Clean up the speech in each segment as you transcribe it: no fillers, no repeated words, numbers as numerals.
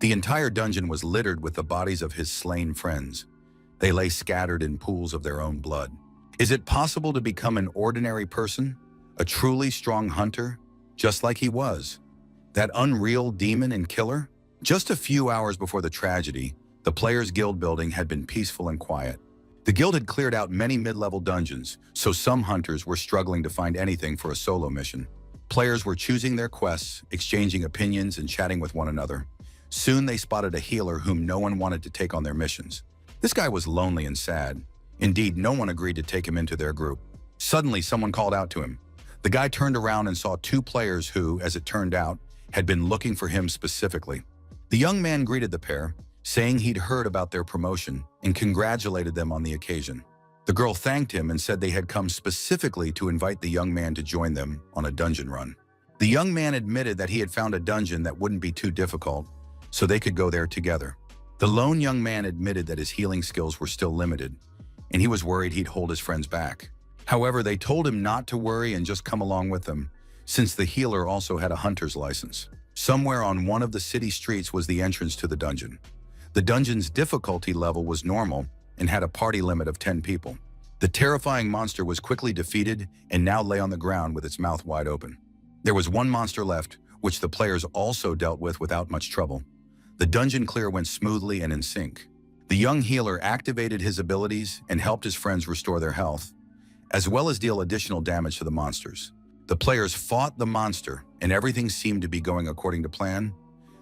The entire dungeon was littered with the bodies of his slain friends. They lay scattered in pools of their own blood. Is it possible to become an ordinary person, a truly strong hunter, just like he was? That unreal demon and killer? Just a few hours before the tragedy, the Players' Guild building had been peaceful and quiet. The guild had cleared out many mid-level dungeons, so some hunters were struggling to find anything for a solo mission. Players were choosing their quests, exchanging opinions, and chatting with one another. Soon they spotted a healer whom no one wanted to take on their missions. This guy was lonely and sad. Indeed, no one agreed to take him into their group. Suddenly, someone called out to him. The guy turned around and saw two players who, as it turned out, had been looking for him specifically. The young man greeted the pair, saying he'd heard about their promotion and congratulated them on the occasion. The girl thanked him and said they had come specifically to invite the young man to join them on a dungeon run. The young man admitted that he had found a dungeon that wouldn't be too difficult, so they could go there together. The lone young man admitted that his healing skills were still limited, and he was worried he'd hold his friends back. However, they told him not to worry and just come along with them, since the healer also had a hunter's license. Somewhere on one of the city streets was the entrance to the dungeon. The dungeon's difficulty level was normal and had a party limit of 10 people. The terrifying monster was quickly defeated and now lay on the ground with its mouth wide open. There was one monster left, which the players also dealt with without much trouble. The dungeon clear went smoothly and in sync. The young healer activated his abilities and helped his friends restore their health, as well as deal additional damage to the monsters. The players fought the monster, and everything seemed to be going according to plan.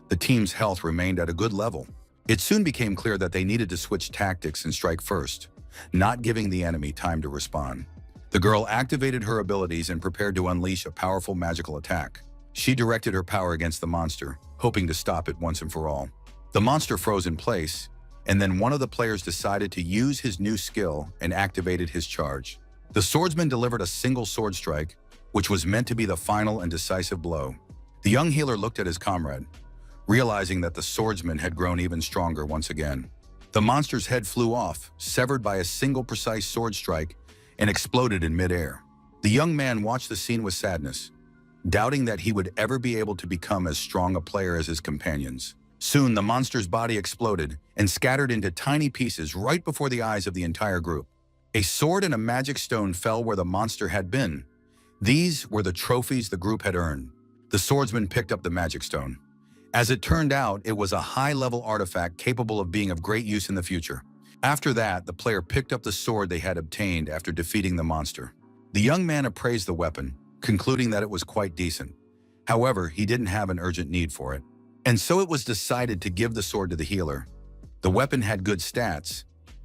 The team's health remained at a good level. It soon became clear that they needed to switch tactics and strike first, not giving the enemy time to respond. The girl activated her abilities and prepared to unleash a powerful magical attack. She directed her power against the monster, hoping to stop it once and for all. The monster froze in place, and then one of the players decided to use his new skill and activated his charge. The swordsman delivered a single sword strike, which was meant to be the final and decisive blow. The young healer looked at his comrade, realizing that the swordsman had grown even stronger once again. The monster's head flew off, severed by a single precise sword strike, and exploded in midair. The young man watched the scene with sadness, doubting that he would ever be able to become as strong a player as his companions. Soon, the monster's body exploded and scattered into tiny pieces right before the eyes of the entire group. A sword and a magic stone fell where the monster had been. These were the trophies the group had earned. The swordsman picked up the magic stone. As it turned out, it was a high-level artifact capable of being of great use in the future. After that, the player picked up the sword they had obtained after defeating the monster. The young man appraised the weapon, concluding that it was quite decent. However, he didn't have an urgent need for it. And so it was decided to give the sword to the healer. The weapon had good stats,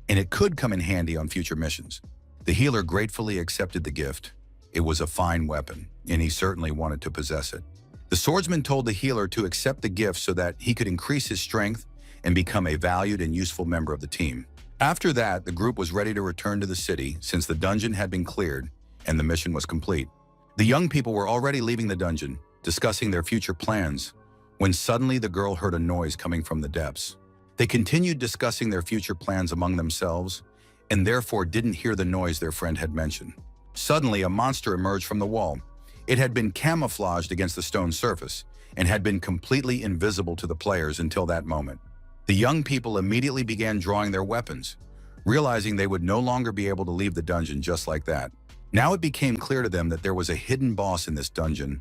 and it could come in handy on future missions. The healer gratefully accepted the gift. It was a fine weapon, and he certainly wanted to possess it. The swordsman told the healer to accept the gift so that he could increase his strength and become a valued and useful member of the team. After that, the group was ready to return to the city since the dungeon had been cleared and the mission was complete. The young people were already leaving the dungeon, discussing their future plans, when suddenly the girl heard a noise coming from the depths. They continued discussing their future plans among themselves and therefore didn't hear the noise their friend had mentioned. Suddenly, a monster emerged from the wall. It had been camouflaged against the stone surface and had been completely invisible to the players until that moment. The young people immediately began drawing their weapons, realizing they would no longer be able to leave the dungeon just like that. Now it became clear to them that there was a hidden boss in this dungeon,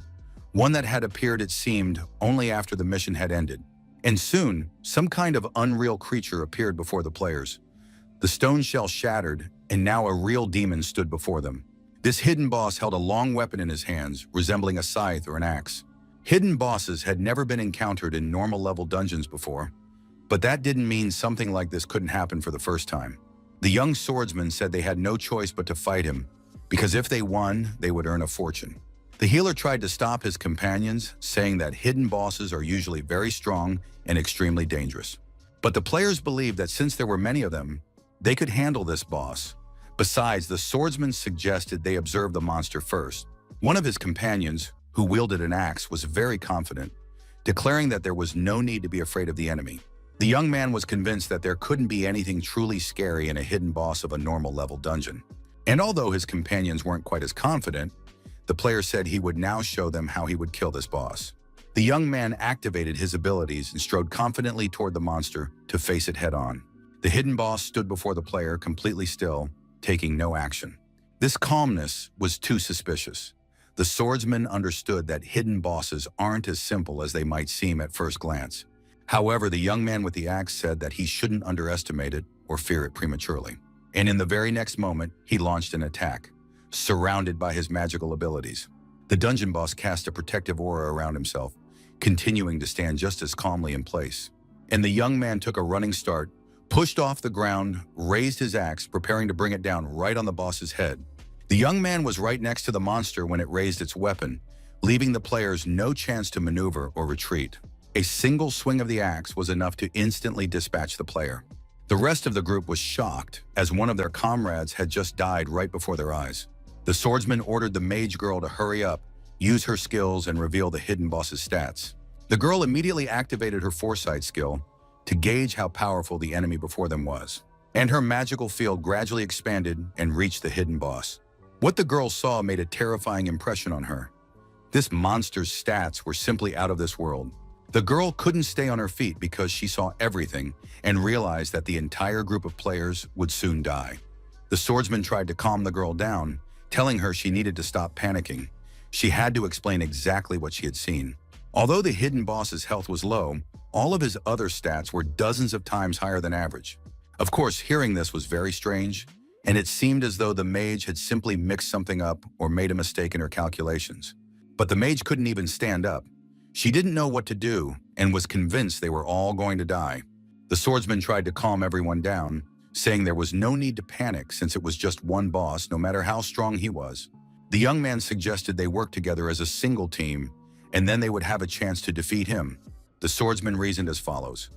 one that had appeared, it seemed, only after the mission had ended. And soon, some kind of unreal creature appeared before the players. The stone shell shattered, and now a real demon stood before them. This hidden boss held a long weapon in his hands, resembling a scythe or an axe. Hidden bosses had never been encountered in normal-level dungeons before, but that didn't mean something like this couldn't happen for the first time. The young swordsman said they had no choice but to fight him, because if they won, they would earn a fortune. The healer tried to stop his companions, saying that hidden bosses are usually very strong and extremely dangerous. But the players believed that since there were many of them, they could handle this boss. Besides, the swordsman suggested they observe the monster first. One of his companions, who wielded an axe, was very confident, declaring that there was no need to be afraid of the enemy. The young man was convinced that there couldn't be anything truly scary in a hidden boss of a normal-level dungeon. And although his companions weren't quite as confident, the player said he would now show them how he would kill this boss. The young man activated his abilities and strode confidently toward the monster to face it head-on. The hidden boss stood before the player completely still, taking no action. This calmness was too suspicious. The swordsman understood that hidden bosses aren't as simple as they might seem at first glance. However, the young man with the axe said that he shouldn't underestimate it or fear it prematurely. And in the very next moment, he launched an attack, surrounded by his magical abilities. The dungeon boss cast a protective aura around himself, continuing to stand just as calmly in place. And the young man took a running start, pushed off the ground, raised his axe, preparing to bring it down right on the boss's head. The young man was right next to the monster when it raised its weapon, leaving the players no chance to maneuver or retreat. A single swing of the axe was enough to instantly dispatch the player. The rest of the group was shocked, as one of their comrades had just died right before their eyes. The swordsman ordered the mage girl to hurry up, use her skills, and reveal the hidden boss's stats. The girl immediately activated her foresight skill to gauge how powerful the enemy before them was, and her magical field gradually expanded and reached the hidden boss. What the girl saw made a terrifying impression on her. This monster's stats were simply out of this world. The girl couldn't stay on her feet because she saw everything and realized that the entire group of players would soon die. The swordsman tried to calm the girl down, telling her she needed to stop panicking. She had to explain exactly what she had seen. Although the hidden boss's health was low, all of his other stats were dozens of times higher than average. Of course, hearing this was very strange, and it seemed as though the mage had simply mixed something up or made a mistake in her calculations. But the mage couldn't even stand up. She didn't know what to do and was convinced they were all going to die. The swordsman tried to calm everyone down, saying there was no need to panic since it was just one boss, no matter how strong he was. The young man suggested they work together as a single team, and then they would have a chance to defeat him. The swordsman reasoned as follows.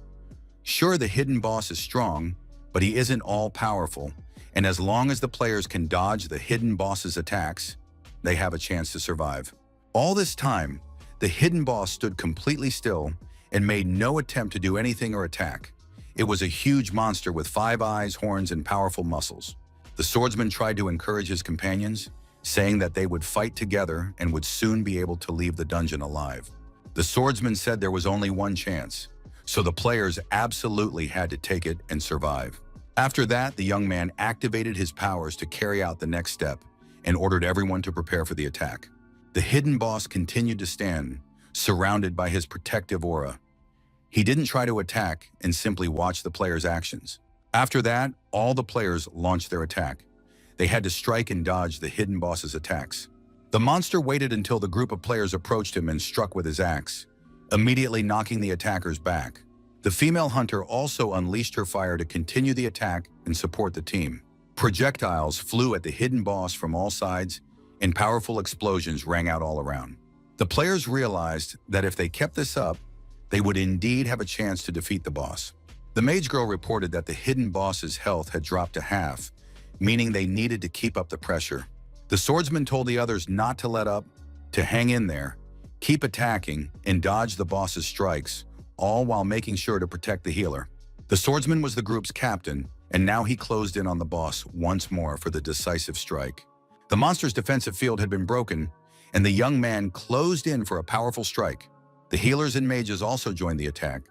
Sure, the hidden boss is strong, but he isn't all-powerful, and as long as the players can dodge the hidden boss's attacks, they have a chance to survive. All this time, the hidden boss stood completely still and made no attempt to do anything or attack. It was a huge monster with 5 eyes, horns, and powerful muscles. The swordsman tried to encourage his companions, saying that they would fight together and would soon be able to leave the dungeon alive. The swordsman said there was only one chance, so the players absolutely had to take it and survive. After that, the young man activated his powers to carry out the next step and ordered everyone to prepare for the attack. The hidden boss continued to stand, surrounded by his protective aura. He didn't try to attack and simply watched the players' actions. After that, all the players launched their attack. They had to strike and dodge the hidden boss's attacks. The monster waited until the group of players approached him and struck with his axe, immediately knocking the attackers back. The female hunter also unleashed her fire to continue the attack and support the team. Projectiles flew at the hidden boss from all sides, and powerful explosions rang out all around. The players realized that if they kept this up, they would indeed have a chance to defeat the boss. The mage girl reported that the hidden boss's health had dropped to half, meaning they needed to keep up the pressure. The swordsman told the others not to let up, to hang in there, keep attacking, and dodge the boss's strikes, all while making sure to protect the healer. The swordsman was the group's captain, and now he closed in on the boss once more for the decisive strike. The monster's defensive field had been broken, and the young man closed in for a powerful strike. The healers and mages also joined the attack,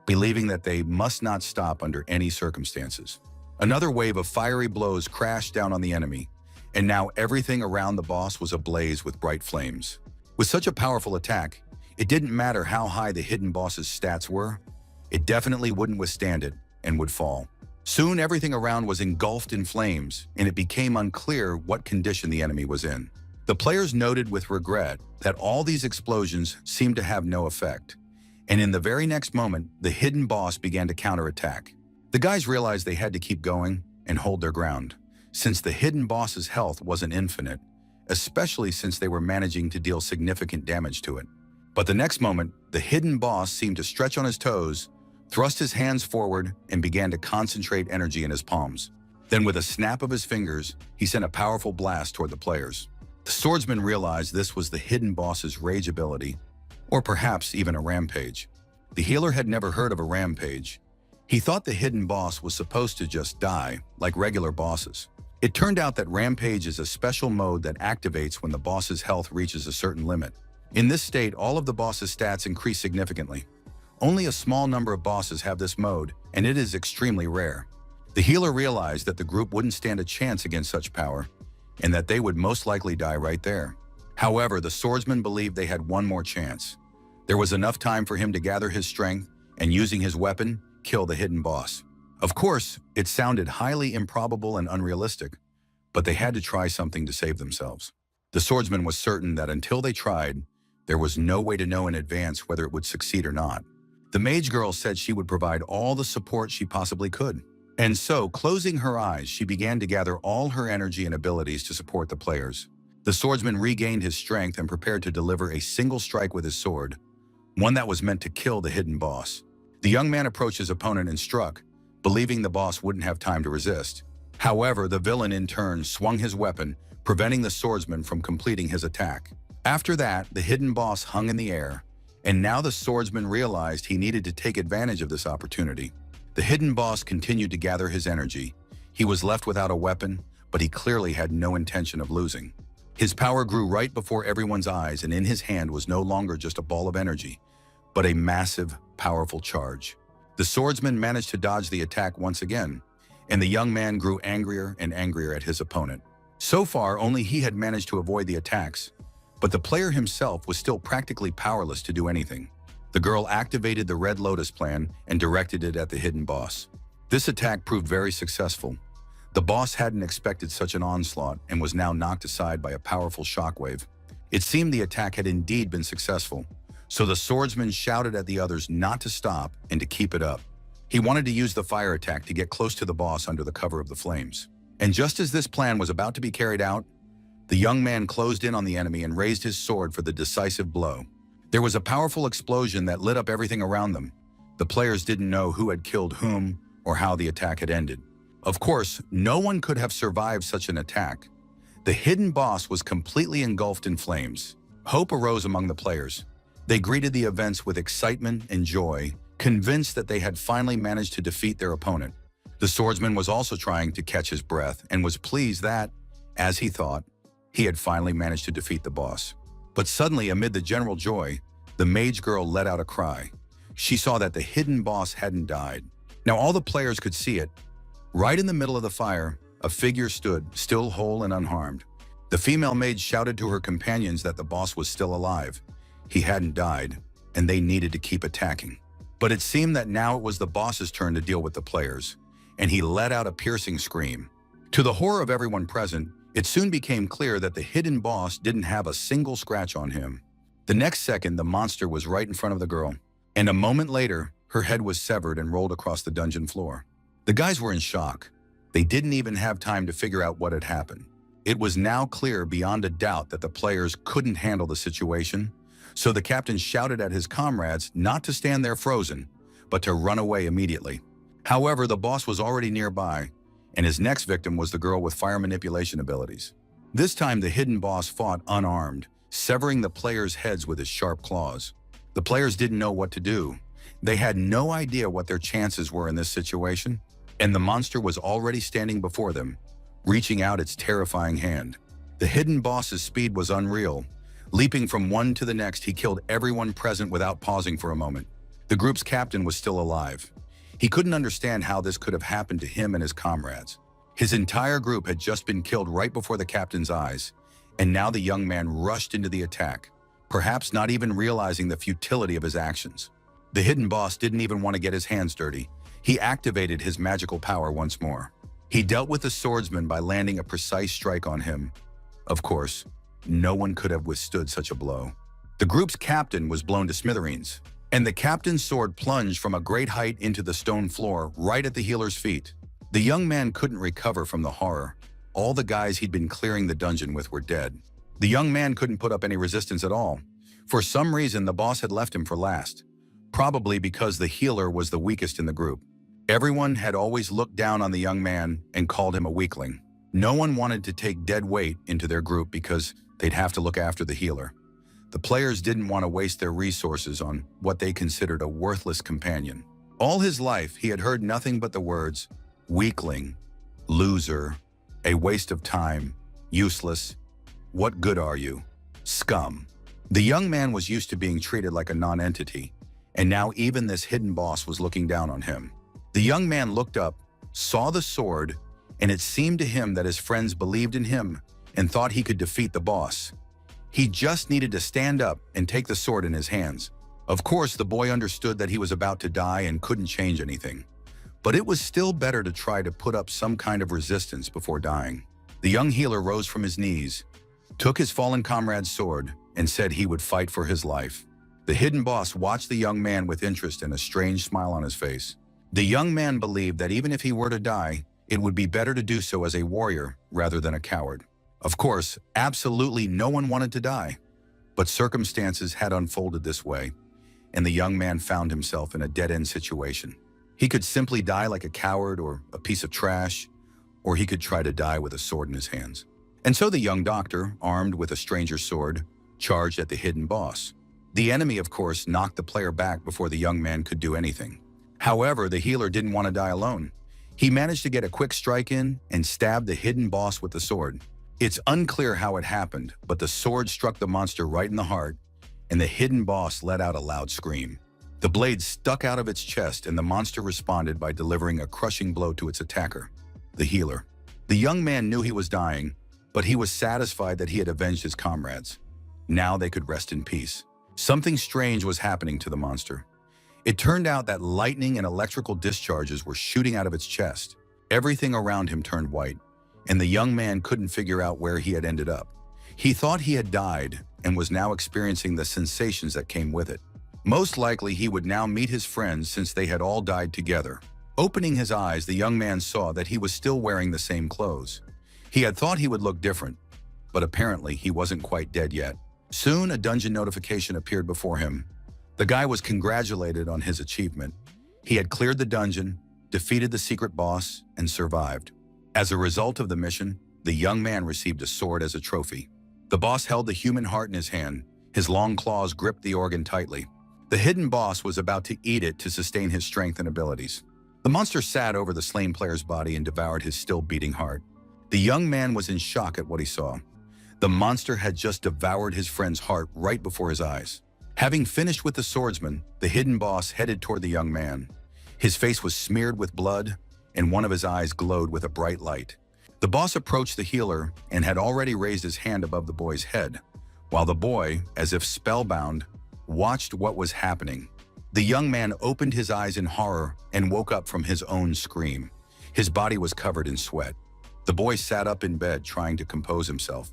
believing that they must not stop under any circumstances. Another wave of fiery blows crashed down on the enemy, and now everything around the boss was ablaze with bright flames. With such a powerful attack, it didn't matter how high the hidden boss's stats were, it definitely wouldn't withstand it and would fall. Soon everything around was engulfed in flames, and it became unclear what condition the enemy was in. The players noted with regret that all these explosions seemed to have no effect, and in the very next moment, the hidden boss began to counterattack. The guys realized they had to keep going and hold their ground, since the hidden boss's health wasn't infinite, especially since they were managing to deal significant damage to it. But the next moment, the hidden boss seemed to stretch on his toes, thrust his hands forward, and began to concentrate energy in his palms. Then with a snap of his fingers, he sent a powerful blast toward the players. The swordsman realized this was the hidden boss's rage ability, or perhaps even a rampage. The healer had never heard of a rampage. He thought the hidden boss was supposed to just die, like regular bosses. It turned out that rampage is a special mode that activates when the boss's health reaches a certain limit. In this state, all of the boss's stats increase significantly. Only a small number of bosses have this mode, and it is extremely rare. The healer realized that the group wouldn't stand a chance against such power, and that they would most likely die right there. However, the swordsman believed they had one more chance. There was enough time for him to gather his strength and, using his weapon, kill the hidden boss. Of course, it sounded highly improbable and unrealistic, but they had to try something to save themselves. The swordsman was certain that until they tried, there was no way to know in advance whether it would succeed or not. The mage girl said she would provide all the support she possibly could. And so, closing her eyes, she began to gather all her energy and abilities to support the players. The swordsman regained his strength and prepared to deliver a single strike with his sword, one that was meant to kill the hidden boss. The young man approached his opponent and struck, believing the boss wouldn't have time to resist. However, the villain in turn swung his weapon, preventing the swordsman from completing his attack. After that, the hidden boss hung in the air, and now the swordsman realized he needed to take advantage of this opportunity. The hidden boss continued to gather his energy. He was left without a weapon, but he clearly had no intention of losing. His power grew right before everyone's eyes, and in his hand was no longer just a ball of energy, but a massive, powerful charge. The swordsman managed to dodge the attack once again, and the young man grew angrier and angrier at his opponent. So far, only he had managed to avoid the attacks, but the player himself was still practically powerless to do anything. The girl activated the Red Lotus plan and directed it at the hidden boss. This attack proved very successful. The boss hadn't expected such an onslaught and was now knocked aside by a powerful shockwave. It seemed the attack had indeed been successful, so the swordsman shouted at the others not to stop and to keep it up. He wanted to use the fire attack to get close to the boss under the cover of the flames. And just as this plan was about to be carried out, the young man closed in on the enemy and raised his sword for the decisive blow. There was a powerful explosion that lit up everything around them. The players didn't know who had killed whom or how the attack had ended. Of course, no one could have survived such an attack. The hidden boss was completely engulfed in flames. Hope arose among the players. They greeted the events with excitement and joy, convinced that they had finally managed to defeat their opponent. The swordsman was also trying to catch his breath and was pleased that, as he thought, he had finally managed to defeat the boss. But suddenly, amid the general joy, the mage girl let out a cry. She saw that the hidden boss hadn't died. Now all the players could see it. Right in the middle of the fire, a figure stood, still whole and unharmed. The female mage shouted to her companions that the boss was still alive. He hadn't died, and they needed to keep attacking. But it seemed that now it was the boss's turn to deal with the players, and he let out a piercing scream. To the horror of everyone present, it soon became clear that the hidden boss didn't have a single scratch on him. The next second, the monster was right in front of the girl, and a moment later, her head was severed and rolled across the dungeon floor. The guys were in shock. They didn't even have time to figure out what had happened. It was now clear beyond a doubt that the players couldn't handle the situation, so the captain shouted at his comrades not to stand there frozen, but to run away immediately. However, the boss was already nearby, and his next victim was the girl with fire manipulation abilities. This time, the hidden boss fought unarmed, severing the players' heads with his sharp claws. The players didn't know what to do. They had no idea what their chances were in this situation, and the monster was already standing before them, reaching out its terrifying hand. The hidden boss's speed was unreal. Leaping from one to the next, he killed everyone present without pausing for a moment. The group's captain was still alive. He couldn't understand how this could have happened to him and his comrades. His entire group had just been killed right before the captain's eyes, and now the young man rushed into the attack, perhaps not even realizing the futility of his actions. The hidden boss didn't even want to get his hands dirty. He activated his magical power once more. He dealt with the swordsman by landing a precise strike on him. Of course, no one could have withstood such a blow. The group's captain was blown to smithereens, and the captain's sword plunged from a great height into the stone floor right at the healer's feet. The young man couldn't recover from the horror. All the guys he'd been clearing the dungeon with were dead. The young man couldn't put up any resistance at all. For some reason, the boss had left him for last, probably because the healer was the weakest in the group. Everyone had always looked down on the young man and called him a weakling. No one wanted to take dead weight into their group because they'd have to look after the healer. The players didn't want to waste their resources on what they considered a worthless companion. All his life, he had heard nothing but the words, weakling, loser, a waste of time, useless, what good are you, scum. The young man was used to being treated like a non-entity, and now even this hidden boss was looking down on him. The young man looked up, saw the sword, and it seemed to him that his friends believed in him and thought he could defeat the boss. He just needed to stand up and take the sword in his hands. Of course, the boy understood that he was about to die and couldn't change anything. But it was still better to try to put up some kind of resistance before dying. The young healer rose from his knees, took his fallen comrade's sword, and said he would fight for his life. The hidden boss watched the young man with interest and a strange smile on his face. The young man believed that even if he were to die, it would be better to do so as a warrior rather than a coward. Of course, absolutely no one wanted to die, but circumstances had unfolded this way, and the young man found himself in a dead-end situation. He could simply die like a coward or a piece of trash, or he could try to die with a sword in his hands. And so the young doctor, armed with a stranger's sword, charged at the hidden boss. The enemy, of course, knocked the player back before the young man could do anything. However, the healer didn't want to die alone. He managed to get a quick strike in and stabbed the hidden boss with the sword. It's unclear how it happened, but the sword struck the monster right in the heart, and the hidden boss let out a loud scream. The blade stuck out of its chest, and the monster responded by delivering a crushing blow to its attacker, the healer. The young man knew he was dying, but he was satisfied that he had avenged his comrades. Now they could rest in peace. Something strange was happening to the monster. It turned out that lightning and electrical discharges were shooting out of its chest. Everything around him turned white, and the young man couldn't figure out where he had ended up. He thought he had died and was now experiencing the sensations that came with it. Most likely he would now meet his friends since they had all died together. Opening his eyes, the young man saw that he was still wearing the same clothes. He had thought he would look different, but apparently he wasn't quite dead yet. Soon a dungeon notification appeared before him. The guy was congratulated on his achievement. He had cleared the dungeon, defeated the secret boss, and survived. As a result of the mission, the young man received a sword as a trophy. The boss held the human heart in his hand. His long claws gripped the organ tightly. The hidden boss was about to eat it to sustain his strength and abilities. The monster sat over the slain player's body and devoured his still beating heart. The young man was in shock at what he saw. The monster had just devoured his friend's heart right before his eyes. Having finished with the swordsman, the hidden boss headed toward the young man. His face was smeared with blood, and one of his eyes glowed with a bright light. The boss approached the healer and had already raised his hand above the boy's head, while the boy, as if spellbound, watched what was happening. The young man opened his eyes in horror and woke up from his own scream. His body was covered in sweat. The boy sat up in bed trying to compose himself.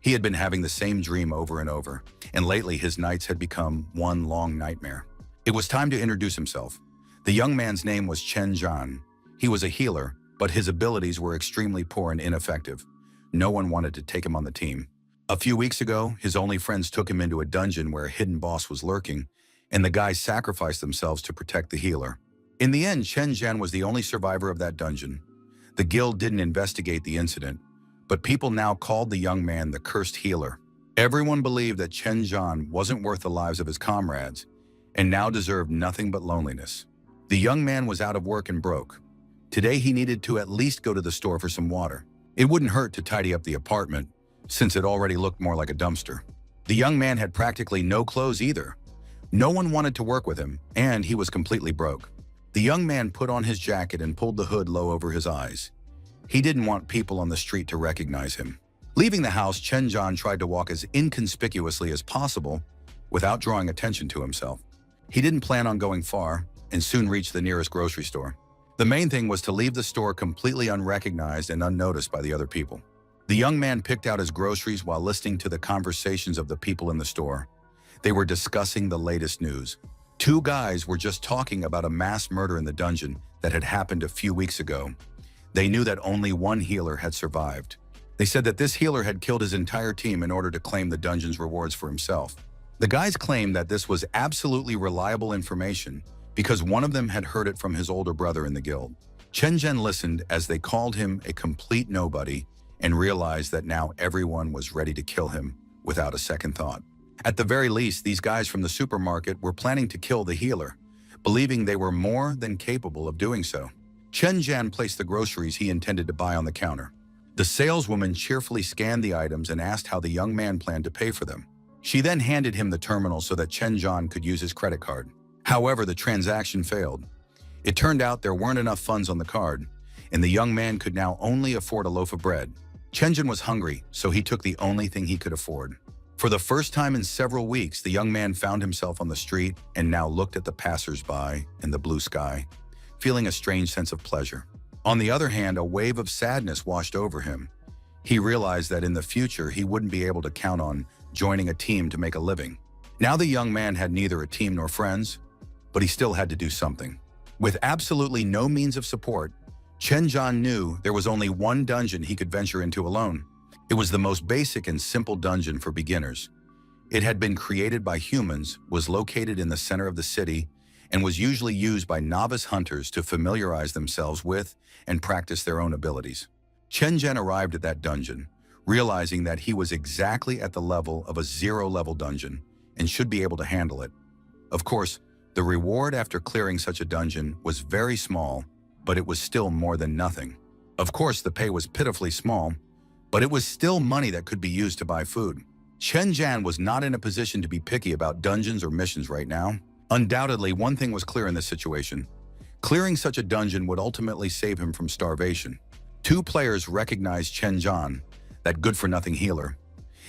He had been having the same dream over and over, and lately his nights had become one long nightmare. It was time to introduce himself. The young man's name was Chen Zhan. He was a healer, but his abilities were extremely poor and ineffective. No one wanted to take him on the team. A few weeks ago, his only friends took him into a dungeon where a hidden boss was lurking, and the guys sacrificed themselves to protect the healer. In the end, Chen Zhan was the only survivor of that dungeon. The guild didn't investigate the incident, but people now called the young man the cursed healer. Everyone believed that Chen Zhan wasn't worth the lives of his comrades, and now deserved nothing but loneliness. The young man was out of work and broke. Today he needed to at least go to the store for some water. It wouldn't hurt to tidy up the apartment, since it already looked more like a dumpster. The young man had practically no clothes either. No one wanted to work with him, and he was completely broke. The young man put on his jacket and pulled the hood low over his eyes. He didn't want people on the street to recognize him. Leaving the house, Chen Zhan tried to walk as inconspicuously as possible without drawing attention to himself. He didn't plan on going far and soon reached the nearest grocery store. The main thing was to leave the store completely unrecognized and unnoticed by the other people. The young man picked out his groceries while listening to the conversations of the people in the store. They were discussing the latest news. Two guys were just talking about a mass murder in the dungeon that had happened a few weeks ago. They knew that only one healer had survived. They said that this healer had killed his entire team in order to claim the dungeon's rewards for himself. The guys claimed that this was absolutely reliable information because one of them had heard it from his older brother in the guild. Chen Zhen listened as they called him a complete nobody and realized that now everyone was ready to kill him without a second thought. At the very least, these guys from the supermarket were planning to kill the healer, believing they were more than capable of doing so. Chen Zhan placed the groceries he intended to buy on the counter. The saleswoman cheerfully scanned the items and asked how the young man planned to pay for them. She then handed him the terminal so that Chen Zhan could use his credit card. However, the transaction failed. It turned out there weren't enough funds on the card, and the young man could now only afford a loaf of bread. Chen Zhan was hungry, so he took the only thing he could afford. For the first time in several weeks, the young man found himself on the street and now looked at the passers-by in the blue sky, feeling a strange sense of pleasure. On the other hand, a wave of sadness washed over him. He realized that in the future he wouldn't be able to count on joining a team to make a living. Now the young man had neither a team nor friends, but he still had to do something. With absolutely no means of support, Chen Zhan knew there was only one dungeon he could venture into alone. It was the most basic and simple dungeon for beginners. It had been created by humans, was located in the center of the city, and was usually used by novice hunters to familiarize themselves with and practice their own abilities. Chen Zhan arrived at that dungeon, realizing that he was exactly at the level of a zero-level dungeon and should be able to handle it. Of course, the reward after clearing such a dungeon was very small, but it was still more than nothing. Of course, the pay was pitifully small, but it was still money that could be used to buy food. Chen Zhan was not in a position to be picky about dungeons or missions right now. Undoubtedly, one thing was clear in this situation. Clearing such a dungeon would ultimately save him from starvation. Two players recognized Chen Zhan, that good-for-nothing healer.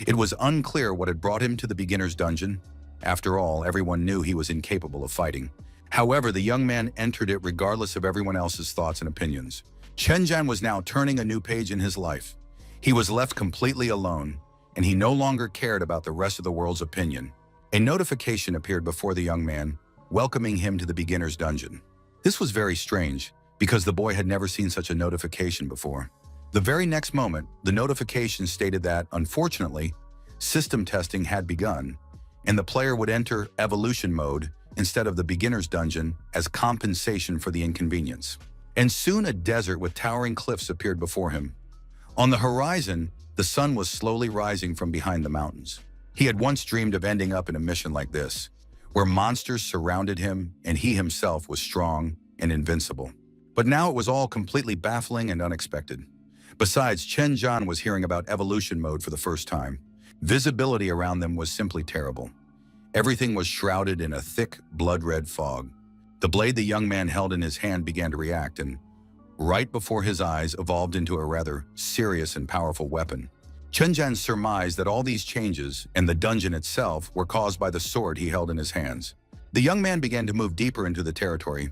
It was unclear what had brought him to the beginner's dungeon. After all, everyone knew he was incapable of fighting. However, the young man entered it regardless of everyone else's thoughts and opinions. Chen Zhan was now turning a new page in his life. He was left completely alone, and he no longer cared about the rest of the world's opinion. A notification appeared before the young man, welcoming him to the beginner's dungeon. This was very strange, because the boy had never seen such a notification before. The very next moment, the notification stated that, unfortunately, system testing had begun, and the player would enter evolution mode instead of the beginner's dungeon as compensation for the inconvenience. And soon a desert with towering cliffs appeared before him. On the horizon, the sun was slowly rising from behind the mountains. He had once dreamed of ending up in a mission like this, where monsters surrounded him and he himself was strong and invincible. But now it was all completely baffling and unexpected. Besides, Chen Zhan was hearing about evolution mode for the first time. Visibility around them was simply terrible. Everything was shrouded in a thick, blood-red fog. The blade the young man held in his hand began to react, and right before his eyes evolved into a rather serious and powerful weapon. Chen Zhan surmised that all these changes and the dungeon itself were caused by the sword he held in his hands. The young man began to move deeper into the territory.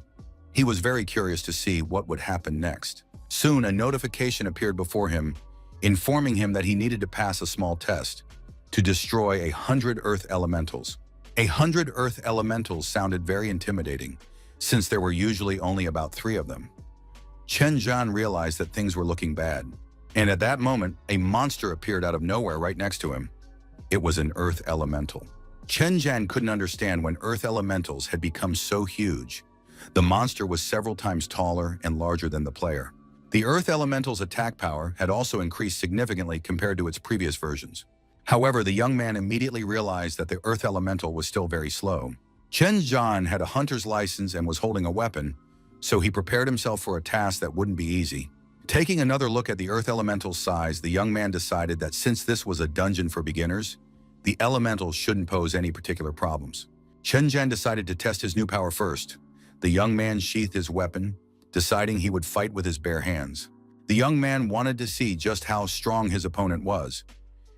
He was very curious to see what would happen next. Soon, a notification appeared before him, informing him that he needed to pass a small test to destroy 100 earth elementals. 100 earth elementals sounded very intimidating, since there were usually only about 3 of them. Chen Zhan realized that things were looking bad, and at that moment, a monster appeared out of nowhere right next to him. It was an earth elemental. Chen Zhan couldn't understand when earth elementals had become so huge. The monster was several times taller and larger than the player. The earth elemental's attack power had also increased significantly compared to its previous versions. However, the young man immediately realized that the earth elemental was still very slow. Chen Zhan had a hunter's license and was holding a weapon, so he prepared himself for a task that wouldn't be easy. Taking another look at the earth elemental's size, the young man decided that since this was a dungeon for beginners, the elementals shouldn't pose any particular problems. Chen Zhan decided to test his new power first. The young man sheathed his weapon, deciding he would fight with his bare hands. The young man wanted to see just how strong his opponent was.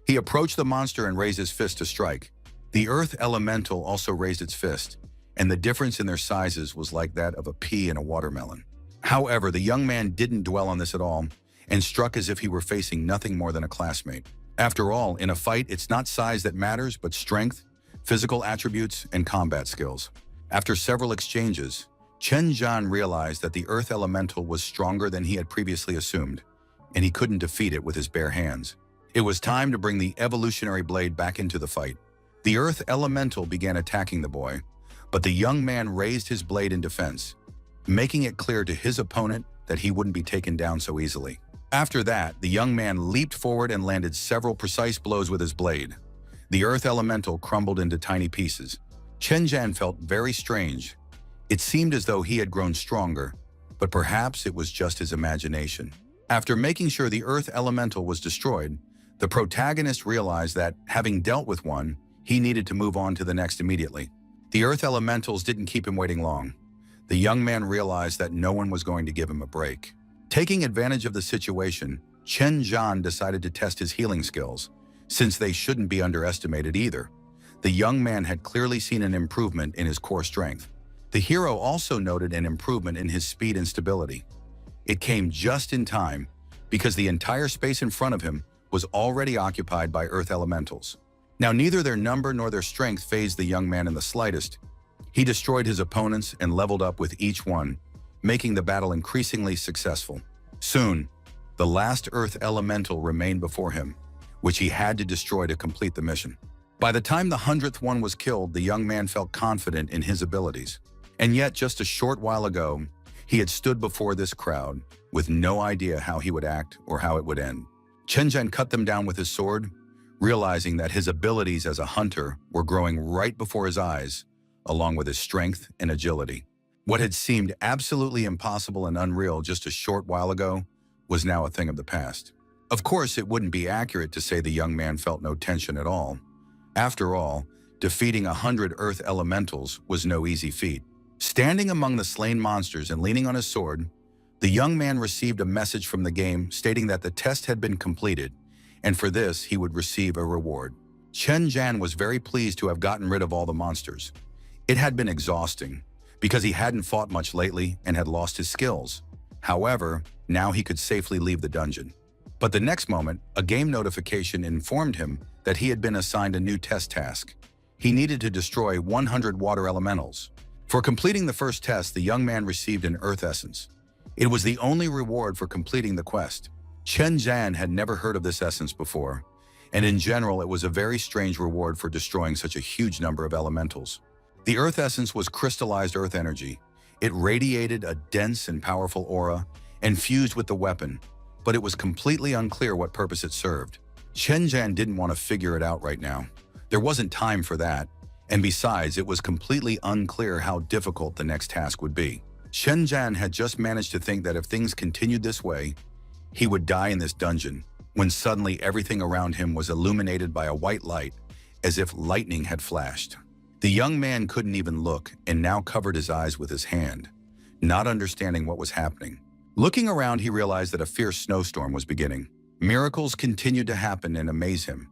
He approached the monster and raised his fist to strike. The earth elemental also raised its fist, and the difference in their sizes was like that of a pea and a watermelon. However, the young man didn't dwell on this at all and struck as if he were facing nothing more than a classmate. After all, in a fight, it's not size that matters, but strength, physical attributes, and combat skills. After several exchanges, Chen Zhan realized that the earth elemental was stronger than he had previously assumed, and he couldn't defeat it with his bare hands. It was time to bring the evolutionary blade back into the fight. The earth elemental began attacking the boy, but the young man raised his blade in defense, making it clear to his opponent that he wouldn't be taken down so easily. After that, the young man leaped forward and landed several precise blows with his blade. The earth elemental crumbled into tiny pieces. Chen Zhan felt very strange. It seemed as though he had grown stronger, but perhaps it was just his imagination. After making sure the earth elemental was destroyed, the protagonist realized that, having dealt with one, he needed to move on to the next immediately. The earth elementals didn't keep him waiting long. The young man realized that no one was going to give him a break. Taking advantage of the situation, Chen Zhan decided to test his healing skills, since they shouldn't be underestimated either. The young man had clearly seen an improvement in his core strength. The hero also noted an improvement in his speed and stability. It came just in time, because the entire space in front of him was already occupied by earth elementals. Now neither their number nor their strength fazed the young man in the slightest. He destroyed his opponents and leveled up with each one, making the battle increasingly successful. Soon, the last earth elemental remained before him, which he had to destroy to complete the mission. By the time the 100th one was killed, the young man felt confident in his abilities. And yet, just a short while ago, he had stood before this crowd with no idea how he would act or how it would end. Chen Zhan cut them down with his sword, realizing that his abilities as a hunter were growing right before his eyes, along with his strength and agility. What had seemed absolutely impossible and unreal just a short while ago was now a thing of the past. Of course, it wouldn't be accurate to say the young man felt no tension at all. After all, defeating 100 earth elementals was no easy feat. Standing among the slain monsters and leaning on his sword, the young man received a message from the game stating that the test had been completed, and for this he would receive a reward. Chen Zhan was very pleased to have gotten rid of all the monsters. It had been exhausting, because he hadn't fought much lately and had lost his skills. However, now he could safely leave the dungeon. But the next moment, a game notification informed him that he had been assigned a new test task. He needed to destroy 100 water elementals. For completing the first test, the young man received an earth essence. It was the only reward for completing the quest. Chen Zhan had never heard of this essence before, and in general it was a very strange reward for destroying such a huge number of elementals. The earth essence was crystallized earth energy. It radiated a dense and powerful aura and fused with the weapon, but it was completely unclear what purpose it served. Chen Zhan didn't want to figure it out right now. There wasn't time for that, and besides, it was completely unclear how difficult the next task would be. Chen Zhan had just managed to think that if things continued this way, he would die in this dungeon, when suddenly everything around him was illuminated by a white light, as if lightning had flashed. The young man couldn't even look and now covered his eyes with his hand, not understanding what was happening. Looking around, he realized that a fierce snowstorm was beginning. Miracles continued to happen and amaze him.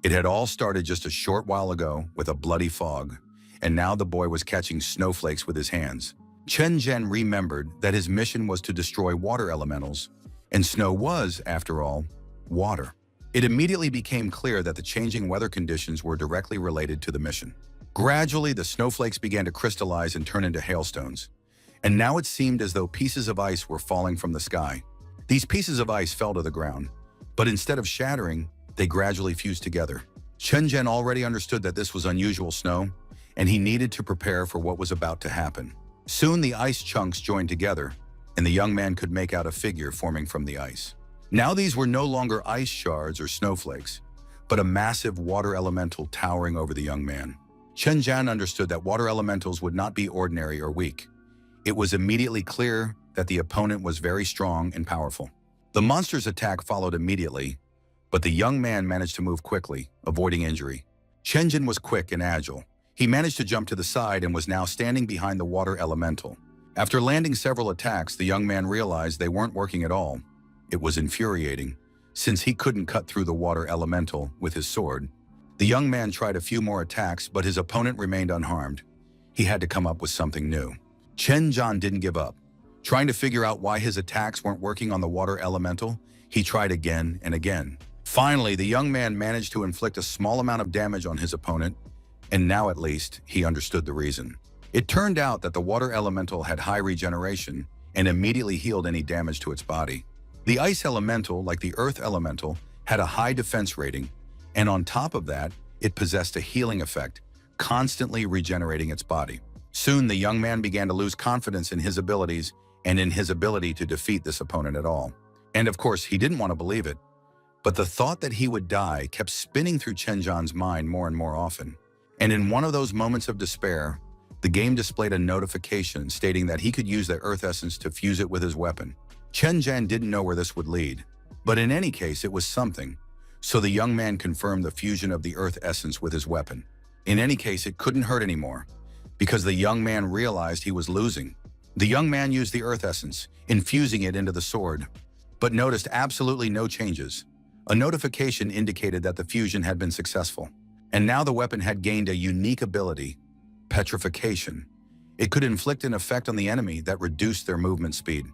It had all started just a short while ago with a bloody fog, and now the boy was catching snowflakes with his hands. Chen Zhan remembered that his mission was to destroy water elementals, and snow was, after all, water. It immediately became clear that the changing weather conditions were directly related to the mission. Gradually, the snowflakes began to crystallize and turn into hailstones, and now it seemed as though pieces of ice were falling from the sky. These pieces of ice fell to the ground, but instead of shattering, they gradually fused together. Chen Zhan already understood that this was unusual snow, and he needed to prepare for what was about to happen. Soon the ice chunks joined together, and the young man could make out a figure forming from the ice. Now these were no longer ice shards or snowflakes, but a massive water elemental towering over the young man. Chen Zhan understood that water elementals would not be ordinary or weak. It was immediately clear that the opponent was very strong and powerful. The monster's attack followed immediately, but the young man managed to move quickly, avoiding injury. Chen Zhan was quick and agile. He managed to jump to the side and was now standing behind the water elemental. After landing several attacks, the young man realized they weren't working at all. It was infuriating, since he couldn't cut through the water elemental with his sword. The young man tried a few more attacks, but his opponent remained unharmed. He had to come up with something new. Chen Zhan didn't give up. Trying to figure out why his attacks weren't working on the water elemental, he tried again and again. Finally, the young man managed to inflict a small amount of damage on his opponent, and now at least he understood the reason. It turned out that the water elemental had high regeneration and immediately healed any damage to its body. The ice elemental, like the earth elemental, had a high defense rating, and on top of that, it possessed a healing effect, constantly regenerating its body. Soon, the young man began to lose confidence in his abilities and in his ability to defeat this opponent at all. And of course, he didn't want to believe it. But the thought that he would die kept spinning through Chen Zhan's mind more and more often. And in one of those moments of despair, the game displayed a notification stating that he could use the earth essence to fuse it with his weapon. Chen Zhan didn't know where this would lead, but in any case, it was something. So the young man confirmed the fusion of the earth essence with his weapon. In any case, it couldn't hurt anymore, because the young man realized he was losing. The young man used the earth essence, infusing it into the sword, but noticed absolutely no changes. A notification indicated that the fusion had been successful, and now the weapon had gained a unique ability, petrification. It could inflict an effect on the enemy that reduced their movement speed.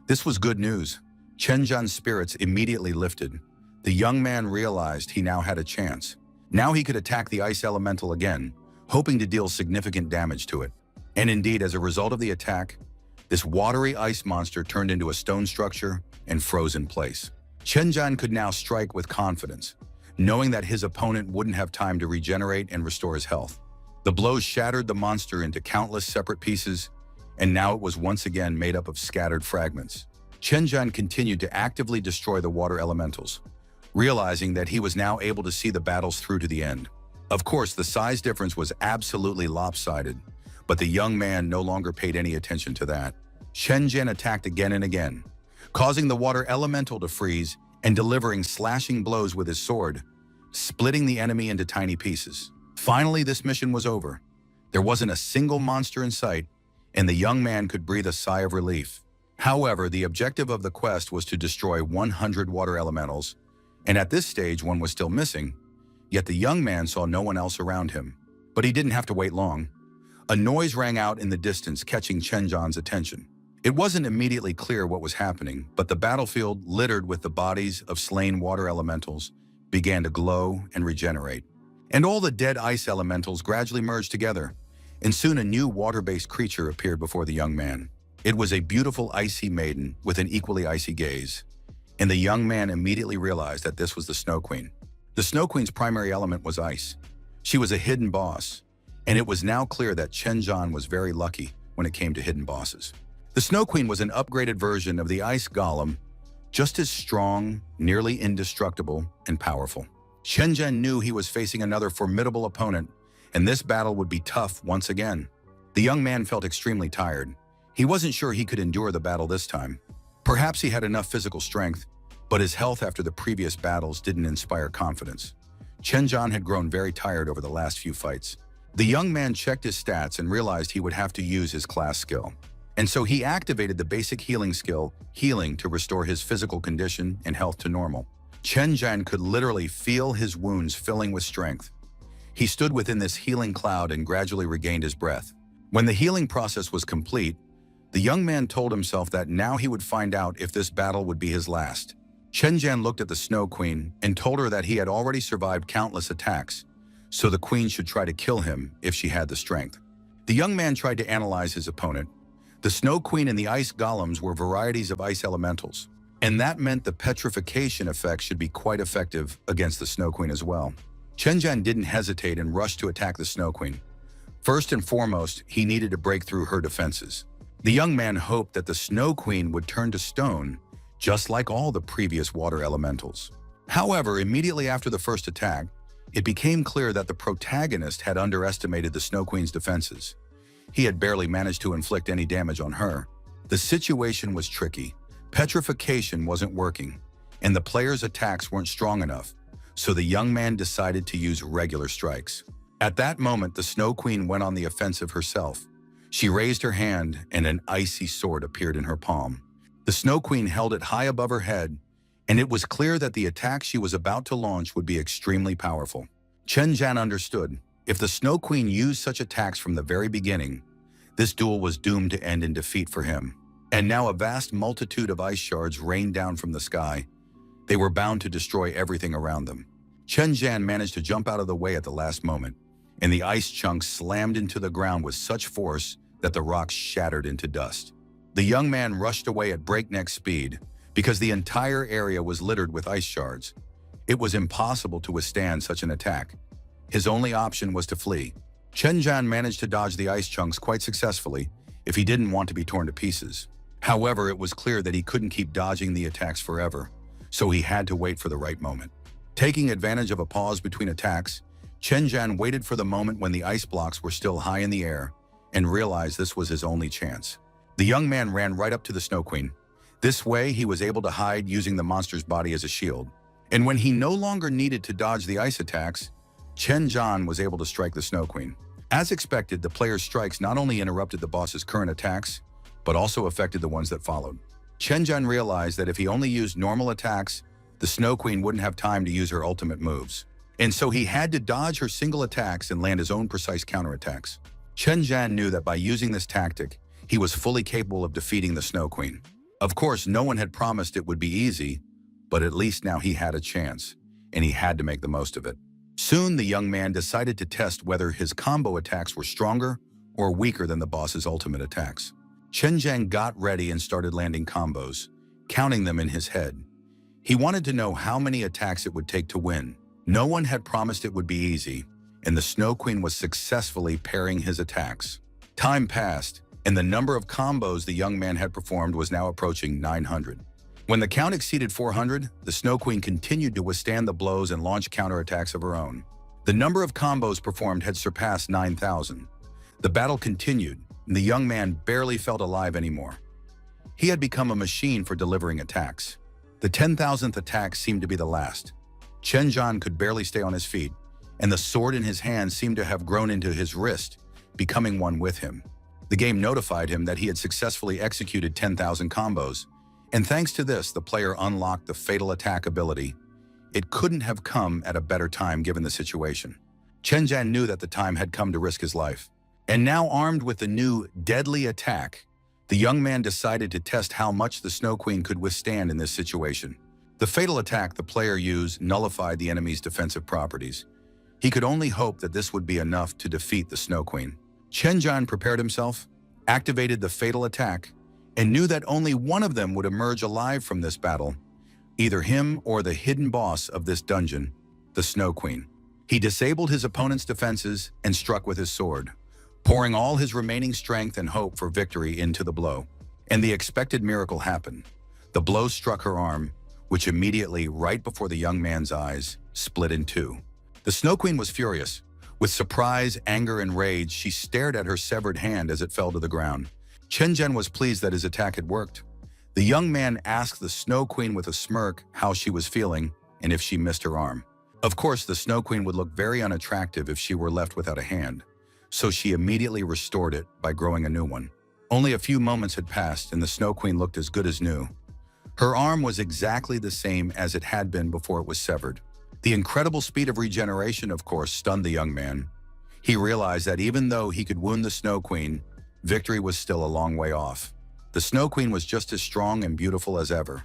This was good news. Chen Zhan's spirits immediately lifted. The young man realized he now had a chance. Now he could attack the ice elemental again, hoping to deal significant damage to it. And indeed, as a result of the attack, this watery ice monster turned into a stone structure and froze in place. Chen Zhan could now strike with confidence, knowing that his opponent wouldn't have time to regenerate and restore his health. The blows shattered the monster into countless separate pieces, and now it was once again made up of scattered fragments. Chen Zhan continued to actively destroy the water elementals, realizing that he was now able to see the battles through to the end. Of course, the size difference was absolutely lopsided, but the young man no longer paid any attention to that. Chen Zhan attacked again and again, causing the water elemental to freeze and delivering slashing blows with his sword, splitting the enemy into tiny pieces. Finally, this mission was over. There wasn't a single monster in sight, and the young man could breathe a sigh of relief. However, the objective of the quest was to destroy 100 water elementals, and at this stage one was still missing, yet the young man saw no one else around him. But he didn't have to wait long. A noise rang out in the distance, catching Chen Zhan's attention. It wasn't immediately clear what was happening, but the battlefield, littered with the bodies of slain water elementals, began to glow and regenerate. And all the dead ice elementals gradually merged together, and soon a new water-based creature appeared before the young man. It was a beautiful icy maiden with an equally icy gaze, and the young man immediately realized that this was the Snow Queen. The Snow Queen's primary element was ice. She was a hidden boss, and it was now clear that Chen Zhan was very lucky when it came to hidden bosses. The Snow Queen was an upgraded version of the ice golem, just as strong, nearly indestructible, and powerful. Chen Zhan knew he was facing another formidable opponent, and this battle would be tough once again. The young man felt extremely tired. He wasn't sure he could endure the battle this time. Perhaps he had enough physical strength, but his health after the previous battles didn't inspire confidence. Chen Zhan had grown very tired over the last few fights. The young man checked his stats and realized he would have to use his class skill. And so he activated the basic healing skill, Healing, to restore his physical condition and health to normal. Chen Zhan could literally feel his wounds filling with strength. He stood within this healing cloud and gradually regained his breath. When the healing process was complete, the young man told himself that now he would find out if this battle would be his last. Chen Zhan looked at the Snow Queen and told her that he had already survived countless attacks, so the queen should try to kill him if she had the strength. The young man tried to analyze his opponent. The Snow Queen and the ice golems were varieties of ice elementals, and that meant the petrification effect should be quite effective against the Snow Queen as well. Chen Zhan didn't hesitate and rushed to attack the Snow Queen. First and foremost, he needed to break through her defenses. The young man hoped that the Snow Queen would turn to stone, just like all the previous water elementals. However, immediately after the first attack, it became clear that the protagonist had underestimated the Snow Queen's defenses. He had barely managed to inflict any damage on her. The situation was tricky. Petrification wasn't working, and the player's attacks weren't strong enough, so the young man decided to use regular strikes. At that moment, the Snow Queen went on the offensive herself. She raised her hand, and an icy sword appeared in her palm. The Snow Queen held it high above her head, and it was clear that the attack she was about to launch would be extremely powerful. Chen Zhan understood. If the Snow Queen used such attacks from the very beginning, this duel was doomed to end in defeat for him. And now a vast multitude of ice shards rained down from the sky. They were bound to destroy everything around them. Chen Zhan managed to jump out of the way at the last moment, and the ice chunks slammed into the ground with such force that the rocks shattered into dust. The young man rushed away at breakneck speed because the entire area was littered with ice shards. It was impossible to withstand such an attack. His only option was to flee. Chen Zhan managed to dodge the ice chunks quite successfully if he didn't want to be torn to pieces. However, it was clear that he couldn't keep dodging the attacks forever, so he had to wait for the right moment. Taking advantage of a pause between attacks, Chen Zhan waited for the moment when the ice blocks were still high in the air and realized this was his only chance. The young man ran right up to the Snow Queen. This way, he was able to hide using the monster's body as a shield. And when he no longer needed to dodge the ice attacks, Chen Zhan was able to strike the Snow Queen. As expected, the player's strikes not only interrupted the boss's current attacks, but also affected the ones that followed. Chen Zhan realized that if he only used normal attacks, the Snow Queen wouldn't have time to use her ultimate moves. And so he had to dodge her single attacks and land his own precise counterattacks. Chen Zhan knew that by using this tactic, he was fully capable of defeating the Snow Queen. Of course, no one had promised it would be easy, but at least now he had a chance, and he had to make the most of it. Soon, the young man decided to test whether his combo attacks were stronger or weaker than the boss's ultimate attacks. Chen Zhan got ready and started landing combos, counting them in his head. He wanted to know how many attacks it would take to win. No one had promised it would be easy, and the Snow Queen was successfully parrying his attacks. Time passed, and the number of combos the young man had performed was now approaching 900. When the count exceeded 400, the Snow Queen continued to withstand the blows and launch counterattacks of her own. The number of combos performed had surpassed 9,000. The battle continued, and the young man barely felt alive anymore. He had become a machine for delivering attacks. The 10,000th attack seemed to be the last. Chen Zhan could barely stay on his feet, and the sword in his hand seemed to have grown into his wrist, becoming one with him. The game notified him that he had successfully executed 10,000 combos, and thanks to this, the player unlocked the Fatal Attack ability. It couldn't have come at a better time given the situation. Chen Zhan knew that the time had come to risk his life. And now armed with the new Deadly Attack, the young man decided to test how much the Snow Queen could withstand in this situation. The Fatal Attack the player used nullified the enemy's defensive properties. He could only hope that this would be enough to defeat the Snow Queen. Chen Zhan prepared himself, activated the Fatal Attack, and knew that only one of them would emerge alive from this battle, either him or the hidden boss of this dungeon, the Snow Queen. He disabled his opponent's defenses and struck with his sword, pouring all his remaining strength and hope for victory into the blow. And the expected miracle happened. The blow struck her arm, which immediately, right before the young man's eyes, split in two. The Snow Queen was furious. With surprise, anger, and rage, she stared at her severed hand as it fell to the ground. Chen Zhan was pleased that his attack had worked. The young man asked the Snow Queen with a smirk how she was feeling and if she missed her arm. Of course, the Snow Queen would look very unattractive if she were left without a hand, so she immediately restored it by growing a new one. Only a few moments had passed and the Snow Queen looked as good as new. Her arm was exactly the same as it had been before it was severed. The incredible speed of regeneration, of course, stunned the young man. He realized that even though he could wound the Snow Queen, victory was still a long way off. The Snow Queen was just as strong and beautiful as ever.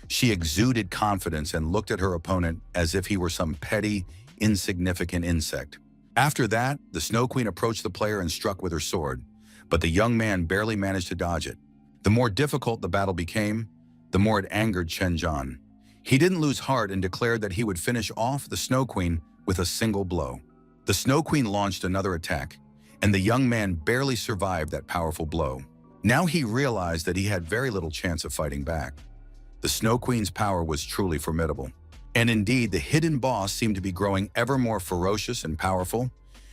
She exuded confidence and looked at her opponent as if he were some petty, insignificant insect. After that, the Snow Queen approached the player and struck with her sword, but the young man barely managed to dodge it. The more difficult the battle became, the more it angered Chen Zhan. He didn't lose heart and declared that he would finish off the Snow Queen with a single blow. The Snow Queen launched another attack, and the young man barely survived that powerful blow. Now he realized that he had very little chance of fighting back. The Snow Queen's power was truly formidable. And indeed, the hidden boss seemed to be growing ever more ferocious and powerful.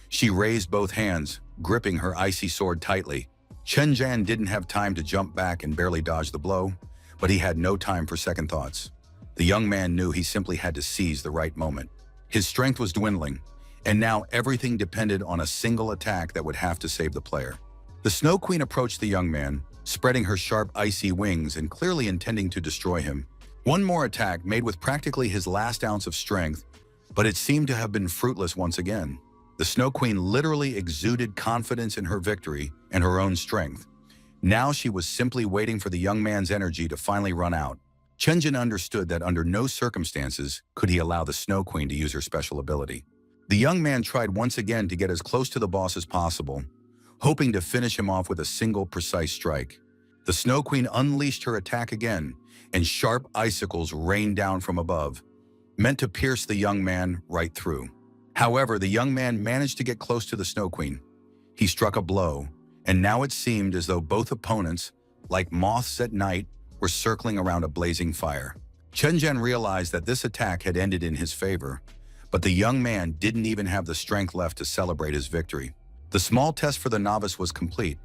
She raised both hands, gripping her icy sword tightly. Chen Zhan didn't have time to jump back and barely dodge the blow, but he had no time for second thoughts. The young man knew he simply had to seize the right moment. His strength was dwindling, and now everything depended on a single attack that would have to save the player. The Snow Queen approached the young man, spreading her sharp icy wings and clearly intending to destroy him. One more attack made with practically his last ounce of strength, but it seemed to have been fruitless once again. The Snow Queen literally exuded confidence in her victory and her own strength. Now she was simply waiting for the young man's energy to finally run out. Chen Zhan understood that under no circumstances could he allow the Snow Queen to use her special ability. The young man tried once again to get as close to the boss as possible, hoping to finish him off with a single precise strike. The Snow Queen unleashed her attack again, and sharp icicles rained down from above, meant to pierce the young man right through. However, the young man managed to get close to the Snow Queen. He struck a blow, and now it seemed as though both opponents, like moths at night, were circling around a blazing fire. Chen Zhan realized that this attack had ended in his favor, but the young man didn't even have the strength left to celebrate his victory. The small test for the novice was complete.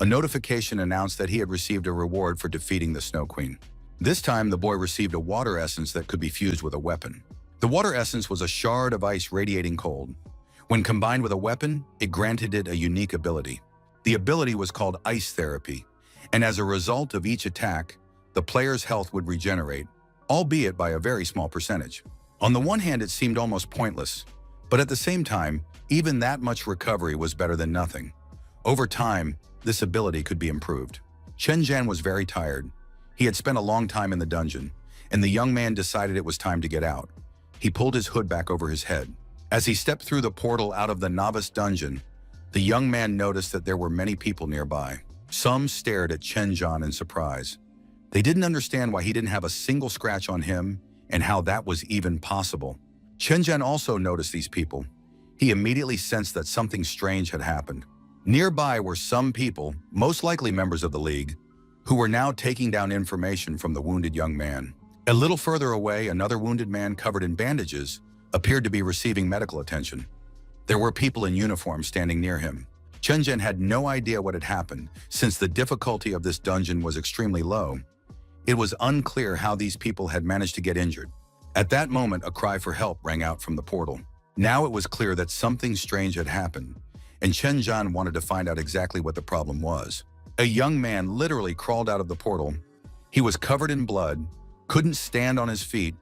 A notification announced that he had received a reward for defeating the Snow Queen. This time, the boy received a water essence that could be fused with a weapon. The water essence was a shard of ice radiating cold. When combined with a weapon, it granted it a unique ability. The ability was called Ice Therapy, and as a result of each attack, the player's health would regenerate, albeit by a very small percentage. On the one hand, it seemed almost pointless, but at the same time, even that much recovery was better than nothing. Over time, this ability could be improved. Chen Zhan was very tired. He had spent a long time in the dungeon, and the young man decided it was time to get out. He pulled his hood back over his head. As he stepped through the portal out of the novice dungeon, the young man noticed that there were many people nearby. Some stared at Chen Zhan in surprise. They didn't understand why he didn't have a single scratch on him and how that was even possible. Chen Zhan also noticed these people. He immediately sensed that something strange had happened. Nearby were some people, most likely members of the League, who were now taking down information from the wounded young man. A little further away, another wounded man covered in bandages appeared to be receiving medical attention. There were people in uniform standing near him. Chen Zhan had no idea what had happened, since the difficulty of this dungeon was extremely low. It was unclear how these people had managed to get injured. At that moment, a cry for help rang out from the portal. Now it was clear that something strange had happened, and Chen Zhan wanted to find out exactly what the problem was. A young man literally crawled out of the portal. He was covered in blood, couldn't stand on his feet,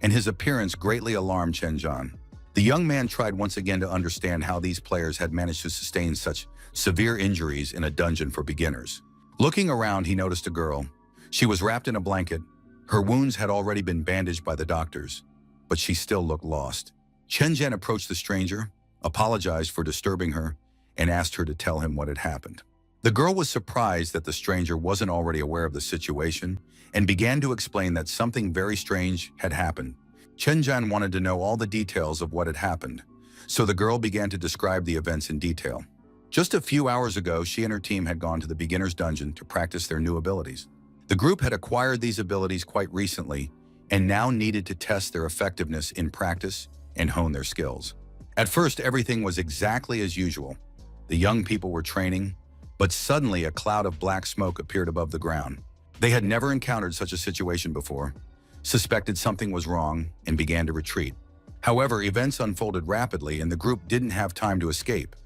and his appearance greatly alarmed Chen Zhan. The young man tried once again to understand how these players had managed to sustain such severe injuries in a dungeon for beginners. Looking around, he noticed a girl. She was wrapped in a blanket. Her wounds had already been bandaged by the doctors, but she still looked lost. Chen Zhan approached the stranger, apologized for disturbing her, and asked her to tell him what had happened. The girl was surprised that the stranger wasn't already aware of the situation and began to explain that something very strange had happened. Chen Zhan wanted to know all the details of what had happened, so the girl began to describe the events in detail. Just a few hours ago, she and her team had gone to the beginner's dungeon to practice their new abilities. The group had acquired these abilities quite recently and now needed to test their effectiveness in practice and hone their skills. At first, everything was exactly as usual. The young people were training, but suddenly a cloud of black smoke appeared above the ground. They had never encountered such a situation before, suspected something was wrong, and began to retreat. However, events unfolded rapidly and the group didn't have time to escape.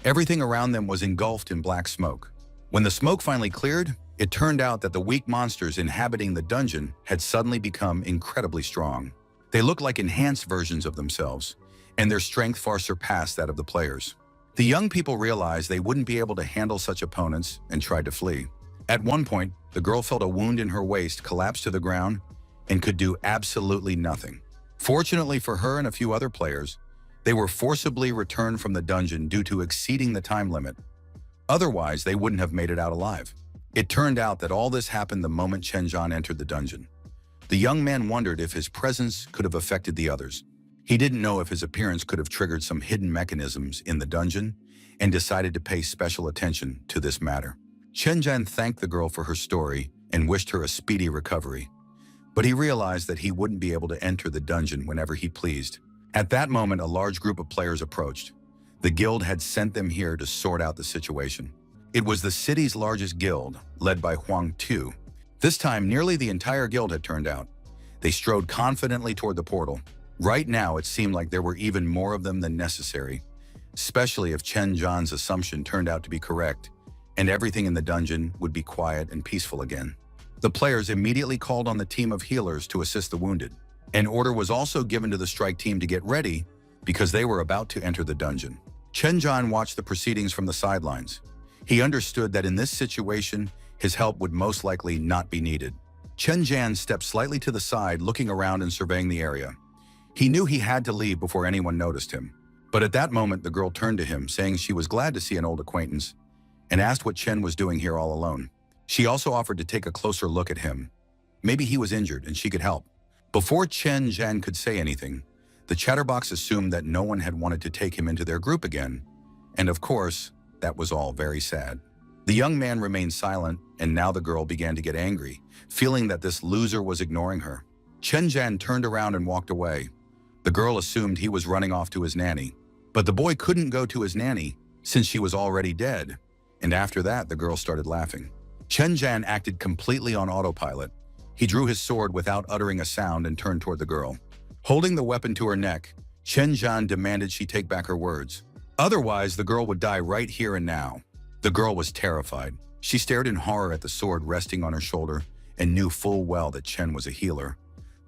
Everything around them was engulfed in black smoke. When the smoke finally cleared, it turned out that the weak monsters inhabiting the dungeon had suddenly become incredibly strong. They looked like enhanced versions of themselves, and their strength far surpassed that of the players. The young people realized they wouldn't be able to handle such opponents and tried to flee. At one point, the girl felt a wound in her waist collapse to the ground and could do absolutely nothing. Fortunately for her and a few other players, they were forcibly returned from the dungeon due to exceeding the time limit. Otherwise, they wouldn't have made it out alive. It turned out that all this happened the moment Chen Zhan entered the dungeon. The young man wondered if his presence could have affected the others. He didn't know if his appearance could have triggered some hidden mechanisms in the dungeon and decided to pay special attention to this matter. Chen Zhan thanked the girl for her story and wished her a speedy recovery, but he realized that he wouldn't be able to enter the dungeon whenever he pleased. At that moment, a large group of players approached. The guild had sent them here to sort out the situation. It was the city's largest guild, led by Huang Tu. This time, nearly the entire guild had turned out. They strode confidently toward the portal. Right now, it seemed like there were even more of them than necessary, especially if Chen Zhan's assumption turned out to be correct, and everything in the dungeon would be quiet and peaceful again. The players immediately called on the team of healers to assist the wounded. An order was also given to the strike team to get ready because they were about to enter the dungeon. Chen Zhan watched the proceedings from the sidelines. He understood that in this situation, his help would most likely not be needed. Chen Zhan stepped slightly to the side, looking around and surveying the area. He knew he had to leave before anyone noticed him. But at that moment, the girl turned to him, saying she was glad to see an old acquaintance, and asked what Chen was doing here all alone. She also offered to take a closer look at him. Maybe he was injured and she could help. Before Chen Zhan could say anything, the chatterbox assumed that no one had wanted to take him into their group again, and of course, that was all very sad. The young man remained silent, and now the girl began to get angry, feeling that this loser was ignoring her. Chen Zhan turned around and walked away. The girl assumed he was running off to his nanny, but the boy couldn't go to his nanny since she was already dead, and after that, the girl started laughing. Chen Zhan acted completely on autopilot. He drew his sword without uttering a sound and turned toward the girl. Holding the weapon to her neck, Chen Zhan demanded she take back her words. Otherwise, the girl would die right here and now. The girl was terrified. She stared in horror at the sword resting on her shoulder and knew full well that Chen was a healer,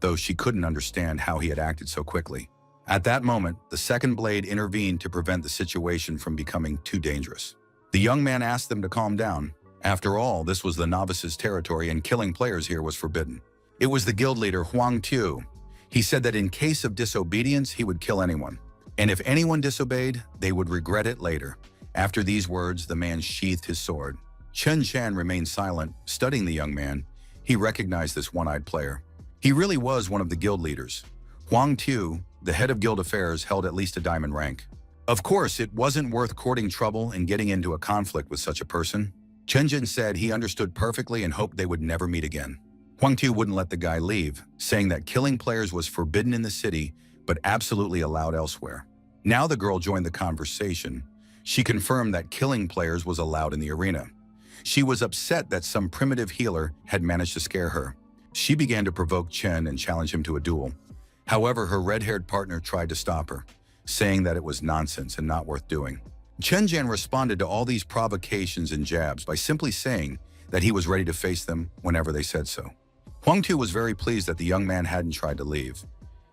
though she couldn't understand how he had acted so quickly. At that moment, the second blade intervened to prevent the situation from becoming too dangerous. The young man asked them to calm down. After all, this was the novice's territory and killing players here was forbidden. It was the guild leader Huang Tu. He said that in case of disobedience, he would kill anyone. And if anyone disobeyed, they would regret it later. After these words, the man sheathed his sword. Chen Zhan remained silent, studying the young man. He recognized this one-eyed player. He really was one of the guild leaders. Huang Tu, the head of guild affairs, held at least a diamond rank. Of course, it wasn't worth courting trouble and getting into a conflict with such a person. Chen Zhan said he understood perfectly and hoped they would never meet again. Huang Tu wouldn't let the guy leave, saying that killing players was forbidden in the city, but absolutely allowed elsewhere. Now the girl joined the conversation. She confirmed that killing players was allowed in the arena. She was upset that some primitive healer had managed to scare her. She began to provoke Chen and challenge him to a duel. However, her red-haired partner tried to stop her, saying that it was nonsense and not worth doing. Chen Zhan responded to all these provocations and jabs by simply saying that he was ready to face them whenever they said so. Huang Tu was very pleased that the young man hadn't tried to leave.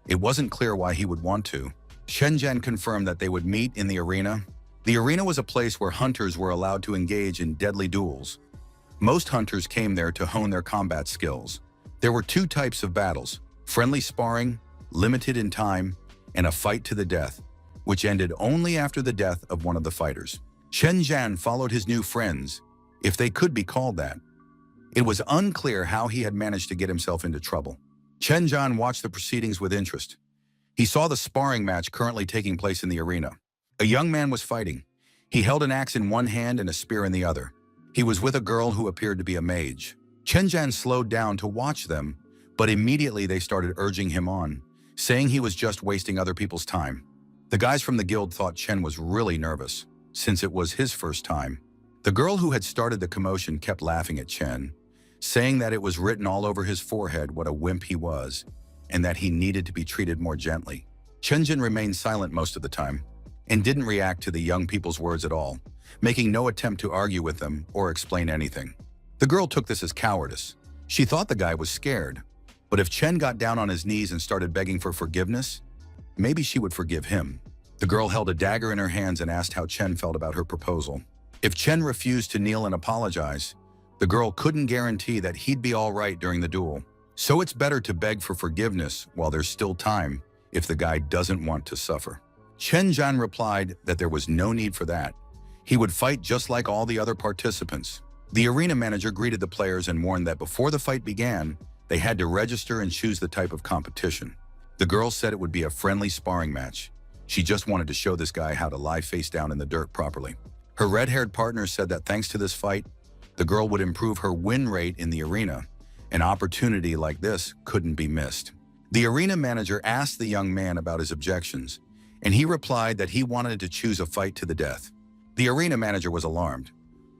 It wasn't clear why he would want to. Chen Zhan confirmed that they would meet in the arena. The arena was a place where hunters were allowed to engage in deadly duels. Most hunters came there to hone their combat skills. There were two types of battles: friendly sparring, limited in time, and a fight to the death, which ended only after the death of one of the fighters. Chen Zhan followed his new friends, if they could be called that. It was unclear how he had managed to get himself into trouble. Chen Zhan watched the proceedings with interest. He saw the sparring match currently taking place in the arena. A young man was fighting. He held an axe in one hand and a spear in the other. He was with a girl who appeared to be a mage. Chen Zhan slowed down to watch them, but immediately they started urging him on, saying he was just wasting other people's time. The guys from the guild thought Chen was really nervous, since it was his first time. The girl who had started the commotion kept laughing at Chen, saying that it was written all over his forehead what a wimp he was, and that he needed to be treated more gently. Chen Zhan remained silent most of the time, and didn't react to the young people's words at all, making no attempt to argue with them or explain anything. The girl took this as cowardice. She thought the guy was scared, but if Chen got down on his knees and started begging for forgiveness, maybe she would forgive him. The girl held a dagger in her hands and asked how Chen felt about her proposal. If Chen refused to kneel and apologize, the girl couldn't guarantee that he'd be all right during the duel. So it's better to beg for forgiveness while there's still time if the guy doesn't want to suffer. Chen Zhan replied that there was no need for that. He would fight just like all the other participants. The arena manager greeted the players and warned that before the fight began, they had to register and choose the type of competition. The girl said it would be a friendly sparring match. She just wanted to show this guy how to lie face down in the dirt properly. Her red-haired partner said that thanks to this fight, the girl would improve her win rate in the arena. An opportunity like this couldn't be missed. The arena manager asked the young man about his objections, and he replied that he wanted to choose a fight to the death. The arena manager was alarmed.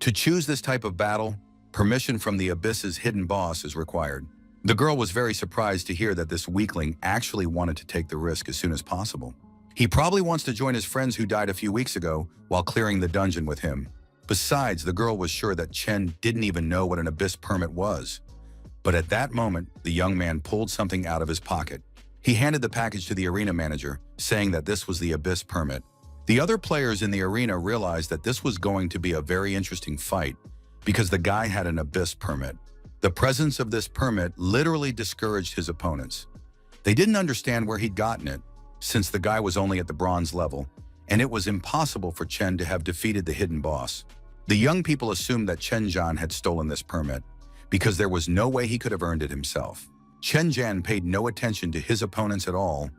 To choose this type of battle, permission from the Abyss's hidden boss is required. The girl was very surprised to hear that this weakling actually wanted to take the risk as soon as possible. He probably wants to join his friends who died a few weeks ago while clearing the dungeon with him. Besides, the girl was sure that Chen didn't even know what an Abyss permit was. But at that moment, the young man pulled something out of his pocket. He handed the package to the arena manager, saying that this was the Abyss permit. The other players in the arena realized that this was going to be a very interesting fight because the guy had an Abyss permit. The presence of this permit literally discouraged his opponents. They didn't understand where he'd gotten it, since the guy was only at the bronze level, and it was impossible for Chen to have defeated the hidden boss. The young people assumed that Chen Zhan had stolen this permit, because there was no way he could have earned it himself. Chen Zhan paid no attention to his opponents at all.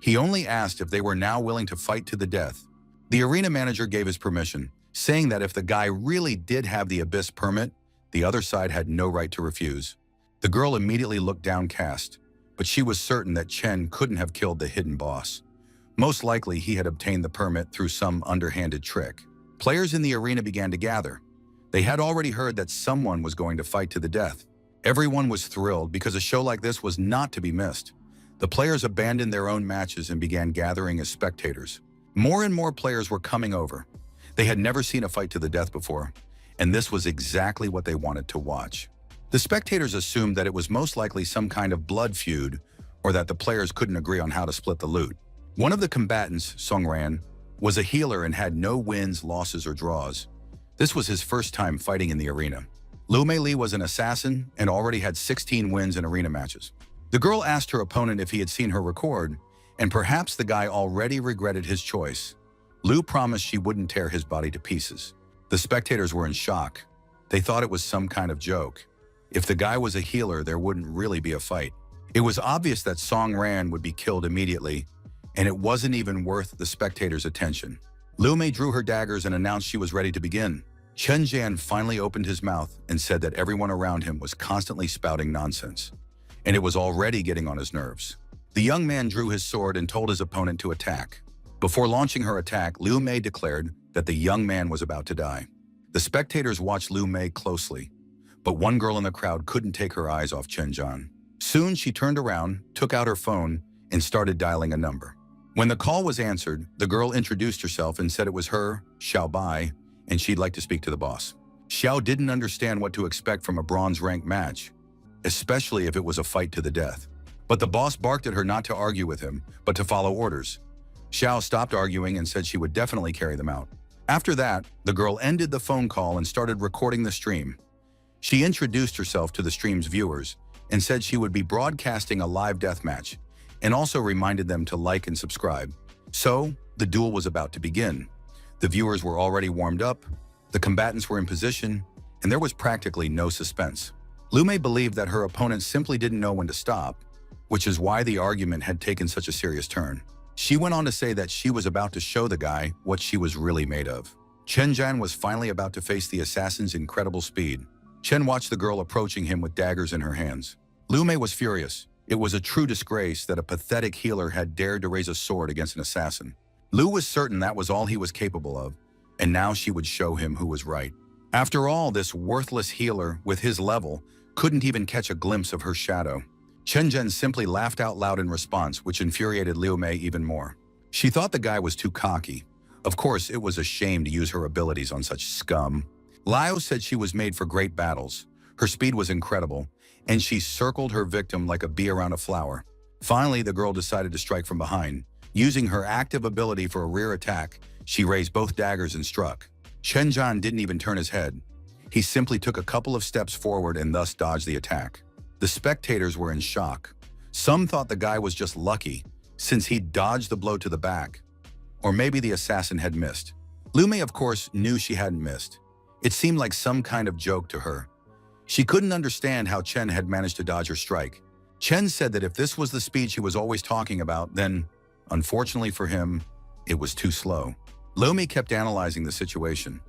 He only asked if they were now willing to fight to the death. The arena manager gave his permission, saying that if the guy really did have the Abyss permit, the other side had no right to refuse. The girl immediately looked downcast, but she was certain that Chen couldn't have killed the hidden boss. Most likely, he had obtained the permit through some underhanded trick. Players in the arena began to gather. They had already heard that someone was going to fight to the death. Everyone was thrilled because a show like this was not to be missed. The players abandoned their own matches and began gathering as spectators. More and more players were coming over. They had never seen a fight to the death before, and this was exactly what they wanted to watch. The spectators assumed that it was most likely some kind of blood feud or that the players couldn't agree on how to split the loot. One of the combatants, Songran, was a healer and had no wins, losses, or draws. This was his first time fighting in the arena. Lu Mei was an assassin and already had 16 wins in arena matches. The girl asked her opponent if he had seen her record, and perhaps the guy already regretted his choice. Lu promised she wouldn't tear his body to pieces. The spectators were in shock. They thought it was some kind of joke. If the guy was a healer, there wouldn't really be a fight. It was obvious that Song Ran would be killed immediately, and it wasn't even worth the spectators' attention. Lu Mei drew her daggers and announced she was ready to begin. Chen Jian finally opened his mouth and said that everyone around him was constantly spouting nonsense, and it was already getting on his nerves. The young man drew his sword and told his opponent to attack. Before launching her attack, Lu Mei declared that the young man was about to die. The spectators watched Lu Mei closely, but one girl in the crowd couldn't take her eyes off Chen Jian. Soon she turned around, took out her phone, and started dialing a number. When the call was answered, the girl introduced herself and said it was her, Xiao Bai, and she'd like to speak to the boss. Xiao didn't understand what to expect from a bronze-ranked match, especially if it was a fight to the death. But the boss barked at her not to argue with him, but to follow orders. Xiao stopped arguing and said she would definitely carry them out. After that, the girl ended the phone call and started recording the stream. She introduced herself to the stream's viewers and said she would be broadcasting a live deathmatch, and also reminded them to like and subscribe. So, the duel was about to begin. The viewers were already warmed up, the combatants were in position, and there was practically no suspense. Lu Mei believed that her opponent simply didn't know when to stop, which is why the argument had taken such a serious turn. She went on to say that she was about to show the guy what she was really made of. Chen Jian was finally about to face the assassin's incredible speed. Chen watched the girl approaching him with daggers in her hands. Lu Mei was furious. It was a true disgrace that a pathetic healer had dared to raise a sword against an assassin. Lu was certain that was all he was capable of, and now she would show him who was right. After all, this worthless healer, with his level, couldn't even catch a glimpse of her shadow. Chen Jian simply laughed out loud in response, which infuriated Lu Mei even more. She thought the guy was too cocky. Of course, it was a shame to use her abilities on such scum. Liao said she was made for great battles. Her speed was incredible, and she circled her victim like a bee around a flower. Finally, the girl decided to strike from behind. Using her active ability for a rear attack, she raised both daggers and struck. Chen Jian didn't even turn his head. He simply took a couple of steps forward and thus dodged the attack. The spectators were in shock. Some thought the guy was just lucky, since he dodged the blow to the back. Or maybe the assassin had missed. Lu Mei, of course, knew she hadn't missed. It seemed like some kind of joke to her. She couldn't understand how Chen had managed to dodge her strike. Chen said that if this was the speed she was always talking about, then, unfortunately for him, it was too slow. Lu Mei kept analyzing the situation.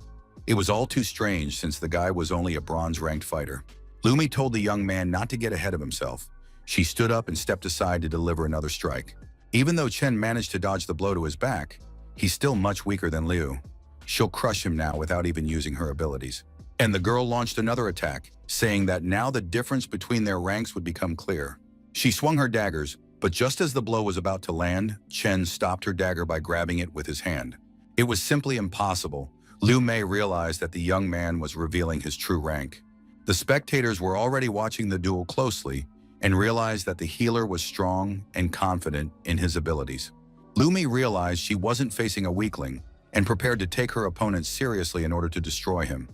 It was all too strange since the guy was only a bronze-ranked fighter. Lu Mei told the young man not to get ahead of himself. She stood up and stepped aside to deliver another strike. Even though Chen managed to dodge the blow to his back, he's still much weaker than Liu. She'll crush him now without even using her abilities. And the girl launched another attack, saying that now the difference between their ranks would become clear. She swung her daggers, but just as the blow was about to land, Chen stopped her dagger by grabbing it with his hand. It was simply impossible. Lu Mei realized that the young man was revealing his true rank. The spectators were already watching the duel closely and realized that the healer was strong and confident in his abilities. Lu Mei realized she wasn't facing a weakling and prepared to take her opponent seriously in order to destroy him.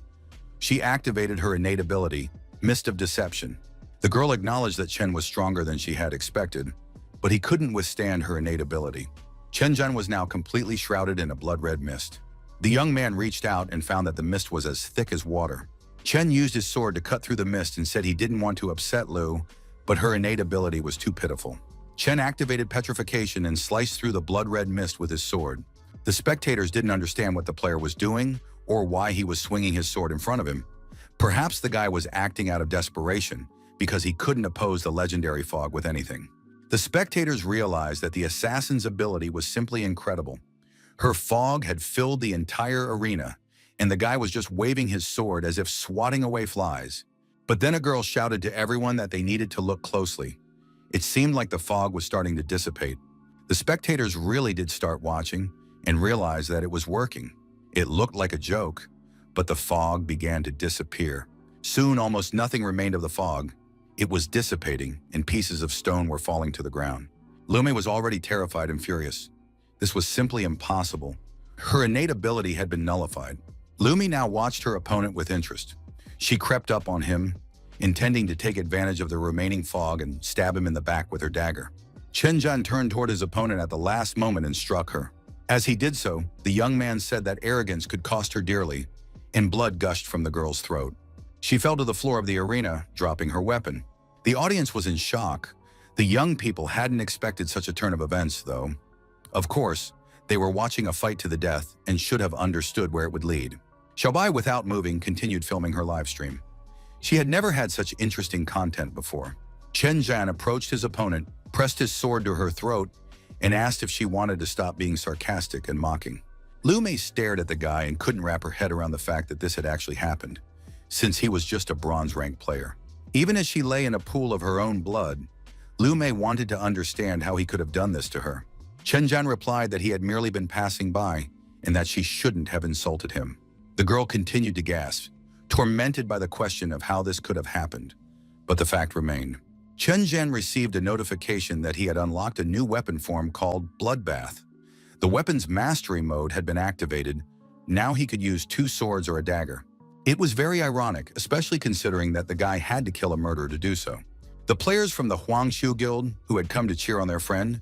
She activated her innate ability, Mist of Deception. The girl acknowledged that Chen was stronger than she had expected, but he couldn't withstand her innate ability. Chen Jian was now completely shrouded in a blood-red mist. The young man reached out and found that the mist was as thick as water. Chen used his sword to cut through the mist and said he didn't want to upset Lu, but her innate ability was too pitiful. Chen activated petrification and sliced through the blood-red mist with his sword. The spectators didn't understand what the player was doing or why he was swinging his sword in front of him. Perhaps the guy was acting out of desperation because he couldn't oppose the legendary fog with anything. The spectators realized that the assassin's ability was simply incredible. Her fog had filled the entire arena, and the guy was just waving his sword as if swatting away flies. But then a girl shouted to everyone that they needed to look closely. It seemed like the fog was starting to dissipate. The spectators really did start watching and realized that it was working. It looked like a joke, but the fog began to disappear. Soon, almost nothing remained of the fog. It was dissipating, and pieces of stone were falling to the ground. Lume was already terrified and furious. This was simply impossible. Her innate ability had been nullified. Lume now watched her opponent with interest. She crept up on him, intending to take advantage of the remaining fog and stab him in the back with her dagger. Chen turned toward his opponent at the last moment and struck her. As he did so, the young man said that arrogance could cost her dearly, and blood gushed from the girl's throat. She fell to the floor of the arena, dropping her weapon. The audience was in shock. The young people hadn't expected such a turn of events, though. Of course, they were watching a fight to the death and should have understood where it would lead. Xiaobai, without moving, continued filming her live stream. She had never had such interesting content before. Chen Zhan approached his opponent, pressed his sword to her throat, and asked if she wanted to stop being sarcastic and mocking. Lu Mei stared at the guy and couldn't wrap her head around the fact that this had actually happened, since he was just a bronze-rank player. Even as she lay in a pool of her own blood, Lu Mei wanted to understand how he could have done this to her. Chen Zhan replied that he had merely been passing by and that she shouldn't have insulted him. The girl continued to gasp, tormented by the question of how this could have happened, but the fact remained. Chen Zhan received a notification that he had unlocked a new weapon form called Bloodbath. The weapon's mastery mode had been activated. Now he could use 2 swords or a dagger. It was very ironic, especially considering that the guy had to kill a murderer to do so. The players from the Huangshu Guild, who had come to cheer on their friend,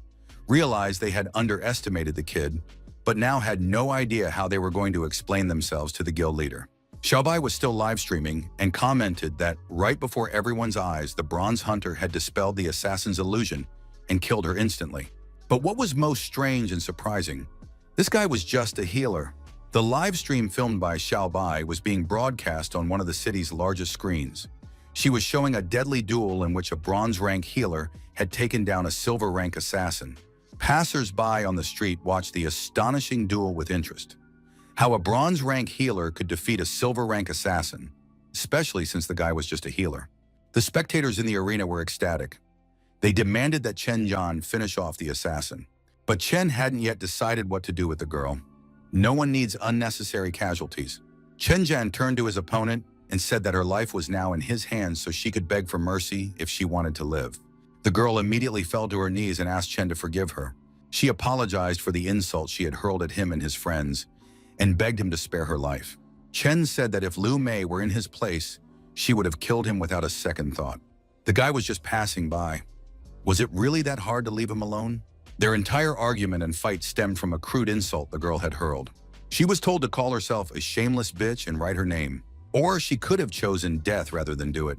realized they had underestimated the kid, but now had no idea how they were going to explain themselves to the guild leader. Xiaobai was still live streaming and commented that right before everyone's eyes, the bronze hunter had dispelled the assassin's illusion and killed her instantly. But what was most strange and surprising, this guy was just a healer. The live stream filmed by Xiaobai was being broadcast on one of the city's largest screens. She was showing a deadly duel in which a bronze-rank healer had taken down a silver-rank assassin. Passers-by on the street watched the astonishing duel with interest. How a bronze-rank healer could defeat a silver-rank assassin, especially since the guy was just a healer. The spectators in the arena were ecstatic. They demanded that Chen Zhan finish off the assassin. But Chen hadn't yet decided what to do with the girl. No one needs unnecessary casualties. Chen Zhan turned to his opponent and said that her life was now in his hands so she could beg for mercy if she wanted to live. The girl immediately fell to her knees and asked Chen to forgive her. She apologized for the insult she had hurled at him and his friends, and begged him to spare her life. Chen said that if Lu Mei were in his place, she would have killed him without a second thought. The guy was just passing by. Was it really that hard to leave him alone? Their entire argument and fight stemmed from a crude insult the girl had hurled. She was told to call herself a shameless bitch and write her name. Or she could have chosen death rather than do it.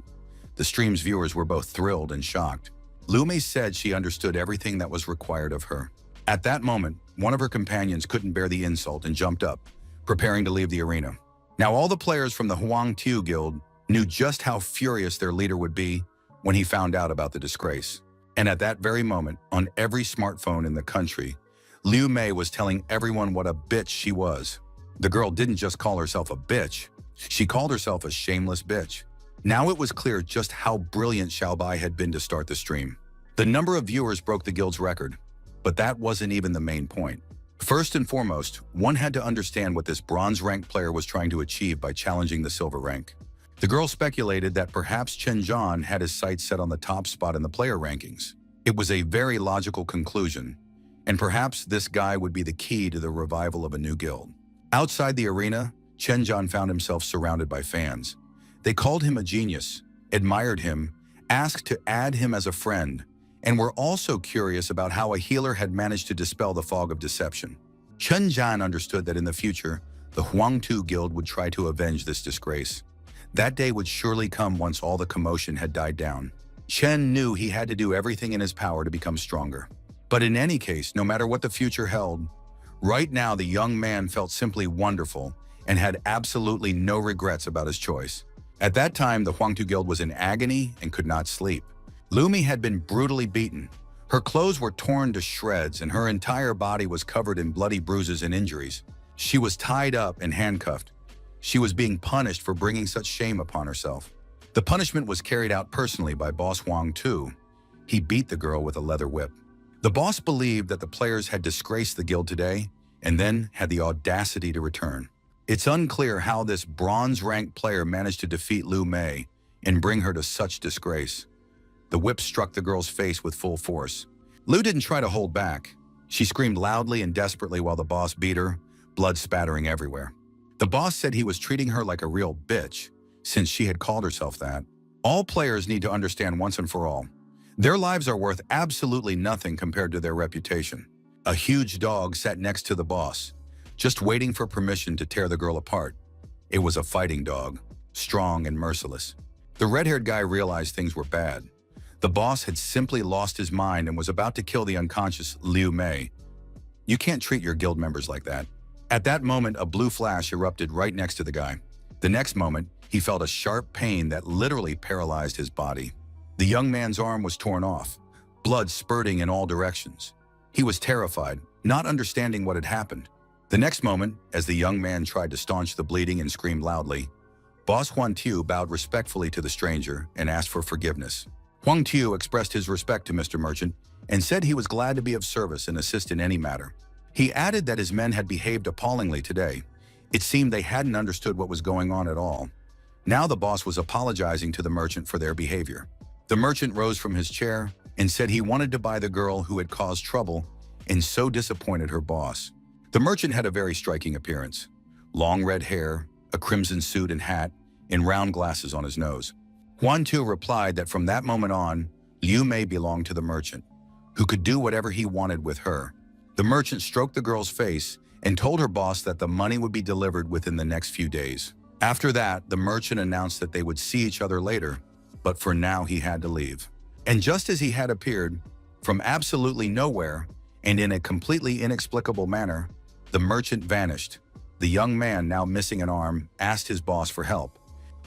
The stream's viewers were both thrilled and shocked. Lu Mei said she understood everything that was required of her. At that moment, one of her companions couldn't bear the insult and jumped up, preparing to leave the arena. Now all the players from the Huangtiu Guild knew just how furious their leader would be when he found out about the disgrace. And at that very moment, on every smartphone in the country, Liu Mei was telling everyone what a bitch she was. The girl didn't just call herself a bitch, she called herself a shameless bitch. Now it was clear just how brilliant Xiaobai had been to start the stream. The number of viewers broke the guild's record, but that wasn't even the main point. First and foremost, one had to understand what this bronze rank player was trying to achieve by challenging the silver rank. The girl speculated that perhaps Chen Zhan had his sights set on the top spot in the player rankings. It was a very logical conclusion, and perhaps this guy would be the key to the revival of a new guild. Outside the arena, Chen Zhan found himself surrounded by fans. They called him a genius, admired him, asked to add him as a friend, and were also curious about how a healer had managed to dispel the fog of deception. Chen Zhan understood that in the future, the Huangtu Guild would try to avenge this disgrace. That day would surely come once all the commotion had died down. Chen knew he had to do everything in his power to become stronger. But in any case, no matter what the future held, right now the young man felt simply wonderful and had absolutely no regrets about his choice. At that time, the Huangtu Guild was in agony and could not sleep. Lumi had been brutally beaten. Her clothes were torn to shreds and her entire body was covered in bloody bruises and injuries. She was tied up and handcuffed. She was being punished for bringing such shame upon herself. The punishment was carried out personally by Boss Huang Tu. he beat the girl with a leather whip. The boss believed that the players had disgraced the guild today and then had the audacity to return. It's unclear how this bronze-ranked player managed to defeat Liu Mei and bring her to such disgrace. The whip struck the girl's face with full force. Liu didn't try to hold back. She screamed loudly and desperately while the boss beat her, blood spattering everywhere. The boss said he was treating her like a real bitch, since she had called herself that. All players need to understand once and for all, their lives are worth absolutely nothing compared to their reputation. A huge dog sat next to the boss, just waiting for permission to tear the girl apart. It was a fighting dog, strong and merciless. The red-haired guy realized things were bad. The boss had simply lost his mind and was about to kill the unconscious Liu Mei. You can't treat your guild members like that. At that moment, a blue flash erupted right next to the guy. The next moment, he felt a sharp pain that literally paralyzed his body. The young man's arm was torn off, blood spurting in all directions. He was terrified, not understanding what had happened. The next moment, as the young man tried to staunch the bleeding and screamed loudly, Boss Huang Tiu bowed respectfully to the stranger and asked for forgiveness. Huang Tiu expressed his respect to Mr. Merchant and said he was glad to be of service and assist in any matter. He added that his men had behaved appallingly today. It seemed they hadn't understood what was going on at all. Now the boss was apologizing to the merchant for their behavior. The merchant rose from his chair and said he wanted to buy the girl who had caused trouble and so disappointed her boss. The merchant had a very striking appearance. Long red hair, a crimson suit and hat, and round glasses on his nose. Huan Tu replied that from that moment on, Liu Mei belonged to the merchant, who could do whatever he wanted with her. The merchant stroked the girl's face and told her boss that the money would be delivered within the next few days. After that, the merchant announced that they would see each other later, but for now he had to leave. And just as he had appeared, from absolutely nowhere, and in a completely inexplicable manner, the merchant vanished. The young man, now missing an arm, asked his boss for help.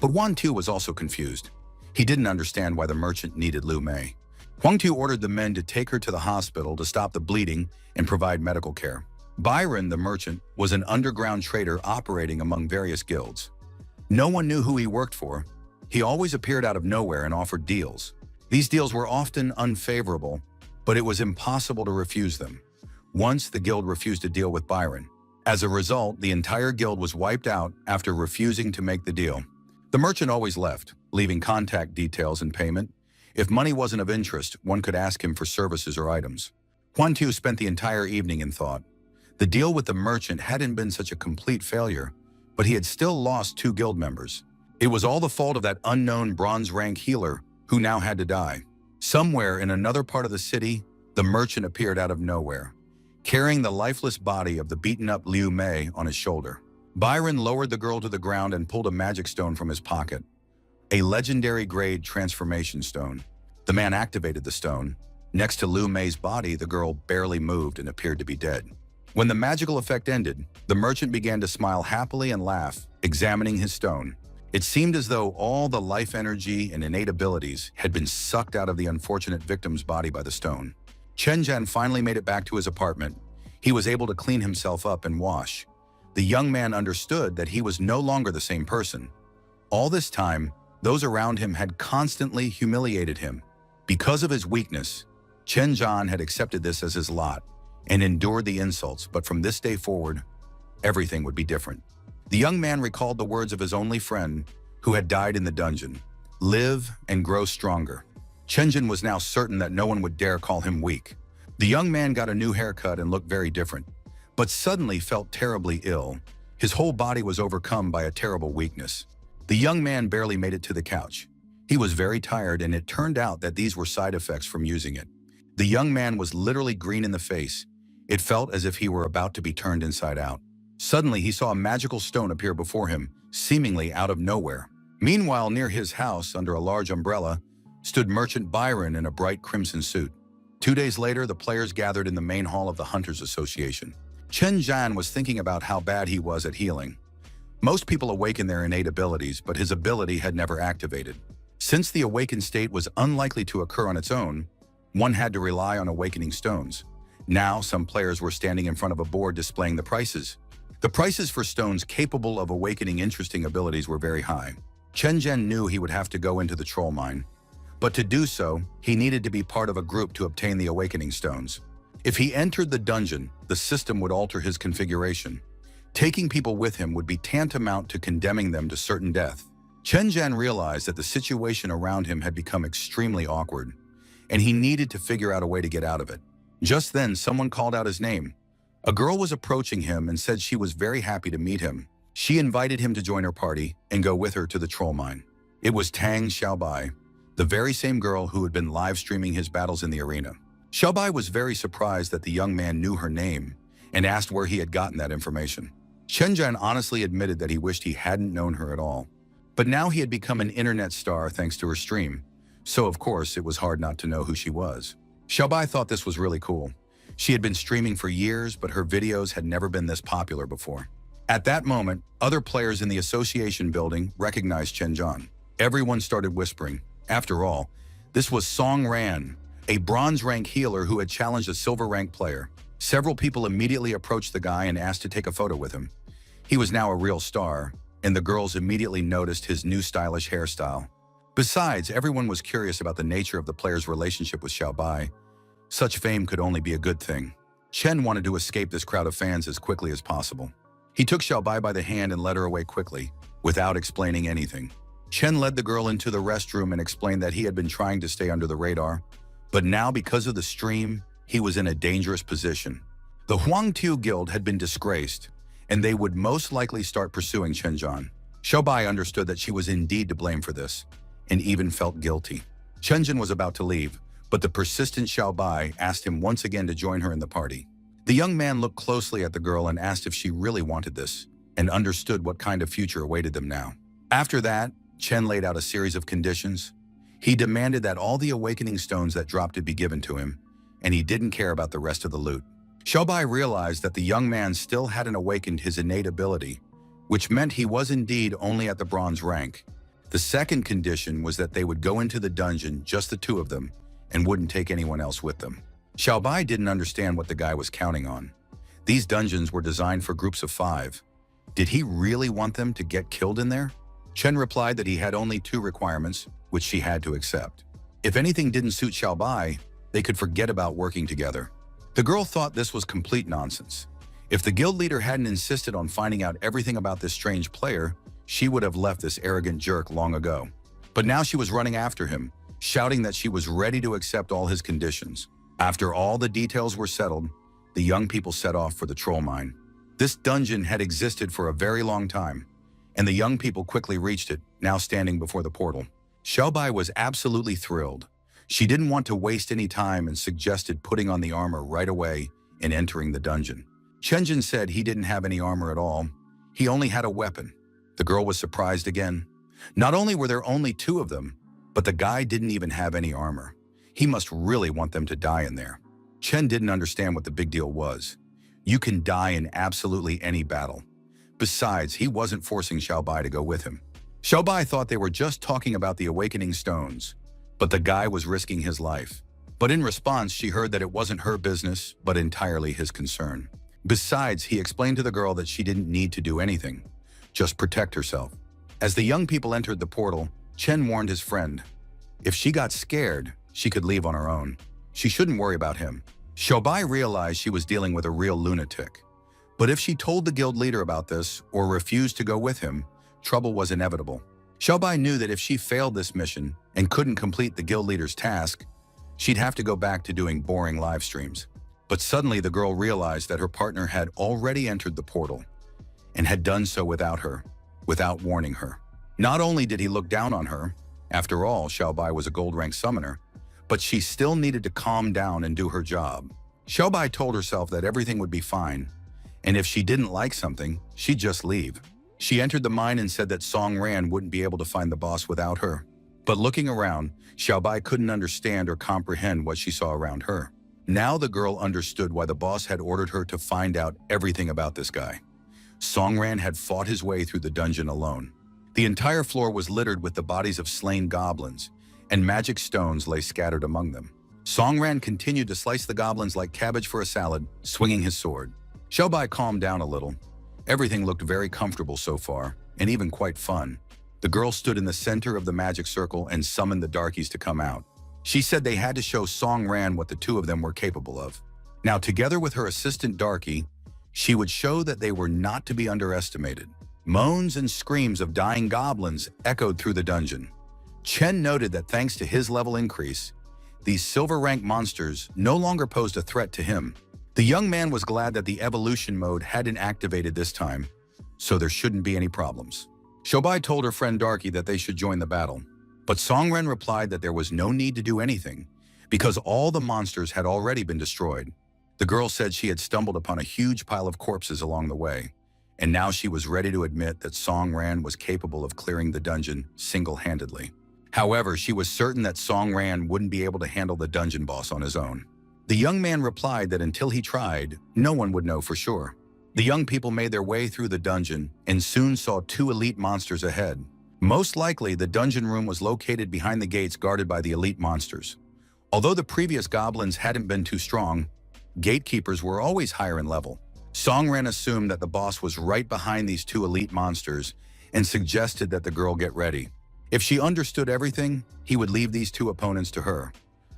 But Huan Tu was also confused. He didn't understand why the merchant needed Liu Mei. Huang Tu ordered the men to take her to the hospital to stop the bleeding and provide medical care. Byron, the merchant, was an underground trader operating among various guilds. No one knew who he worked for. He always appeared out of nowhere and offered deals. These deals were often unfavorable, but it was impossible to refuse them. Once, the guild refused to deal with Byron. As a result, the entire guild was wiped out after refusing to make the deal. The merchant always left, leaving contact details and payment. If money wasn't of interest, one could ask him for services or items. Huan Tu spent the entire evening in thought. The deal with the merchant hadn't been such a complete failure, but he had still lost 2 guild members. It was all the fault of that unknown bronze-rank healer who now had to die. Somewhere in another part of the city, the merchant appeared out of nowhere, carrying the lifeless body of the beaten-up Liu Mei on his shoulder. Byron lowered the girl to the ground and pulled a magic stone from his pocket, a legendary-grade transformation stone. The man activated the stone. Next to Liu Mei's body, the girl barely moved and appeared to be dead. When the magical effect ended, the merchant began to smile happily and laugh, examining his stone. It seemed as though all the life energy and innate abilities had been sucked out of the unfortunate victim's body by the stone. Chen Zhan finally made it back to his apartment. He was able to clean himself up and wash. The young man understood that he was no longer the same person. All this time, those around him had constantly humiliated him. Because of his weakness, Chen Zhan had accepted this as his lot and endured the insults, but from this day forward, everything would be different. The young man recalled the words of his only friend who had died in the dungeon: "Live and grow stronger." Chen Zhan was now certain that no one would dare call him weak. The young man got a new haircut and looked very different, but suddenly felt terribly ill. His whole body was overcome by a terrible weakness. The young man barely made it to the couch. He was very tired, and it turned out that these were side effects from using it. The young man was literally green in the face. It felt as if he were about to be turned inside out. Suddenly, he saw a magical stone appear before him, seemingly out of nowhere. Meanwhile, near his house, under a large umbrella, stood Merchant Byron in a bright crimson suit. 2 days later, the players gathered in the main hall of the Hunters Association. Chen Zhan was thinking about how bad he was at healing. Most people awaken their innate abilities, but his ability had never activated. Since the awakened state was unlikely to occur on its own, one had to rely on awakening stones. Now, some players were standing in front of a board displaying the prices. The prices for stones capable of awakening interesting abilities were very high. Chen Zhen knew he would have to go into the troll mine. But to do so, he needed to be part of a group to obtain the awakening stones. If he entered the dungeon, the system would alter his configuration. Taking people with him would be tantamount to condemning them to certain death. Chen Zhan realized that the situation around him had become extremely awkward, and he needed to figure out a way to get out of it. Just then, someone called out his name. A girl was approaching him and said she was very happy to meet him. She invited him to join her party and go with her to the troll mine. It was Tang Xiaobai, the very same girl who had been live streaming his battles in the arena. Xiaobai was very surprised that the young man knew her name and asked where he had gotten that information. Chen Zhan honestly admitted that he wished he hadn't known her at all. But now he had become an internet star thanks to her stream, so of course it was hard not to know who she was. Xiaobai thought this was really cool. She had been streaming for years, but her videos had never been this popular before. At that moment, other players in the association building recognized Chen Zhan. Everyone started whispering. After all, this was Song Ran, a bronze rank healer who had challenged a silver rank player. Several people immediately approached the guy and asked to take a photo with him. He was now a real star, and the girls immediately noticed his new stylish hairstyle. Besides, everyone was curious about the nature of the player's relationship with Xiaobai. Such fame could only be a good thing. Chen wanted to escape this crowd of fans as quickly as possible. He took Xiaobai by the hand and led her away quickly, without explaining anything. Chen led the girl into the restroom and explained that he had been trying to stay under the radar, but now because of the stream, he was in a dangerous position. The Huangtu Guild had been disgraced, and they would most likely start pursuing Chen Zhan. Xiaobai understood that she was indeed to blame for this, and even felt guilty. Chen Zhan was about to leave, but the persistent Xiaobai asked him once again to join her in the party. The young man looked closely at the girl and asked if she really wanted this, and understood what kind of future awaited them now. After that, Chen laid out a series of conditions. He demanded that all the awakening stones that dropped to be given to him, and he didn't care about the rest of the loot. Xiaobai realized that the young man still hadn't awakened his innate ability, which meant he was indeed only at the bronze rank. The second condition was that they would go into the dungeon, just the two of them, and wouldn't take anyone else with them. Xiaobai didn't understand what the guy was counting on. These dungeons were designed for groups of 5. Did he really want them to get killed in there? Chen replied that he had only 2 requirements, which she had to accept. If anything didn't suit Xiaobai, they could forget about working together. The girl thought this was complete nonsense. If the guild leader hadn't insisted on finding out everything about this strange player, she would have left this arrogant jerk long ago. But now she was running after him, shouting that she was ready to accept all his conditions. After all the details were settled, the young people set off for the troll mine. This dungeon had existed for a very long time, and the young people quickly reached it, now standing before the portal. Xiaobai was absolutely thrilled. She didn't want to waste any time and suggested putting on the armor right away and entering the dungeon. Chen Zhan said he didn't have any armor at all. He only had a weapon. The girl was surprised again. Not only were there only 2 of them, but the guy didn't even have any armor. He must really want them to die in there. Chen didn't understand what the big deal was. You can die in absolutely any battle. Besides, he wasn't forcing Xiaobai to go with him. Xiaobai thought they were just talking about the awakening stones, but the guy was risking his life. But in response, she heard that it wasn't her business, but entirely his concern. Besides, he explained to the girl that she didn't need to do anything, just protect herself. As the young people entered the portal, Chen warned his friend. If she got scared, she could leave on her own. She shouldn't worry about him. Xiaobai realized she was dealing with a real lunatic. But if she told the guild leader about this or refused to go with him, trouble was inevitable. Xiaobai knew that if she failed this mission and couldn't complete the guild leader's task, she'd have to go back to doing boring live streams. But suddenly the girl realized that her partner had already entered the portal and had done so without her, without warning her. Not only did he look down on her, after all, Xiaobai was a gold-rank summoner, but she still needed to calm down and do her job. Xiaobai told herself that everything would be fine, and if she didn't like something, she'd just leave. She entered the mine and said that Song Ran wouldn't be able to find the boss without her. But looking around, Xiaobai couldn't understand or comprehend what she saw around her. Now the girl understood why the boss had ordered her to find out everything about this guy. Song Ran had fought his way through the dungeon alone. The entire floor was littered with the bodies of slain goblins, and magic stones lay scattered among them. Song Ran continued to slice the goblins like cabbage for a salad, swinging his sword. Xiaobai calmed down a little. Everything looked very comfortable so far, and even quite fun. The girl stood in the center of the magic circle and summoned the darkies to come out. She said they had to show Song Ran what the two of them were capable of. Now, together with her assistant darky, she would show that they were not to be underestimated. Moans and screams of dying goblins echoed through the dungeon. Chen noted that thanks to his level increase, these silver-rank monsters no longer posed a threat to him. The young man was glad that the evolution mode hadn't activated this time, so there shouldn't be any problems. Shobai told her friend Darky that they should join the battle, but Songren replied that there was no need to do anything because all the monsters had already been destroyed. The girl said she had stumbled upon a huge pile of corpses along the way, and now she was ready to admit that Songran was capable of clearing the dungeon single-handedly. However, she was certain that Songran wouldn't be able to handle the dungeon boss on his own. The young man replied that until he tried, no one would know for sure. The young people made their way through the dungeon and soon saw two elite monsters ahead. Most likely, the dungeon room was located behind the gates guarded by the elite monsters. Although the previous goblins hadn't been too strong, gatekeepers were always higher in level. Songran assumed that the boss was right behind these two elite monsters and suggested that the girl get ready. If she understood everything, he would leave these two opponents to her.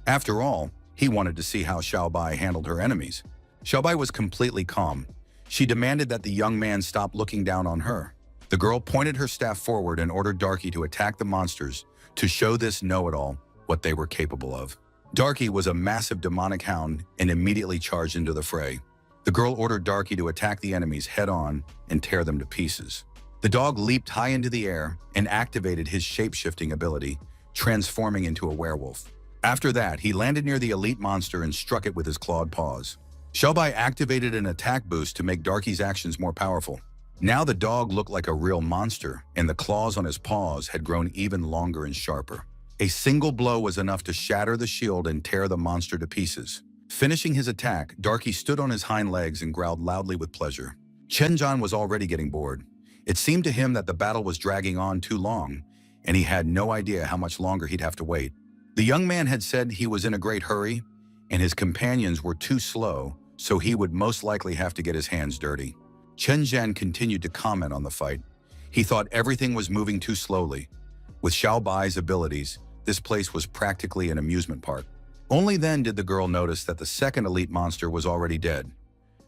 After all, he wanted to see how Xiaobai handled her enemies. Xiaobai was completely calm. She demanded that the young man stop looking down on her. The girl pointed her staff forward and ordered Darky to attack the monsters to show this know-it-all what they were capable of. Darky was a massive demonic hound and immediately charged into the fray. The girl ordered Darky to attack the enemies head-on and tear them to pieces. The dog leaped high into the air and activated his shape-shifting ability, transforming into a werewolf. After that, he landed near the elite monster and struck it with his clawed paws. Xiaobai activated an attack boost to make Darky's actions more powerful. Now the dog looked like a real monster, and the claws on his paws had grown even longer and sharper. A single blow was enough to shatter the shield and tear the monster to pieces. Finishing his attack, Darky stood on his hind legs and growled loudly with pleasure. Chen-Jan was already getting bored. It seemed to him that the battle was dragging on too long, and he had no idea how much longer he'd have to wait. The young man had said he was in a great hurry, and his companions were too slow, so he would most likely have to get his hands dirty. Chen-Jan continued to comment on the fight. He thought everything was moving too slowly. With Xiaobai's abilities, this place was practically an amusement park. Only then did the girl notice that the second elite monster was already dead.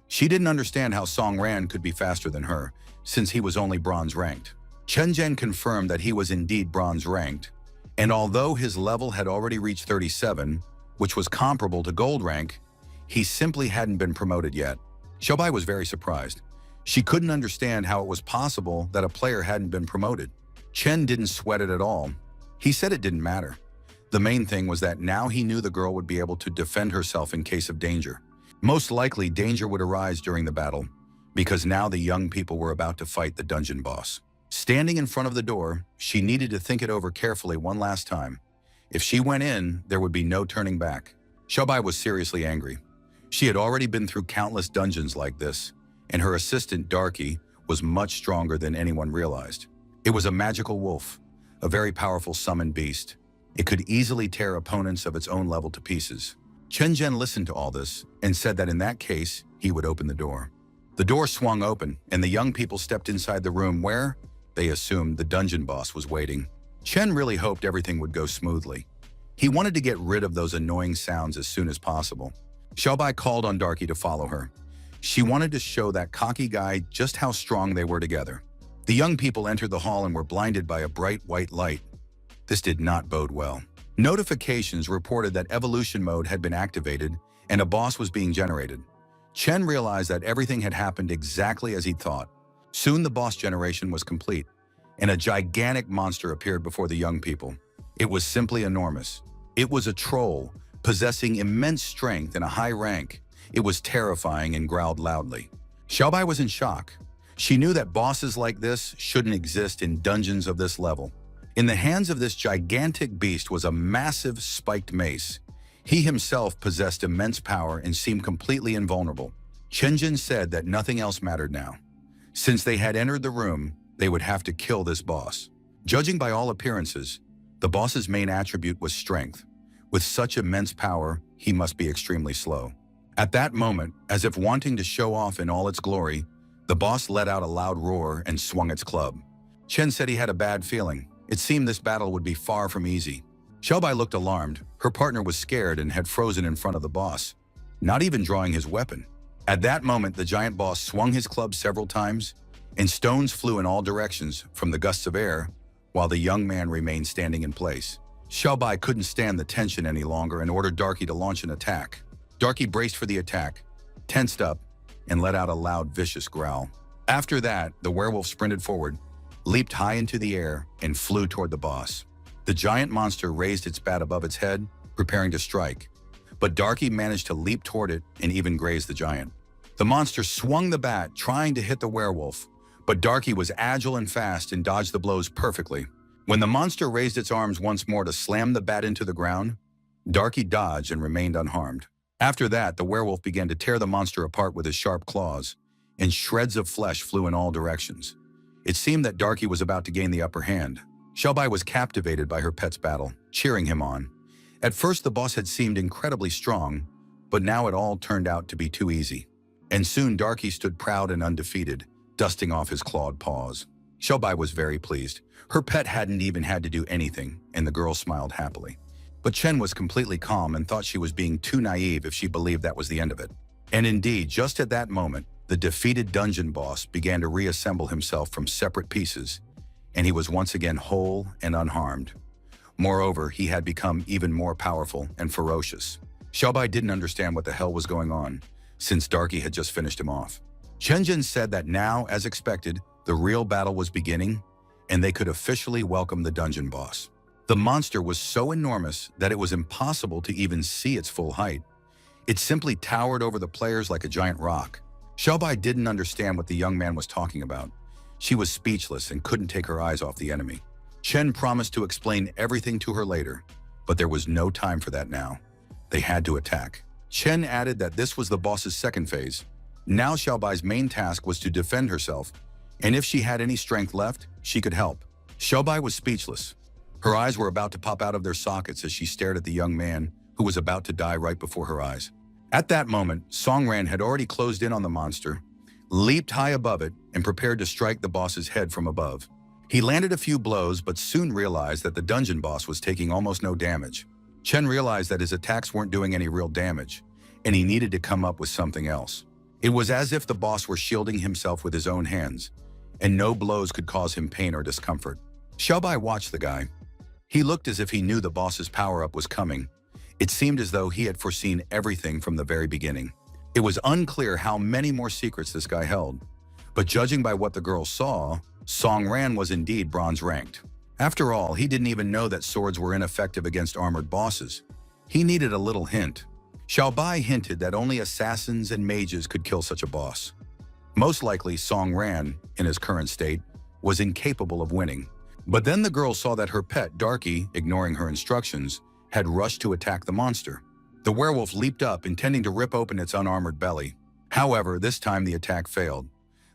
She didn't understand how Song Ran could be faster than her, since he was only bronze ranked. Chen-Jen confirmed that he was indeed bronze ranked, and although his level had already reached 37, which was comparable to gold rank, he simply hadn't been promoted yet. Xiaobai was very surprised. She couldn't understand how it was possible that a player hadn't been promoted. Chen didn't sweat it at all. He said it didn't matter. The main thing was that now he knew the girl would be able to defend herself in case of danger. Most likely, danger would arise during the battle, because now the young people were about to fight the dungeon boss. Standing in front of the door, she needed to think it over carefully one last time. If she went in, there would be no turning back. Xiaobai was seriously angry. She had already been through countless dungeons like this, and her assistant, Darky, was much stronger than anyone realized. It was a magical wolf, a very powerful summoned beast. It could easily tear opponents of its own level to pieces. Chen-Jen listened to all this and said that in that case, he would open the door. The door swung open, and the young people stepped inside the room where, they assumed, the dungeon boss was waiting. Chen really hoped everything would go smoothly. He wanted to get rid of those annoying sounds as soon as possible. Xiaobai called on Darky to follow her. She wanted to show that cocky guy just how strong they were together. The young people entered the hall and were blinded by a bright white light. This did not bode well. Notifications reported that evolution mode had been activated and a boss was being generated. Chen realized that everything had happened exactly as he'd thought. Soon the boss generation was complete, and a gigantic monster appeared before the young people. It was simply enormous. It was a troll, possessing immense strength and a high rank. It was terrifying and growled loudly. Xiaobai was in shock. She knew that bosses like this shouldn't exist in dungeons of this level. In the hands of this gigantic beast was a massive spiked mace. He himself possessed immense power and seemed completely invulnerable. Chen-Jin said that nothing else mattered now. Since they had entered the room, they would have to kill this boss. Judging by all appearances, the boss's main attribute was strength. With such immense power, he must be extremely slow. At that moment, as if wanting to show off in all its glory, the boss let out a loud roar and swung its club. Chen said he had a bad feeling. It seemed this battle would be far from easy. Xiaobai looked alarmed. Her partner was scared and had frozen in front of the boss, not even drawing his weapon. At that moment, the giant boss swung his club several times, and stones flew in all directions from the gusts of air, while the young man remained standing in place. Xiaobai couldn't stand the tension any longer and ordered Darky to launch an attack. Darky braced for the attack, tensed up, and let out a loud, vicious growl. After that, the werewolf sprinted forward, leaped high into the air, and flew toward the boss. The giant monster raised its bat above its head, preparing to strike, but Darky managed to leap toward it and even graze the giant. The monster swung the bat, trying to hit the werewolf, but Darky was agile and fast and dodged the blows perfectly. When the monster raised its arms once more to slam the bat into the ground, Darky dodged and remained unharmed. After that, the werewolf began to tear the monster apart with his sharp claws, and shreds of flesh flew in all directions. It seemed that Darky was about to gain the upper hand. Xiaobai was captivated by her pet's battle, cheering him on. At first, the boss had seemed incredibly strong, but now it all turned out to be too easy. And soon Darky stood proud and undefeated, dusting off his clawed paws. Xiaobai was very pleased. Her pet hadn't even had to do anything, and the girl smiled happily. But Chen was completely calm and thought she was being too naive if she believed that was the end of it. And indeed, just at that moment, the defeated dungeon boss began to reassemble himself from separate pieces, and he was once again whole and unharmed. Moreover, he had become even more powerful and ferocious. Xiaobai didn't understand what the hell was going on, since Darky had just finished him off. Chenjin said that now, as expected, the real battle was beginning, and they could officially welcome the dungeon boss. The monster was so enormous that it was impossible to even see its full height. It simply towered over the players like a giant rock. Xiaobai didn't understand what the young man was talking about. She was speechless and couldn't take her eyes off the enemy. Chen promised to explain everything to her later, but there was no time for that now. They had to attack. Chen added that this was the boss's second phase. Now Xiaobai's main task was to defend herself, and if she had any strength left, she could help. Xiaobai was speechless. Her eyes were about to pop out of their sockets as she stared at the young man who was about to die right before her eyes. At that moment, Songran had already closed in on the monster, leaped high above it, and prepared to strike the boss's head from above. He landed a few blows, but soon realized that the dungeon boss was taking almost no damage. Chen realized that his attacks weren't doing any real damage, and he needed to come up with something else. It was as if the boss were shielding himself with his own hands, and no blows could cause him pain or discomfort. Xiaobai watched the guy. He looked as if he knew the boss's power-up was coming. It seemed as though he had foreseen everything from the very beginning. It was unclear how many more secrets this guy held, but judging by what the girl saw, Song Ran was indeed bronze-ranked. After all, he didn't even know that swords were ineffective against armored bosses. He needed a little hint. Xiaobai hinted that only assassins and mages could kill such a boss. Most likely, Song Ran, in his current state, was incapable of winning. But then the girl saw that her pet, Darky, ignoring her instructions, had rushed to attack the monster. The werewolf leaped up, intending to rip open its unarmored belly. However, this time the attack failed.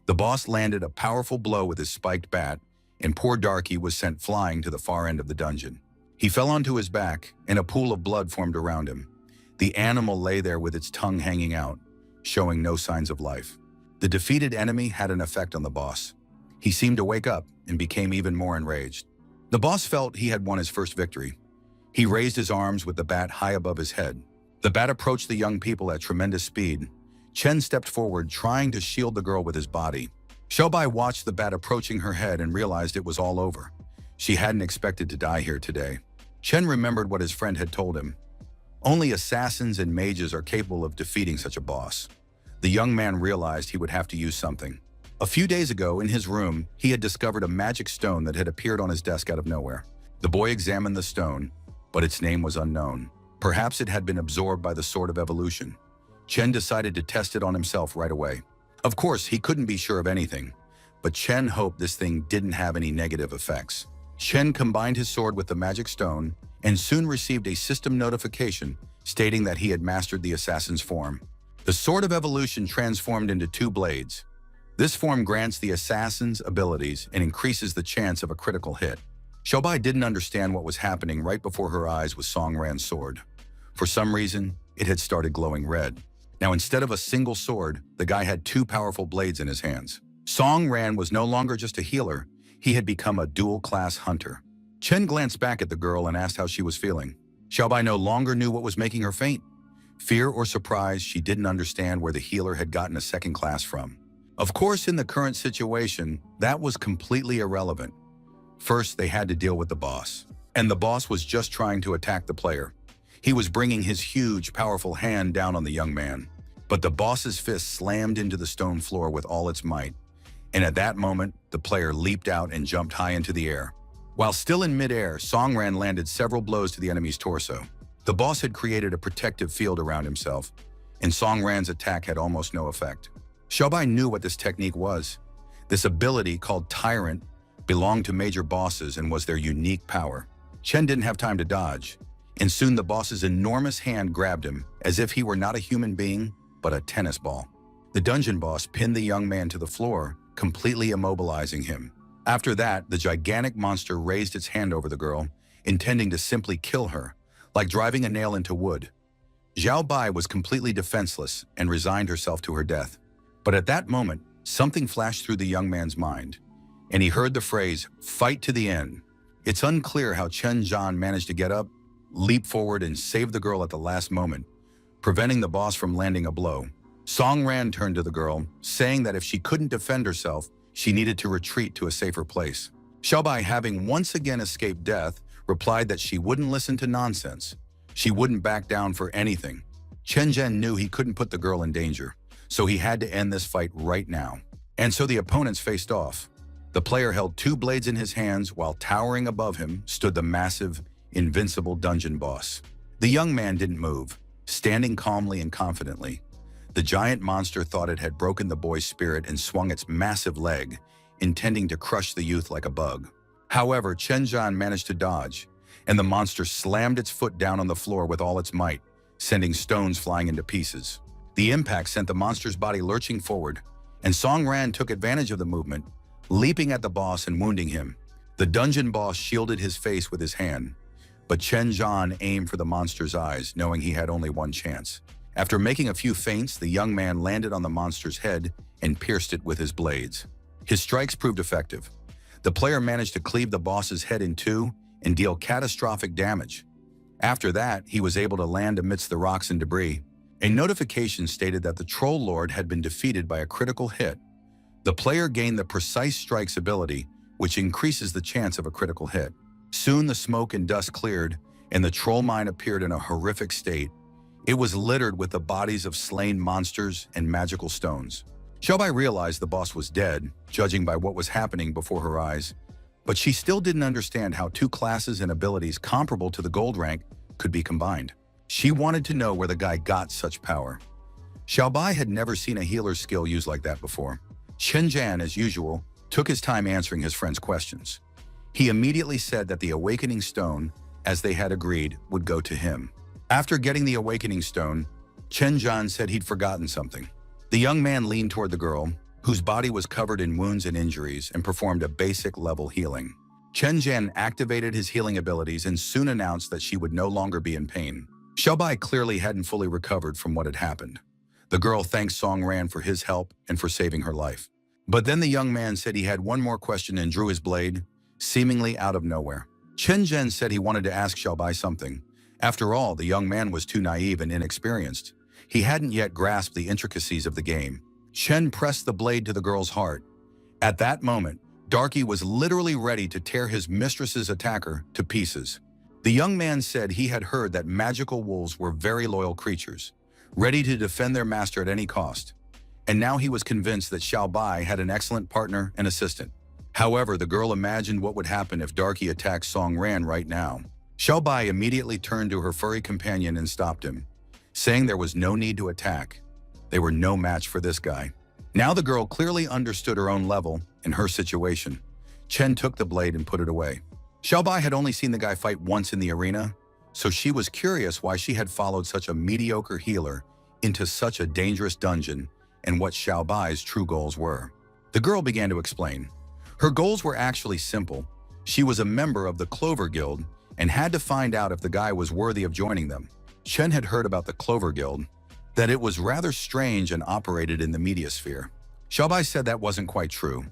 The boss landed a powerful blow with his spiked bat, and poor Darky was sent flying to the far end of the dungeon. He fell onto his back, and a pool of blood formed around him. The animal lay there with its tongue hanging out, showing no signs of life. The defeated enemy had an effect on the boss. He seemed to wake up and became even more enraged. The boss felt he had won his first victory. He raised his arms with the bat high above his head. The bat approached the young people at tremendous speed. Chen stepped forward, trying to shield the girl with his body. Xiaobai watched the bat approaching her head and realized it was all over. She hadn't expected to die here today. Chen remembered what his friend had told him. Only assassins and mages are capable of defeating such a boss. The young man realized he would have to use something. A few days ago, in his room, he had discovered a magic stone that had appeared on his desk out of nowhere. The boy examined the stone, but its name was unknown. Perhaps it had been absorbed by the Sword of Evolution. Chen decided to test it on himself right away. Of course, he couldn't be sure of anything, but Chen hoped this thing didn't have any negative effects. Chen combined his sword with the magic stone and soon received a system notification stating that he had mastered the assassin's form. The Sword of Evolution transformed into 2 blades. This form grants the assassin's abilities and increases the chance of a critical hit. Xiaobai didn't understand what was happening right before her eyes with Song Ran's sword. For some reason, it had started glowing red. Now, instead of a single sword, the guy had 2 powerful blades in his hands. Song Ran was no longer just a healer. He had become a dual-class hunter. Chen glanced back at the girl and asked how she was feeling. Xiaobai no longer knew what was making her faint. Fear or surprise, she didn't understand where the healer had gotten a second class from. Of course, in the current situation, that was completely irrelevant. First, they had to deal with the boss. And the boss was just trying to attack the player. He was bringing his huge, powerful hand down on the young man. But the boss's fist slammed into the stone floor with all its might. And at that moment, the player leaped out and jumped high into the air. While still in midair, Songran landed several blows to the enemy's torso. The boss had created a protective field around himself, and Songran's attack had almost no effect. Xiaobai knew what this technique was. This ability, called Tyrant, belonged to major bosses and was their unique power. Chen didn't have time to dodge, and soon the boss's enormous hand grabbed him, as if he were not a human being, but a tennis ball. The dungeon boss pinned the young man to the floor, completely immobilizing him. After that, the gigantic monster raised its hand over the girl, intending to simply kill her, like driving a nail into wood. Xiao Bai was completely defenseless and resigned herself to her death. But at that moment, something flashed through the young man's mind, and he heard the phrase, "Fight to the end." It's unclear how Chen Zhan managed to get up, leap forward, and save the girl at the last moment, preventing the boss from landing a blow. Song Ran turned to the girl, saying that if she couldn't defend herself, she needed to retreat to a safer place. Xiaobai, having once again escaped death, replied that she wouldn't listen to nonsense. She wouldn't back down for anything. Chen Zhen knew he couldn't put the girl in danger, so he had to end this fight right now. And so the opponents faced off. The player held two blades in his hands while towering above him stood the massive, invincible dungeon boss. The young man didn't move, standing calmly and confidently. The giant monster thought it had broken the boy's spirit and swung its massive leg, intending to crush the youth like a bug. However, Chen Zhan managed to dodge, and the monster slammed its foot down on the floor with all its might, sending stones flying into pieces. The impact sent the monster's body lurching forward, and Song Ran took advantage of the movement, leaping at the boss and wounding him. The dungeon boss shielded his face with his hand, but Chen Zhan aimed for the monster's eyes, knowing he had only one chance. After making a few feints, the young man landed on the monster's head and pierced it with his blades. His strikes proved effective. The player managed to cleave the boss's head in two and deal catastrophic damage. After that, he was able to land amidst the rocks and debris. A notification stated that the Troll Lord had been defeated by a critical hit. The player gained the Precise Strikes ability, which increases the chance of a critical hit. Soon the smoke and dust cleared, and the troll mine appeared in a horrific state. It was littered with the bodies of slain monsters and magical stones. Xiaobai realized the boss was dead, judging by what was happening before her eyes, but she still didn't understand how two classes and abilities comparable to the gold rank could be combined. She wanted to know where the guy got such power. Xiaobai had never seen a healer's skill used like that before. Chen Zhan, as usual, took his time answering his friend's questions. He immediately said that the Awakening Stone, as they had agreed, would go to him. After getting the Awakening Stone, Chen Zhan said he'd forgotten something. The young man leaned toward the girl, whose body was covered in wounds and injuries, and performed a basic level healing. Chen Zhan activated his healing abilities and soon announced that she would no longer be in pain. Xiaobai clearly hadn't fully recovered from what had happened. The girl thanked Song Ran for his help and for saving her life. But then the young man said he had one more question and drew his blade, seemingly out of nowhere. Chen Zhen said he wanted to ask Xiaobai something. After all, the young man was too naive and inexperienced. He hadn't yet grasped the intricacies of the game. Chen pressed the blade to the girl's heart. At that moment, Darky was literally ready to tear his mistress's attacker to pieces. The young man said he had heard that magical wolves were very loyal creatures, ready to defend their master at any cost. And now he was convinced that Xiao Bai had an excellent partner and assistant. However, the girl imagined what would happen if Darky attacked Song Ran right now. Xiao Bai immediately turned to her furry companion and stopped him, saying there was no need to attack. They were no match for this guy. Now the girl clearly understood her own level and her situation. Chen took the blade and put it away. Xiao Bai had only seen the guy fight once in the arena, so she was curious why she had followed such a mediocre healer into such a dangerous dungeon and what Xiao Bai's true goals were. The girl began to explain. Her goals were actually simple. She was a member of the Clover Guild and had to find out if the guy was worthy of joining them. Chen had heard about the Clover Guild, that it was rather strange and operated in the media sphere. Xiaobai said that wasn't quite true.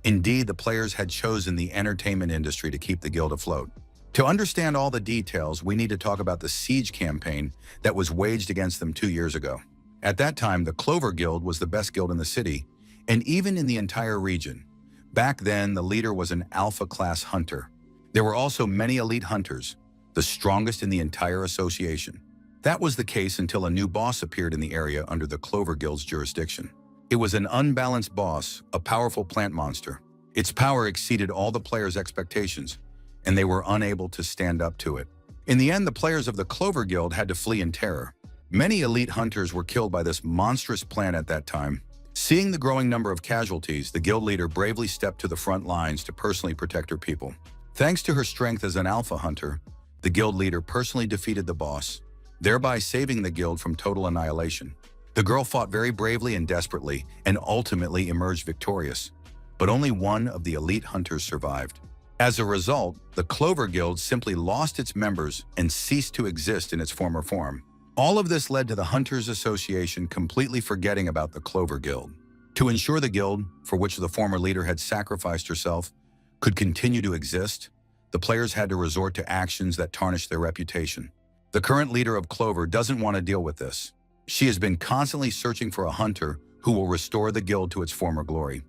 Indeed, the players had chosen the entertainment industry to keep the guild afloat. To understand all the details, we need to talk about the siege campaign that was waged against them 2 years ago. At that time, the Clover Guild was the best guild in the city, and even in the entire region. Back then, the leader was an alpha-class hunter. There were also many elite hunters, the strongest in the entire association. That was the case until a new boss appeared in the area under the Clover Guild's jurisdiction. It was an unbalanced boss, a powerful plant monster. Its power exceeded all the players' expectations, and they were unable to stand up to it. In the end, the players of the Clover Guild had to flee in terror. Many elite hunters were killed by this monstrous plant at that time. Seeing the growing number of casualties, the guild leader bravely stepped to the front lines to personally protect her people. Thanks to her strength as an alpha hunter, the guild leader personally defeated the boss, thereby saving the guild from total annihilation. The girl fought very bravely and desperately, and ultimately emerged victorious. But only one of the elite hunters survived. As a result, the Clover Guild simply lost its members and ceased to exist in its former form. All of this led to the Hunters Association completely forgetting about the Clover Guild. To ensure the guild, for which the former leader had sacrificed herself, could continue to exist, the players had to resort to actions that tarnished their reputation. The current leader of Clover doesn't want to deal with this. She has been constantly searching for a hunter who will restore the guild to its former glory.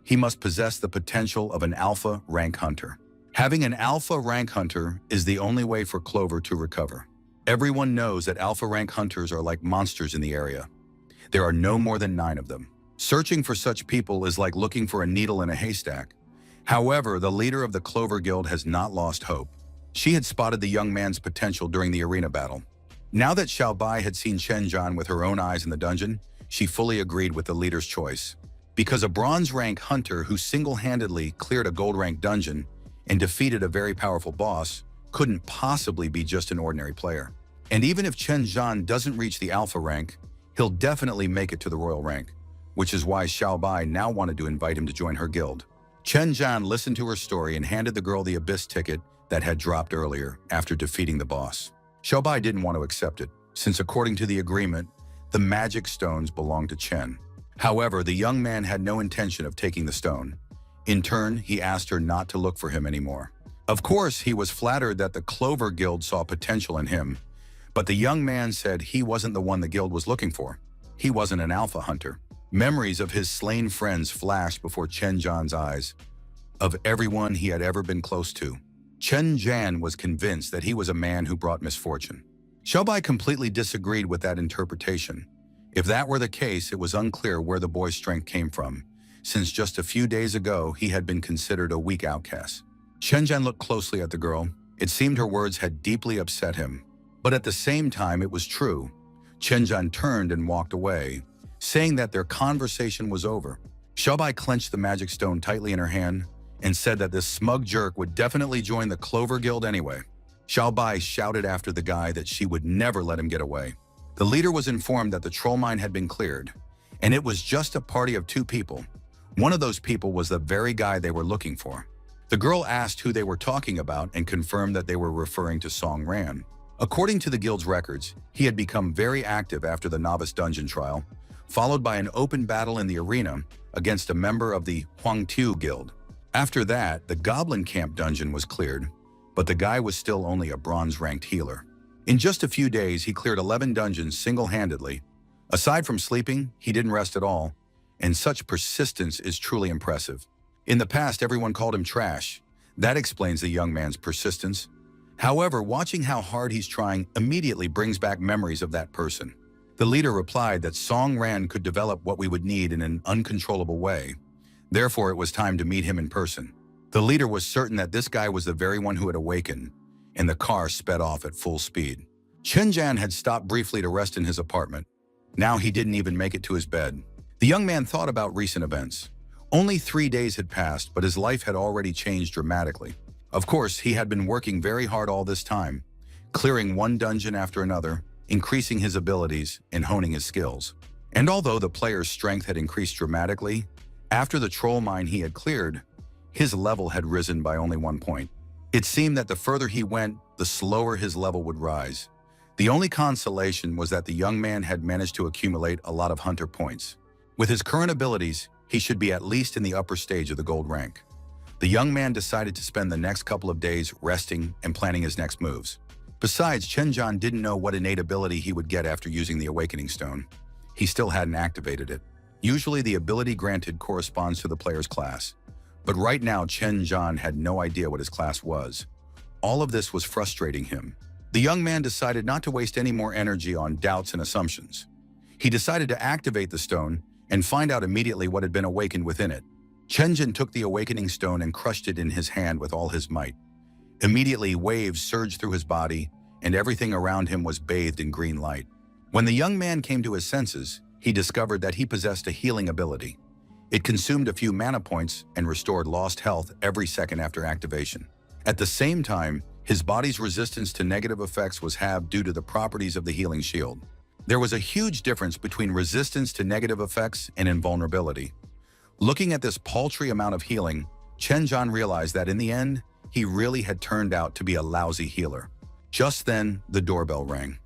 He must possess the potential of an alpha rank hunter. Having an alpha rank hunter is the only way for Clover to recover. Everyone knows that alpha rank hunters are like monsters in the area. There are no more than 9 of them. Searching for such people is like looking for a needle in a haystack. However, the leader of the Clover Guild has not lost hope. She had spotted the young man's potential during the arena battle. Now that Xiaobai had seen Chen Zhan with her own eyes in the dungeon, she fully agreed with the leader's choice. Because a bronze rank hunter who single-handedly cleared a gold rank dungeon and defeated a very powerful boss couldn't possibly be just an ordinary player. And even if Chen Zhan doesn't reach the alpha rank, he'll definitely make it to the royal rank, which is why Xiaobai now wanted to invite him to join her guild. Chen Zhan listened to her story and handed the girl the abyss ticket that had dropped earlier after defeating the boss. Xiaobai didn't want to accept it, since according to the agreement, the magic stones belonged to Chen. However, the young man had no intention of taking the stone. In turn, he asked her not to look for him anymore. Of course, he was flattered that the Clover Guild saw potential in him, but the young man said he wasn't the one the guild was looking for. He wasn't an alpha hunter. Memories of his slain friends flashed before Chen Zhan's eyes, of everyone he had ever been close to. Chen Zhan was convinced that he was a man who brought misfortune. Xiaobai completely disagreed with that interpretation. If that were the case, it was unclear where the boy's strength came from, since just a few days ago he had been considered a weak outcast. Chen Zhan looked closely at the girl. It seemed her words had deeply upset him. But at the same time, it was true. Chen Zhan turned and walked away, saying that their conversation was over. Xiaobai clenched the magic stone tightly in her hand and said that this smug jerk would definitely join the Clover Guild anyway. Xiaobai shouted after the guy that she would never let him get away. The leader was informed that the troll mine had been cleared, and it was just a party of 2 people. One of those people was the very guy they were looking for. The girl asked who they were talking about and confirmed that they were referring to Song Ran. According to the guild's records, he had become very active after the novice dungeon trial, followed by an open battle in the arena against a member of the Huangtu Guild. After that, the Goblin Camp dungeon was cleared, but the guy was still only a bronze-ranked healer. In just a few days, he cleared 11 dungeons single-handedly. Aside from sleeping, he didn't rest at all, and such persistence is truly impressive. In the past, everyone called him trash. That explains the young man's persistence. However, watching how hard he's trying immediately brings back memories of that person. The leader replied that Song Ran could develop what we would need in an uncontrollable way. Therefore, it was time to meet him in person. The leader was certain that this guy was the very one who had awakened, and the car sped off at full speed. Chen Zhan had stopped briefly to rest in his apartment. Now he didn't even make it to his bed. The young man thought about recent events. Only 3 days had passed, but his life had already changed dramatically. Of course, he had been working very hard all this time, clearing one dungeon after another, increasing his abilities and honing his skills. And although the player's strength had increased dramatically, after the troll mine he had cleared, his level had risen by only 1 point. It seemed that the further he went, the slower his level would rise. The only consolation was that the young man had managed to accumulate a lot of hunter points. With his current abilities, he should be at least in the upper stage of the gold rank. The young man decided to spend the next couple of days resting and planning his next moves. Besides, Chen didn't know what innate ability he would get after using the Awakening Stone. He still hadn't activated it. Usually the ability granted corresponds to the player's class. But right now, Chen had no idea what his class was. All of this was frustrating him. The young man decided not to waste any more energy on doubts and assumptions. He decided to activate the stone and find out immediately what had been awakened within it. Chen took the Awakening Stone and crushed it in his hand with all his might. Immediately, waves surged through his body, and everything around him was bathed in green light. When the young man came to his senses, he discovered that he possessed a healing ability. It consumed a few mana points and restored lost health every second after activation. At the same time, his body's resistance to negative effects was halved due to the properties of the healing shield. There was a huge difference between resistance to negative effects and invulnerability. Looking at this paltry amount of healing, Chen realized that in the end, he really had turned out to be a lousy healer. Just then, the doorbell rang.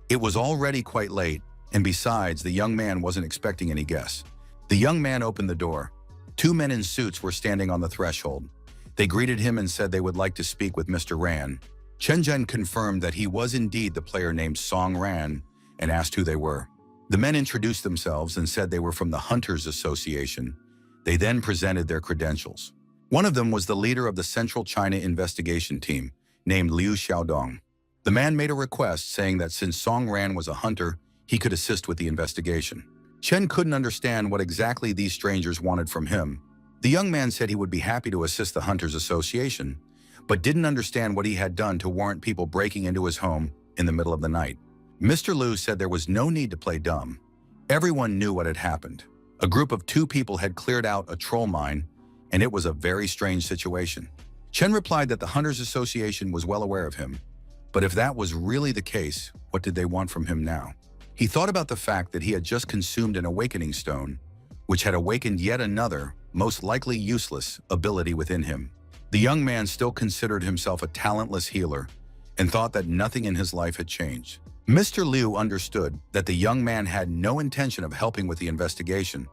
It was already quite late, and besides, the young man wasn't expecting any guests. The young man opened the door. Two men in suits were standing on the threshold. They greeted him and said they would like to speak with Mr. Ran. Chen confirmed that he was indeed the player named Song Ran and asked who they were. The men introduced themselves and said they were from the Hunters Association. They then presented their credentials. One of them was the leader of the Central China investigation team, named Liu Xiaodong. The man made a request saying that since Song Ran was a hunter, he could assist with the investigation. Chen couldn't understand what exactly these strangers wanted from him. The young man said he would be happy to assist the Hunters Association, but didn't understand what he had done to warrant people breaking into his home in the middle of the night. Mr. Liu said there was no need to play dumb. Everyone knew what had happened. A group of two people had cleared out a troll mine, and it was a very strange situation. Chen replied that the Hunters Association was well aware of him, but if that was really the case, what did they want from him now? He thought about the fact that he had just consumed an Awakening Stone, which had awakened yet another, most likely useless, ability within him. The young man still considered himself a talentless healer and thought that nothing in his life had changed. Mr. Liu understood that the young man had no intention of helping with the investigation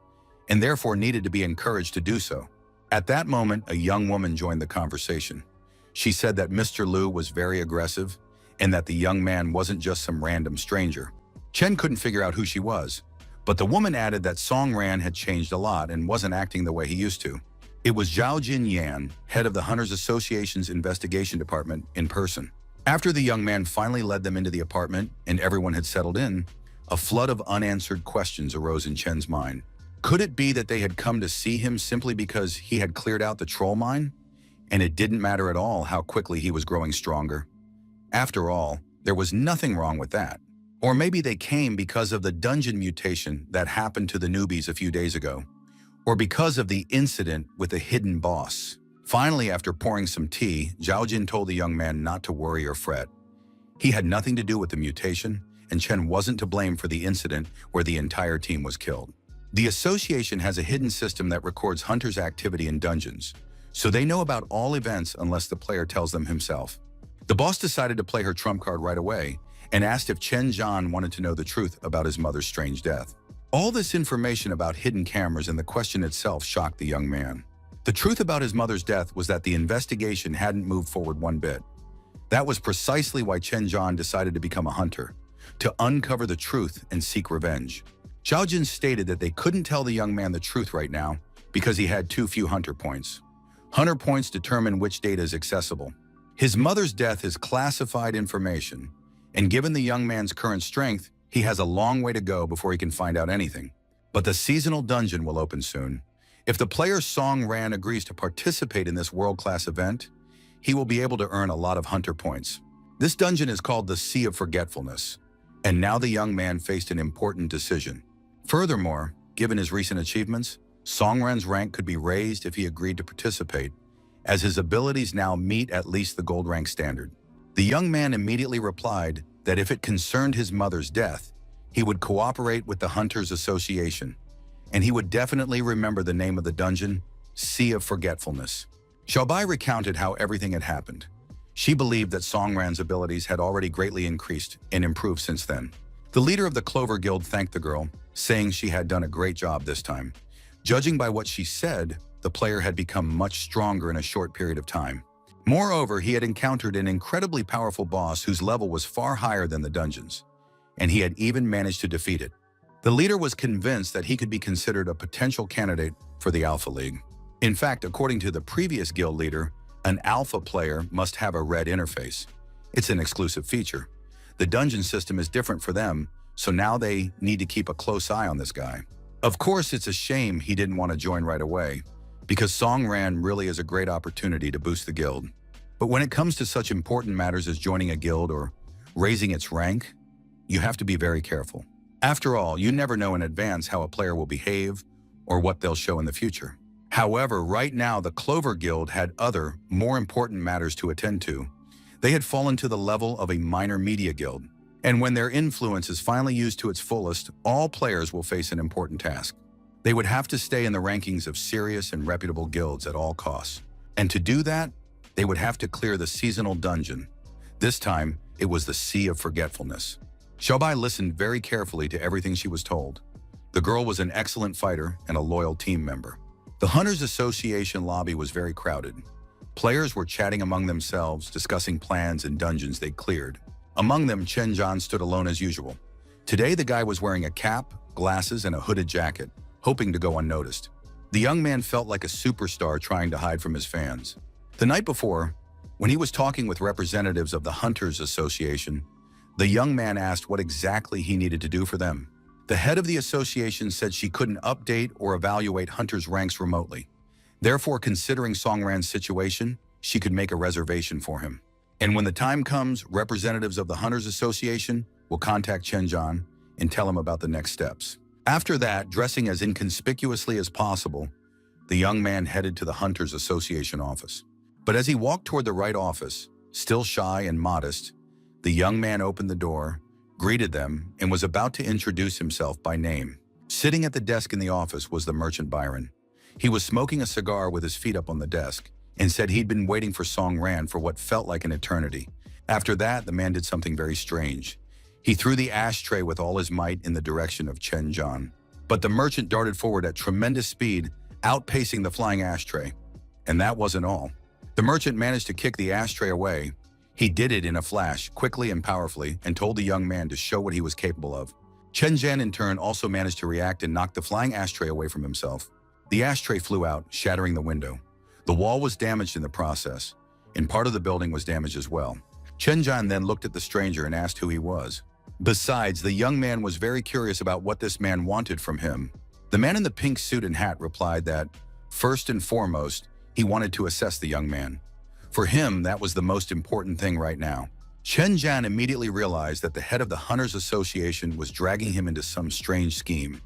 and therefore needed to be encouraged to do so. At that moment, a young woman joined the conversation. She said that Mr. Liu was very aggressive and that the young man wasn't just some random stranger. Chen couldn't figure out who she was, but the woman added that Song Ran had changed a lot and wasn't acting the way he used to. It was Zhao Jin Yan, head of the Hunters Association's investigation department, in person. After the young man finally led them into the apartment and everyone had settled in, a flood of unanswered questions arose in Chen's mind. Could it be that they had come to see him simply because he had cleared out the troll mine? And it didn't matter at all how quickly he was growing stronger. After all, there was nothing wrong with that. Or maybe they came because of the dungeon mutation that happened to the newbies a few days ago. Or because of the incident with the hidden boss. Finally, after pouring some tea, Zhao Jin told the young man not to worry or fret. He had nothing to do with the mutation, and Chen wasn't to blame for the incident where the entire team was killed. The association has a hidden system that records hunters' activity in dungeons, so they know about all events unless the player tells them himself. The boss decided to play her trump card right away and asked if Chen wanted to know the truth about his mother's strange death. All this information about hidden cameras and the question itself shocked the young man. The truth about his mother's death was that the investigation hadn't moved forward one bit. That was precisely why Chen decided to become a hunter, to uncover the truth and seek revenge. Zhao Jin stated that they couldn't tell the young man the truth right now because he had too few hunter points. Hunter points determine which data is accessible. His mother's death is classified information, and given the young man's current strength, he has a long way to go before he can find out anything. But the seasonal dungeon will open soon. If the player Song Ran agrees to participate in this world-class event, he will be able to earn a lot of hunter points. This dungeon is called the Sea of Forgetfulness, and now the young man faced an important decision. Furthermore, given his recent achievements, Song Ran's rank could be raised if he agreed to participate, as his abilities now meet at least the gold rank standard. The young man immediately replied that if it concerned his mother's death, he would cooperate with the Hunters Association, and he would definitely remember the name of the dungeon, Sea of Forgetfulness. Xiaobai recounted how everything had happened. She believed that Song Ran's abilities had already greatly increased and improved since then. The leader of the Clover Guild thanked the girl, saying she had done a great job this time. Judging by what she said, the player had become much stronger in a short period of time. Moreover, he had encountered an incredibly powerful boss whose level was far higher than the dungeons, and he had even managed to defeat it. The leader was convinced that he could be considered a potential candidate for the Alpha League. In fact, according to the previous guild leader, an alpha player must have a red interface. It's an exclusive feature. The dungeon system is different for them, so now they need to keep a close eye on this guy. Of course, it's a shame he didn't want to join right away, because Songran really is a great opportunity to boost the guild. But when it comes to such important matters as joining a guild or raising its rank, you have to be very careful. After all, you never know in advance how a player will behave or what they'll show in the future. However, right now the Clover Guild had other, more important matters to attend to. They had fallen to the level of a minor media guild, and when their influence is finally used to its fullest, all players will face an important task. They would have to stay in the rankings of serious and reputable guilds at all costs. And to do that, they would have to clear the seasonal dungeon. This time, it was the Sea of Forgetfulness. Xiaobai listened very carefully to everything she was told. The girl was an excellent fighter and a loyal team member. The Hunters Association lobby was very crowded. Players were chatting among themselves, discussing plans and dungeons they'd cleared. Among them, Chen Zhan stood alone as usual. Today, the guy was wearing a cap, glasses, and a hooded jacket, hoping to go unnoticed. The young man felt like a superstar trying to hide from his fans. The night before, when he was talking with representatives of the Hunters Association, the young man asked what exactly he needed to do for them. The head of the association said she couldn't update or evaluate Hunters' ranks remotely. Therefore, considering Songran's situation, she could make a reservation for him. And when the time comes, representatives of the Hunters Association will contact Chen Zhan and tell him about the next steps. After that, dressing as inconspicuously as possible, the young man headed to the Hunters Association office. But as he walked toward the right office, still shy and modest, the young man opened the door, greeted them, and was about to introduce himself by name. Sitting at the desk in the office was the merchant Byron. He was smoking a cigar with his feet up on the desk and said he'd been waiting for Songran for what felt like an eternity. After that, the man did something very strange. He threw the ashtray with all his might in the direction of Chen Zhan. But the merchant darted forward at tremendous speed, outpacing the flying ashtray. And that wasn't all. The merchant managed to kick the ashtray away. He did it in a flash, quickly and powerfully, and told the young man to show what he was capable of. Chen Zhan, in turn, also managed to react and knock the flying ashtray away from himself. The ashtray flew out, shattering the window. The wall was damaged in the process, and part of the building was damaged as well. Chen Zhan then looked at the stranger and asked who he was. Besides, the young man was very curious about what this man wanted from him. The man in the pink suit and hat replied that, first and foremost, he wanted to assess the young man. For him, that was the most important thing right now. Chen Zhan immediately realized that the head of the Hunters Association was dragging him into some strange scheme.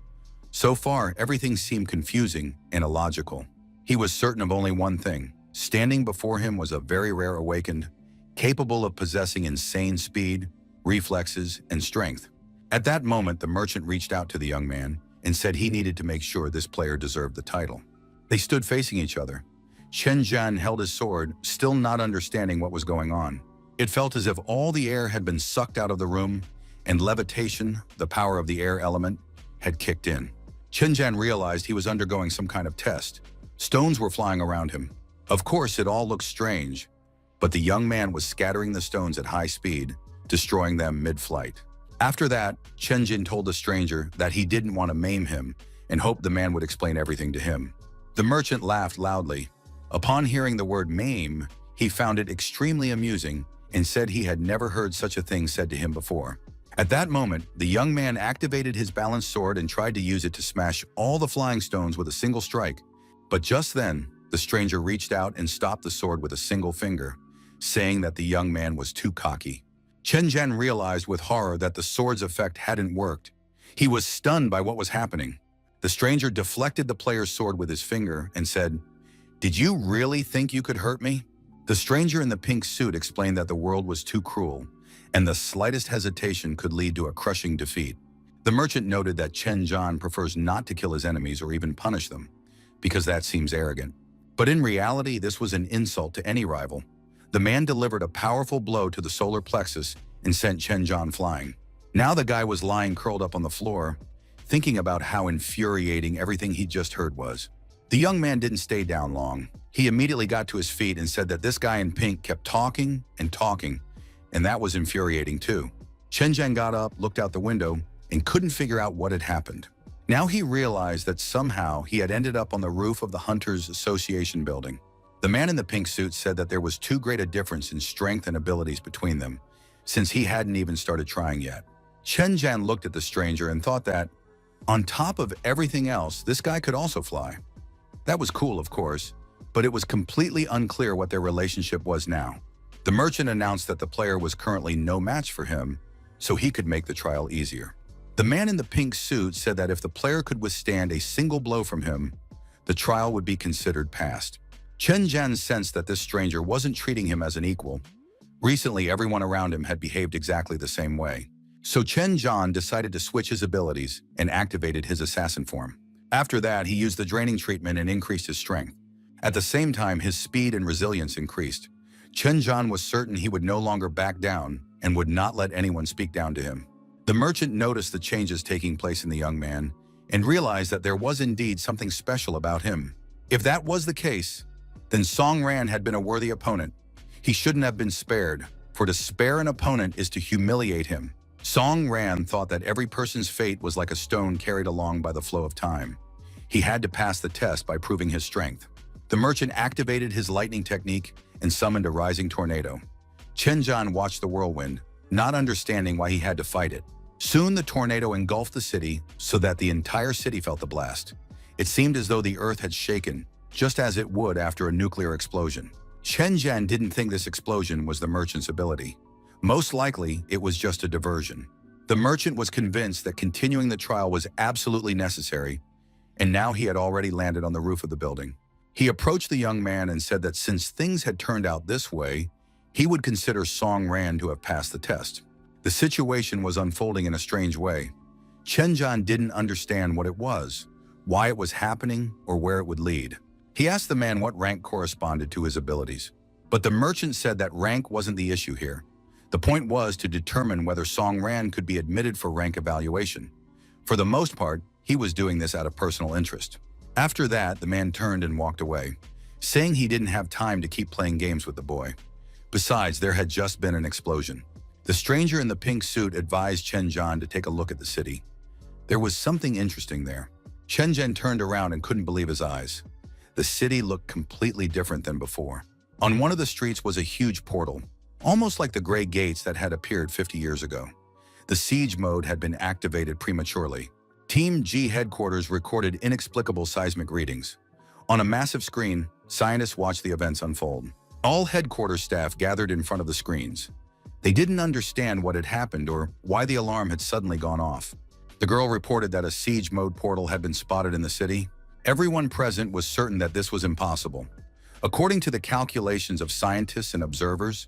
So far, everything seemed confusing and illogical. He was certain of only one thing. Standing before him was a very rare awakened, capable of possessing insane speed, reflexes, and strength. At that moment, the merchant reached out to the young man and said he needed to make sure this player deserved the title. They stood facing each other. Chen Zhan held his sword, still not understanding what was going on. It felt as if all the air had been sucked out of the room, and levitation, the power of the air element, had kicked in. Chen Zhan realized he was undergoing some kind of test. Stones were flying around him. Of course, it all looked strange, but the young man was scattering the stones at high speed, destroying them mid-flight. After that, Chen Zhan told the stranger that he didn't want to maim him and hoped the man would explain everything to him. The merchant laughed loudly. Upon hearing the word maim, he found it extremely amusing and said he had never heard such a thing said to him before. At that moment, the young man activated his balanced sword and tried to use it to smash all the flying stones with a single strike. But just then, the stranger reached out and stopped the sword with a single finger, saying that the young man was too cocky. Chen Zhan realized with horror that the sword's effect hadn't worked. He was stunned by what was happening. The stranger deflected the player's sword with his finger and said, "Did you really think you could hurt me?" The stranger in the pink suit explained that the world was too cruel, and the slightest hesitation could lead to a crushing defeat. The merchant noted that Chen Zhan prefers not to kill his enemies or even punish them, because that seems arrogant. But in reality, this was an insult to any rival. The man delivered a powerful blow to the solar plexus and sent Chen Zhan flying. Now the guy was lying curled up on the floor, thinking about how infuriating everything he just heard was. The young man didn't stay down long. He immediately got to his feet and said that this guy in pink kept talking and talking, and that was infuriating too. Chen Zhan got up, looked out the window, and couldn't figure out what had happened. Now he realized that somehow he had ended up on the roof of the Hunters Association building. The man in the pink suit said that there was too great a difference in strength and abilities between them, since he hadn't even started trying yet. Chen Zhan looked at the stranger and thought that, on top of everything else, this guy could also fly. That was cool, of course, but it was completely unclear what their relationship was now. The merchant announced that the player was currently no match for him, so he could make the trial easier. The man in the pink suit said that if the player could withstand a single blow from him, the trial would be considered passed. Chen Zhan sensed that this stranger wasn't treating him as an equal. Recently, everyone around him had behaved exactly the same way. So Chen Zhan decided to switch his abilities and activated his assassin form. After that, he used the draining treatment and increased his strength. At the same time, his speed and resilience increased. Chen Zhan was certain he would no longer back down and would not let anyone speak down to him. The merchant noticed the changes taking place in the young man and realized that there was indeed something special about him. If that was the case, then Song Ran had been a worthy opponent. He shouldn't have been spared, for to spare an opponent is to humiliate him. Song Ran thought that every person's fate was like a stone carried along by the flow of time. He had to pass the test by proving his strength. The merchant activated his lightning technique and summoned a rising tornado. Chen Zhan watched the whirlwind, not understanding why he had to fight it. Soon the tornado engulfed the city so that the entire city felt the blast. It seemed as though the earth had shaken, just as it would after a nuclear explosion. Chen Zhan didn't think this explosion was the merchant's ability. Most likely, it was just a diversion. The merchant was convinced that continuing the trial was absolutely necessary, and now he had already landed on the roof of the building. He approached the young man and said that since things had turned out this way, he would consider Song Ran to have passed the test. The situation was unfolding in a strange way. Chen Zhan didn't understand what it was, why it was happening, or where it would lead. He asked the man what rank corresponded to his abilities. But the merchant said that rank wasn't the issue here. The point was to determine whether Song Ran could be admitted for rank evaluation. For the most part, he was doing this out of personal interest. After that, the man turned and walked away, saying he didn't have time to keep playing games with the boy. Besides, there had just been an explosion. The stranger in the pink suit advised Chen Zhan to take a look at the city. There was something interesting there. Chen Zhan turned around and couldn't believe his eyes. The city looked completely different than before. On one of the streets was a huge portal, almost like the gray gates that had appeared 50 years ago. The siege mode had been activated prematurely. Team G headquarters recorded inexplicable seismic readings. On a massive screen, scientists watched the events unfold. All headquarters staff gathered in front of the screens. They didn't understand what had happened or why the alarm had suddenly gone off. The girl reported that a siege mode portal had been spotted in the city. Everyone present was certain that this was impossible. According to the calculations of scientists and observers,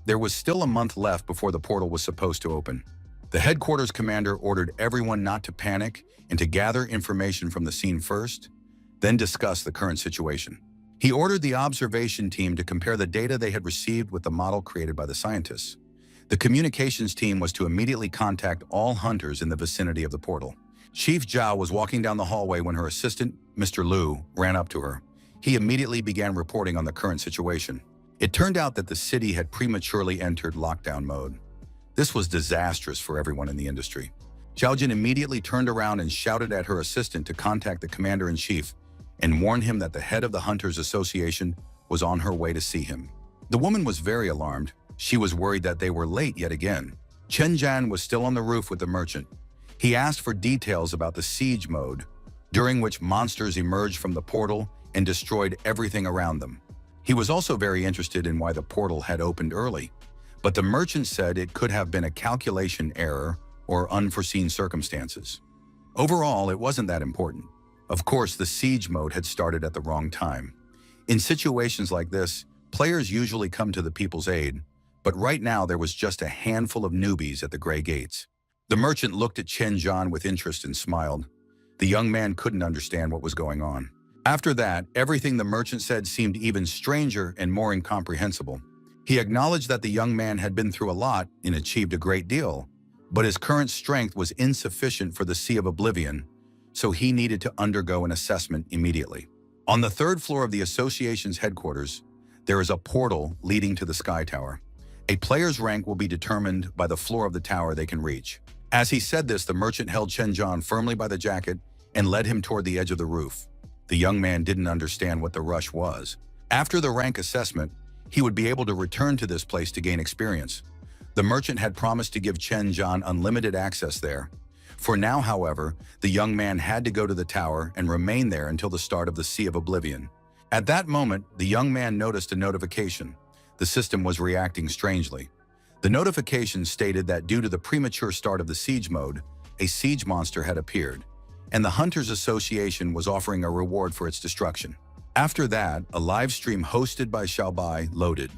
there was still a month left before the portal was supposed to open. The headquarters commander ordered everyone not to panic and to gather information from the scene first, then discuss the current situation. He ordered the observation team to compare the data they had received with the model created by the scientists. The communications team was to immediately contact all hunters in the vicinity of the portal. Chief Zhao was walking down the hallway when her assistant, Mr. Liu, ran up to her. He immediately began reporting on the current situation. It turned out that the city had prematurely entered lockdown mode. This was disastrous for everyone in the industry. Zhao Jin immediately turned around and shouted at her assistant to contact the commander-in-chief and warn him that the head of the Hunters Association was on her way to see him. The woman was very alarmed. She was worried that they were late yet again. Chen Zhan was still on the roof with the merchant. He asked for details about the siege mode, during which monsters emerged from the portal and destroyed everything around them. He was also very interested in why the portal had opened early, but the merchant said it could have been a calculation error or unforeseen circumstances. Overall, it wasn't that important. Of course, the siege mode had started at the wrong time. In situations like this, players usually come to the people's aid, but right now there was just a handful of newbies at the Gray Gates. The merchant looked at Chen Zhan with interest and smiled. The young man couldn't understand what was going on. After that, everything the merchant said seemed even stranger and more incomprehensible. He acknowledged that the young man had been through a lot and achieved a great deal, But his current strength was insufficient for the Sea of Oblivion, so he needed to undergo an assessment immediately. On the third floor of the association's headquarters, there is a portal leading to the Sky Tower. A player's rank will be determined by the floor of the tower they can reach. As he said this, the merchant held Chen Zhan firmly by the jacket and led him toward the edge of the roof. The young man didn't understand what the rush was. After the rank assessment, he would be able to return to this place to gain experience. The merchant had promised to give Chen Zhan unlimited access there. For now, however, the young man had to go to the tower and remain there until the start of the Sea of Oblivion. At that moment, the young man noticed a notification. The system was reacting strangely. The notification stated that due to the premature start of the siege mode, a siege monster had appeared, and the Hunters Association was offering a reward for its destruction. After that, a live stream hosted by Xiaobai loaded.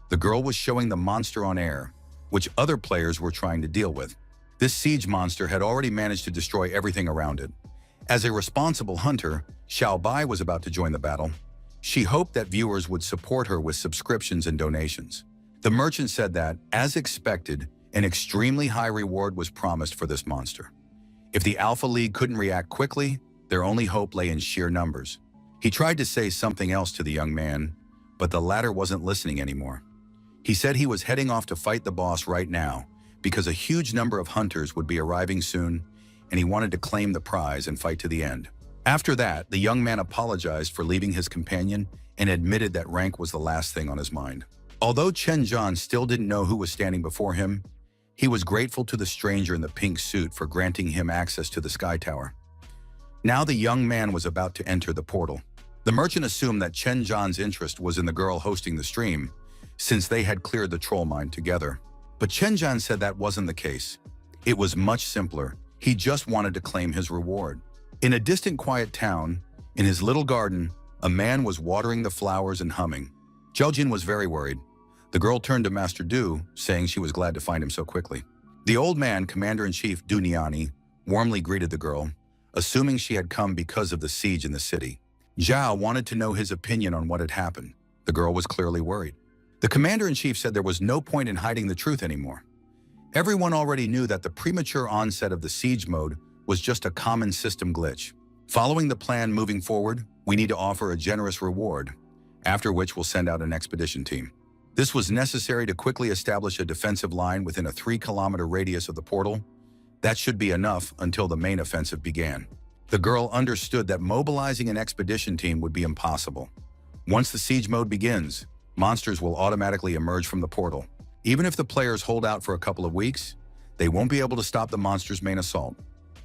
The girl was showing the monster on air, which other players were trying to deal with. This siege monster had already managed to destroy everything around it. As a responsible hunter, Xiaobai was about to join the battle. She hoped that viewers would support her with subscriptions and donations. The merchant said that, as expected, an extremely high reward was promised for this monster. If the Alpha League couldn't react quickly, their only hope lay in sheer numbers. He tried to say something else to the young man, but the latter wasn't listening anymore. He said he was heading off to fight the boss right now because a huge number of hunters would be arriving soon, and he wanted to claim the prize and fight to the end. After that, the young man apologized for leaving his companion and admitted that rank was the last thing on his mind. Although Chen Zhan still didn't know who was standing before him, he was grateful to the stranger in the pink suit for granting him access to the Sky Tower. Now the young man was about to enter the portal. The merchant assumed that Chen Zhan's interest was in the girl hosting the stream, since they had cleared the troll mine together. But Chen Zhan said that wasn't the case. It was much simpler. He just wanted to claim his reward. In a distant quiet town, in his little garden, a man was watering the flowers and humming. Zhao Jin was very worried. The girl turned to Master Du, saying she was glad to find him so quickly. The old man, Commander-in-Chief Du Niani, warmly greeted the girl, assuming she had come because of the siege in the city. Zhao wanted to know his opinion on what had happened. The girl was clearly worried. The Commander-in-Chief said there was no point in hiding the truth anymore. Everyone already knew that the premature onset of the siege mode was just a common system glitch. Following the plan moving forward, we need to offer a generous reward, after which we'll send out an expedition team. This was necessary to quickly establish a defensive line within a 3-kilometer radius of the portal. That should be enough until the main offensive began. The girl understood that mobilizing an expedition team would be impossible. Once the siege mode begins, monsters will automatically emerge from the portal. Even if the players hold out for a couple of weeks, they won't be able to stop the monster's main assault.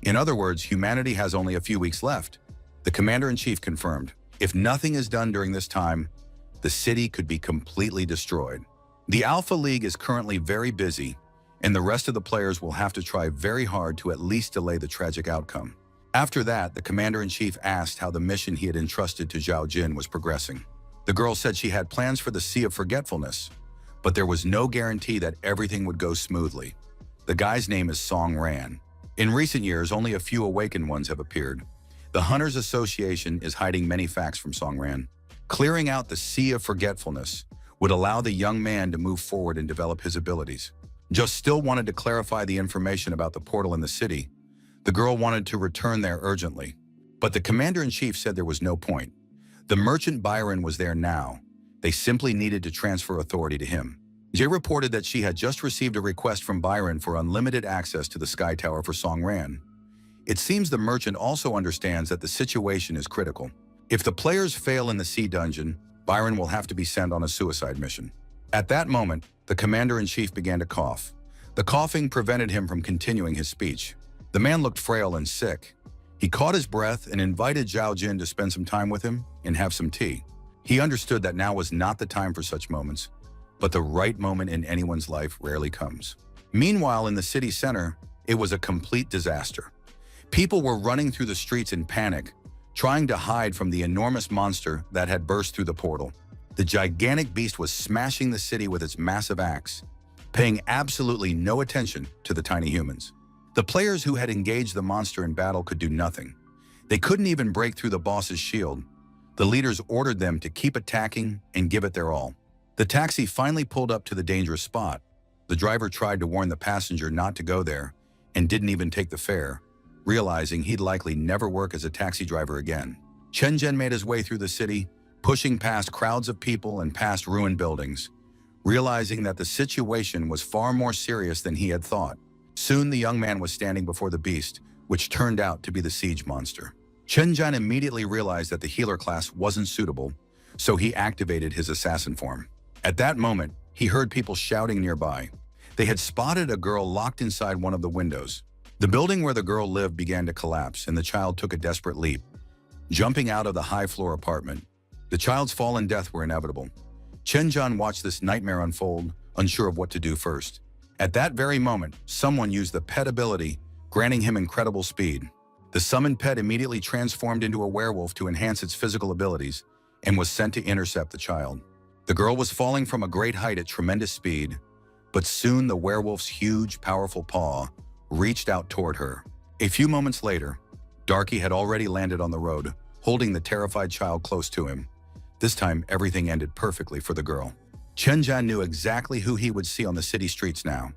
In other words, humanity has only a few weeks left. The Commander-in-Chief confirmed, if nothing is done during this time, the city could be completely destroyed. The Alpha League is currently very busy, and the rest of the players will have to try very hard to at least delay the tragic outcome. After that, the Commander-in-Chief asked how the mission he had entrusted to Zhao Jin was progressing. The girl said she had plans for the Sea of Forgetfulness, but there was no guarantee that everything would go smoothly. The guy's name is Song Ran. In recent years, only a few awakened ones have appeared. The Hunters Association is hiding many facts from Song Ran. Clearing out the Sea of Forgetfulness would allow the young man to move forward and develop his abilities. Just still wanted to clarify the information about the portal in the city. The girl wanted to return there urgently, but the Commander-in-Chief said there was no point. The merchant Byron was there now. They simply needed to transfer authority to him. Jay reported that she had just received a request from Byron for unlimited access to the Sky Tower for Song Ran. It seems the merchant also understands that the situation is critical. If the players fail in the sea dungeon, Byron will have to be sent on a suicide mission. At that moment, the Commander-in-Chief began to cough. The coughing prevented him from continuing his speech. The man looked frail and sick. He caught his breath and invited Zhao Jin to spend some time with him and have some tea. He understood that now was not the time for such moments, but the right moment in anyone's life rarely comes. Meanwhile, in the city center, it was a complete disaster. People were running through the streets in panic, trying to hide from the enormous monster that had burst through the portal. The gigantic beast was smashing the city with its massive axe, paying absolutely no attention to the tiny humans. The players who had engaged the monster in battle could do nothing. They couldn't even break through the boss's shield. The leaders ordered them to keep attacking and give it their all. The taxi finally pulled up to the dangerous spot. The driver tried to warn the passenger not to go there, and didn't even take the fare, realizing he'd likely never work as a taxi driver again. Chen Zhen made his way through the city, pushing past crowds of people and past ruined buildings, realizing that the situation was far more serious than he had thought. Soon the young man was standing before the beast, which turned out to be the siege monster. Chen Zhen immediately realized that the healer class wasn't suitable, so he activated his assassin form. At that moment, he heard people shouting nearby. They had spotted a girl locked inside one of the windows. The building where the girl lived began to collapse, and the child took a desperate leap, jumping out of the high-floor apartment. The child's fall and death were inevitable. Chen Zhen watched this nightmare unfold, unsure of what to do first. At that very moment, someone used the pet ability, granting him incredible speed. The summoned pet immediately transformed into a werewolf to enhance its physical abilities and was sent to intercept the child. The girl was falling from a great height at tremendous speed, but soon the werewolf's huge, powerful paw reached out toward her. A few moments later, Darky had already landed on the road, holding the terrified child close to him. This time, everything ended perfectly for the girl. Chen Zhen knew exactly who he would see on the city streets now.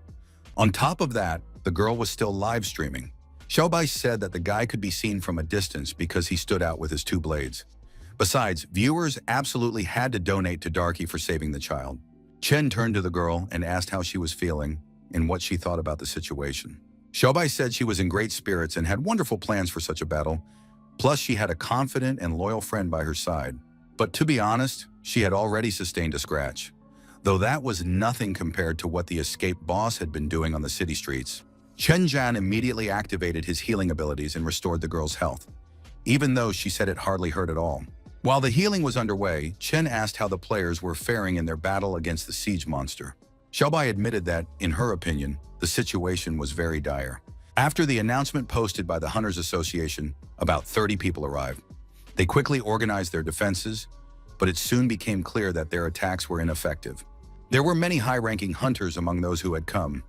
On top of that, the girl was still live streaming. Xiaobai said that the guy could be seen from a distance because he stood out with his two blades. Besides, viewers absolutely had to donate to Darky for saving the child. Chen turned to the girl and asked how she was feeling and what she thought about the situation. Xiaobai said she was in great spirits and had wonderful plans for such a battle, plus she had a confident and loyal friend by her side. But to be honest, she had already sustained a scratch, though that was nothing compared to what the escaped boss had been doing on the city streets. Chen Zhen immediately activated his healing abilities and restored the girl's health, even though she said it hardly hurt at all. While the healing was underway, Chen asked how the players were faring in their battle against the siege monster. Xiaobai admitted that, in her opinion, the situation was very dire. After the announcement posted by the Hunters Association, about 30 people arrived. They quickly organized their defenses, but it soon became clear that their attacks were ineffective. There were many high-ranking hunters among those who had come,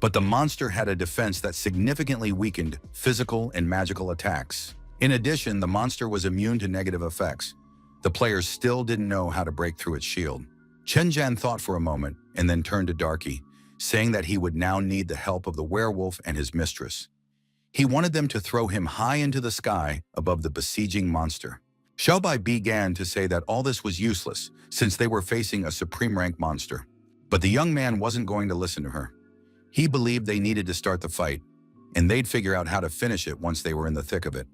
but the monster had a defense that significantly weakened physical and magical attacks. In addition, the monster was immune to negative effects. The players still didn't know how to break through its shield. Chen Zhen thought for a moment and then turned to Darky, saying that he would now need the help of the werewolf and his mistress. He wanted them to throw him high into the sky above the besieging monster. Xiaobai began to say that all this was useless since they were facing a supreme rank monster. But the young man wasn't going to listen to her. He believed they needed to start the fight, and they'd figure out how to finish it once they were in the thick of it.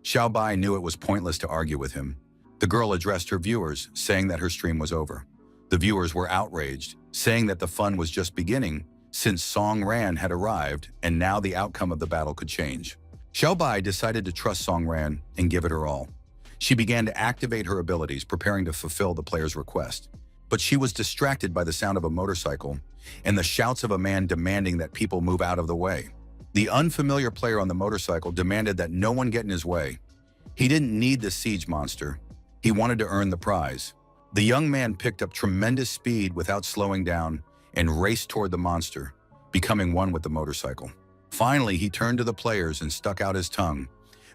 Xiaobai knew it was pointless to argue with him. The girl addressed her viewers, saying that her stream was over. The viewers were outraged, saying that the fun was just beginning since Song Ran had arrived and now the outcome of the battle could change. Xiaobai decided to trust Song Ran and give it her all. She began to activate her abilities, preparing to fulfill the player's request. But she was distracted by the sound of a motorcycle and the shouts of a man demanding that people move out of the way. The unfamiliar player on the motorcycle demanded that no one get in his way. He didn't need the siege monster. He wanted to earn the prize. The young man picked up tremendous speed without slowing down and raced toward the monster, becoming one with the motorcycle. Finally, he turned to the players and stuck out his tongue,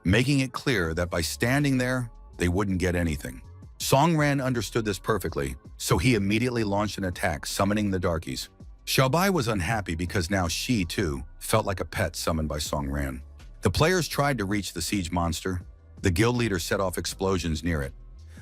making it clear that by standing there, they wouldn't get anything. Song Ran understood this perfectly, so he immediately launched an attack, summoning the Darkies. Xiaobai was unhappy because now she, too, felt like a pet summoned by Song Ran. The players tried to reach the siege monster. The guild leader set off explosions near it,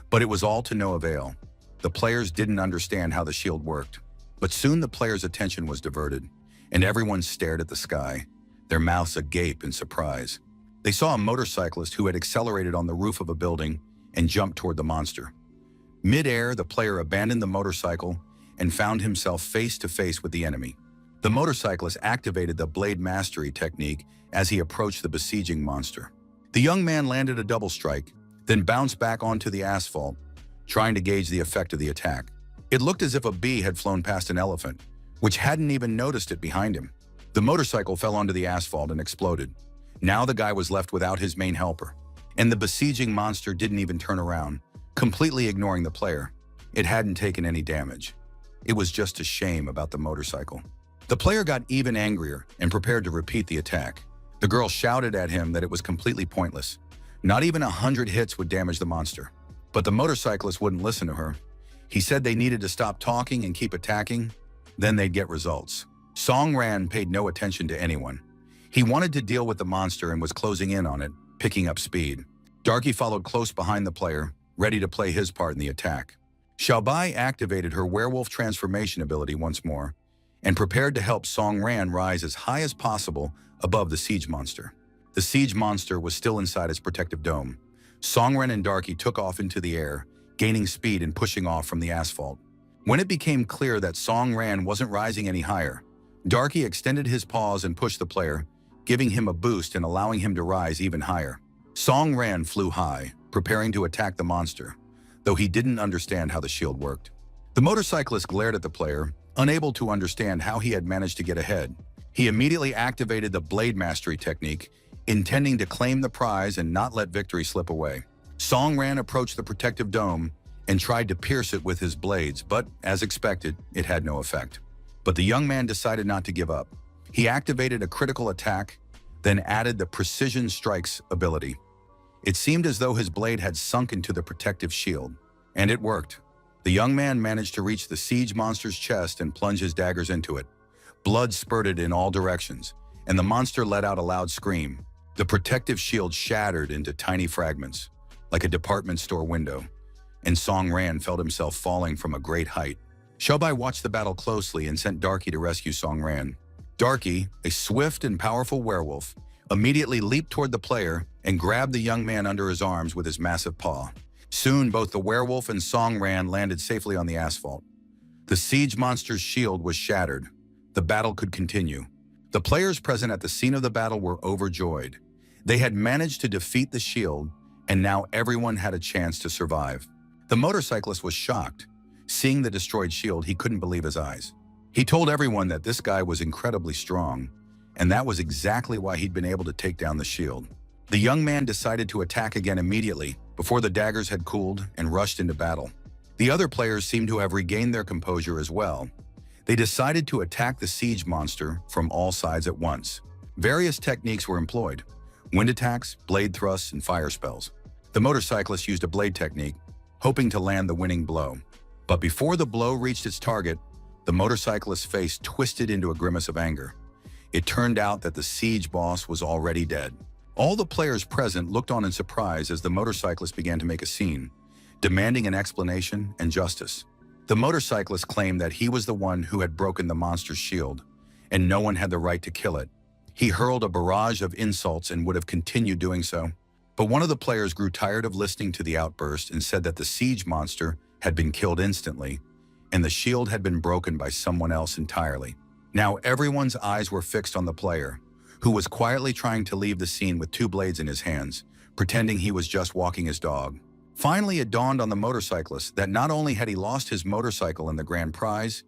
but it was all to no avail. The players didn't understand how the shield worked. But soon the players' attention was diverted, and everyone stared at the sky, their mouths agape in surprise. They saw a motorcyclist who had accelerated on the roof of a building and jumped toward the monster. Mid-air, the player abandoned the motorcycle and found himself face to face with the enemy. The motorcyclist activated the blade mastery technique as he approached the besieging monster. The young man landed a double strike, then bounced back onto the asphalt, trying to gauge the effect of the attack. It looked as if a bee had flown past an elephant, which hadn't even noticed it behind him. The motorcycle fell onto the asphalt and exploded. Now the guy was left without his main helper, and the besieging monster didn't even turn around, completely ignoring the player. It hadn't taken any damage. It was just a shame about the motorcycle. The player got even angrier and prepared to repeat the attack. The girl shouted at him that it was completely pointless. Not even 100 hits would damage the monster. But the motorcyclist wouldn't listen to her. He said they needed to stop talking and keep attacking, then they'd get results. Song Ran paid no attention to anyone. He wanted to deal with the monster and was closing in on it, picking up speed. Darky followed close behind the player, ready to play his part in the attack. Xiaobai activated her werewolf transformation ability once more and prepared to help Song Ran rise as high as possible above the siege monster. The siege monster was still inside its protective dome. Song Ran and Darky took off into the air, gaining speed and pushing off from the asphalt. When it became clear that Song Ran wasn't rising any higher, Darky extended his paws and pushed the player, giving him a boost and allowing him to rise even higher. Song Ran flew high, preparing to attack the monster, though he didn't understand how the shield worked. The motorcyclist glared at the player, unable to understand how he had managed to get ahead. He immediately activated the blade mastery technique, intending to claim the prize and not let victory slip away. Song Ran approached the protective dome and tried to pierce it with his blades, but, as expected, it had no effect. But the young man decided not to give up. He activated a critical attack, then added the precision strikes ability. It seemed as though his blade had sunk into the protective shield, and it worked. The young man managed to reach the siege monster's chest and plunge his daggers into it. Blood spurted in all directions, and the monster let out a loud scream. The protective shield shattered into tiny fragments, like a department store window, and Song Ran felt himself falling from a great height. Xiaobai watched the battle closely and sent Darky to rescue Song Ran. Darky, a swift and powerful werewolf, immediately leaped toward the player and grabbed the young man under his arms with his massive paw. Soon, both the werewolf and Song Ran landed safely on the asphalt. The siege monster's shield was shattered. The battle could continue. The players present at the scene of the battle were overjoyed. They had managed to defeat the shield, and now everyone had a chance to survive. The motorcyclist was shocked. Seeing the destroyed shield, he couldn't believe his eyes. He told everyone that this guy was incredibly strong, and that was exactly why he'd been able to take down the shield. The young man decided to attack again immediately, before the daggers had cooled, and rushed into battle. The other players seemed to have regained their composure as well. They decided to attack the siege monster from all sides at once. Various techniques were employed: wind attacks, blade thrusts, and fire spells. The motorcyclist used a blade technique, hoping to land the winning blow. But before the blow reached its target, the motorcyclist's face twisted into a grimace of anger. It turned out that the siege boss was already dead. All the players present looked on in surprise as the motorcyclist began to make a scene, demanding an explanation and justice. The motorcyclist claimed that he was the one who had broken the monster's shield, and no one had the right to kill it. He hurled a barrage of insults and would have continued doing so. But one of the players grew tired of listening to the outburst and said that the siege monster had been killed instantly, and the shield had been broken by someone else entirely. Now everyone's eyes were fixed on the player, who was quietly trying to leave the scene with two blades in his hands, pretending he was just walking his dog. Finally, it dawned on the motorcyclist that not only had he lost his motorcycle in the grand prize,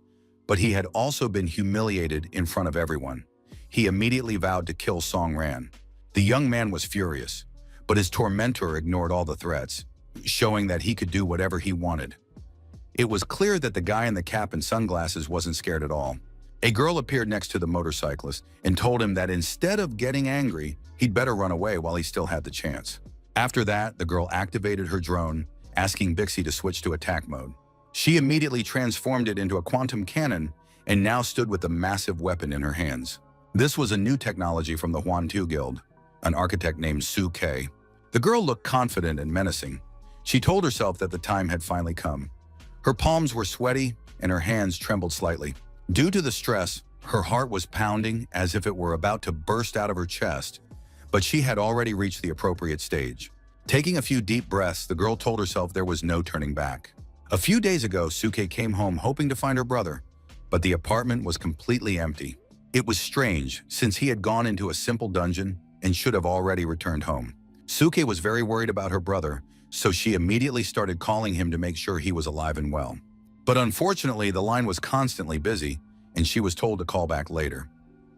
but he had also been humiliated in front of everyone. He immediately vowed to kill Song Ran. The young man was furious, but his tormentor ignored all the threats, showing that he could do whatever he wanted. It was clear that the guy in the cap and sunglasses wasn't scared at all. A girl appeared next to the motorcyclist and told him that instead of getting angry, he'd better run away while he still had the chance. After that, the girl activated her drone, asking Bixie to switch to attack mode. She immediately transformed it into a quantum cannon and now stood with a massive weapon in her hands. This was a new technology from the Huan-Tu Guild, an architect named Su Kei. The girl looked confident and menacing. She told herself that the time had finally come. Her palms were sweaty and her hands trembled slightly. Due to the stress, her heart was pounding as if it were about to burst out of her chest, but she had already reached the appropriate stage. Taking a few deep breaths, the girl told herself there was no turning back. A few days ago, Suke came home hoping to find her brother, but the apartment was completely empty. It was strange, since he had gone into a simple dungeon and should have already returned home. Suke was very worried about her brother, so she immediately started calling him to make sure he was alive and well. But unfortunately, the line was constantly busy, and she was told to call back later.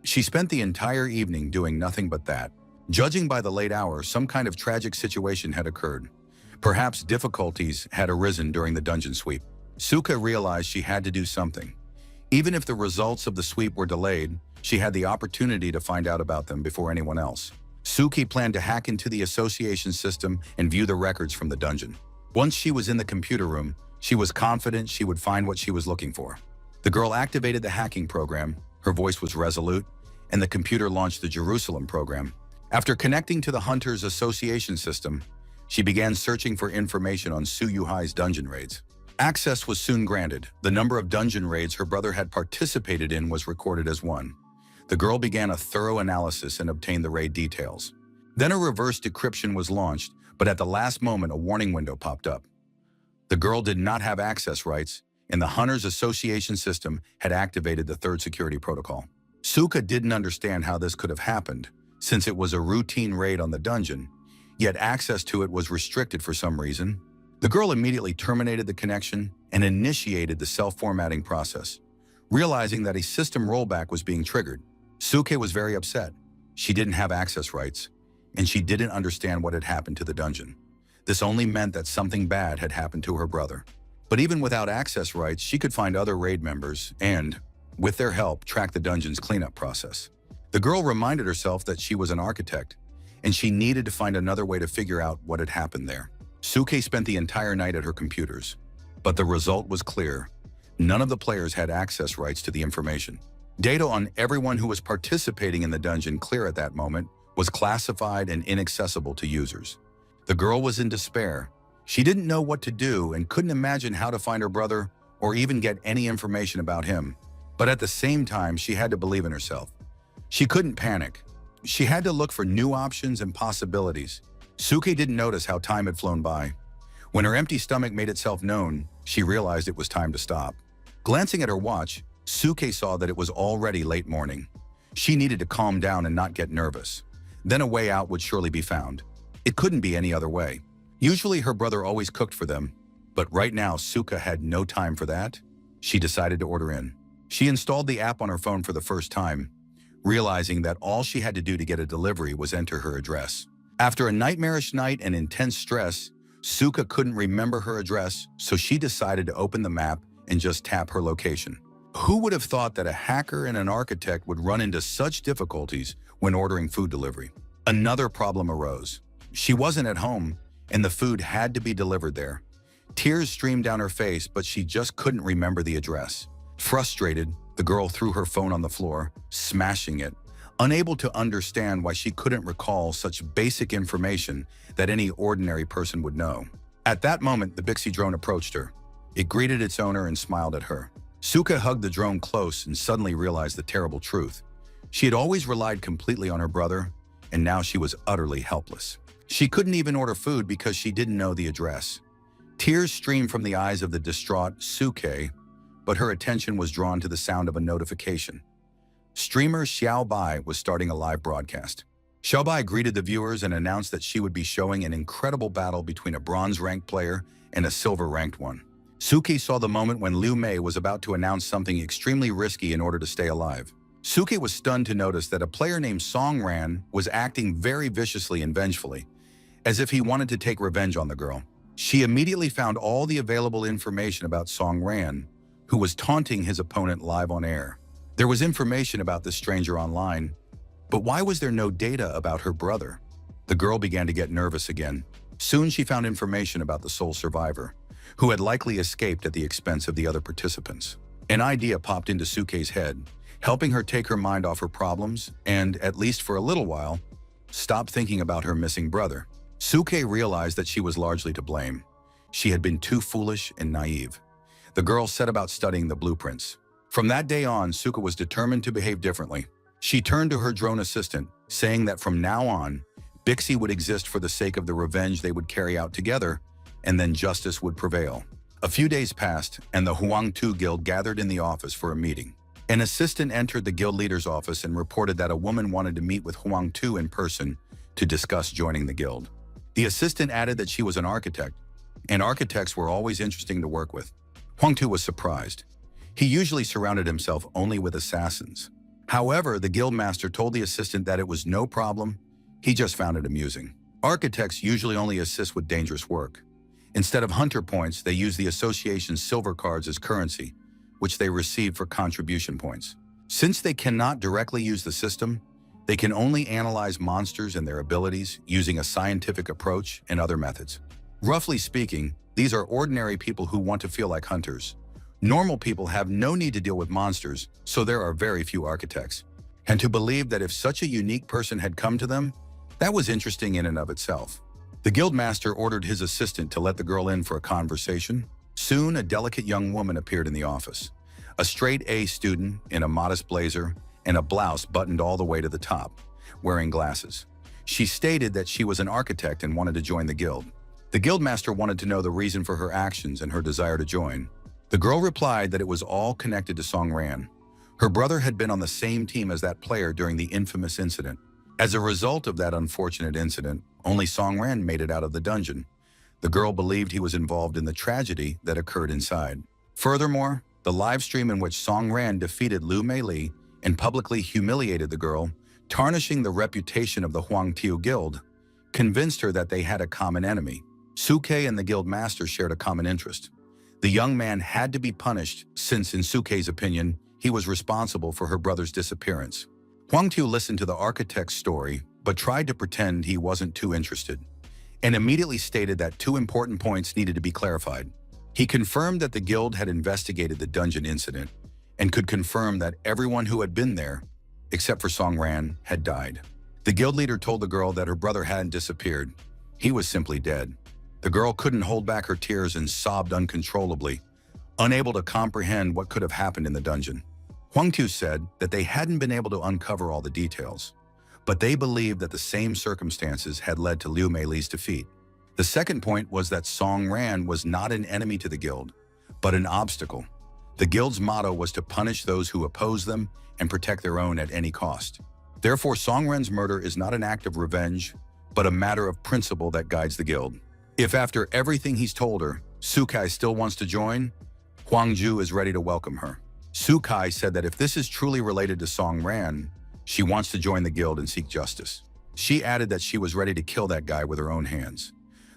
She spent the entire evening doing nothing but that. Judging by the late hour, some kind of tragic situation had occurred. Perhaps difficulties had arisen during the dungeon sweep. Suka realized she had to do something. Even if the results of the sweep were delayed, she had the opportunity to find out about them before anyone else. Suki planned to hack into the association system and view the records from the dungeon. Once she was in the computer room, she was confident she would find what she was looking for. The girl activated the hacking program, her voice was resolute, and the computer launched the Jerusalem program. After connecting to the Hunters Association system, she began searching for information on Su Yuhai's dungeon raids. Access was soon granted. The number of dungeon raids her brother had participated in was recorded as 1. The girl began a thorough analysis and obtained the raid details. Then a reverse decryption was launched, but at the last moment a warning window popped up. The girl did not have access rights, and the Hunters Association system had activated the 3rd security protocol. Suka didn't understand how this could have happened, since it was a routine raid on the dungeon, yet access to it was restricted for some reason. The girl immediately terminated the connection and initiated the self-formatting process, realizing that a system rollback was being triggered. Suke was very upset. She didn't have access rights, and she didn't understand what had happened to the dungeon. This only meant that something bad had happened to her brother. But even without access rights, she could find other raid members and, with their help, track the dungeon's cleanup process. The girl reminded herself that she was an architect, and she needed to find another way to figure out what had happened there. Suke spent the entire night at her computers, but the result was clear. None of the players had access rights to the information. Data on everyone who was participating in the dungeon clear at that moment was classified and inaccessible to users. The girl was in despair. She didn't know what to do and couldn't imagine how to find her brother or even get any information about him. But at the same time, she had to believe in herself. She couldn't panic. She had to look for new options and possibilities. Suke didn't notice how time had flown by. When her empty stomach made itself known, she realized it was time to stop. Glancing at her watch, Suke saw that it was already late morning. She needed to calm down and not get nervous. Then a way out would surely be found. It couldn't be any other way. Usually her brother always cooked for them, but right now Suka had no time for that. She decided to order in. She installed the app on her phone for the first time, realizing that all she had to do to get a delivery was enter her address. After a nightmarish night and intense stress, Suka couldn't remember her address, so she decided to open the map and just tap her location. Who would have thought that a hacker and an architect would run into such difficulties when ordering food delivery? Another problem arose. She wasn't at home, and the food had to be delivered there. Tears streamed down her face, but she just couldn't remember the address. Frustrated, the girl threw her phone on the floor, smashing it, unable to understand why she couldn't recall such basic information that any ordinary person would know. At that moment, the Bixie drone approached her. It greeted its owner and smiled at her. Suka hugged the drone close and suddenly realized the terrible truth. She had always relied completely on her brother, and now she was utterly helpless. She couldn't even order food because she didn't know the address. Tears streamed from the eyes of the distraught Suke, but her attention was drawn to the sound of a notification. Streamer Xiao Bai was starting a live broadcast. Xiao Bai greeted the viewers and announced that she would be showing an incredible battle between a bronze-ranked player and a silver-ranked one. Suki saw the moment when Liu Mei was about to announce something extremely risky in order to stay alive. Suki was stunned to notice that a player named Song Ran was acting very viciously and vengefully, as if he wanted to take revenge on the girl. She immediately found all the available information about Song Ran, who was taunting his opponent live on air. There was information about this stranger online, but why was there no data about her brother? The girl began to get nervous again. Soon she found information about the sole survivor, who had likely escaped at the expense of the other participants. An idea popped into Suke's head, helping her take her mind off her problems and, at least for a little while, stop thinking about her missing brother. Suke realized that she was largely to blame. She had been too foolish and naive. The girl set about studying the blueprints. From that day on, Suka was determined to behave differently. She turned to her drone assistant, saying that from now on, Bixie would exist for the sake of the revenge they would carry out together, and then justice would prevail. A few days passed, and the Huangtu Guild gathered in the office for a meeting. An assistant entered the guild leader's office and reported that a woman wanted to meet with Huangtu in person to discuss joining the guild. The assistant added that she was an architect, and architects were always interesting to work with. Huangtu was surprised. He usually surrounded himself only with assassins. However, the guildmaster told the assistant that it was no problem, he just found it amusing. Architects usually only assist with dangerous work. Instead of hunter points, they use the association's silver cards as currency, which they receive for contribution points. Since they cannot directly use the system, they can only analyze monsters and their abilities using a scientific approach and other methods. Roughly speaking, these are ordinary people who want to feel like hunters. Normal people have no need to deal with monsters, so there are very few architects. And to believe that if such a unique person had come to them, that was interesting in and of itself. The guildmaster ordered his assistant to let the girl in for a conversation. Soon, a delicate young woman appeared in the office. A straight-A student in a modest blazer and a blouse buttoned all the way to the top, wearing glasses. She stated that she was an architect and wanted to join the guild. The guildmaster wanted to know the reason for her actions and her desire to join. The girl replied that it was all connected to Song Ran. Her brother had been on the same team as that player during the infamous incident. As a result of that unfortunate incident, only Song Ran made it out of the dungeon. The girl believed he was involved in the tragedy that occurred inside. Furthermore, the live stream in which Song Ran defeated Lu Mei Li and publicly humiliated the girl, tarnishing the reputation of the Huang Tiu Guild, convinced her that they had a common enemy. Suke and the guild master shared a common interest. The young man had to be punished since, in Suke's opinion, he was responsible for her brother's disappearance. Huang Tiu listened to the architect's story, but tried to pretend he wasn't too interested, and immediately stated that two important points needed to be clarified. He confirmed that the guild had investigated the dungeon incident and could confirm that everyone who had been there, except for Song Ran, had died. The guild leader told the girl that her brother hadn't disappeared. He was simply dead. The girl couldn't hold back her tears and sobbed uncontrollably, unable to comprehend what could have happened in the dungeon. Huang Tiu said that they hadn't been able to uncover all the details, but they believed that the same circumstances had led to Liu Meili's defeat. The second point was that Song Ran was not an enemy to the guild, but an obstacle. The guild's motto was to punish those who oppose them and protect their own at any cost. Therefore, Song Ran's murder is not an act of revenge, but a matter of principle that guides the guild. If after everything he's told her, Sukai still wants to join, Huang Ju is ready to welcome her. Sukai said that if this is truly related to Song Ran, she wants to join the guild and seek justice. She added that she was ready to kill that guy with her own hands.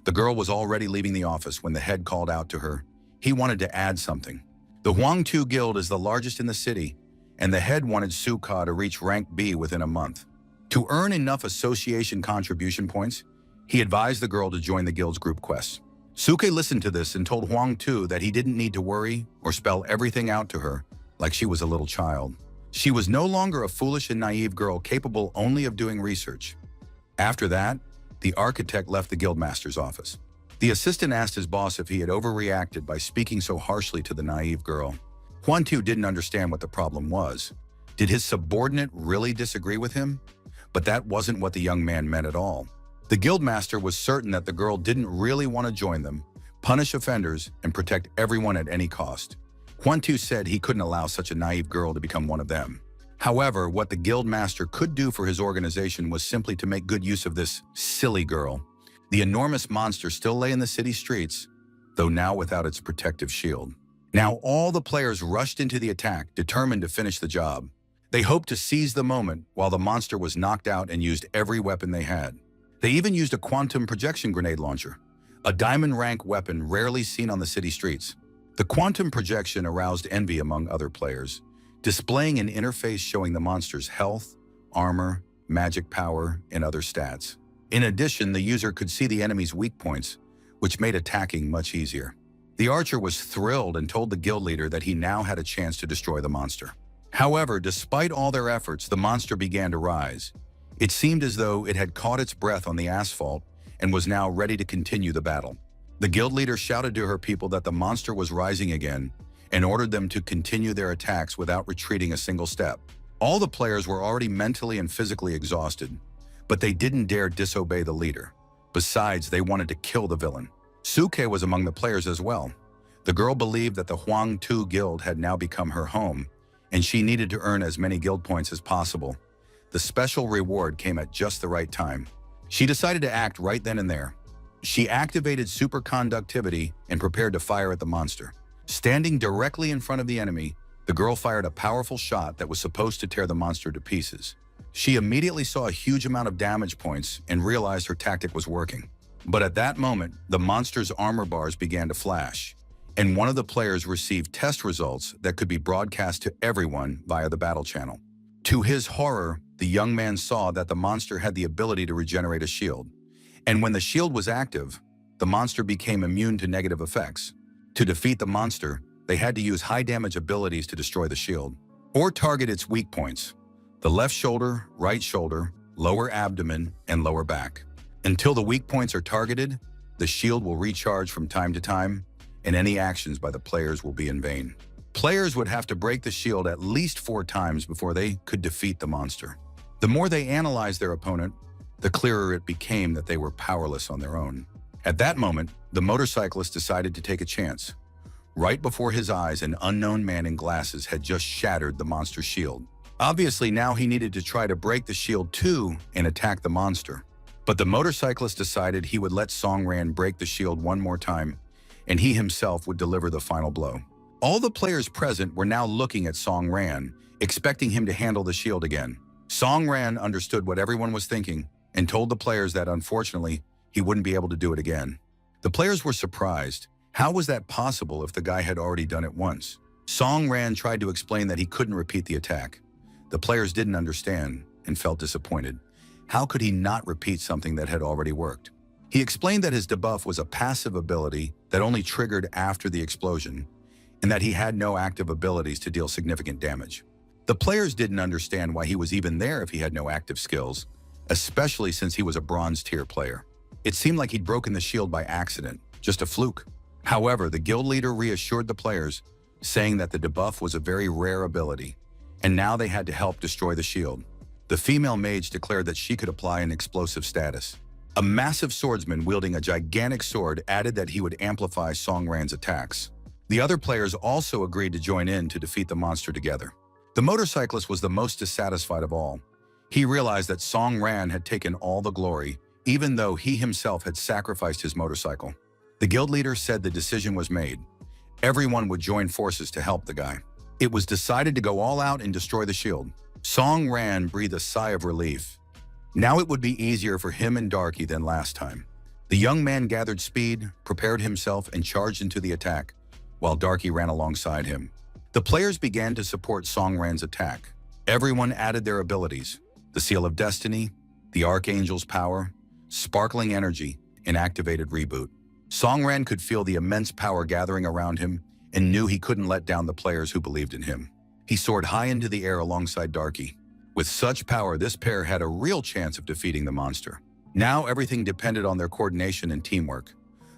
The girl was already leaving the office when the head called out to her. He wanted to add something. The Huang Tu Guild is the largest in the city, and the head wanted Suka to reach rank B within a month. To earn enough association contribution points, he advised the girl to join the guild's group quests. Suke listened to this and told Huang Tu that he didn't need to worry or spell everything out to her like she was a little child. She was no longer a foolish and naive girl capable only of doing research. After that, the architect left the guildmaster's office. The assistant asked his boss if he had overreacted by speaking so harshly to the naive girl. Huan Tu didn't understand what the problem was. Did his subordinate really disagree with him? But that wasn't what the young man meant at all. The guildmaster was certain that the girl didn't really want to join them, punish offenders, and protect everyone at any cost. Huan Tu said he couldn't allow such a naive girl to become one of them. However, what the guildmaster could do for his organization was simply to make good use of this silly girl. The enormous monster still lay in the city streets, though now without its protective shield. Now all the players rushed into the attack, determined to finish the job. They hoped to seize the moment while the monster was knocked out and used every weapon they had. They even used a quantum projection grenade launcher, a diamond rank weapon rarely seen on the city streets. The quantum projection aroused envy among other players, displaying an interface showing the monster's health, armor, magic power, and other stats. In addition, the user could see the enemy's weak points, which made attacking much easier. The archer was thrilled and told the guild leader that he now had a chance to destroy the monster. However, despite all their efforts, the monster began to rise. It seemed as though it had caught its breath on the asphalt and was now ready to continue the battle. The guild leader shouted to her people that the monster was rising again and ordered them to continue their attacks without retreating a single step. All the players were already mentally and physically exhausted, but they didn't dare disobey the leader. Besides, they wanted to kill the villain. Suke was among the players as well. The girl believed that the Huang Tu Guild had now become her home, and she needed to earn as many guild points as possible. The special reward came at just the right time. She decided to act right then and there. She activated superconductivity and prepared to fire at the monster. Standing directly in front of the enemy, the girl fired a powerful shot that was supposed to tear the monster to pieces. She immediately saw a huge amount of damage points and realized her tactic was working. But at that moment, the monster's armor bars began to flash, and one of the players received test results that could be broadcast to everyone via the battle channel. To his horror, the young man saw that the monster had the ability to regenerate a shield, and when the shield was active, the monster became immune to negative effects. To defeat the monster, they had to use high damage abilities to destroy the shield, or target its weak points. the left shoulder, right shoulder, lower abdomen, and lower back. Until the weak points are targeted, the shield will recharge from time to time, and any actions by the players will be in vain. Players would have to break the shield at least 4 times before they could defeat the monster. The more they analyzed their opponent, the clearer it became that they were powerless on their own. At that moment, the motorcyclist decided to take a chance. Right before his eyes, an unknown man in glasses had just shattered the monster's shield. Obviously, now he needed to try to break the shield too and attack the monster. But the motorcyclist decided he would let Song Ran break the shield one more time, and he himself would deliver the final blow. All the players present were now looking at Song Ran, expecting him to handle the shield again. Song Ran understood what everyone was thinking and told the players that unfortunately, he wouldn't be able to do it again. The players were surprised. How was that possible if the guy had already done it once? Song Ran tried to explain that he couldn't repeat the attack. The players didn't understand and felt disappointed. How could he not repeat something that had already worked? He explained that his debuff was a passive ability that only triggered after the explosion, and that he had no active abilities to deal significant damage. The players didn't understand why he was even there if he had no active skills, especially since he was a bronze tier player. It seemed like he'd broken the shield by accident, just a fluke. However, the guild leader reassured the players, saying that the debuff was a very rare ability, and now they had to help destroy the shield. The female mage declared that she could apply an explosive status. A massive swordsman wielding a gigantic sword added that he would amplify Song Ran's attacks. The other players also agreed to join in to defeat the monster together. The motorcyclist was the most dissatisfied of all. He realized that Song Ran had taken all the glory, even though he himself had sacrificed his motorcycle. The guild leader said the decision was made. Everyone would join forces to help the guy. It was decided to go all out and destroy the shield. Song Ran breathed a sigh of relief. Now it would be easier for him and Darky than last time. The young man gathered speed, prepared himself, and charged into the attack, while Darky ran alongside him. The players began to support Song Ran's attack. Everyone added their abilities: the Seal of Destiny, the Archangel's Power, Sparkling Energy, and Activated Reboot. Song Ran could feel the immense power gathering around him and knew he couldn't let down the players who believed in him. He soared high into the air alongside Darky. With such power, this pair had a real chance of defeating the monster. Now everything depended on their coordination and teamwork.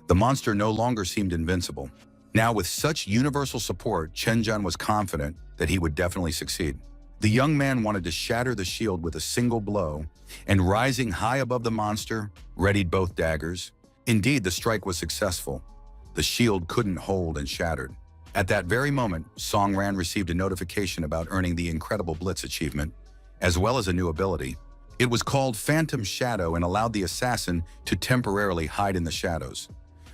The monster no longer seemed invincible. Now with such universal support, Chen-jun was confident that he would definitely succeed. The young man wanted to shatter the shield with a single blow, and rising high above the monster, readied both daggers. Indeed, the strike was successful. The shield couldn't hold and shattered. At that very moment, Song Ran received a notification about earning the Incredible Blitz achievement, as well as a new ability. It was called Phantom Shadow and allowed the assassin to temporarily hide in the shadows.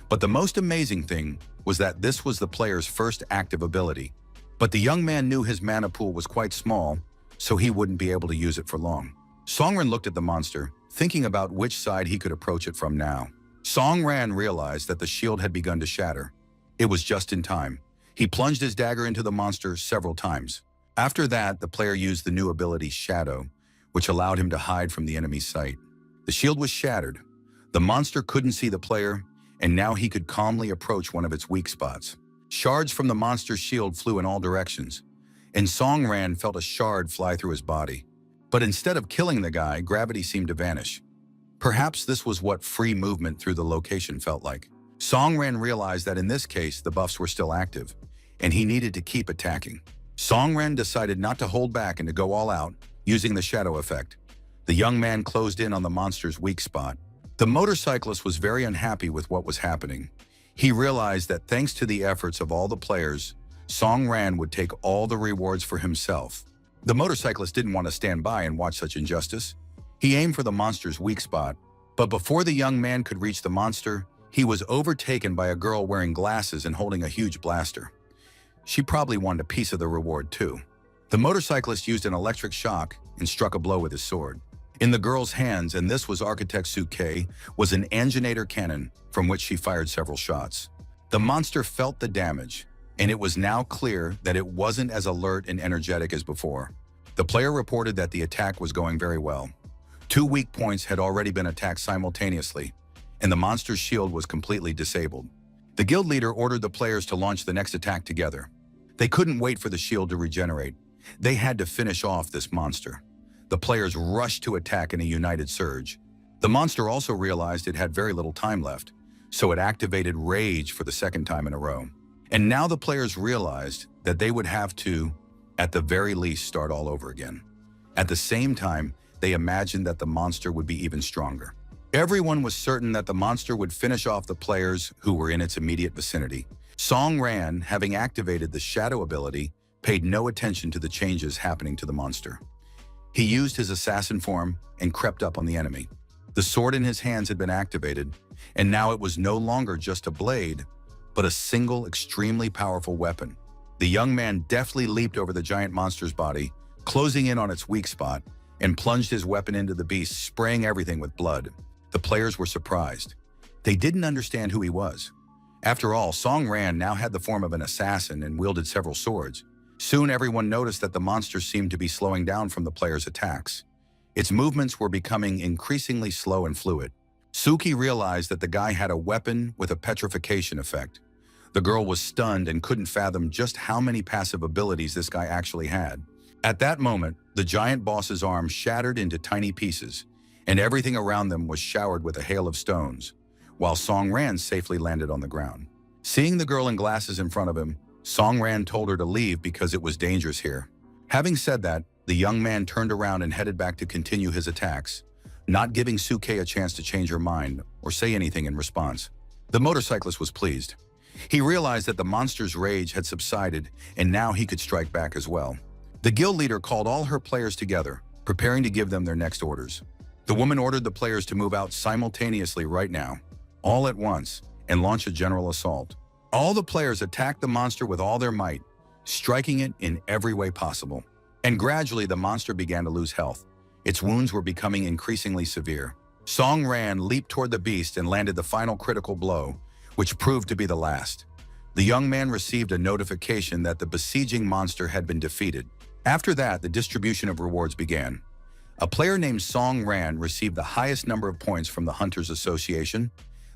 But the most amazing thing was that this was the player's first active ability. But the young man knew his mana pool was quite small, so he wouldn't be able to use it for long. Song Ran looked at the monster, thinking about which side he could approach it from now. Song Ran realized that the shield had begun to shatter. It was just in time. He plunged his dagger into the monster several times. After that, the player used the new ability Shadow, which allowed him to hide from the enemy's sight. The shield was shattered. The monster couldn't see the player, and now he could calmly approach one of its weak spots. Shards from the monster's shield flew in all directions, and Song Ran felt a shard fly through his body. But instead of killing the guy, gravity seemed to vanish. Perhaps this was what free movement through the location felt like. Song Ran realized that in this case, the buffs were still active, and he needed to keep attacking. Song Ran decided not to hold back and to go all out, using the shadow effect. The young man closed in on the monster's weak spot. The motorcyclist was very unhappy with what was happening. He realized that thanks to the efforts of all the players, Song Ran would take all the rewards for himself. The motorcyclist didn't want to stand by and watch such injustice. He aimed for the monster's weak spot, but before the young man could reach the monster, he was overtaken by a girl wearing glasses and holding a huge blaster. She probably wanted a piece of the reward too. The motorcyclist used an electric shock and struck a blow with his sword. In the girl's hands, and this was Architect Suke, was an anginator cannon from which she fired several shots. The monster felt the damage, and it was now clear that it wasn't as alert and energetic as before. The player reported that the attack was going very well. 2 weak points had already been attacked simultaneously, and the monster's shield was completely disabled. The guild leader ordered the players to launch the next attack together. They couldn't wait for the shield to regenerate. They had to finish off this monster. The players rushed to attack in a united surge. The monster also realized it had very little time left, so it activated Rage for the second time in a row. And now the players realized that they would have to, at the very least, start all over again. At the same time, they imagined that the monster would be even stronger. Everyone was certain that the monster would finish off the players who were in its immediate vicinity. Song Ran, having activated the Shadow ability, paid no attention to the changes happening to the monster. He used his assassin form and crept up on the enemy. The sword in his hands had been activated, and now it was no longer just a blade, but a single extremely powerful weapon. The young man deftly leaped over the giant monster's body, closing in on its weak spot, and plunged his weapon into the beast, spraying everything with blood. The players were surprised. They didn't understand who he was. After all, Song Ran now had the form of an assassin and wielded several swords. Soon everyone noticed that the monster seemed to be slowing down from the players' attacks. Its movements were becoming increasingly slow and fluid. Suki realized that the guy had a weapon with a petrification effect. The girl was stunned and couldn't fathom just how many passive abilities this guy actually had. At that moment, the giant boss's arm shattered into tiny pieces, and everything around them was showered with a hail of stones, while Song Ran safely landed on the ground. Seeing the girl in glasses in front of him, Song Ran told her to leave because it was dangerous here. Having said that, the young man turned around and headed back to continue his attacks, not giving Suke a chance to change her mind or say anything in response. The motorcyclist was pleased. He realized that the monster's rage had subsided and now he could strike back as well. The guild leader called all her players together, preparing to give them their next orders. The woman ordered the players to move out simultaneously right now, all at once, and launch a general assault. All the players attacked the monster with all their might, striking it in every way possible. And gradually the monster began to lose health. Its wounds were becoming increasingly severe. Song Ran leaped toward the beast and landed the final critical blow, which proved to be the last. The young man received a notification that the besieging monster had been defeated. After that, the distribution of rewards began. A player named Song Ran received the highest number of points from the Hunters Association.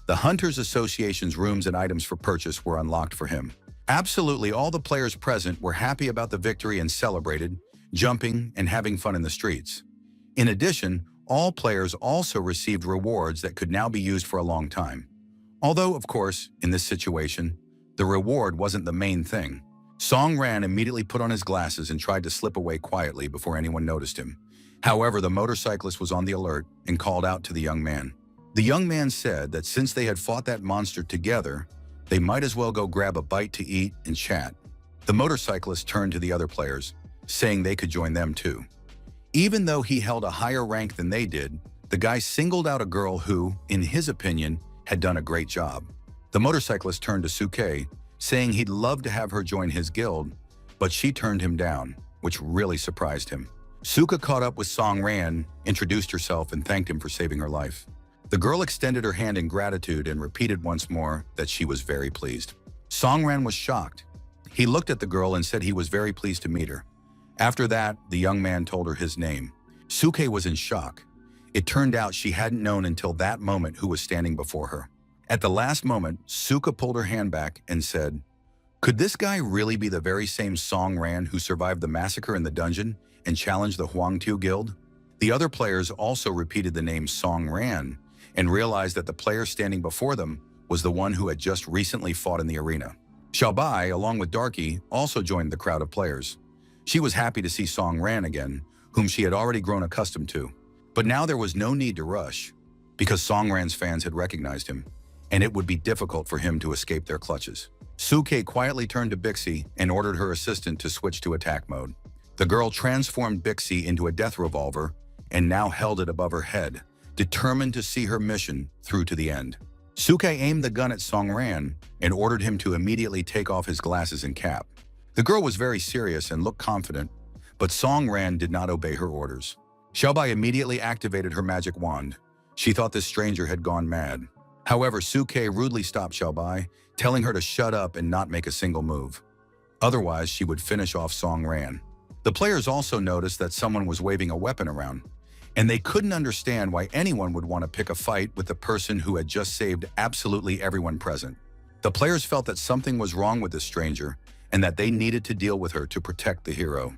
The Hunters Association's rooms and items for purchase were unlocked for him. Absolutely all the players present were happy about the victory and celebrated, jumping and having fun in the streets. In addition, all players also received rewards that could now be used for a long time. Although, of course, in this situation, the reward wasn't the main thing. Song Ran immediately put on his glasses and tried to slip away quietly before anyone noticed him. However, the motorcyclist was on the alert and called out to the young man. The young man said that since they had fought that monster together, they might as well go grab a bite to eat and chat. The motorcyclist turned to the other players, saying they could join them too. Even though he held a higher rank than they did, the guy singled out a girl who, in his opinion, had done a great job. The motorcyclist turned to Suke, saying he'd love to have her join his guild, but she turned him down, which really surprised him. Suka caught up with Song Ran, introduced herself, and thanked him for saving her life. The girl extended her hand in gratitude and repeated once more that she was very pleased. Song Ran was shocked. He looked at the girl and said he was very pleased to meet her. After that, the young man told her his name. Suke was in shock. It turned out she hadn't known until that moment who was standing before her. At the last moment, Suka pulled her hand back and said, "Could this guy really be the very same Song Ran who survived the massacre in the dungeon and challenged the Huangtu Guild?" The other players also repeated the name Song Ran and realized that the player standing before them was the one who had just recently fought in the arena. Xiaobai, along with Darky, also joined the crowd of players. She was happy to see Song Ran again, whom she had already grown accustomed to. But now there was no need to rush, because Song Ran's fans had recognized him, and it would be difficult for him to escape their clutches. Suke quietly turned to Bixie and ordered her assistant to switch to attack mode. The girl transformed Bixie into a death revolver and now held it above her head, determined to see her mission through to the end. Suke aimed the gun at Song Ran and ordered him to immediately take off his glasses and cap. The girl was very serious and looked confident, but Song Ran did not obey her orders. Xiaobai immediately activated her magic wand. She thought this stranger had gone mad. However, Suke rudely stopped Xiaobai, telling her to shut up and not make a single move. Otherwise, she would finish off Song Ran. The players also noticed that someone was waving a weapon around, and they couldn't understand why anyone would want to pick a fight with the person who had just saved absolutely everyone present. The players felt that something was wrong with this stranger and that they needed to deal with her to protect the hero.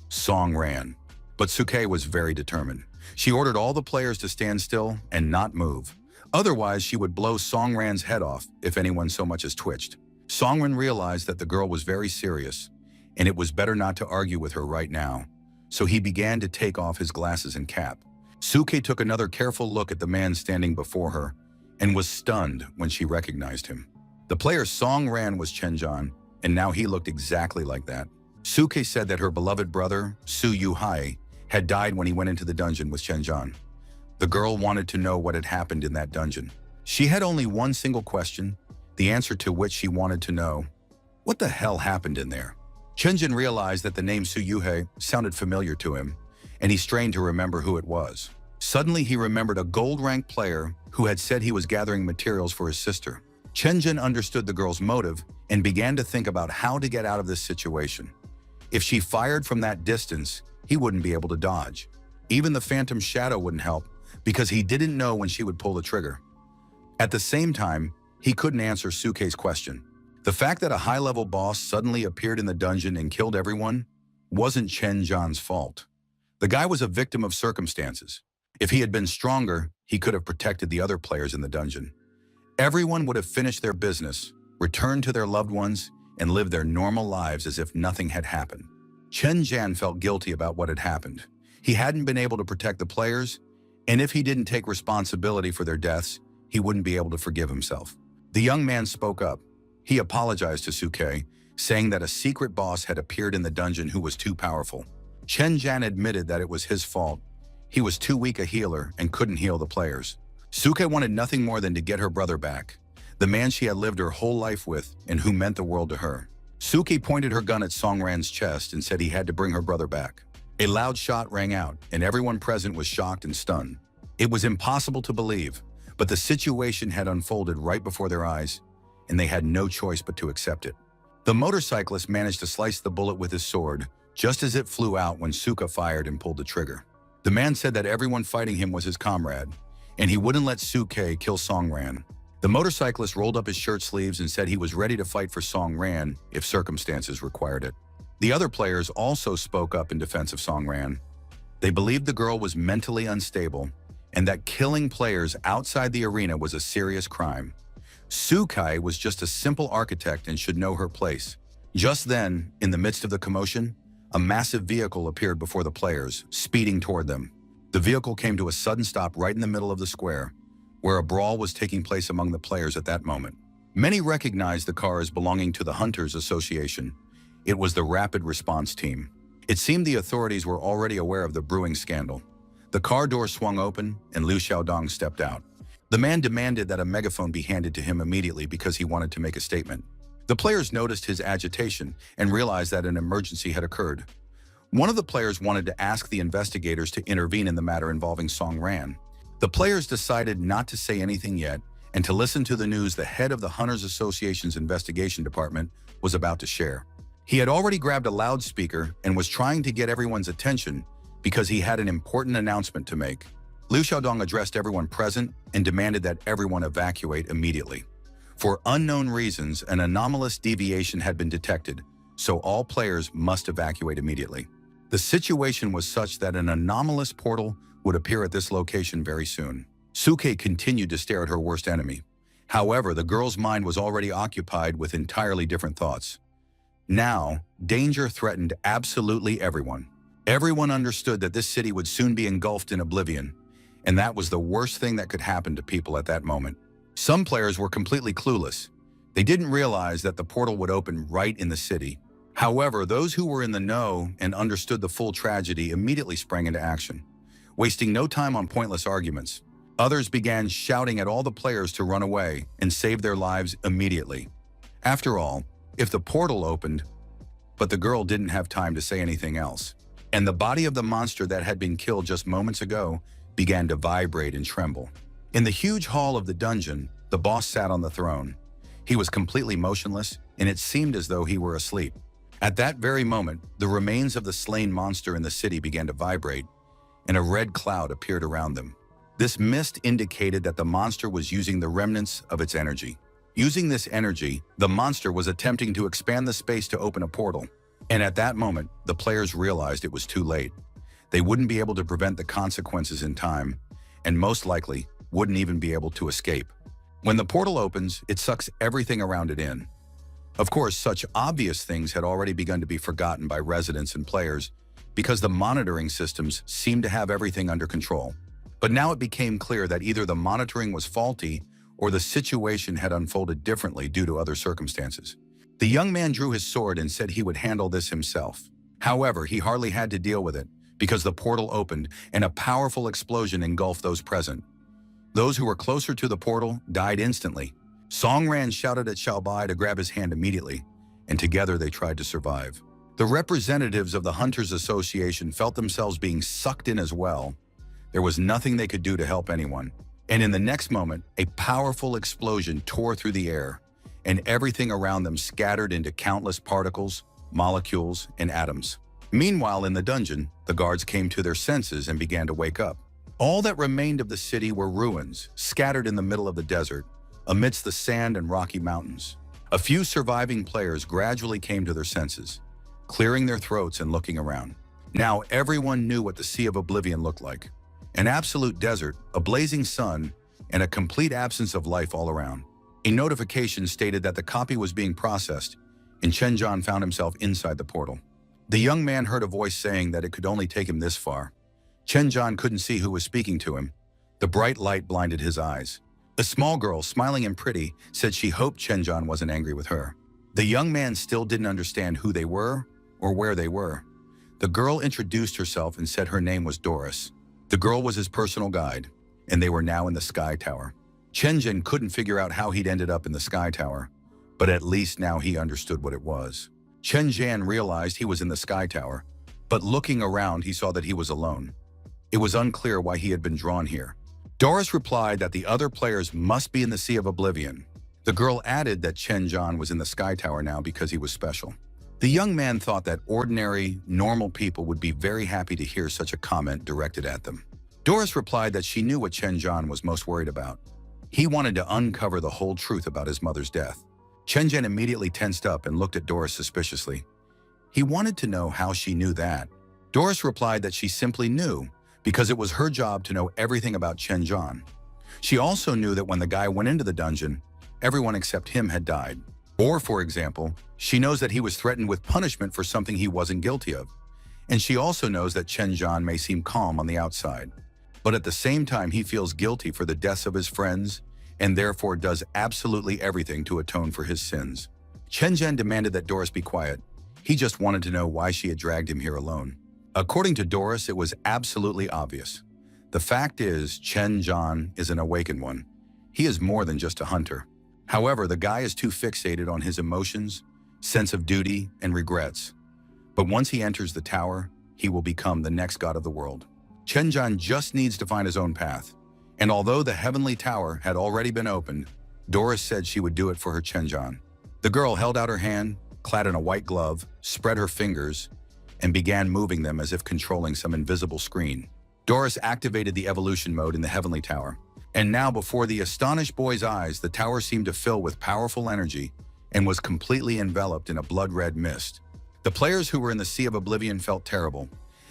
Song Ran. But Suke was very determined. She ordered all the players to stand still and not move. Otherwise, she would blow Songran's head off if anyone so much as twitched. Songran realized that the girl was very serious, and it was better not to argue with her right now. So he began to take off his glasses and cap. Suke took another careful look at the man standing before her and was stunned when she recognized him. The player Songran was Chenjan, and now he looked exactly like that. Suke said that her beloved brother, Su Yuhai, had died when he went into the dungeon with Chenjan. The girl wanted to know what had happened in that dungeon. She had only one single question, the answer to which she wanted to know: what the hell happened in there? Chenjan realized that the name Su Yuhai sounded familiar to him, and he strained to remember who it was. Suddenly, he remembered a gold-ranked player who had said he was gathering materials for his sister. Chenjan understood the girl's motive and began to think about how to get out of this situation. If she fired from that distance, he wouldn't be able to dodge. Even the phantom shadow wouldn't help, because he didn't know when she would pull the trigger. At the same time, he couldn't answer Suke's question. The fact that a high-level boss suddenly appeared in the dungeon and killed everyone wasn't Chenjan's fault. The guy was a victim of circumstances. If he had been stronger, he could have protected the other players in the dungeon. Everyone would have finished their business, returned to their loved ones, and lived their normal lives as if nothing had happened. Chenjan felt guilty about what had happened. He hadn't been able to protect the players, and if he didn't take responsibility for their deaths, he wouldn't be able to forgive himself. The young man spoke up. He apologized to Suke, saying that a secret boss had appeared in the dungeon who was too powerful. Chenjan admitted that it was his fault. He was too weak a healer and couldn't heal the players. Suke wanted nothing more than to get her brother back, the man she had lived her whole life with and who meant the world to her. Suke pointed her gun at Songran's chest and said he had to bring her brother back. A loud shot rang out, and everyone present was shocked and stunned. It was impossible to believe, but the situation had unfolded right before their eyes, and they had no choice but to accept it. The motorcyclist managed to slice the bullet with his sword, just as it flew out when Suke fired and pulled the trigger. The man said that everyone fighting him was his comrade, and he wouldn't let Suke kill Songran. The motorcyclist rolled up his shirt sleeves and said he was ready to fight for Songran if circumstances required it. The other players also spoke up in defense of Songran. They believed the girl was mentally unstable and that killing players outside the arena was a serious crime. Suke was just a simple architect and should know her place. Just then, in the midst of the commotion, a massive vehicle appeared before the players, speeding toward them. The vehicle came to a sudden stop right in the middle of the square, where a brawl was taking place among the players at that moment. Many recognized the car as belonging to the Hunters Association. It was the Rapid Response Team. It seemed the authorities were already aware of the brewing scandal. The car door swung open and Liu Xiaodong stepped out. The man demanded that a megaphone be handed to him immediately because he wanted to make a statement. The players noticed his agitation and realized that an emergency had occurred. One of the players wanted to ask the investigators to intervene in the matter involving Songran. The players decided not to say anything yet and to listen to the news the head of the Hunters Association's investigation department was about to share. He had already grabbed a loudspeaker and was trying to get everyone's attention because he had an important announcement to make. Liu Xiaodong addressed everyone present and demanded that everyone evacuate immediately. For unknown reasons, an anomalous deviation had been detected, so all players must evacuate immediately. The situation was such that an anomalous portal would appear at this location very soon. Suke continued to stare at her worst enemy. However, the girl's mind was already occupied with entirely different thoughts. Now, danger threatened absolutely everyone. Everyone understood that this city would soon be engulfed in oblivion, and that was the worst thing that could happen to people at that moment. Some players were completely clueless. They didn't realize that the portal would open right in the city. However, those who were in the know and understood the full tragedy immediately sprang into action, wasting no time on pointless arguments. Others began shouting at all the players to run away and save their lives immediately. After all, if the portal opened, but the girl didn't have time to say anything else, and the body of the monster that had been killed just moments ago began to vibrate and tremble. In the huge hall of the dungeon, the boss sat on the throne. He was completely motionless, and it seemed as though he were asleep. At that very moment, the remains of the slain monster in the city began to vibrate, and a red cloud appeared around them. This mist indicated that the monster was using the remnants of its energy. Using this energy, the monster was attempting to expand the space to open a portal. And at that moment, the players realized it was too late. They wouldn't be able to prevent the consequences in time, and most likely wouldn't even be able to escape. When the portal opens, it sucks everything around it in. Of course, such obvious things had already begun to be forgotten by residents and players because the monitoring systems seemed to have everything under control. But now it became clear that either the monitoring was faulty or the situation had unfolded differently due to other circumstances. The young man drew his sword and said he would handle this himself. However, he hardly had to deal with it because the portal opened and a powerful explosion engulfed those present. Those who were closer to the portal died instantly. Song Ran shouted at Xiaobai to grab his hand immediately, and together they tried to survive. The representatives of the Hunters Association felt themselves being sucked in as well. There was nothing they could do to help anyone. And in the next moment, a powerful explosion tore through the air, and everything around them scattered into countless particles, molecules, and atoms. Meanwhile, in the dungeon, the guards came to their senses and began to wake up. All that remained of the city were ruins, scattered in the middle of the desert, amidst the sand and rocky mountains. A few surviving players gradually came to their senses, clearing their throats and looking around. Now everyone knew what the Sea of Oblivion looked like. An absolute desert, a blazing sun, and a complete absence of life all around. A notification stated that the copy was being processed, and Chen Zhan found himself inside the portal. The young man heard a voice saying that it could only take him this far. Chen Zhan couldn't see who was speaking to him. The bright light blinded his eyes. A small girl, smiling and pretty, said she hoped Chen Zhan wasn't angry with her. The young man still didn't understand who they were or where they were. The girl introduced herself and said her name was Doris. The girl was his personal guide, and they were now in the Sky Tower. Chen Zhan couldn't figure out how he'd ended up in the Sky Tower, but at least now he understood what it was. Chen Zhan realized he was in the Sky Tower, but looking around he saw that he was alone. It was unclear why he had been drawn here. Doris replied that the other players must be in the Sea of Oblivion. The girl added that Chen Zhan was in the Sky Tower now because he was special. The young man thought that ordinary, normal people would be very happy to hear such a comment directed at them. Doris replied that she knew what Chen Zhan was most worried about. He wanted to uncover the whole truth about his mother's death. Chen Zhan immediately tensed up and looked at Doris suspiciously. He wanted to know how she knew that. Doris replied that she simply knew because it was her job to know everything about Chen Zhan. She also knew that when the guy went into the dungeon, everyone except him had died. Or, for example, she knows that he was threatened with punishment for something he wasn't guilty of. And she also knows that Chen Zhan may seem calm on the outside, but at the same time he feels guilty for the deaths of his friends and therefore does absolutely everything to atone for his sins. Chen Zhan demanded that Doris be quiet. He just wanted to know why she had dragged him here alone. According to Doris, it was absolutely obvious. The fact is, Chen Zhan is an awakened one. He is more than just a hunter. However, the guy is too fixated on his emotions, sense of duty, and regrets. But once he enters the tower, he will become the next god of the world. Chen Zhan just needs to find his own path. And although the heavenly tower had already been opened, Doris said she would do it for her Chen Zhan. The girl held out her hand, clad in a white glove, spread her fingers, and began moving them as if controlling some invisible screen. Doris activated the evolution mode in the heavenly tower. And now, before the astonished boy's eyes, the tower seemed to fill with powerful energy and was completely enveloped in a blood-red mist. The players who were in the Sea of Oblivion felt terrible.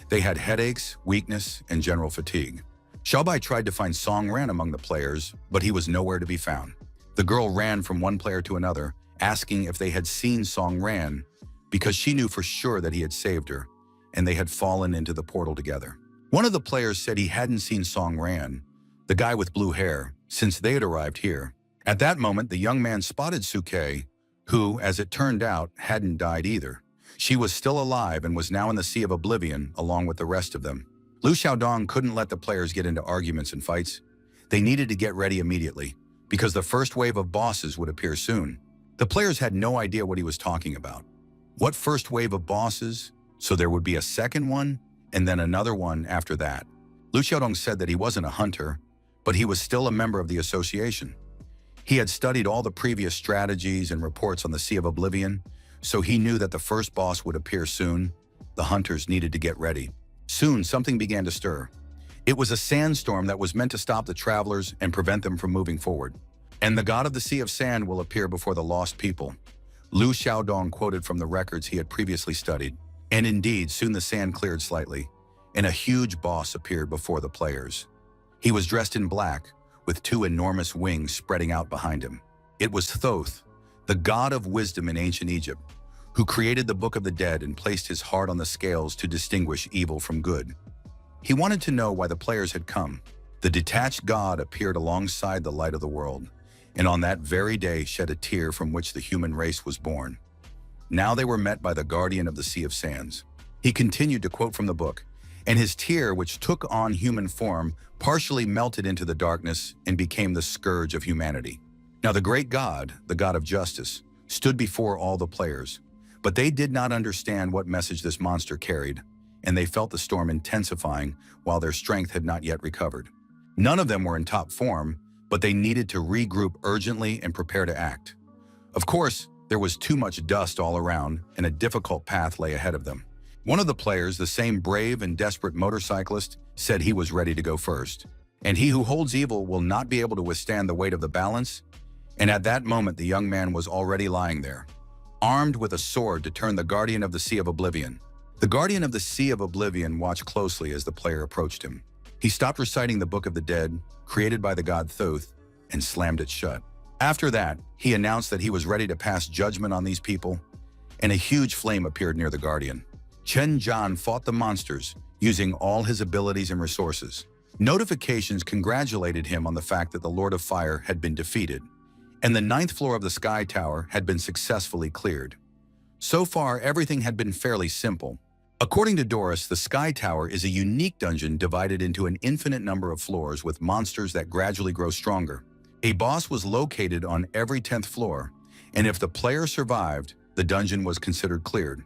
They had headaches, weakness, and general fatigue. Xiaobai tried to find Song Ran among the players, but he was nowhere to be found. The girl ran from one player to another, asking if they had seen Song Ran, because she knew for sure that he had saved her, and they had fallen into the portal together. One of the players said he hadn't seen Song Ran, the guy with blue hair, since they had arrived here. At that moment, the young man spotted Suke, who, as it turned out, hadn't died either. She was still alive and was now in the Sea of Oblivion along with the rest of them. Lu Xiaodong couldn't let the players get into arguments and fights. They needed to get ready immediately, because the first wave of bosses would appear soon. The players had no idea what he was talking about. What first wave of bosses? So there would be a second one, and then another one after that. Lu Xiaodong said that he wasn't a hunter, but he was still a member of the association. He had studied all the previous strategies and reports on the Sea of Oblivion, so he knew that the first boss would appear soon. The hunters needed to get ready. Soon, something began to stir. It was a sandstorm that was meant to stop the travelers and prevent them from moving forward. And the god of the Sea of Sand will appear before the lost people. Lu Xiaodong quoted from the records he had previously studied. And indeed, soon the sand cleared slightly, and a huge boss appeared before the players. He was dressed in black, with two enormous wings spreading out behind him. It was Thoth, the god of wisdom in ancient Egypt, who created the Book of the Dead and placed his heart on the scales to distinguish evil from good. He wanted to know why the players had come. The detached god appeared alongside the light of the world, and on that very day shed a tear from which the human race was born. Now they were met by the guardian of the Sea of Sands. He continued to quote from the book, and his tear, which took on human form, partially melted into the darkness and became the scourge of humanity. Now the great god, the god of justice, stood before all the players, but they did not understand what message this monster carried, and they felt the storm intensifying while their strength had not yet recovered. None of them were in top form, but they needed to regroup urgently and prepare to act. Of course, there was too much dust all around, and a difficult path lay ahead of them. One of the players, the same brave and desperate motorcyclist, said he was ready to go first. And he who holds evil will not be able to withstand the weight of the balance. And at that moment, the young man was already lying there, armed with a sword to turn the guardian of the Sea of Oblivion. The guardian of the Sea of Oblivion watched closely as the player approached him. He stopped reciting the Book of the Dead, created by the god Thoth, and slammed it shut. After that, he announced that he was ready to pass judgment on these people, and a huge flame appeared near the guardian. Chen Zhan fought the monsters, using all his abilities and resources. Notifications congratulated him on the fact that the Lord of Fire had been defeated, and the 9th floor of the Sky Tower had been successfully cleared. So far, everything had been fairly simple. According to Doris, the Sky Tower is a unique dungeon divided into an infinite number of floors with monsters that gradually grow stronger. A boss was located on every 10th floor, and if the player survived, the dungeon was considered cleared.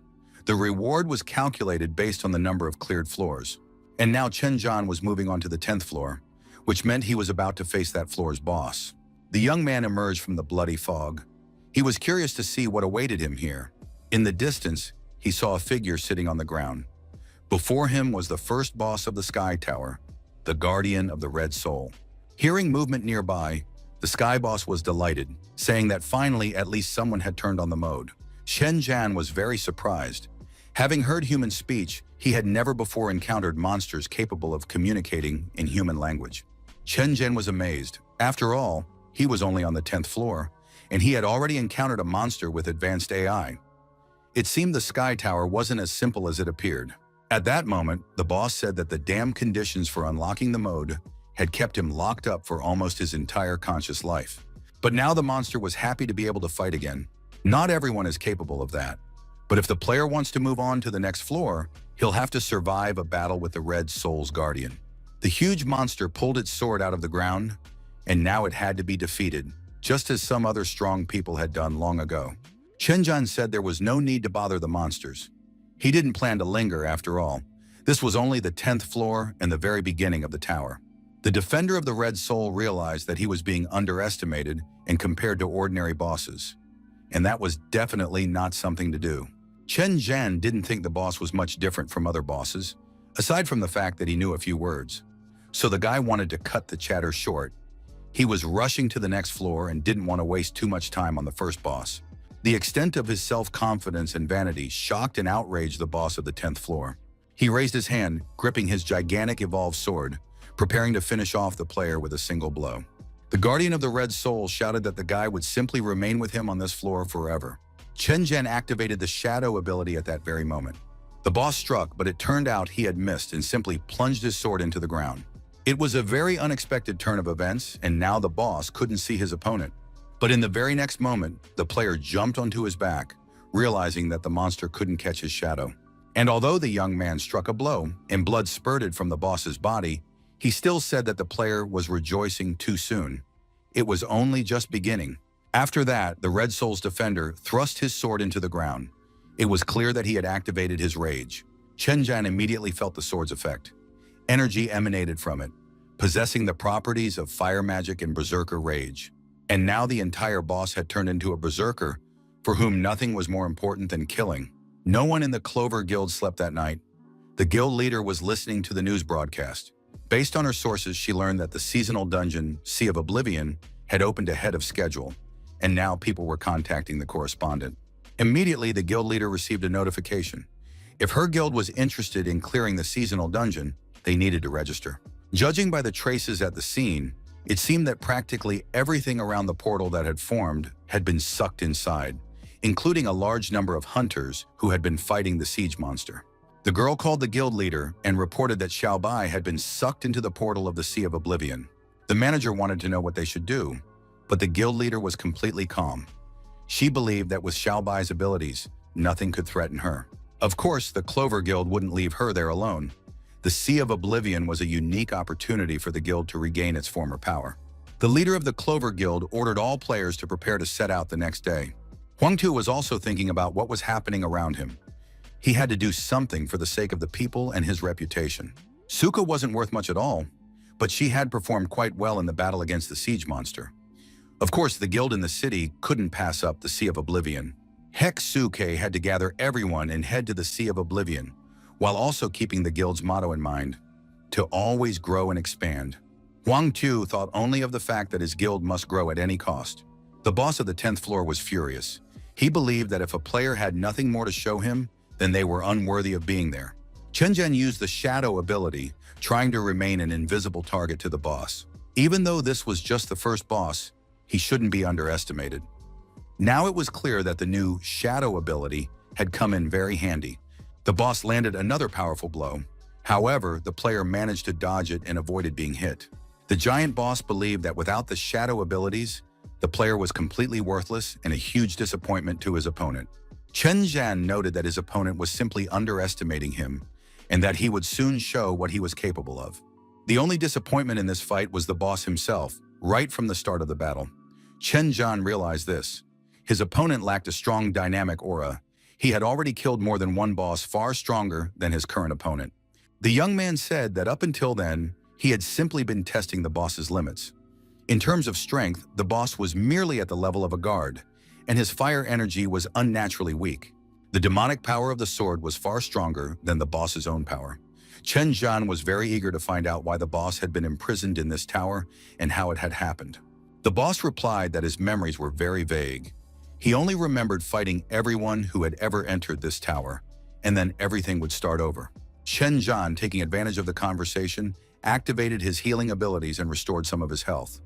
The reward was calculated based on the number of cleared floors. And now Chen Zhan was moving on to the 10th floor, which meant he was about to face that floor's boss. The young man emerged from the bloody fog. He was curious to see what awaited him here. In the distance, he saw a figure sitting on the ground. Before him was the first boss of the Sky Tower, the Guardian of the Red Soul. Hearing movement nearby, the Sky Boss was delighted, saying that finally at least someone had turned on the mode. Chen Zhan was very surprised. Having heard human speech, he had never before encountered monsters capable of communicating in human language. Chen Zhan was amazed. After all, he was only on the 10th floor, and he had already encountered a monster with advanced AI. It seemed the Sky Tower wasn't as simple as it appeared. At that moment, the boss said that the damn conditions for unlocking the mode had kept him locked up for almost his entire conscious life. But now the monster was happy to be able to fight again. Not everyone is capable of that. But if the player wants to move on to the next floor, he'll have to survive a battle with the Red Soul's Guardian. The huge monster pulled its sword out of the ground, and now it had to be defeated, just as some other strong people had done long ago. Chen Zhan said there was no need to bother the monsters. He didn't plan to linger after all. This was only the 10th floor and the very beginning of the tower. The defender of the Red Soul realized that he was being underestimated and compared to ordinary bosses. And that was definitely not something to do. Chen Zhan didn't think the boss was much different from other bosses, aside from the fact that he knew a few words. So the guy wanted to cut the chatter short. He was rushing to the next floor and didn't want to waste too much time on the first boss. The extent of his self-confidence and vanity shocked and outraged the boss of the 10th floor. He raised his hand, gripping his gigantic evolved sword, preparing to finish off the player with a single blow. The Guardian of the Red Soul shouted that the guy would simply remain with him on this floor forever. Chen Zhan activated the Shadow ability at that very moment. The boss struck, but it turned out he had missed and simply plunged his sword into the ground. It was a very unexpected turn of events, and now the boss couldn't see his opponent. But in the very next moment, the player jumped onto his back, realizing that the monster couldn't catch his shadow. And although the young man struck a blow and blood spurted from the boss's body, he still said that the player was rejoicing too soon. It was only just beginning. After that, the Red Soul's defender thrust his sword into the ground. It was clear that he had activated his rage. Chen Zhan immediately felt the sword's effect. Energy emanated from it, possessing the properties of fire magic and berserker rage. And now the entire boss had turned into a berserker, for whom nothing was more important than killing. No one in the Clover Guild slept that night. The guild leader was listening to the news broadcast. Based on her sources, she learned that the seasonal dungeon, Sea of Oblivion, had opened ahead of schedule, and now people were contacting the correspondent. Immediately, the guild leader received a notification. If her guild was interested in clearing the seasonal dungeon, they needed to register. Judging by the traces at the scene, it seemed that practically everything around the portal that had formed had been sucked inside, including a large number of hunters who had been fighting the siege monster. The girl called the guild leader and reported that Xiaobai had been sucked into the portal of the Sea of Oblivion. The manager wanted to know what they should do, but the guild leader was completely calm. She believed that with Xiaobai's abilities, nothing could threaten her. Of course, the Clover Guild wouldn't leave her there alone. The Sea of Oblivion was a unique opportunity for the guild to regain its former power. The leader of the Clover Guild ordered all players to prepare to set out the next day. Huang Tu was also thinking about what was happening around him. He had to do something for the sake of the people and his reputation. Suka wasn't worth much at all, but she had performed quite well in the battle against the siege monster. Of course, the guild in the city couldn't pass up the Sea of Oblivion. Heksuke had to gather everyone and head to the Sea of Oblivion, while also keeping the guild's motto in mind, to always grow and expand. Huang Tu thought only of the fact that his guild must grow at any cost. The boss of the 10th floor was furious. He believed that if a player had nothing more to show him, then they were unworthy of being there. Chen Zhen used the shadow ability, trying to remain an invisible target to the boss. Even though this was just the first boss, he shouldn't be underestimated. Now it was clear that the new shadow ability had come in very handy. The boss landed another powerful blow. However, the player managed to dodge it and avoided being hit. The giant boss believed that without the shadow abilities, the player was completely worthless and a huge disappointment to his opponent. Chen Zhan noted that his opponent was simply underestimating him and that he would soon show what he was capable of. The only disappointment in this fight was the boss himself, right from the start of the battle. Chen Zhan realized this. His opponent lacked a strong dynamic aura. He had already killed more than one boss far stronger than his current opponent. The young man said that up until then, he had simply been testing the boss's limits. In terms of strength, the boss was merely at the level of a guard, and his fire energy was unnaturally weak. The demonic power of the sword was far stronger than the boss's own power. Chen Zhan was very eager to find out why the boss had been imprisoned in this tower and how it had happened. The boss replied that his memories were very vague. He only remembered fighting everyone who had ever entered this tower, and then everything would start over. Chen Zhan, taking advantage of the conversation, activated his healing abilities and restored some of his health.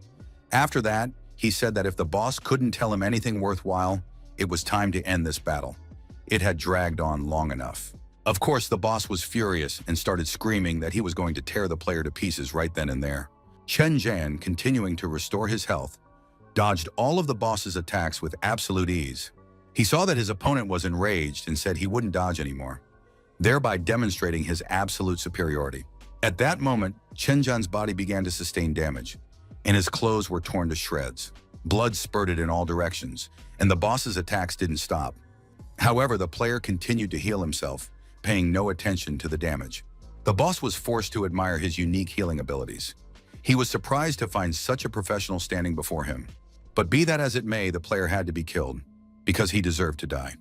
After that, he said that if the boss couldn't tell him anything worthwhile, it was time to end this battle. It had dragged on long enough. Of course, the boss was furious and started screaming that he was going to tear the player to pieces right then and there. Chen Zhan, continuing to restore his health, dodged all of the boss's attacks with absolute ease. He saw that his opponent was enraged and said he wouldn't dodge anymore, thereby demonstrating his absolute superiority. At that moment, Chen Zhan's body began to sustain damage, and his clothes were torn to shreds. Blood spurted in all directions, and the boss's attacks didn't stop. However, the player continued to heal himself, paying no attention to the damage. The boss was forced to admire his unique healing abilities. He was surprised to find such a professional standing before him. But be that as it may, the player had to be killed, because he deserved to die.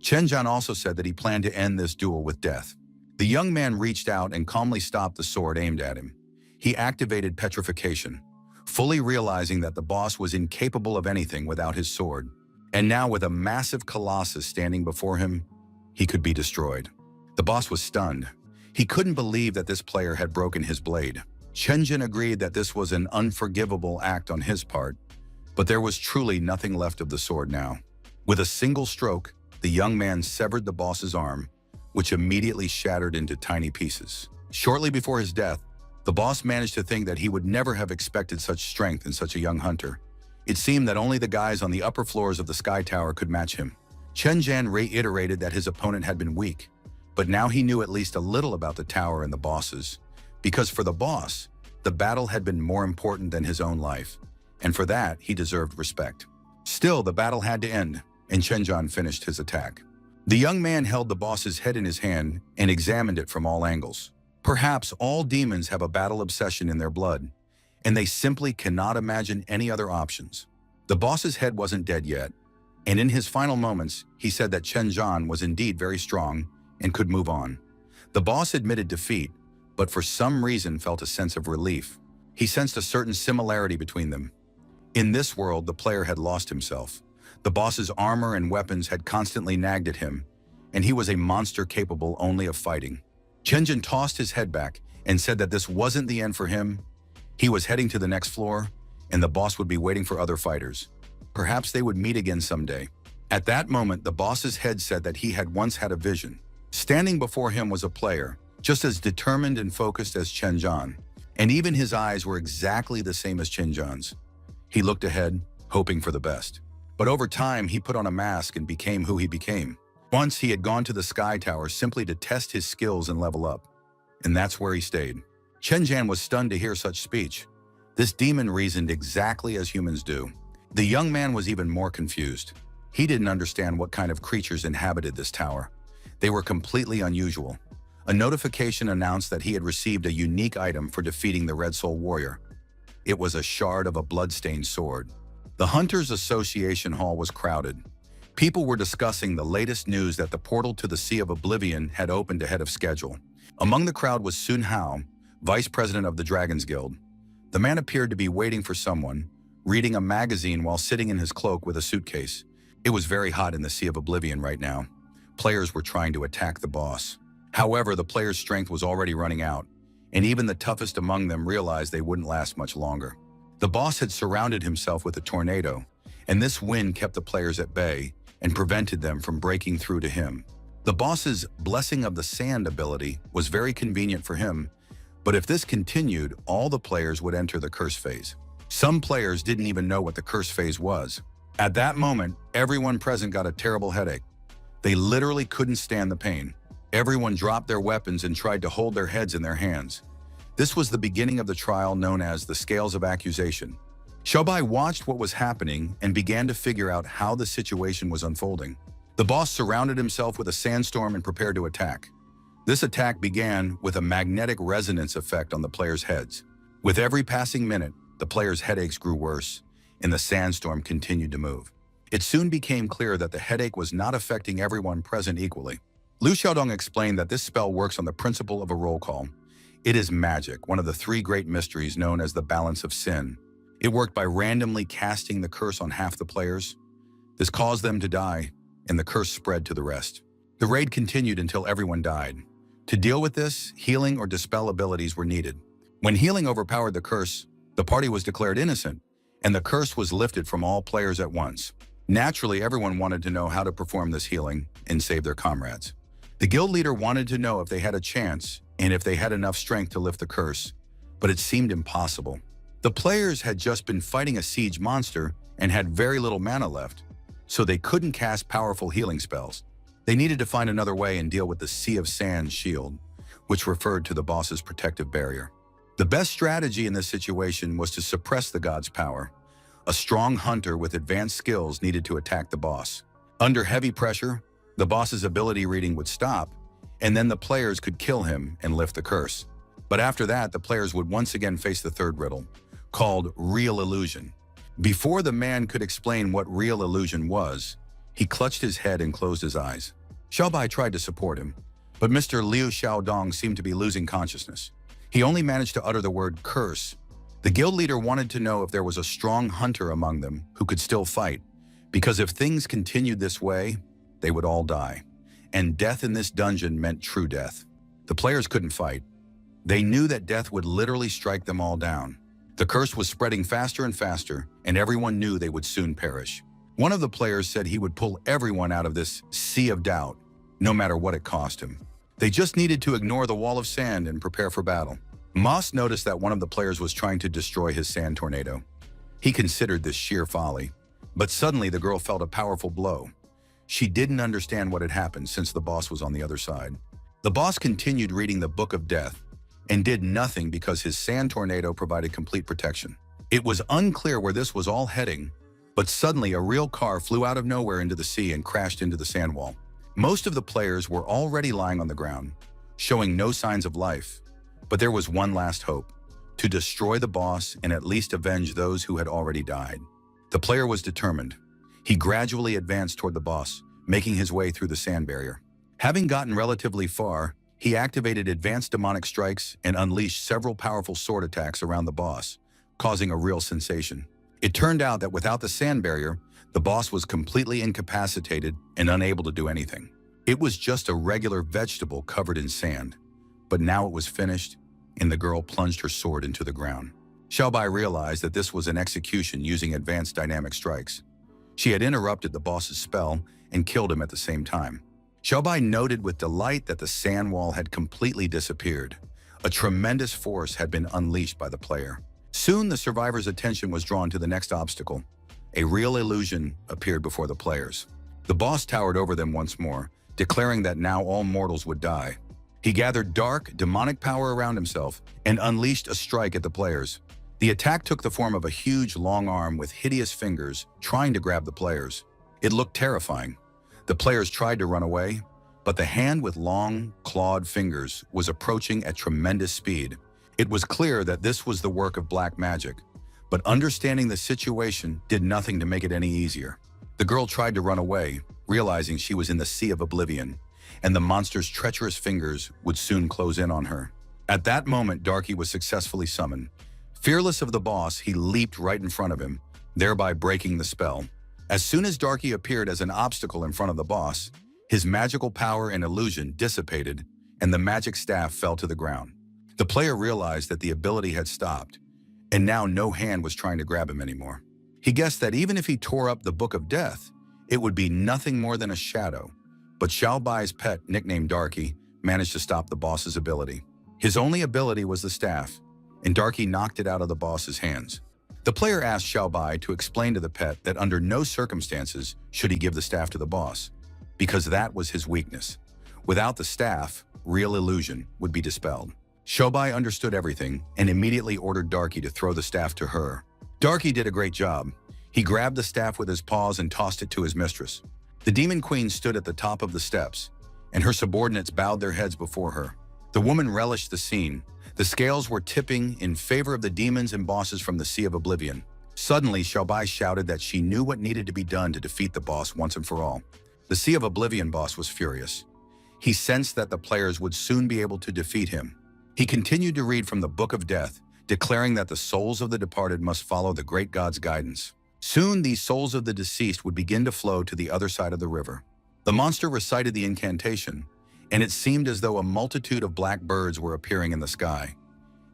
Chen Zhan also said that he planned to end this duel with death. The young man reached out and calmly stopped the sword aimed at him. He activated petrification, fully realizing that the boss was incapable of anything without his sword. And now, with a massive colossus standing before him, he could be destroyed. The boss was stunned. He couldn't believe that this player had broken his blade. Chen Zhan agreed that this was an unforgivable act on his part, but there was truly nothing left of the sword now. With a single stroke, the young man severed the boss's arm, which immediately shattered into tiny pieces. Shortly before his death, the boss managed to think that he would never have expected such strength in such a young hunter. It seemed that only the guys on the upper floors of the Sky Tower could match him. Chen Zhan reiterated that his opponent had been weak, but now he knew at least a little about the tower and the bosses, because for the boss, the battle had been more important than his own life, and for that, he deserved respect. Still, the battle had to end, and Chen Zhan finished his attack. The young man held the boss's head in his hand and examined it from all angles. Perhaps all demons have a battle obsession in their blood, and they simply cannot imagine any other options. The boss's head wasn't dead yet, and in his final moments, he said that Chen Zhan was indeed very strong and could move on. The boss admitted defeat, but for some reason felt a sense of relief. He sensed a certain similarity between them. In this world, the player had lost himself. The boss's armor and weapons had constantly nagged at him, and he was a monster capable only of fighting. Chenjin tossed his head back and said that this wasn't the end for him. He was heading to the next floor, and the boss would be waiting for other fighters. Perhaps they would meet again someday. At that moment, the boss's head said that he had once had a vision. Standing before him was a player, just as determined and focused as Chenjan, and even his eyes were exactly the same as Chenjan's. He looked ahead, hoping for the best. But over time, he put on a mask and became who he became. Once he had gone to the Sky Tower simply to test his skills and level up. And that's where he stayed. Chenjan was stunned to hear such speech. This demon reasoned exactly as humans do. The young man was even more confused. He didn't understand what kind of creatures inhabited this tower. They were completely unusual. A notification announced that he had received a unique item for defeating the Red Soul Warrior. It was a shard of a blood-stained sword. The Hunters Association Hall was crowded. People were discussing the latest news that the portal to the Sea of Oblivion had opened ahead of schedule. Among the crowd was Sun Hao, vice president of the Dragon's Guild. The man appeared to be waiting for someone, reading a magazine while sitting in his cloak with a suitcase. It was very hot in the Sea of Oblivion right now. Players were trying to attack the boss. However, the players' strength was already running out, and even the toughest among them realized they wouldn't last much longer. The boss had surrounded himself with a tornado, and this wind kept the players at bay and prevented them from breaking through to him. The boss's Blessing of the Sand ability was very convenient for him, but if this continued, all the players would enter the curse phase. Some players didn't even know what the curse phase was. At that moment, everyone present got a terrible headache. They literally couldn't stand the pain. Everyone dropped their weapons and tried to hold their heads in their hands. This was the beginning of the trial known as the Scales of Accusation. Xiaobai watched what was happening and began to figure out how the situation was unfolding. The boss surrounded himself with a sandstorm and prepared to attack. This attack began with a magnetic resonance effect on the players' heads. With every passing minute, the players' headaches grew worse, and the sandstorm continued to move. It soon became clear that the headache was not affecting everyone present equally. Liu Xiaodong explained that this spell works on the principle of a roll call. It is magic, one of the three great mysteries known as the balance of sin. It worked by randomly casting the curse on half the players. This caused them to die, and the curse spread to the rest. The raid continued until everyone died. To deal with this, healing or dispel abilities were needed. When healing overpowered the curse, the party was declared innocent, and the curse was lifted from all players at once. Naturally, everyone wanted to know how to perform this healing and save their comrades. The guild leader wanted to know if they had a chance and if they had enough strength to lift the curse, but it seemed impossible. The players had just been fighting a siege monster and had very little mana left, so they couldn't cast powerful healing spells. They needed to find another way and deal with the Sea of Sand shield, which referred to the boss's protective barrier. The best strategy in this situation was to suppress the god's power. A strong hunter with advanced skills needed to attack the boss. Under heavy pressure, the boss's ability reading would stop, and then the players could kill him and lift the curse. But after that, the players would once again face the third riddle, called Real Illusion. Before the man could explain what Real Illusion was, he clutched his head and closed his eyes. Xiaobai tried to support him, but Mr. Liu Xiaodong seemed to be losing consciousness. He only managed to utter the word curse. The guild leader wanted to know if there was a strong hunter among them who could still fight, because if things continued this way, they would all die. And death in this dungeon meant true death. The players couldn't fight. They knew that death would literally strike them all down. The curse was spreading faster and faster, and everyone knew they would soon perish. One of the players said he would pull everyone out of this sea of doubt, no matter what it cost him. They just needed to ignore the wall of sand and prepare for battle. Moss noticed that one of the players was trying to destroy his sand tornado. He considered this sheer folly. But suddenly the girl felt a powerful blow. She didn't understand what had happened since the boss was on the other side. The boss continued reading the Book of Death and did nothing because his sand tornado provided complete protection. It was unclear where this was all heading, but suddenly a real car flew out of nowhere into the sea and crashed into the sand wall. Most of the players were already lying on the ground, showing no signs of life. But there was one last hope: to destroy the boss and at least avenge those who had already died. The player was determined. He gradually advanced toward the boss, making his way through the sand barrier. Having gotten relatively far, he activated advanced demonic strikes and unleashed several powerful sword attacks around the boss, causing a real sensation. It turned out that without the sand barrier, the boss was completely incapacitated and unable to do anything. It was just a regular vegetable covered in sand, but now it was finished, and the girl plunged her sword into the ground. Xiaobai realized that this was an execution using advanced dynamic strikes. She had interrupted the boss's spell and killed him at the same time. Xiaobai noted with delight that the sand wall had completely disappeared. A tremendous force had been unleashed by the player. Soon, the survivor's attention was drawn to the next obstacle. A real illusion appeared before the players. The boss towered over them once more, declaring that now all mortals would die. He gathered dark, demonic power around himself and unleashed a strike at the players. The attack took the form of a huge, long arm with hideous fingers trying to grab the players. It looked terrifying. The players tried to run away, but the hand with long, clawed fingers was approaching at tremendous speed. It was clear that this was the work of black magic, but understanding the situation did nothing to make it any easier. The girl tried to run away, realizing she was in the Sea of Oblivion, and the monster's treacherous fingers would soon close in on her. At that moment, Darky was successfully summoned. Fearless of the boss, he leaped right in front of him, thereby breaking the spell. As soon as Darky appeared as an obstacle in front of the boss, his magical power and illusion dissipated, and the magic staff fell to the ground. The player realized that the ability had stopped, and now no hand was trying to grab him anymore. He guessed that even if he tore up the Book of Death, it would be nothing more than a shadow. But Xiaobai's pet, nicknamed Darky, managed to stop the boss's ability. His only ability was the staff, and Darky knocked it out of the boss's hands. The player asked Xiaobai to explain to the pet that under no circumstances should he give the staff to the boss, because that was his weakness. Without the staff, real illusion would be dispelled. Xiaobai understood everything and immediately ordered Darky to throw the staff to her. Darky did a great job. He grabbed the staff with his paws and tossed it to his mistress. The Demon Queen stood at the top of the steps, and her subordinates bowed their heads before her. The woman relished the scene. The scales were tipping in favor of the demons and bosses from the Sea of Oblivion. Suddenly, Xiaobai shouted that she knew what needed to be done to defeat the boss once and for all. The Sea of Oblivion boss was furious. He sensed that the players would soon be able to defeat him. He continued to read from the Book of Death, declaring that the souls of the departed must follow the great god's guidance. Soon, these souls of the deceased would begin to flow to the other side of the river. The monster recited the incantation, and it seemed as though a multitude of black birds were appearing in the sky.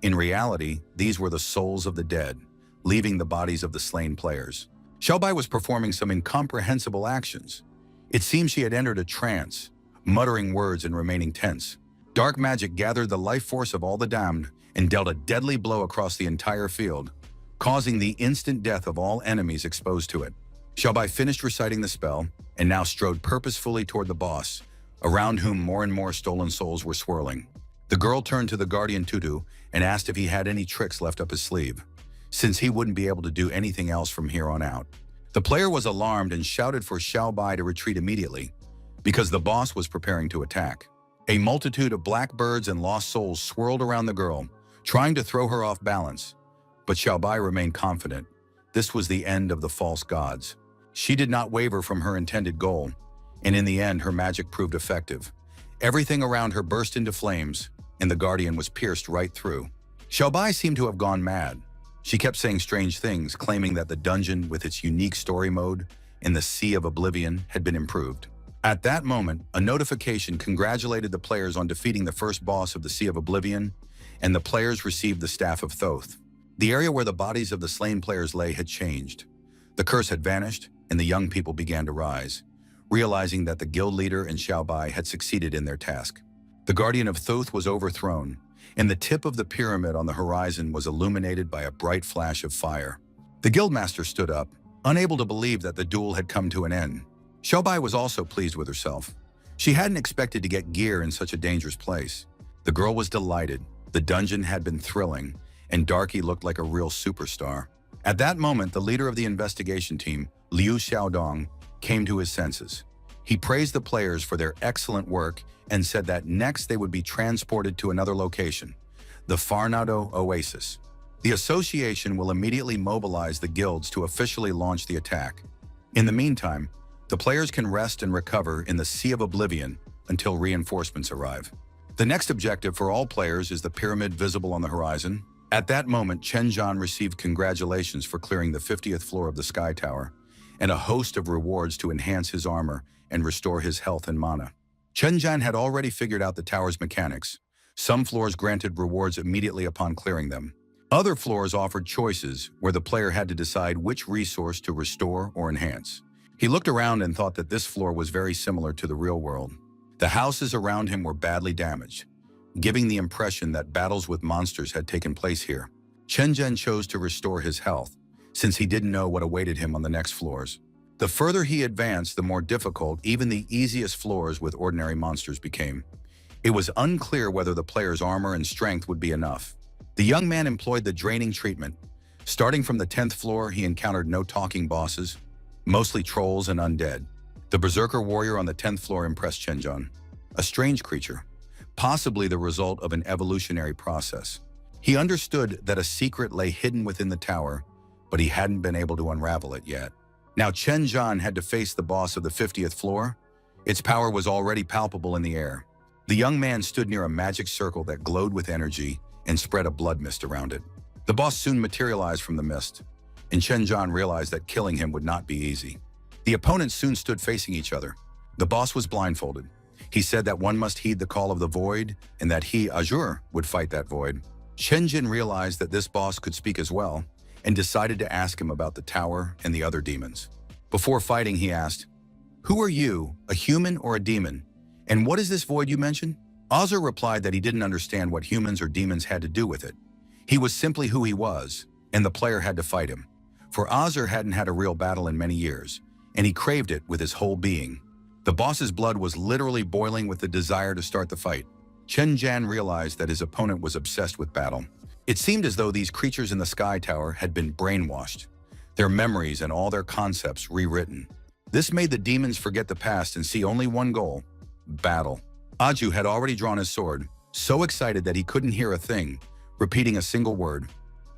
In reality, these were the souls of the dead, leaving the bodies of the slain players. Xiaobai was performing some incomprehensible actions. It seemed she had entered a trance, muttering words and remaining tense. Dark magic gathered the life force of all the damned and dealt a deadly blow across the entire field, causing the instant death of all enemies exposed to it. Xiaobai finished reciting the spell and now strode purposefully toward the boss, around whom more and more stolen souls were swirling. The girl turned to the guardian Tutu and asked if he had any tricks left up his sleeve, since he wouldn't be able to do anything else from here on out. The player was alarmed and shouted for Xiaobai to retreat immediately, because the boss was preparing to attack. A multitude of black birds and lost souls swirled around the girl, trying to throw her off balance. But Xiaobai remained confident. This was the end of the false gods. She did not waver from her intended goal, and in the end her magic proved effective. Everything around her burst into flames, and the guardian was pierced right through. Xiaobai seemed to have gone mad. She kept saying strange things, claiming that the dungeon with its unique story mode in the Sea of Oblivion had been improved. At that moment, a notification congratulated the players on defeating the first boss of the Sea of Oblivion, and the players received the Staff of Thoth. The area where the bodies of the slain players lay had changed. The curse had vanished, and the young people began to rise, realizing that the guild leader and Xiaobai had succeeded in their task. The Guardian of Thoth was overthrown, and the tip of the pyramid on the horizon was illuminated by a bright flash of fire. The guildmaster stood up, unable to believe that the duel had come to an end. Xiaobai was also pleased with herself. She hadn't expected to get gear in such a dangerous place. The girl was delighted. The dungeon had been thrilling, and Darky looked like a real superstar. At that moment, the leader of the investigation team, Liu Xiaodong, came to his senses. He praised the players for their excellent work and said that next they would be transported to another location, the Farnado Oasis. The association will immediately mobilize the guilds to officially launch the attack. In the meantime, the players can rest and recover in the Sea of Oblivion until reinforcements arrive. The next objective for all players is the pyramid visible on the horizon. At that moment, Chen Zhan received congratulations for clearing the 50th floor of the Sky Tower and a host of rewards to enhance his armor and restore his health and mana. Chen Zhan had already figured out the tower's mechanics. Some floors granted rewards immediately upon clearing them. Other floors offered choices where the player had to decide which resource to restore or enhance. He looked around and thought that this floor was very similar to the real world. The houses around him were badly damaged, giving the impression that battles with monsters had taken place here. Chen Zhen chose to restore his health, since he didn't know what awaited him on the next floors. The further he advanced, the more difficult even the easiest floors with ordinary monsters became. It was unclear whether the player's armor and strength would be enough. The young man employed the draining treatment. Starting from the 10th floor, he encountered no talking bosses, mostly trolls and undead. The berserker warrior on the 10th floor impressed Chen Zhan. A strange creature, possibly the result of an evolutionary process. He understood that a secret lay hidden within the tower, but he hadn't been able to unravel it yet. Now Chen Zhan had to face the boss of the 50th floor. Its power was already palpable in the air. The young man stood near a magic circle that glowed with energy and spread a blood mist around it. The boss soon materialized from the mist, and Chen Zhan realized that killing him would not be easy. The opponents soon stood facing each other. The boss was blindfolded. He said that one must heed the call of the void and that he, Azure, would fight that void. Chen Zhan realized that this boss could speak as well and decided to ask him about the tower and the other demons. Before fighting, he asked, "Who are you, a human or a demon? And what is this void you mentioned?" Azure replied that he didn't understand what humans or demons had to do with it. He was simply who he was, and the player had to fight him. For Azure hadn't had a real battle in many years, and he craved it with his whole being. The boss's blood was literally boiling with the desire to start the fight. Chen Zhan realized that his opponent was obsessed with battle. It seemed as though these creatures in the Sky Tower had been brainwashed, their memories and all their concepts rewritten. This made the demons forget the past and see only one goal: battle. Aju had already drawn his sword, so excited that he couldn't hear a thing, repeating a single word: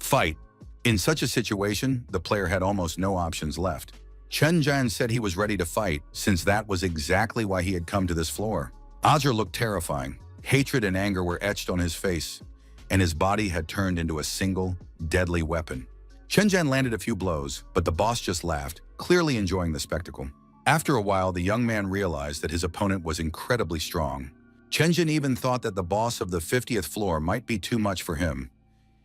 fight. In such a situation, the player had almost no options left. Chen Zhan said he was ready to fight, since that was exactly why he had come to this floor. Azure looked terrifying. Hatred and anger were etched on his face, and his body had turned into a single, deadly weapon. Chen Zhan landed a few blows, but the boss just laughed, clearly enjoying the spectacle. After a while, the young man realized that his opponent was incredibly strong. Chen Zhan even thought that the boss of the 50th floor might be too much for him.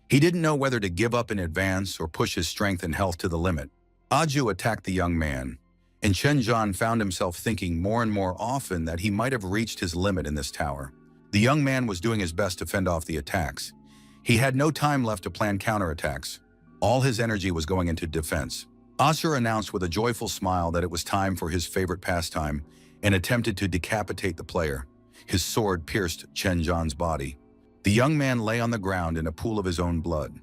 He didn't know whether to give up in advance or push his strength and health to the limit. Aju attacked the young man, and Chen Zhan found himself thinking more and more often that he might have reached his limit in this tower. The young man was doing his best to fend off the attacks. He had no time left to plan counterattacks. All his energy was going into defense. Azure announced with a joyful smile that it was time for his favorite pastime and attempted to decapitate the player. His sword pierced Chen Zhan's body. The young man lay on the ground in a pool of his own blood.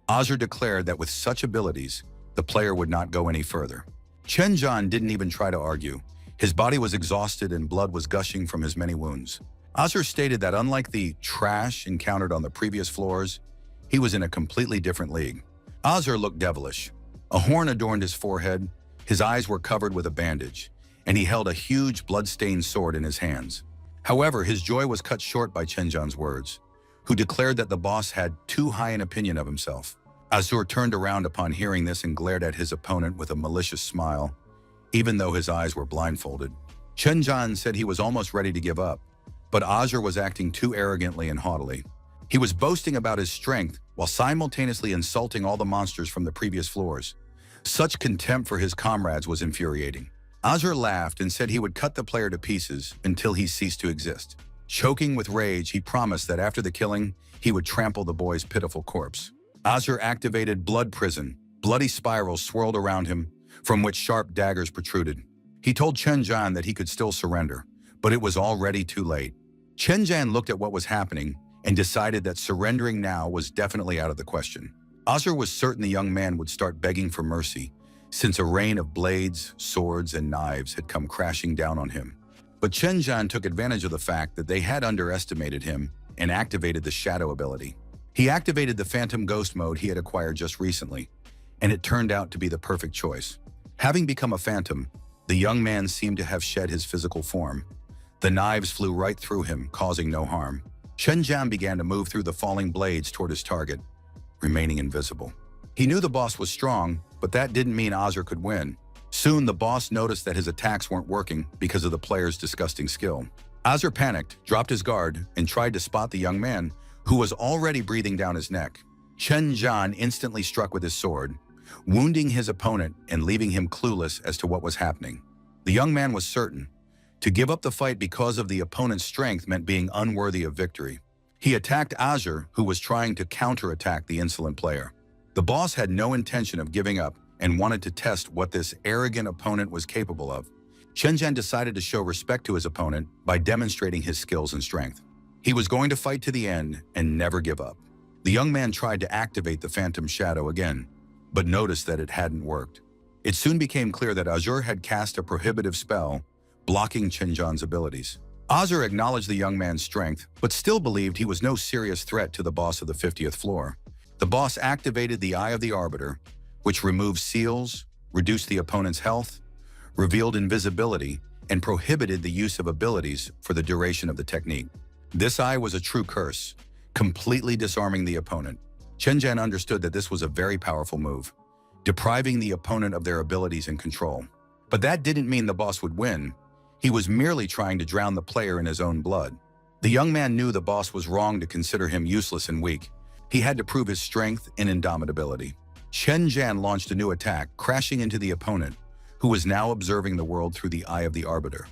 Azure declared that with such abilities, the player would not go any further. Chen Zhan didn't even try to argue. His body was exhausted and blood was gushing from his many wounds. Azure stated that unlike the trash encountered on the previous floors, he was in a completely different league. Azure looked devilish. A horn adorned his forehead, his eyes were covered with a bandage, and he held a huge blood-stained sword in his hands. However, his joy was cut short by Chen Zhan's words, who declared that the boss had too high an opinion of himself. Azure turned around upon hearing this and glared at his opponent with a malicious smile, even though his eyes were blindfolded. Chen Zhan said he was almost ready to give up, but Azure was acting too arrogantly and haughtily. He was boasting about his strength while simultaneously insulting all the monsters from the previous floors. Such contempt for his comrades was infuriating. Azure laughed and said he would cut the player to pieces until he ceased to exist. Choking with rage, he promised that after the killing, he would trample the boy's pitiful corpse. Azure activated Blood Prison. Bloody spirals swirled around him, from which sharp daggers protruded. He told Chen Zhan that he could still surrender, but it was already too late. Chen Zhan looked at what was happening and decided that surrendering now was definitely out of the question. Azure was certain the young man would start begging for mercy, since a rain of blades, swords, and knives had come crashing down on him. But Chen Zhan took advantage of the fact that they had underestimated him and activated the Shadow ability. He activated the Phantom Ghost mode he had acquired just recently, and it turned out to be the perfect choice. Having become a phantom, the young man seemed to have shed his physical form. The knives flew right through him, causing no harm. Chen Zhan began to move through the falling blades toward his target, remaining invisible. He knew the boss was strong, but that didn't mean Azure could win. Soon, the boss noticed that his attacks weren't working because of the player's disgusting skill. Azur panicked, dropped his guard, and tried to spot the young man, who was already breathing down his neck. Chen Zhan instantly struck with his sword, wounding his opponent and leaving him clueless as to what was happening. The young man was certain. To give up the fight because of the opponent's strength meant being unworthy of victory. He attacked Azur, who was trying to counterattack the insolent player. The boss had no intention of giving up and wanted to test what this arrogant opponent was capable of. Chen Zhan decided to show respect to his opponent by demonstrating his skills and strength. He was going to fight to the end and never give up. The young man tried to activate the Phantom Shadow again, but noticed that it hadn't worked. It soon became clear that Azur had cast a prohibitive spell, blocking Chen Zhan's abilities. Azur acknowledged the young man's strength, but still believed he was no serious threat to the boss of the 50th floor. The boss activated the Eye of the Arbiter, which removed seals, reduced the opponent's health, revealed invisibility, and prohibited the use of abilities for the duration of the technique. This eye was a true curse, completely disarming the opponent. Chen Zhan understood that this was a very powerful move, depriving the opponent of their abilities and control. But that didn't mean the boss would win. He was merely trying to drown the player in his own blood. The young man knew the boss was wrong to consider him useless and weak. He had to prove his strength and indomitability. Chen Zhan launched a new attack, crashing into the opponent, who was now observing the world through the Eye of the Arbiter.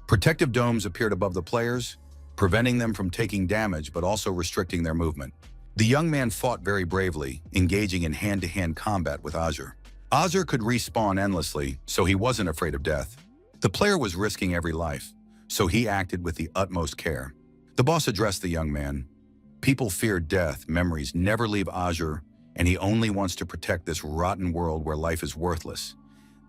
Protective domes appeared above the players, preventing them from taking damage but also restricting their movement. The young man fought very bravely, engaging in hand-to-hand combat with Azur. Azur could respawn endlessly, so he wasn't afraid of death. The player was risking every life, so he acted with the utmost care. The boss addressed the young man. People fear death, memories never leave Azur, and he only wants to protect this rotten world where life is worthless.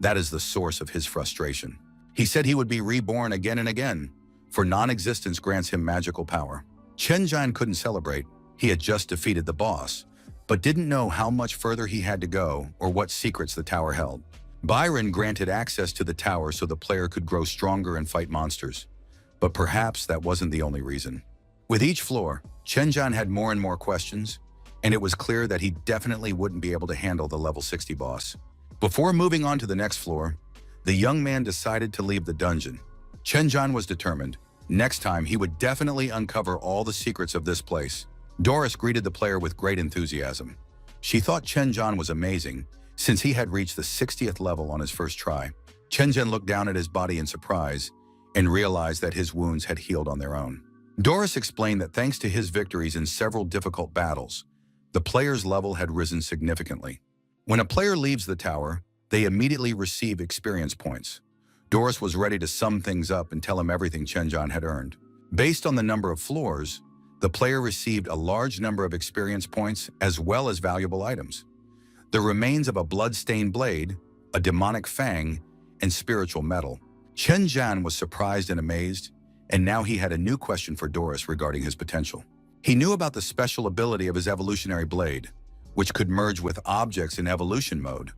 That is the source of his frustration. He said he would be reborn again and again, for non-existence grants him magical power. Chen Zhan couldn't celebrate. He had just defeated the boss, but didn't know how much further he had to go or what secrets the tower held. Byron granted access to the tower so the player could grow stronger and fight monsters. But perhaps that wasn't the only reason. With each floor, Chen Zhan had more and more questions, and it was clear that he definitely wouldn't be able to handle the level 60 boss. Before moving on to the next floor, the young man decided to leave the dungeon. Chen Zhan was determined. Next time, he would definitely uncover all the secrets of this place. Doris greeted the player with great enthusiasm. She thought Chen Zhan was amazing, since he had reached the 60th level on his first try. Chen Zhan looked down at his body in surprise and realized that his wounds had healed on their own. Doris explained that thanks to his victories in several difficult battles, the player's level had risen significantly. When a player leaves the tower, they immediately receive experience points. Doris was ready to sum things up and tell him everything Chen Zhan had earned. Based on the number of floors, the player received a large number of experience points as well as valuable items. The remains of a blood-stained blade, a demonic fang, and spiritual metal. Chen Zhan was surprised and amazed, and now he had a new question for Doris regarding his potential. He knew about the special ability of his evolutionary blade, which could merge with objects in evolution mode,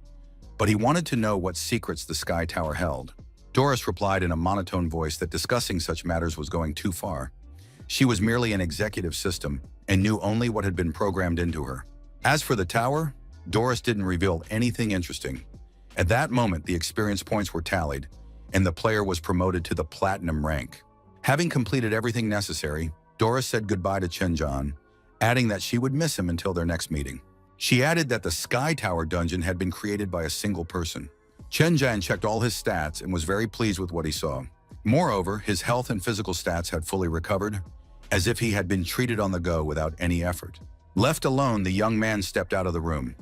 but he wanted to know what secrets the Sky Tower held. Doris replied in a monotone voice that discussing such matters was going too far. She was merely an executive system and knew only what had been programmed into her. As for the tower, Doris didn't reveal anything interesting. At that moment, the experience points were tallied, and the player was promoted to the Platinum rank. Having completed everything necessary, Doris said goodbye to Chen Zhan, adding that she would miss him until their next meeting. She added that the Sky Tower dungeon had been created by a single person. Chen Zhan checked all his stats and was very pleased with what he saw. Moreover, his health and physical stats had fully recovered, as if he had been treated on the go without any effort. Left alone, the young man stepped out of the room.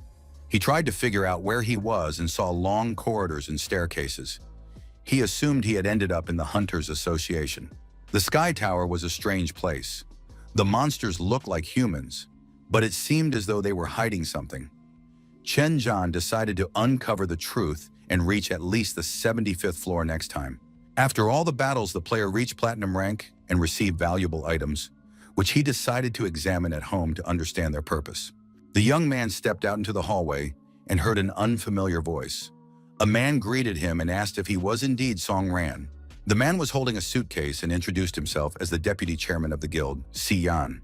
He tried to figure out where he was and saw long corridors and staircases. He assumed he had ended up in the Hunters Association. The Sky Tower was a strange place. The monsters looked like humans, but it seemed as though they were hiding something. Chen Zhan decided to uncover the truth and reach at least the 75th floor next time. After all the battles, the player reached Platinum rank and received valuable items, which he decided to examine at home to understand their purpose. The young man stepped out into the hallway and heard an unfamiliar voice. A man greeted him and asked if he was indeed Song Ran. The man was holding a suitcase and introduced himself as the deputy chairman of the guild, Si Yan.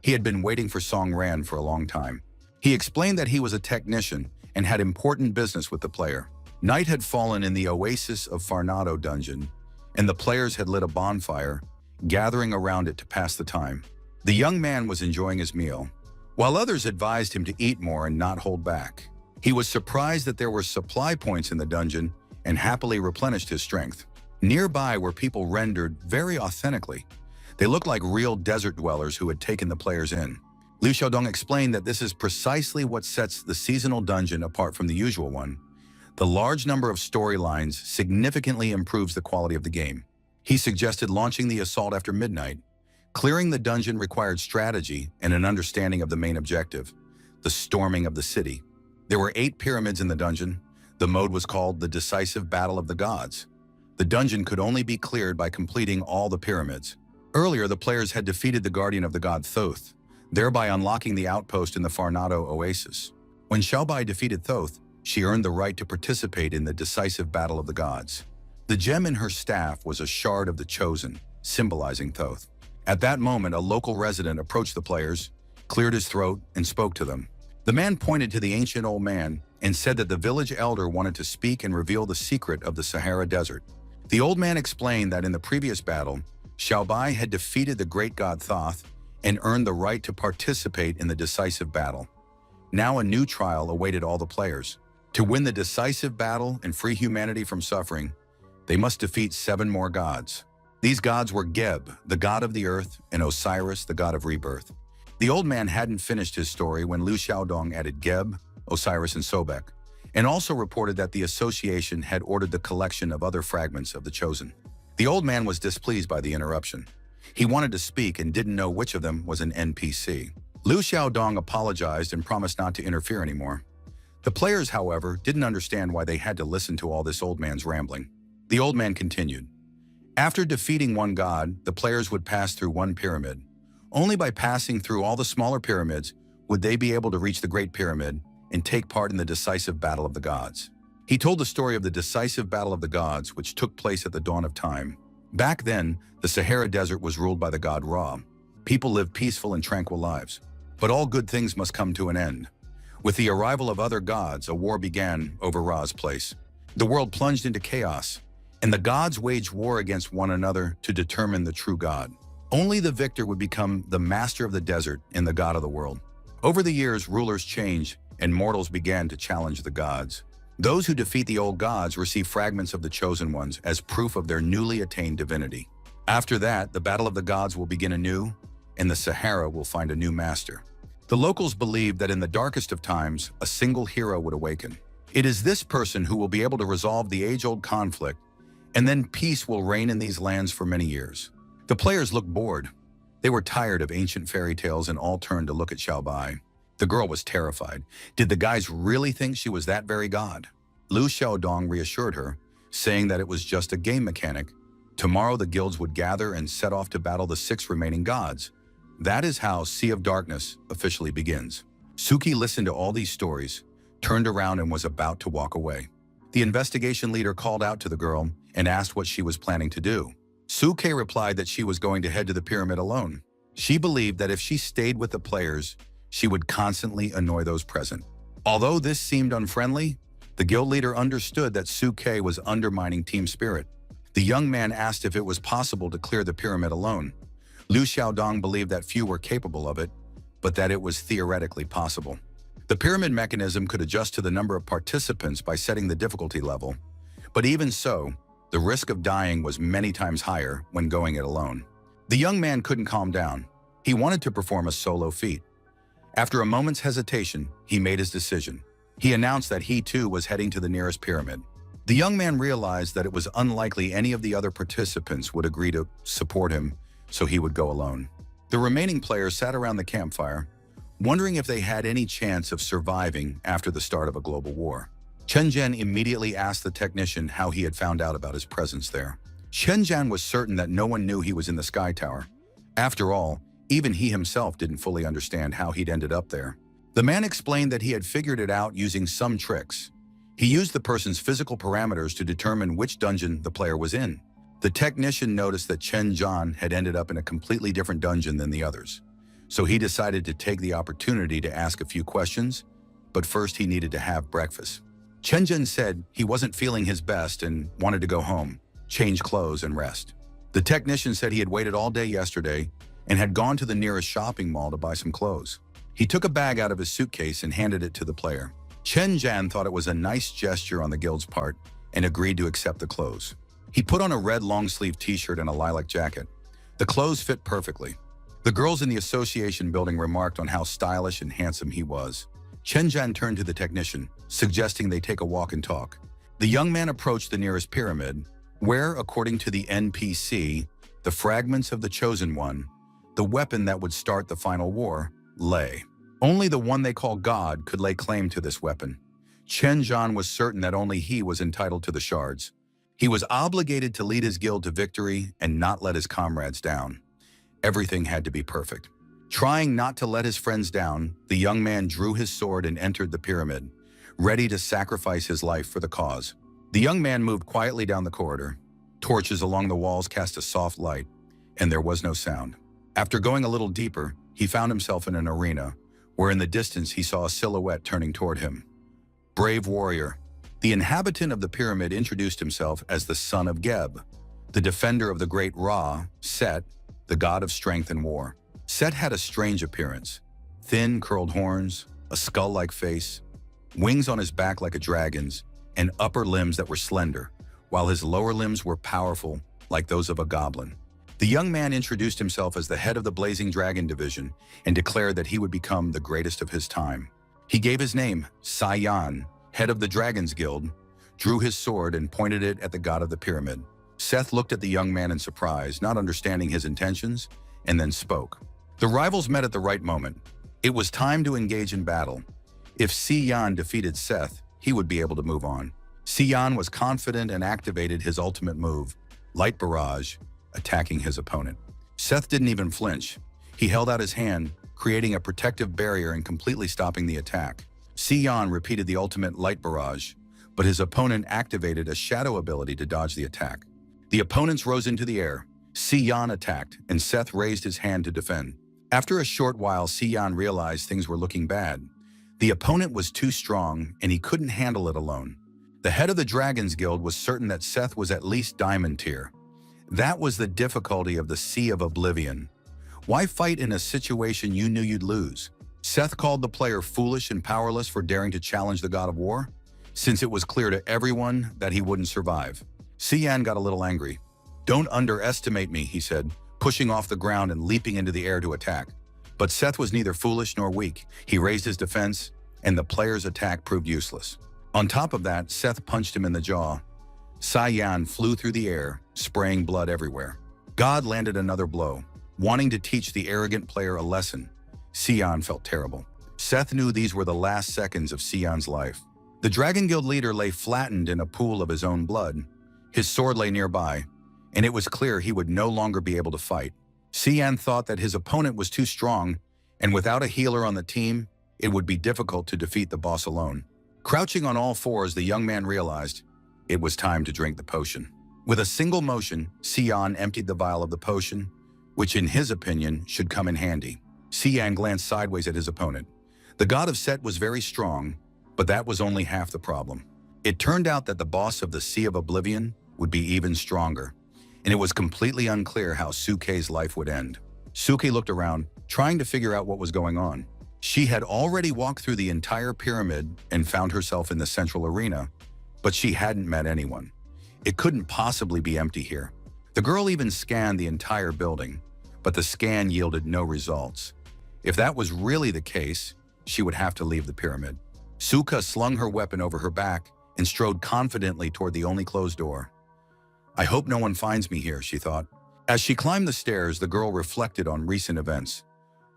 He had been waiting for Song Ran for a long time. He explained that he was a technician and had important business with the player. Night had fallen in the Oasis of Farnado dungeon, and the players had lit a bonfire, gathering around it to pass the time. The young man was enjoying his meal, while others advised him to eat more and not hold back. He was surprised that there were supply points in the dungeon and happily replenished his strength. Nearby were people rendered very authentically. They looked like real desert dwellers who had taken the players in. Liu Xiaodong explained that this is precisely what sets the seasonal dungeon apart from the usual one. The large number of storylines significantly improves the quality of the game. He suggested launching the assault after midnight. Clearing the dungeon required strategy and an understanding of the main objective, the storming of the city. There were 8 pyramids in the dungeon. The mode was called the Decisive Battle of the Gods. The dungeon could only be cleared by completing all the pyramids. Earlier, the players had defeated the guardian of the god Thoth, thereby unlocking the outpost in the Farnado Oasis. When Xiaobai defeated Thoth, she earned the right to participate in the Decisive Battle of the Gods. The gem in her staff was a shard of the Chosen, symbolizing Thoth. At that moment, a local resident approached the players, cleared his throat, and spoke to them. The man pointed to the ancient old man and said that the village elder wanted to speak and reveal the secret of the Sahara Desert. The old man explained that in the previous battle, Xiaobai had defeated the great god Thoth and earned the right to participate in the decisive battle. Now a new trial awaited all the players. To win the decisive battle and free humanity from suffering, they must defeat 7 more gods. These gods were Geb, the god of the earth, and Osiris, the god of rebirth. The old man hadn't finished his story when Liu Xiaodong added Geb, Osiris, and Sobek, and also reported that the association had ordered the collection of other fragments of the Chosen. The old man was displeased by the interruption. He wanted to speak and didn't know which of them was an NPC. Liu Xiaodong apologized and promised not to interfere anymore. The players, however, didn't understand why they had to listen to all this old man's rambling. The old man continued. After defeating one god, the players would pass through one pyramid. Only by passing through all the smaller pyramids would they be able to reach the Great Pyramid and take part in the decisive battle of the gods. He told the story of the decisive battle of the gods, which took place at the dawn of time. Back then, the Sahara Desert was ruled by the god Ra. People lived peaceful and tranquil lives. But all good things must come to an end. With the arrival of other gods, a war began over Ra's place. The world plunged into chaos, and the gods waged war against one another to determine the true god. Only the victor would become the master of the desert and the god of the world. Over the years, rulers changed, and mortals began to challenge the gods. Those who defeat the old gods receive fragments of the chosen ones as proof of their newly attained divinity. After that, the battle of the gods will begin anew, and the Sahara will find a new master. The locals believe that in the darkest of times, a single hero would awaken. It is this person who will be able to resolve the age-old conflict, and then peace will reign in these lands for many years. The players looked bored. They were tired of ancient fairy tales and all turned to look at Xiaobai. The girl was terrified. Did the guys really think she was that very god? Liu Xiaodong reassured her, saying that it was just a game mechanic. Tomorrow the guilds would gather and set off to battle the 6 remaining gods. That is how Sea of Darkness officially begins. Suki listened to all these stories, turned around and was about to walk away. The investigation leader called out to the girl and asked what she was planning to do. Suke replied that she was going to head to the pyramid alone. She believed that if she stayed with the players, she would constantly annoy those present. Although this seemed unfriendly, the guild leader understood that Suke was undermining team spirit. The young man asked if it was possible to clear the pyramid alone. Liu Xiaodong believed that few were capable of it, but that it was theoretically possible. The pyramid mechanism could adjust to the number of participants by setting the difficulty level, but even so, the risk of dying was many times higher when going it alone. The young man couldn't calm down. He wanted to perform a solo feat. After a moment's hesitation, he made his decision. He announced that he too was heading to the nearest pyramid. The young man realized that it was unlikely any of the other participants would agree to support him, so he would go alone. The remaining players sat around the campfire, wondering if they had any chance of surviving after the start of a global war. Chen Zhen immediately asked the technician how he had found out about his presence there. Chen Zhen was certain that no one knew he was in the Sky Tower. After all, even he himself didn't fully understand how he'd ended up there. The man explained that he had figured it out using some tricks. He used the person's physical parameters to determine which dungeon the player was in. The technician noticed that Chen Zhan had ended up in a completely different dungeon than the others. So he decided to take the opportunity to ask a few questions, but first he needed to have breakfast. Chen Zhen said he wasn't feeling his best and wanted to go home, change clothes, and rest. The technician said he had waited all day yesterday and had gone to the nearest shopping mall to buy some clothes. He took a bag out of his suitcase and handed it to the player. Chen Zhan thought it was a nice gesture on the guild's part and agreed to accept the clothes. He put on a red long-sleeve t-shirt and a lilac jacket. The clothes fit perfectly. The girls in the association building remarked on how stylish and handsome he was. Chen Zhan turned to the technician, suggesting they take a walk and talk. The young man approached the nearest pyramid, where, according to the NPC, the fragments of the Chosen One, the weapon that would start the final war, lay. Only the one they call God could lay claim to this weapon. Chen Zhan was certain that only he was entitled to the shards. He was obligated to lead his guild to victory and not let his comrades down. Everything had to be perfect. Trying not to let his friends down, the young man drew his sword and entered the pyramid, ready to sacrifice his life for the cause. The young man moved quietly down the corridor. Torches along the walls cast a soft light, and there was no sound. After going a little deeper, he found himself in an arena, where in the distance he saw a silhouette turning toward him. Brave warrior. The inhabitant of the pyramid introduced himself as the son of Geb, the defender of the great Ra, Set, the god of strength and war. Set had a strange appearance. Thin, curled horns, a skull-like face, wings on his back like a dragon's, and upper limbs that were slender, while his lower limbs were powerful, like those of a goblin. The young man introduced himself as the head of the Blazing Dragon Division and declared that he would become the greatest of his time. He gave his name, Sai Yan, head of the Dragons Guild, drew his sword and pointed it at the god of the pyramid. Seth looked at the young man in surprise, not understanding his intentions, and then spoke. The rivals met at the right moment. It was time to engage in battle. If Si Yan defeated Seth, he would be able to move on. Si Yan was confident and activated his ultimate move, Light Barrage, attacking his opponent. Seth didn't even flinch. He held out his hand, creating a protective barrier and completely stopping the attack. Si Yan repeated the ultimate Light Barrage, but his opponent activated a shadow ability to dodge the attack. The opponents rose into the air. Si Yan attacked, and Seth raised his hand to defend. After a short while, Si Yan realized things were looking bad. The opponent was too strong, and he couldn't handle it alone. The head of the Dragons Guild was certain that Seth was at least Diamond tier. That was the difficulty of the Sea of Oblivion. Why fight in a situation you knew you'd lose? Seth called the player foolish and powerless for daring to challenge the God of War, since it was clear to everyone that he wouldn't survive. Si Yan got a little angry. "Don't underestimate me," he said, pushing off the ground and leaping into the air to attack. But Seth was neither foolish nor weak. He raised his defense, and the player's attack proved useless. On top of that, Seth punched him in the jaw. Sai Yan flew through the air, spraying blood everywhere. God landed another blow. Wanting to teach the arrogant player a lesson, Si Yan felt terrible. Seth knew these were the last seconds of Si Yan's life. The Dragon Guild leader lay flattened in a pool of his own blood. His sword lay nearby, and it was clear he would no longer be able to fight. Si Yan thought that his opponent was too strong, and without a healer on the team, it would be difficult to defeat the boss alone. Crouching on all fours, the young man realized it was time to drink the potion. With a single motion, Si Yan emptied the vial of the potion, which in his opinion should come in handy. Si Yan glanced sideways at his opponent. The god of Set was very strong, but that was only half the problem. It turned out that the boss of the Sea of Oblivion would be even stronger, and it was completely unclear how Suke's life would end. Suke looked around, trying to figure out what was going on. She had already walked through the entire pyramid and found herself in the central arena, but she hadn't met anyone. It couldn't possibly be empty here. The girl even scanned the entire building, but the scan yielded no results. If that was really the case, she would have to leave the pyramid. Suka slung her weapon over her back and strode confidently toward the only closed door. "I hope no one finds me here," she thought. As she climbed the stairs, the girl reflected on recent events,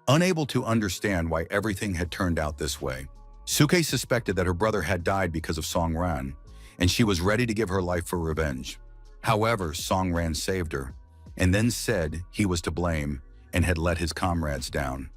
unable to understand why everything had turned out this way. Suke suspected that her brother had died because of Song Ran, and she was ready to give her life for revenge. However, Song Ran saved her, and then said he was to blame and had let his comrades down.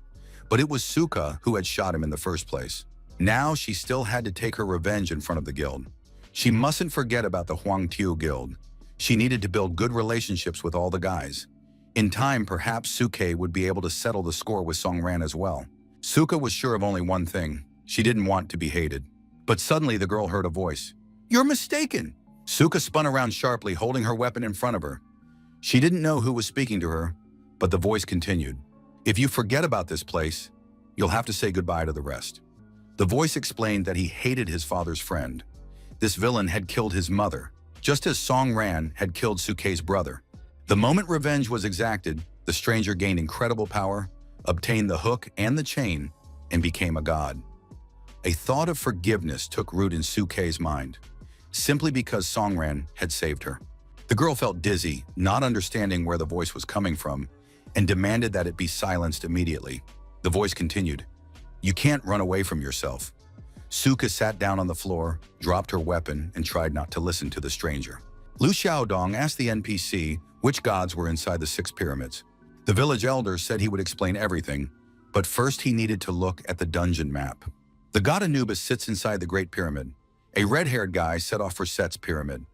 But it was Suka who had shot him in the first place. Now she still had to take her revenge in front of the guild. She mustn't forget about the Huang Tiu Guild. She needed to build good relationships with all the guys. In time, perhaps Suke would be able to settle the score with Song Ran as well. Suka was sure of only one thing. She didn't want to be hated. But suddenly the girl heard a voice. "You're mistaken!" Suka spun around sharply, holding her weapon in front of her. She didn't know who was speaking to her, but the voice continued. If you forget about this place, you'll have to say goodbye to the rest. The voice explained that he hated his father's friend. This villain had killed his mother, just as Song Ran had killed Suke's brother. The moment revenge was exacted, the stranger gained incredible power, obtained the hook and the chain, and became a god. A thought of forgiveness took root in Suke's mind, simply because Song Ran had saved her. The girl felt dizzy, not understanding where the voice was coming from, and demanded that it be silenced immediately. The voice continued, "You can't run away from yourself." Suke sat down on the floor, dropped her weapon, and tried not to listen to the stranger. Liu Xiaodong asked the NPC which gods were inside the 6 pyramids. The village elder said he would explain everything, but first he needed to look at the dungeon map. The god Anubis sits inside the Great Pyramid. A red-haired guy set off for Set's pyramid.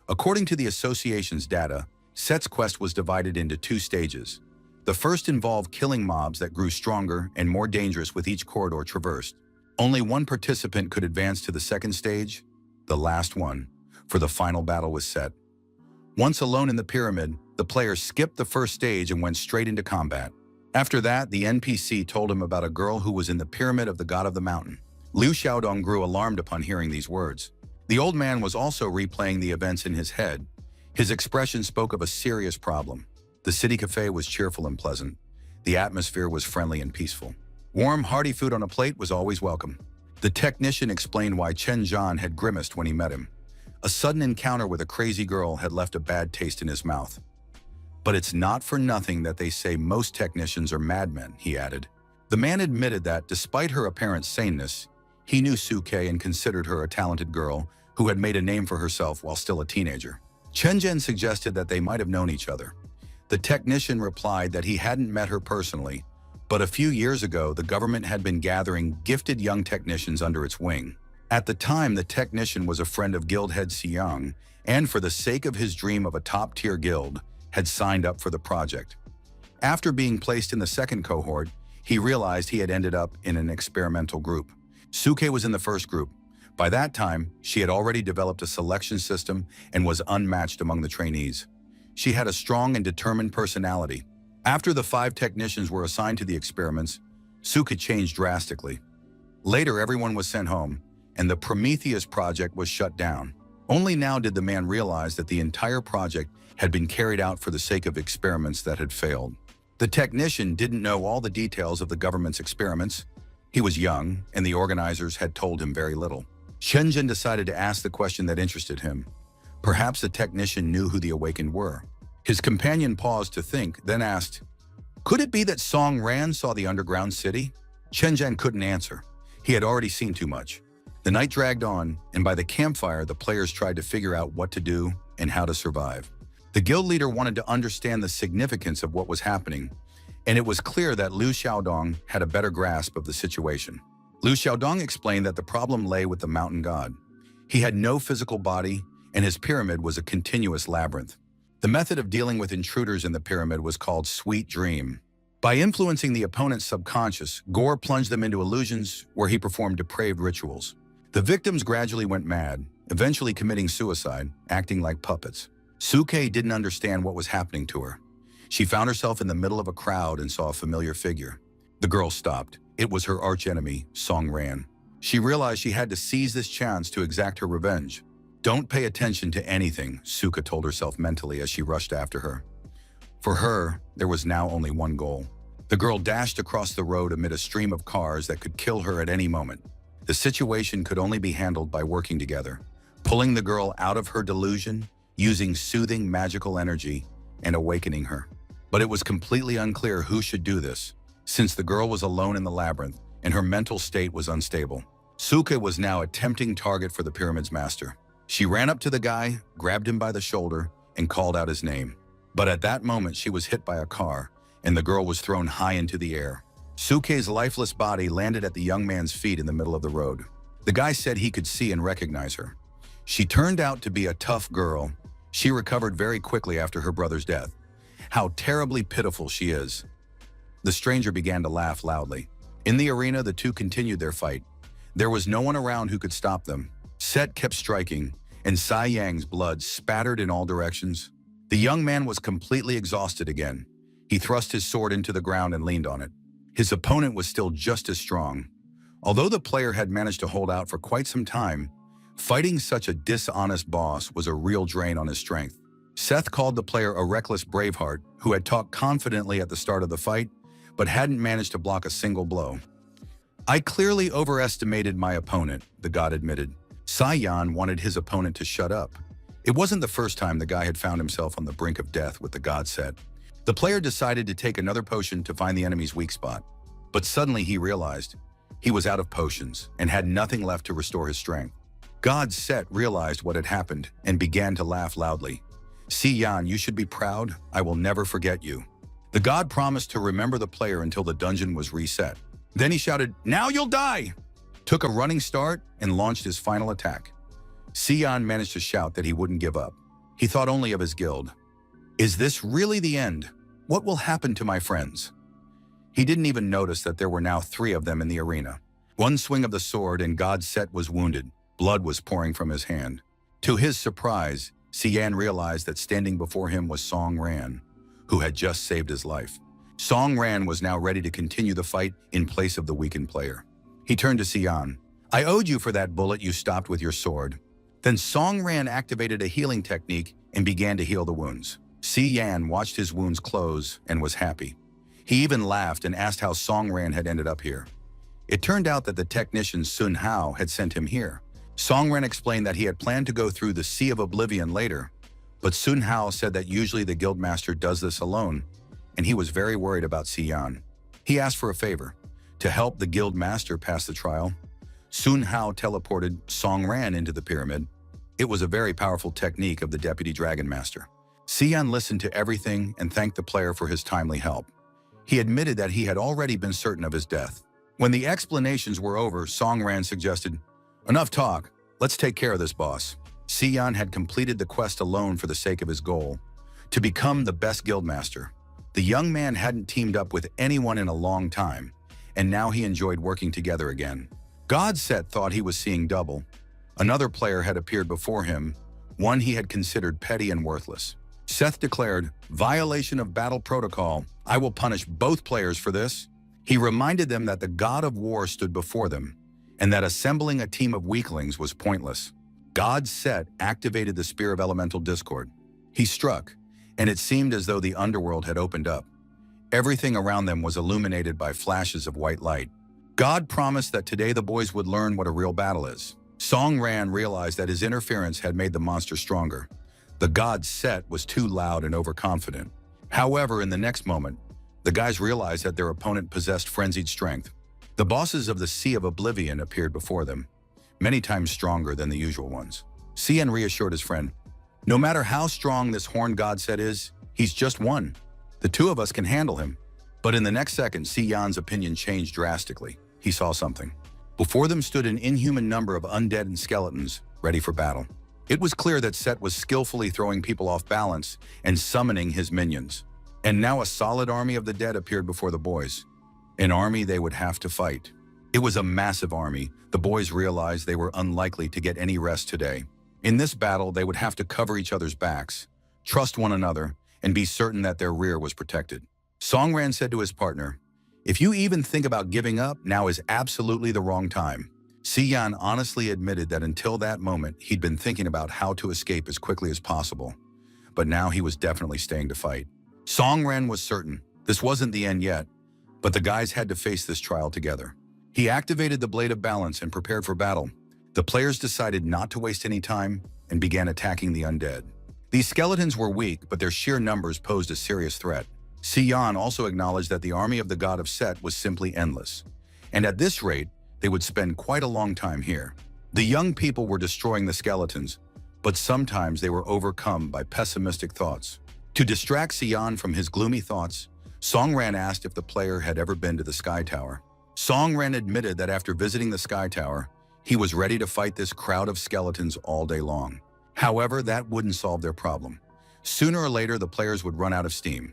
According to the association's data, Set's quest was divided into 2 stages. The first involved killing mobs that grew stronger and more dangerous with each corridor traversed. Only one participant could advance to the second stage, the last one, for the final battle with Set. Once alone in the pyramid, the player skipped the first stage and went straight into combat. After that, the NPC told him about a girl who was in the pyramid of the god of the mountain. Liu Xiaodong grew alarmed upon hearing these words. The old man was also replaying the events in his head. His expression spoke of a serious problem. The city cafe was cheerful and pleasant. The atmosphere was friendly and peaceful. Warm, hearty food on a plate was always welcome. The technician explained why Chen Zhan had grimaced when he met him. A sudden encounter with a crazy girl had left a bad taste in his mouth. But it's not for nothing that they say most technicians are madmen, he added. The man admitted that, despite her apparent saneness, he knew Suke and considered her a talented girl who had made a name for herself while still a teenager. Chen Zhen suggested that they might have known each other. The technician replied that he hadn't met her personally, but a few years ago the government had been gathering gifted young technicians under its wing. At the time, the technician was a friend of guild head Xiang, and for the sake of his dream of a top-tier guild, had signed up for the project. After being placed in the second cohort, he realized he had ended up in an experimental group. Suke was in the first group. By that time, she had already developed a selection system and was unmatched among the trainees. She had a strong and determined personality. After the 5 technicians were assigned to the experiments, Suke changed drastically. Later, everyone was sent home, and the Prometheus project was shut down. Only now did the man realize that the entire project had been carried out for the sake of experiments that had failed. The technician didn't know all the details of the government's experiments. He was young, and the organizers had told him very little. Shenzhen decided to ask the question that interested him. Perhaps the technician knew who the awakened were. His companion paused to think, then asked, "Could it be that Song Ran saw the underground city?" Shenzhen couldn't answer. He had already seen too much. The night dragged on, and by the campfire, the players tried to figure out what to do and how to survive. The guild leader wanted to understand the significance of what was happening, and it was clear that Liu Xiaodong had a better grasp of the situation. Liu Xiaodong explained that the problem lay with the mountain god. He had no physical body, and his pyramid was a continuous labyrinth. The method of dealing with intruders in the pyramid was called Sweet Dream. By influencing the opponent's subconscious, Gore plunged them into illusions where he performed depraved rituals. The victims gradually went mad, eventually committing suicide, acting like puppets. Suke didn't understand what was happening to her. She found herself in the middle of a crowd and saw a familiar figure. The girl stopped. It was her archenemy, Song Ran. She realized she had to seize this chance to exact her revenge. "Don't pay attention to anything," Suke told herself mentally as she rushed after her. For her, there was now only one goal. The girl dashed across the road amid a stream of cars that could kill her at any moment. The situation could only be handled by working together, pulling the girl out of her delusion, using soothing magical energy, and awakening her. But it was completely unclear who should do this, since the girl was alone in the labyrinth and her mental state was unstable. Suke was now a tempting target for the pyramid's master. She ran up to the guy, grabbed him by the shoulder, and called out his name. But at that moment, she was hit by a car, and the girl was thrown high into the air. Suke's lifeless body landed at the young man's feet in the middle of the road. The guy said he could see and recognize her. She turned out to be a tough girl. She recovered very quickly after her brother's death. How terribly pitiful she is. The stranger began to laugh loudly. In the arena, the two continued their fight. There was no one around who could stop them. Set kept striking, and Sai Yang's blood spattered in all directions. The young man was completely exhausted again. He thrust his sword into the ground and leaned on it. His opponent was still just as strong. Although the player had managed to hold out for quite some time, fighting such a dishonest boss was a real drain on his strength. Seth called the player a reckless braveheart who had talked confidently at the start of the fight, but hadn't managed to block a single blow. I clearly overestimated my opponent, the god admitted. Saiyan wanted his opponent to shut up. It wasn't the first time the guy had found himself on the brink of death with the god set. The player decided to take another potion to find the enemy's weak spot. But suddenly he realized he was out of potions and had nothing left to restore his strength. God Set realized what had happened and began to laugh loudly. Saiyan, you should be proud. I will never forget you. The god promised to remember the player until the dungeon was reset. Then he shouted, "Now you'll die!" Took a running start and launched his final attack. Saiyan managed to shout that he wouldn't give up. He thought only of his guild. Is this really the end? What will happen to my friends? He didn't even notice that there were now 3 of them in the arena. One swing of the sword and God Set was wounded. Blood was pouring from his hand. To his surprise, Saiyan realized that standing before him was Song Ran, who had just saved his life. Song Ran was now ready to continue the fight in place of the weakened player. He turned to Saiyan. I owed you for that bullet you stopped with your sword. Then Song Ran activated a healing technique and began to heal the wounds. Saiyan watched his wounds close and was happy. He even laughed and asked how Song Ran had ended up here. It turned out that the technician Sun Hao had sent him here. Song Ran explained that he had planned to go through the Sea of Oblivion later, but Sun Hao said that usually the guildmaster does this alone, and he was very worried about Saiyan. He asked for a favor, to help the guildmaster pass the trial. Sun Hao teleported Song Ran into the pyramid. It was a very powerful technique of the Deputy Dragon Master. Saiyan listened to everything and thanked the player for his timely help. He admitted that he had already been certain of his death. When the explanations were over, Song Ran suggested, enough talk, let's take care of this boss. Saiyan had completed the quest alone for the sake of his goal, to become the best guildmaster. The young man hadn't teamed up with anyone in a long time, and now he enjoyed working together again. Godset thought he was seeing double. Another player had appeared before him, one he had considered petty and worthless. Seth declared, violation of battle protocol. I will punish both players for this. He reminded them that the god of war stood before them, and that assembling a team of weaklings was pointless. God Set activated the Spear of Elemental Discord. He struck, and it seemed as though the underworld had opened up. Everything around them was illuminated by flashes of white light. God promised that today the boys would learn what a real battle is. Song Ran realized that his interference had made the monster stronger. The god Set was too loud and overconfident. However, in the next moment, the guys realized that their opponent possessed frenzied strength. The bosses of the Sea of Oblivion appeared before them, many times stronger than the usual ones. Saiyan reassured his friend, no matter how strong this horned god Set is, he's just one. The 2 of us can handle him. But in the next second, Saiyan's opinion changed drastically. He saw something. Before them stood an inhuman number of undead and skeletons, ready for battle. It was clear that Set was skillfully throwing people off balance and summoning his minions. And now a solid army of the dead appeared before the boys. An army they would have to fight. It was a massive army. The boys realized they were unlikely to get any rest today. In this battle, they would have to cover each other's backs, trust one another, and be certain that their rear was protected. Song Ran said to his partner, if you even think about giving up, now is absolutely the wrong time. Saiyan honestly admitted that until that moment, he'd been thinking about how to escape as quickly as possible. But now he was definitely staying to fight. Song Ran was certain this wasn't the end yet, but the guys had to face this trial together. He activated the Blade of Balance and prepared for battle. The players decided not to waste any time and began attacking the undead. These skeletons were weak, but their sheer numbers posed a serious threat. Saiyan also acknowledged that the army of the god of Set was simply endless, and at this rate, they would spend quite a long time here. The young people were destroying the skeletons, but sometimes they were overcome by pessimistic thoughts. To distract Saiyan from his gloomy thoughts, Song Ran asked if the player had ever been to the Sky Tower. Song Ran admitted that after visiting the Sky Tower, he was ready to fight this crowd of skeletons all day long. However, that wouldn't solve their problem. Sooner or later, the players would run out of steam,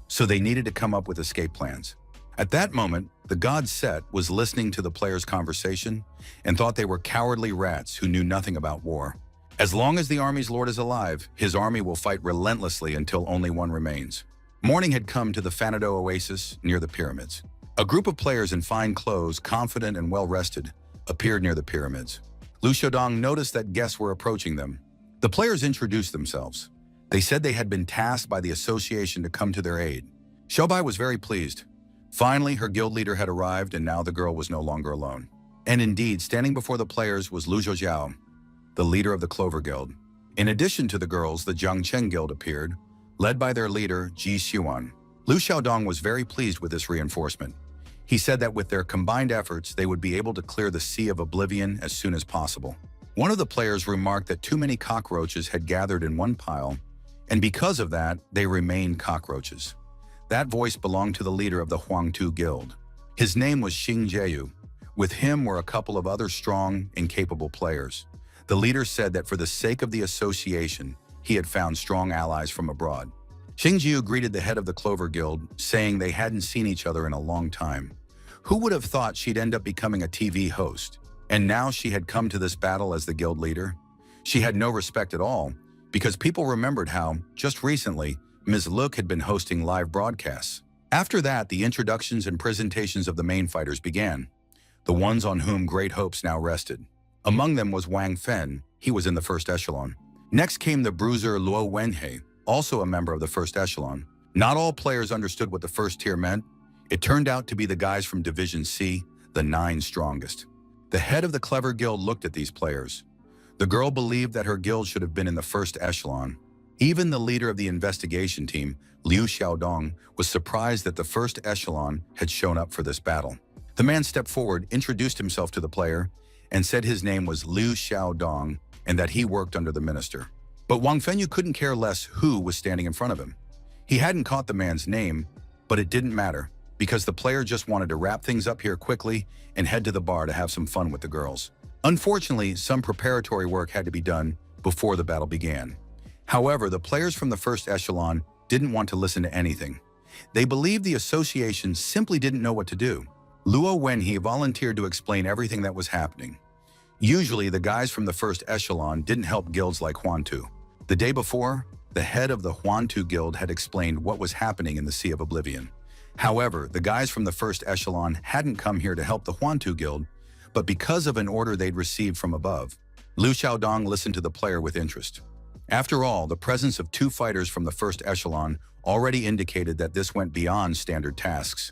so they needed to come up with escape plans. At that moment, the god Set was listening to the players' conversation and thought they were cowardly rats who knew nothing about war. As long as the army's lord is alive, his army will fight relentlessly until only one remains. Morning had come to the Fanado Oasis near the pyramids. A group of players in fine clothes, confident and well-rested, appeared near the pyramids. Liu Xiaodong noticed that guests were approaching them. The players introduced themselves. They said they had been tasked by the association to come to their aid. Xiaobai was very pleased. Finally, her guild leader had arrived, and now the girl was no longer alone. And indeed, standing before the players was Lu Zhoujiao, the leader of the Clover Guild. In addition to the girls, the Jiangcheng Guild appeared, led by their leader, Ji Xuan. Liu Xiaodong was very pleased with this reinforcement. He said that with their combined efforts, they would be able to clear the Sea of Oblivion as soon as possible. One of the players remarked that too many cockroaches had gathered in one pile, and because of that, they remained cockroaches. That voice belonged to the leader of the Huangtu Guild. His name was Xing Jieyu. With him were a couple of other strong and capable players. The leader said that for the sake of the association, he had found strong allies from abroad. Xing Jieyu greeted the head of the Clover Guild, saying they hadn't seen each other in a long time. Who would have thought she'd end up becoming a TV host? And now she had come to this battle as the guild leader? She had no respect at all, because people remembered how, just recently, Ms. Look had been hosting live broadcasts. After that, the introductions and presentations of the main fighters began, the ones on whom great hopes now rested. Among them was Wang Fen. He was in the first echelon. Next came the bruiser Luo Wenhei, also a member of the first echelon. Not all players understood what the first tier meant. It turned out to be the guys from Division C, the 9 strongest. The head of the Clever Guild looked at these players. The girl believed that her guild should have been in the first echelon. Even the leader of the investigation team, Liu Xiaodong, was surprised that the first echelon had shown up for this battle. The man stepped forward, introduced himself to the player, and said his name was Liu Xiaodong and that he worked under the minister. But Wang Fenyu couldn't care less who was standing in front of him. He hadn't caught the man's name, but it didn't matter, because the player just wanted to wrap things up here quickly and head to the bar to have some fun with the girls. Unfortunately, some preparatory work had to be done before the battle began. However, the players from the first echelon didn't want to listen to anything. They believed the association simply didn't know what to do. Luo Wenhei volunteered to explain everything that was happening. Usually, the guys from the first echelon didn't help guilds like Huantu. The day before, the head of the Huantu Guild had explained what was happening in the Sea of Oblivion. However, the guys from the first echelon hadn't come here to help the Huantu Guild, but because of an order they'd received from above. Liu Xiaodong listened to the player with interest. After all, the presence of 2 fighters from the first echelon already indicated that this went beyond standard tasks,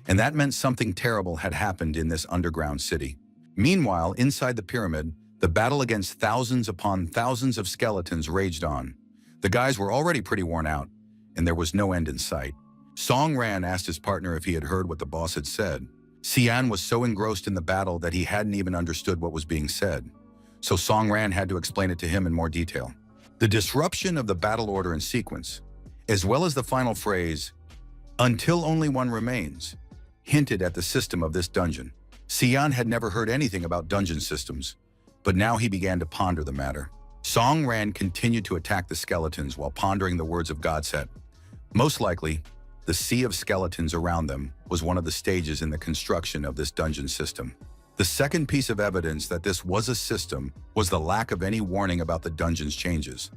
and that meant something terrible had happened in this underground city. Meanwhile, inside the pyramid, the battle against thousands upon thousands of skeletons raged on. The guys were already pretty worn out, and there was no end in sight. Song Ran asked his partner if he had heard what the boss had said. Xian was so engrossed in the battle that he hadn't even understood what was being said, so Song Ran had to explain it to him in more detail. The disruption of the battle order and sequence, as well as the final phrase, "until only one remains," hinted at the system of this dungeon. Xian had never heard anything about dungeon systems, but now he began to ponder the matter. Song Ran continued to attack the skeletons while pondering the words of Godset. Most likely, the sea of skeletons around them was one of the stages in the construction of this dungeon system. The second piece of evidence that this was a system was the lack of any warning about the dungeon's changes,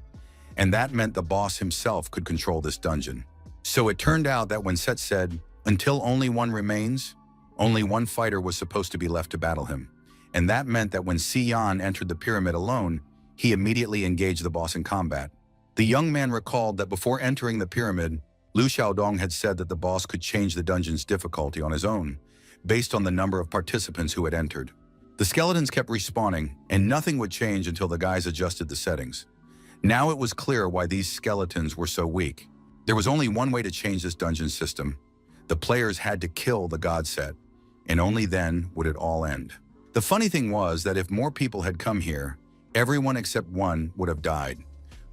and that meant the boss himself could control this dungeon. So it turned out that when Set said, "until only one remains," only one fighter was supposed to be left to battle him, and that meant that when Xian entered the pyramid alone, he immediately engaged the boss in combat. The young man recalled that before entering the pyramid, Liu Xiaodong had said that the boss could change the dungeon's difficulty on his own, based on the number of participants who had entered. The skeletons kept respawning, and nothing would change until the guys adjusted the settings. Now it was clear why these skeletons were so weak. There was only one way to change this dungeon system. The players had to kill the god set, and only then would it all end. The funny thing was that if more people had come here, everyone except one would have died.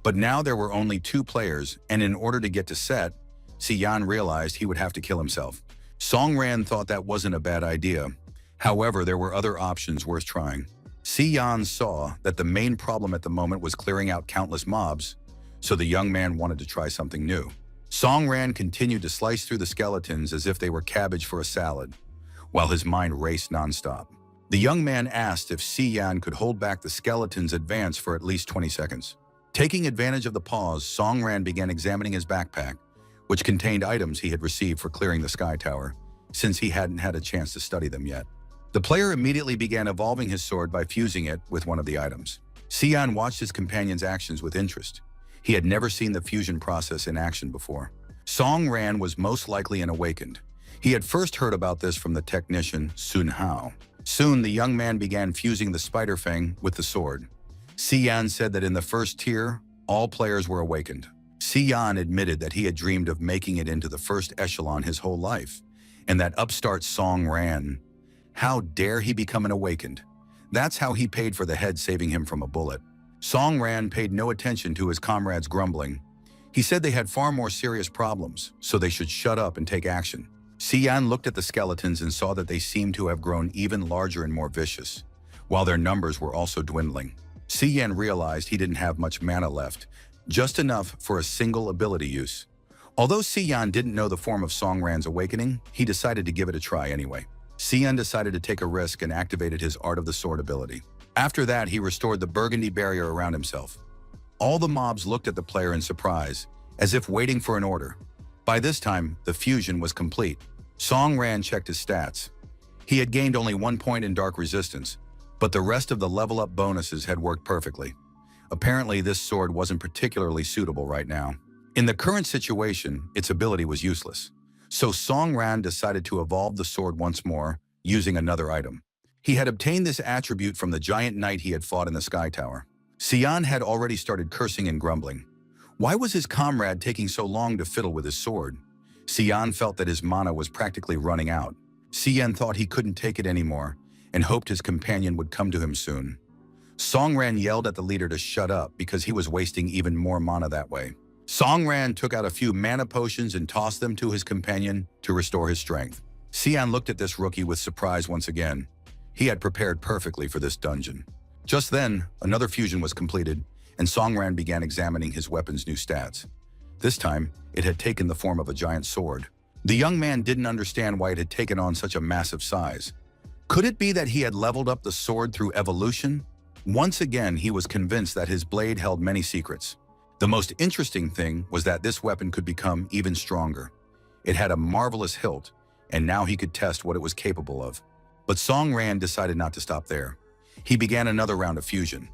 But now there were only 2 players, and in order to get to Set, Xian realized he would have to kill himself. Song Ran thought that wasn't a bad idea. However, there were other options worth trying. Xian saw that the main problem at the moment was clearing out countless mobs, so the young man wanted to try something new. Song Ran continued to slice through the skeletons as if they were cabbage for a salad, while his mind raced nonstop. The young man asked if Si Yan could hold back the skeleton's advance for at least 20 seconds. Taking advantage of the pause, Song Ran began examining his backpack, which contained items he had received for clearing the Sky Tower, since he hadn't had a chance to study them yet. The player immediately began evolving his sword by fusing it with one of the items. Si Yan watched his companion's actions with interest. He had never seen the fusion process in action before. Song Ran was most likely an awakened. He had first heard about this from the technician Sun Hao. Soon, the young man began fusing the spider fang with the sword. Si Yan said that in the first tier, all players were awakened. Si Yan admitted that he had dreamed of making it into the first echelon his whole life, and that upstart Song Ran. How dare he become an awakened? That's how he paid for the head saving him from a bullet. Song Ran paid no attention to his comrades' grumbling. He said they had far more serious problems, so they should shut up and take action. Si Yan looked at the skeletons and saw that they seemed to have grown even larger and more vicious, while their numbers were also dwindling. Si Yan realized he didn't have much mana left, just enough for a single ability use. Although Si Yan didn't know the form of Song Ran's awakening, he decided to give it a try anyway. Si Yan decided to take a risk and activated his Art of the Sword ability. After that, he restored the burgundy barrier around himself. All the mobs looked at the player in surprise, as if waiting for an order. By this time, the fusion was complete. Song Ran checked his stats. He had gained only 1 point in Dark Resistance, but the rest of the level-up bonuses had worked perfectly. Apparently, this sword wasn't particularly suitable right now. In the current situation, its ability was useless. So Song Ran decided to evolve the sword once more, using another item. He had obtained this attribute from the giant knight he had fought in the Sky Tower. Si Yan had already started cursing and grumbling. Why was his comrade taking so long to fiddle with his sword? Si Yan felt that his mana was practically running out. Si Yan thought he couldn't take it anymore and hoped his companion would come to him soon. Song Ran yelled at the leader to shut up because he was wasting even more mana that way. Song Ran took out a few mana potions and tossed them to his companion to restore his strength. Si Yan looked at this rookie with surprise once again. He had prepared perfectly for this dungeon. Just then, another fusion was completed, and Song Ran began examining his weapon's new stats. This time, it had taken the form of a giant sword. The young man didn't understand why it had taken on such a massive size. Could it be that he had leveled up the sword through evolution? Once again, he was convinced that his blade held many secrets. The most interesting thing was that this weapon could become even stronger. It had a marvelous hilt, and now he could test what it was capable of. But Song Ran decided not to stop there. He began another round of fusion.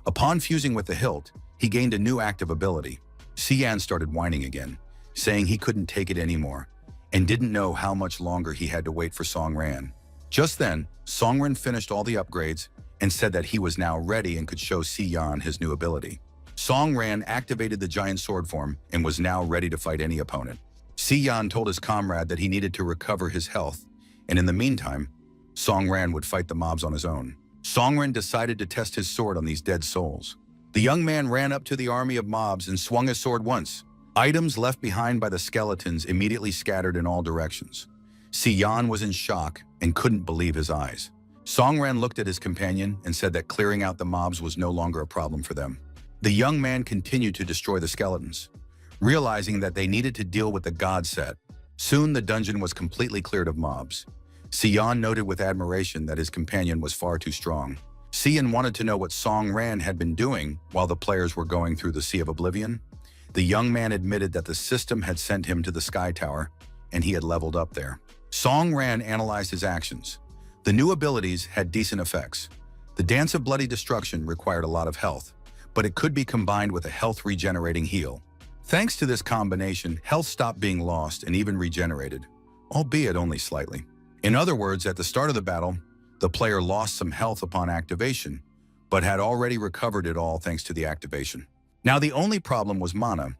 Upon fusing with the hilt, he gained a new active ability. Si Yan started whining again, saying he couldn't take it anymore, and didn't know how much longer he had to wait for Song Ran. Just then, Song Ran finished all the upgrades and said that he was now ready and could show Si Yan his new ability. Song Ran activated the giant sword form and was now ready to fight any opponent. Si Yan told his comrade that he needed to recover his health, and in the meantime, Song Ran would fight the mobs on his own. Song Ran decided to test his sword on these dead souls. The young man ran up to the army of mobs and swung his sword once. Items left behind by the skeletons immediately scattered in all directions. Si Yan was in shock and couldn't believe his eyes. Song Ran looked at his companion and said that clearing out the mobs was no longer a problem for them. The young man continued to destroy the skeletons, realizing that they needed to deal with the god set. Soon the dungeon was completely cleared of mobs. Si Yan noted with admiration that his companion was far too strong. Si Yan wanted to know what Song Ran had been doing while the players were going through the Sea of Oblivion. The young man admitted that the system had sent him to the Sky Tower, and he had leveled up there. Song Ran analyzed his actions. The new abilities had decent effects. The Dance of Bloody Destruction required a lot of health, but it could be combined with a health-regenerating heal. Thanks to this combination, health stopped being lost and even regenerated, albeit only slightly. In other words, at the start of the battle, the player lost some health upon activation, but had already recovered it all thanks to the activation. Now the only problem was mana.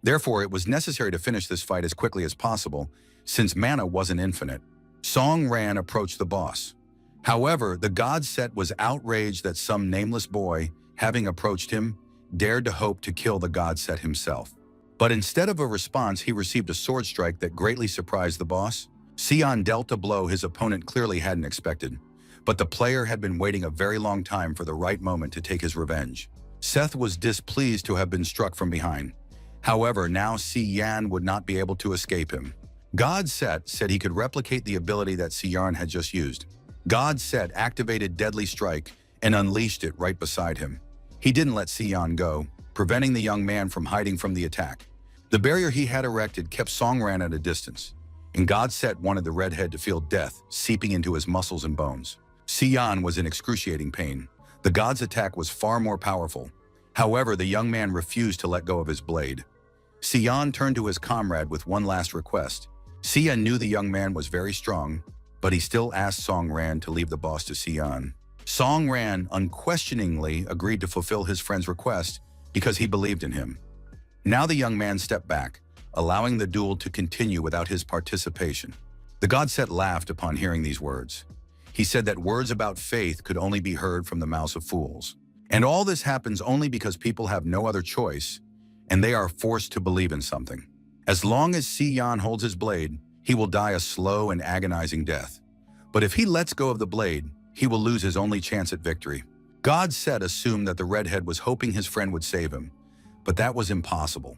Therefore, it was necessary to finish this fight as quickly as possible, since mana wasn't infinite. Song Ran approached the boss. However, the god set was outraged that some nameless boy, having approached him, dared to hope to kill the god set himself. But instead of a response, he received a sword strike that greatly surprised the boss. Si Yan dealt a blow his opponent clearly hadn't expected, but the player had been waiting a very long time for the right moment to take his revenge. Seth was displeased to have been struck from behind. However, now Si Yan would not be able to escape him. God Set said he could replicate the ability that Si Yan had just used. God Set activated Deadly Strike and unleashed it right beside him. He didn't let Sion go, preventing the young man from hiding from the attack. The barrier he had erected kept Songran at a distance, and God Set wanted the redhead to feel death seeping into his muscles and bones. Sion was in excruciating pain. The god's attack was far more powerful. However, the young man refused to let go of his blade. Sion turned to his comrade with one last request. Sion knew the young man was very strong, but he still asked Songran to leave the boss to Sion. Songran unquestioningly agreed to fulfill his friend's request because he believed in him. Now the young man stepped back, allowing the duel to continue without his participation. The god Set laughed upon hearing these words. He said that words about faith could only be heard from the mouths of fools. And all this happens only because people have no other choice, and they are forced to believe in something. As long as Sion holds his blade, he will die a slow and agonizing death. But if he lets go of the blade, he will lose his only chance at victory. God Set assumed that the redhead was hoping his friend would save him, but that was impossible.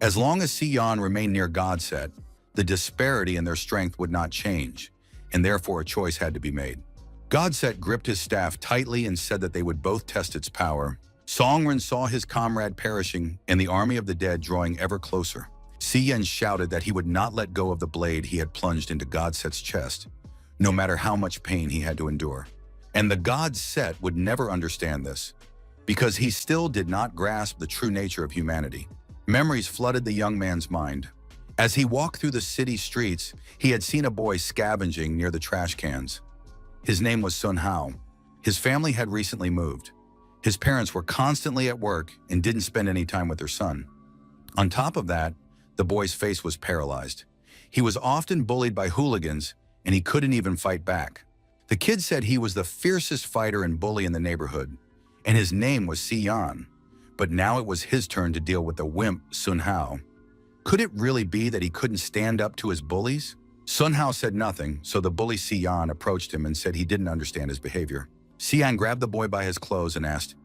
As long as Sion remained near God Set, the disparity in their strength would not change, and therefore a choice had to be made. God Set gripped his staff tightly and said that they would both test its power. Songren saw his comrade perishing and the army of the dead drawing ever closer. Sion shouted that he would not let go of the blade he had plunged into God Set's chest, no matter how much pain he had to endure. And the god Set would never understand this, because he still did not grasp the true nature of humanity. Memories flooded the young man's mind. As he walked through the city streets, he had seen a boy scavenging near the trash cans. His name was Sun Hao. His family had recently moved. His parents were constantly at work and didn't spend any time with their son. On top of that, the boy's face was paralyzed. He was often bullied by hooligans, and he couldn't even fight back. The kid said he was the fiercest fighter and bully in the neighborhood, and his name was Sion. But now it was his turn to deal with the wimp Sun Hao. Could it really be that he couldn't stand up to his bullies? Sun Hao said nothing, so the bully Sion approached him and said he didn't understand his behavior. Sion grabbed the boy by his clothes and asked,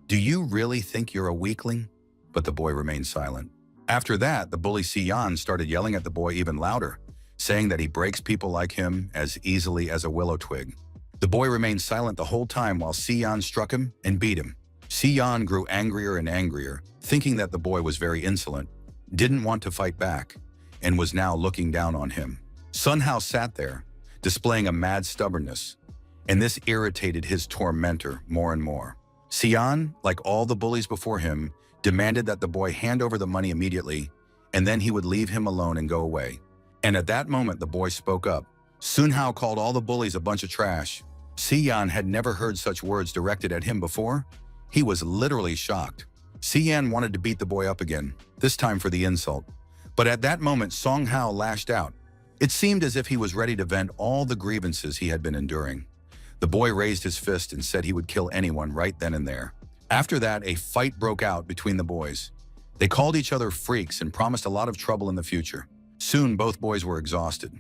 "Do you really think you're a weakling?" But the boy remained silent. After that, the bully Sion started yelling at the boy even louder, saying that he breaks people like him as easily as a willow twig. The boy remained silent the whole time while Sion struck him and beat him. Sion grew angrier and angrier, thinking that the boy was very insolent, didn't want to fight back, and was now looking down on him. Sun Hao sat there, displaying a mad stubbornness, and this irritated his tormentor more and more. Sion, like all the bullies before him, demanded that the boy hand over the money immediately, and then he would leave him alone and go away. And at that moment, the boy spoke up. Sun Hao called all the bullies a bunch of trash. Sion had never heard such words directed at him before. He was literally shocked. Sion wanted to beat the boy up again, this time for the insult. But at that moment, Song Hao lashed out. It seemed as if he was ready to vent all the grievances he had been enduring. The boy raised his fist and said he would kill anyone right then and there. After that, a fight broke out between the boys. They called each other freaks and promised a lot of trouble in the future. Soon, both boys were exhausted.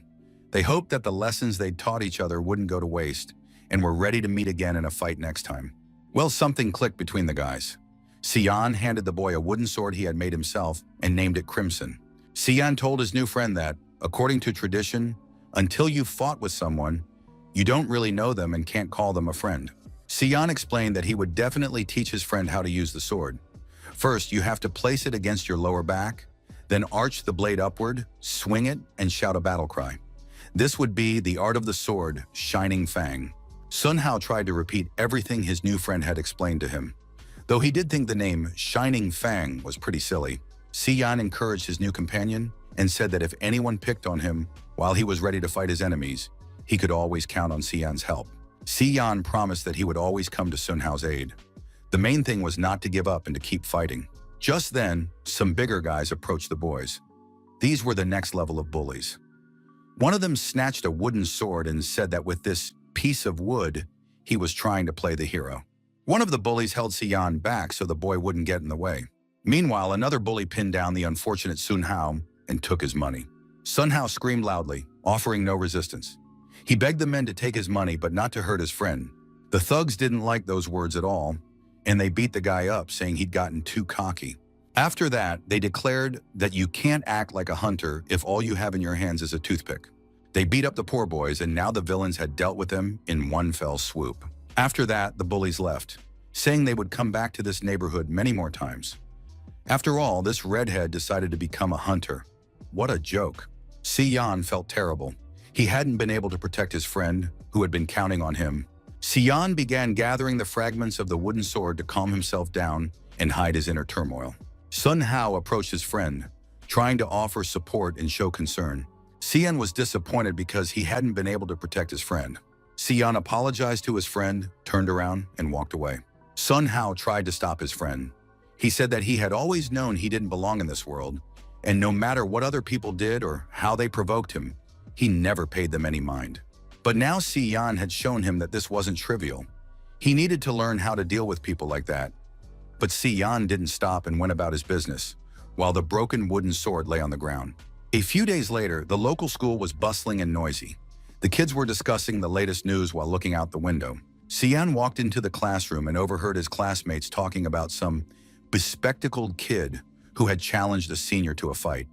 They hoped that the lessons they'd taught each other wouldn't go to waste and were ready to meet again in a fight next time. Well, something clicked between the guys. Sion handed the boy a wooden sword he had made himself and named it Crimson. Sion told his new friend that, according to tradition, until you've fought with someone, you don't really know them and can't call them a friend. Sion explained that he would definitely teach his friend how to use the sword. First, you have to place it against your lower back, then arch the blade upward, swing it, and shout a battle cry. This would be the art of the sword, Shining Fang. Sun Hao tried to repeat everything his new friend had explained to him. Though he did think the name Shining Fang was pretty silly, Sion encouraged his new companion and said that if anyone picked on him while he was ready to fight his enemies, he could always count on Sion's help. Sion promised that he would always come to Sun Hao's aid. The main thing was not to give up and to keep fighting. Just then, some bigger guys approached the boys. These were the next level of bullies. One of them snatched a wooden sword and said that with this piece of wood, he was trying to play the hero. One of the bullies held Sion back so the boy wouldn't get in the way. Meanwhile, another bully pinned down the unfortunate Sun Hao and took his money. Sun Hao screamed loudly, offering no resistance. He begged the men to take his money but not to hurt his friend. The thugs didn't like those words at all, and they beat the guy up, saying he'd gotten too cocky. After that, they declared that you can't act like a hunter if all you have in your hands is a toothpick. They beat up the poor boys, and now the villains had dealt with them in one fell swoop. After that, the bullies left, saying they would come back to this neighborhood many more times. After all, this redhead decided to become a hunter. What a joke. Si-yeon felt terrible. He hadn't been able to protect his friend, who had been counting on him. Si-yeon began gathering the fragments of the wooden sword to calm himself down and hide his inner turmoil. Sun Hao approached his friend, trying to offer support and show concern. Si-yeon was disappointed because he hadn't been able to protect his friend. Si-yeon apologized to his friend, turned around, and walked away. Sun Hao tried to stop his friend. He said that he had always known he didn't belong in this world, and no matter what other people did or how they provoked him, he never paid them any mind. But now Si-yeon had shown him that this wasn't trivial. He needed to learn how to deal with people like that. But Si-yeon didn't stop and went about his business, while the broken wooden sword lay on the ground. A few days later, the local school was bustling and noisy. The kids were discussing the latest news while looking out the window. Si-yeon walked into the classroom and overheard his classmates talking about some bespectacled kid who had challenged a senior to a fight.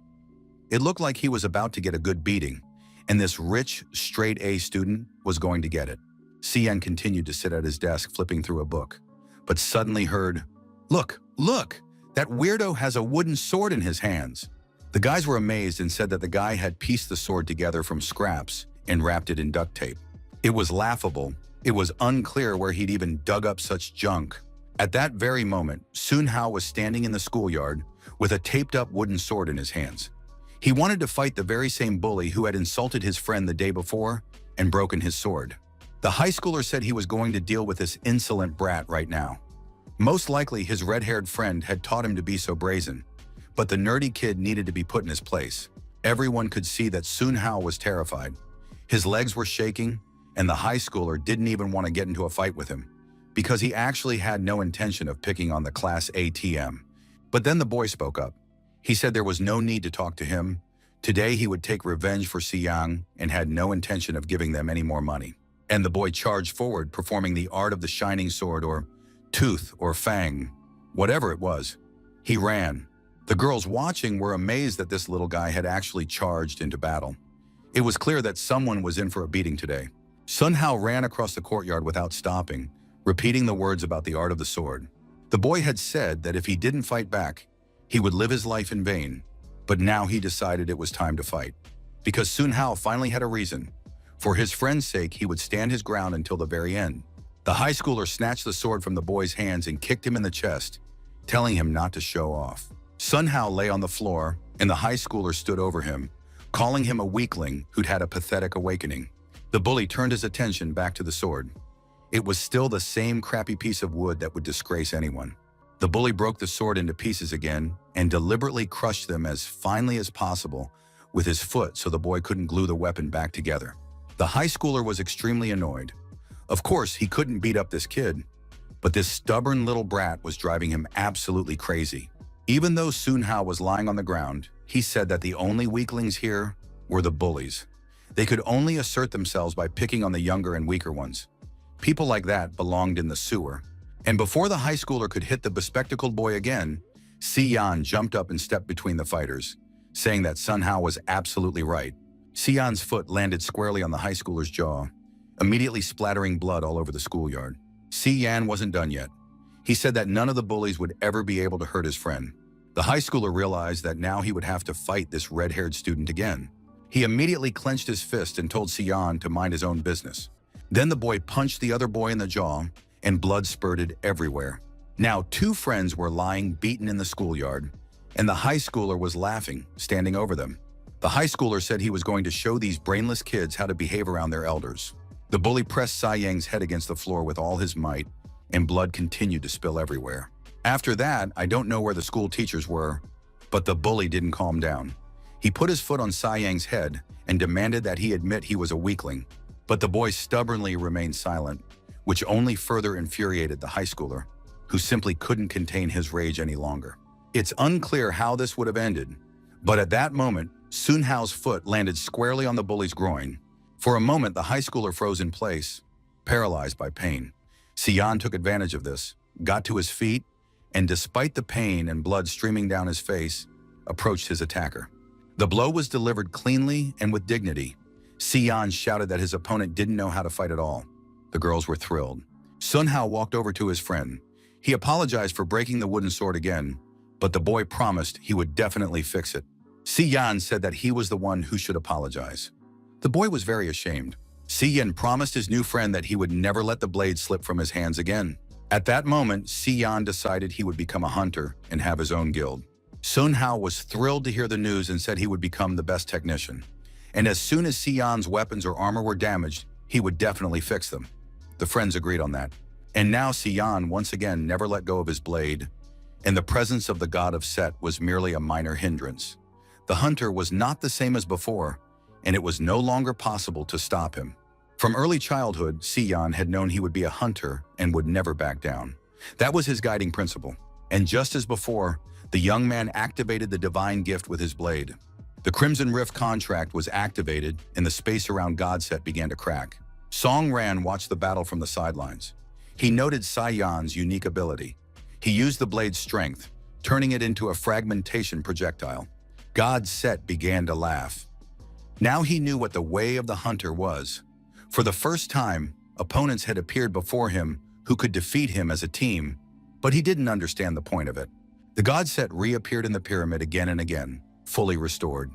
It looked like he was about to get a good beating, and this rich, straight-A student was going to get it. Si-yeon continued to sit at his desk flipping through a book, but suddenly heard, "Look, look! That weirdo has a wooden sword in his hands." The guys were amazed and said that the guy had pieced the sword together from scraps and wrapped it in duct tape. It was laughable. It was unclear where he'd even dug up such junk. At that very moment, Sun Hao was standing in the schoolyard with a taped-up wooden sword in his hands. He wanted to fight the very same bully who had insulted his friend the day before and broken his sword. The high schooler said he was going to deal with this insolent brat right now. Most likely, his red-haired friend had taught him to be so brazen, but the nerdy kid needed to be put in his place. Everyone could see that Sun Hao was terrified. His legs were shaking, and the high schooler didn't even want to get into a fight with him, because he actually had no intention of picking on the Class ATM. But then the boy spoke up. He said there was no need to talk to him. Today he would take revenge for Si-yeon and had no intention of giving them any more money. And the boy charged forward, performing the art of the shining sword or tooth or fang, whatever it was. He ran. The girls watching were amazed that this little guy had actually charged into battle. It was clear that someone was in for a beating today. Sun Hao ran across the courtyard without stopping, repeating the words about the art of the sword. The boy had said that if he didn't fight back, he would live his life in vain, but now he decided it was time to fight. Because Sun Hao finally had a reason. For his friend's sake, he would stand his ground until the very end. The high schooler snatched the sword from the boy's hands and kicked him in the chest, telling him not to show off. Sun Hao lay on the floor, and the high schooler stood over him, calling him a weakling who'd had a pathetic awakening. The bully turned his attention back to the sword. It was still the same crappy piece of wood that would disgrace anyone. The bully broke the sword into pieces again and deliberately crushed them as finely as possible with his foot so the boy couldn't glue the weapon back together. The high schooler was extremely annoyed. Of course, he couldn't beat up this kid, but this stubborn little brat was driving him absolutely crazy. Even though Sun Hao was lying on the ground, he said that the only weaklings here were the bullies. They could only assert themselves by picking on the younger and weaker ones. People like that belonged in the sewer. And before the high schooler could hit the bespectacled boy again, Si-yeon jumped up and stepped between the fighters, saying that Sun Hao was absolutely right. Si-yeon's foot landed squarely on the high schooler's jaw, immediately splattering blood all over the schoolyard. Si-yeon wasn't done yet. He said that none of the bullies would ever be able to hurt his friend. The high schooler realized that now he would have to fight this red-haired student again. He immediately clenched his fist and told Si-yeon to mind his own business. Then the boy punched the other boy in the jaw, and blood spurted everywhere. Now 2 friends were lying beaten in the schoolyard, and the high schooler was laughing, standing over them. The high schooler said he was going to show these brainless kids how to behave around their elders. The bully pressed Si-yeon's head against the floor with all his might, and blood continued to spill everywhere. After that, I don't know where the school teachers were, but the bully didn't calm down. He put his foot on Si-yeon's head and demanded that he admit he was a weakling, but the boy stubbornly remained silent, which only further infuriated the high schooler, who simply couldn't contain his rage any longer. It's unclear how this would have ended, but at that moment, Sun Hao's foot landed squarely on the bully's groin. For a moment, the high schooler froze in place, paralyzed by pain. Si-yeon took advantage of this, got to his feet, and despite the pain and blood streaming down his face, approached his attacker. The blow was delivered cleanly and with dignity. Si-yeon shouted that his opponent didn't know how to fight at all. The girls were thrilled. Sun-hao walked over to his friend. He apologized for breaking the wooden sword again, but the boy promised he would definitely fix it. Si-yeon said that he was the one who should apologize. The boy was very ashamed. Si-yeon promised his new friend that he would never let the blade slip from his hands again. At that moment, Si-yeon decided he would become a hunter and have his own guild. Sun-hao was thrilled to hear the news and said he would become the best technician. And as soon as Si-yeon's weapons or armor were damaged, he would definitely fix them. The friends agreed on that. And now Si-yeon once again never let go of his blade, and the presence of the god of Set was merely a minor hindrance. The hunter was not the same as before, and it was no longer possible to stop him. From early childhood, Si-yeon had known he would be a hunter and would never back down. That was his guiding principle. And just as before, the young man activated the divine gift with his blade. The Crimson Rift contract was activated, and the space around Godset began to crack. Song Ran watched the battle from the sidelines. He noted Si-yeon's unique ability. He used the blade's strength, turning it into a fragmentation projectile. Godset began to laugh. Now he knew what the way of the hunter was. For the first time, opponents had appeared before him who could defeat him as a team, but he didn't understand the point of it. The Godset reappeared in the pyramid again and again, fully restored.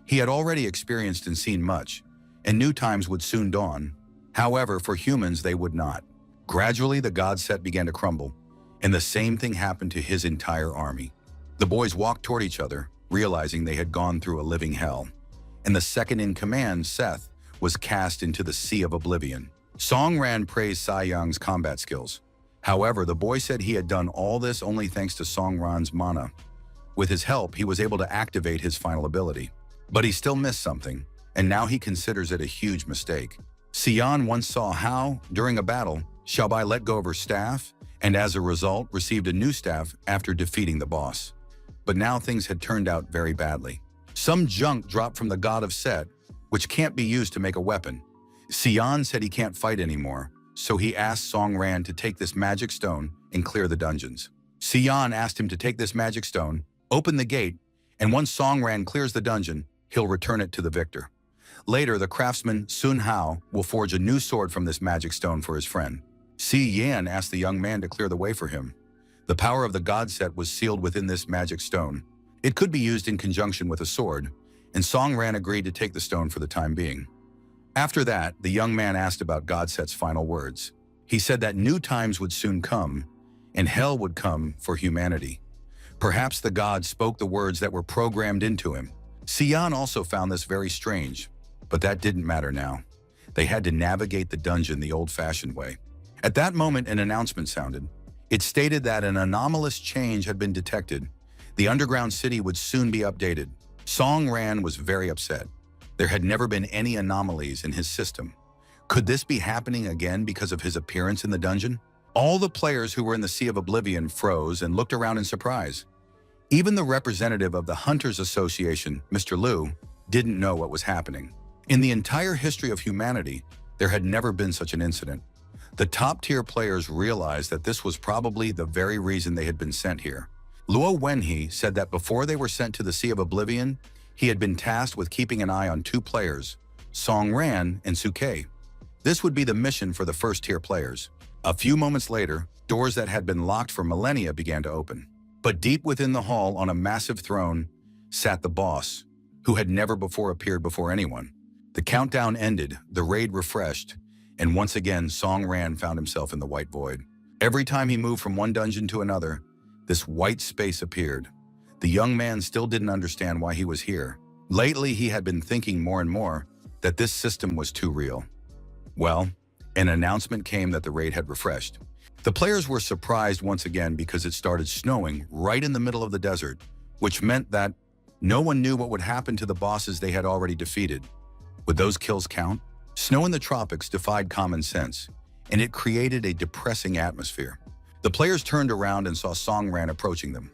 He had already experienced and seen much, and new times would soon dawn. However, for humans, they would not. Gradually, the Godset began to crumble, and the same thing happened to his entire army. The boys walked toward each other, realizing they had gone through a living hell. And the second-in-command, Seth, was cast into the Sea of Oblivion. Song Ran praised Si-yeon's combat skills. However, the boy said he had done all this only thanks to Song Ran's mana. With his help, he was able to activate his final ability. But he still missed something, and now he considers it a huge mistake. Si-yeon once saw how, during a battle, Xiaobai let go of her staff, and as a result, received a new staff after defeating the boss. But now things had turned out very badly. Some junk dropped from the god of Set, which can't be used to make a weapon. Si-yeon said he can't fight anymore, so he asked Song Ran to take this magic stone and clear the dungeons. Si-yeon asked him to take this magic stone, open the gate, and once Song Ran clears the dungeon, he'll return it to the victor. Later, the craftsman Sun-hao will forge a new sword from this magic stone for his friend. Si-yeon asked the young man to clear the way for him. The power of the god set was sealed within this magic stone. It could be used in conjunction with a sword, and Song Ran agreed to take the stone for the time being. After that, the young man asked about Godset's final words. He said that new times would soon come, and hell would come for humanity. Perhaps the god spoke the words that were programmed into him. Si-yeon also found this very strange, but that didn't matter now. They had to navigate the dungeon the old-fashioned way. At that moment, an announcement sounded. It stated that an anomalous change had been detected. The underground city would soon be updated. Song Ran was very upset. There had never been any anomalies in his system. Could this be happening again because of his appearance in the dungeon? All the players who were in the Sea of Oblivion froze and looked around in surprise. Even the representative of the Hunters Association, Mr. Liu, didn't know what was happening. In the entire history of humanity, there had never been such an incident. The top-tier players realized that this was probably the very reason they had been sent here. Luo Wenhe said that before they were sent to the Sea of Oblivion, he had been tasked with keeping an eye on two players, Song Ran and Suke. This would be the mission for the first-tier players. A few moments later, doors that had been locked for millennia began to open. But deep within the hall, on a massive throne, sat the boss, who had never before appeared before anyone. The countdown ended, the raid refreshed, and once again, Song Ran found himself in the white void. Every time he moved from one dungeon to another, this white space appeared. The young man still didn't understand why he was here. Lately, he had been thinking more and more that this system was too real. Well, an announcement came that the raid had refreshed. The players were surprised once again because it started snowing right in the middle of the desert, which meant that no one knew what would happen to the bosses they had already defeated. Would those kills count? Snow in the tropics defied common sense, and it created a depressing atmosphere. The players turned around and saw Song Ran approaching them.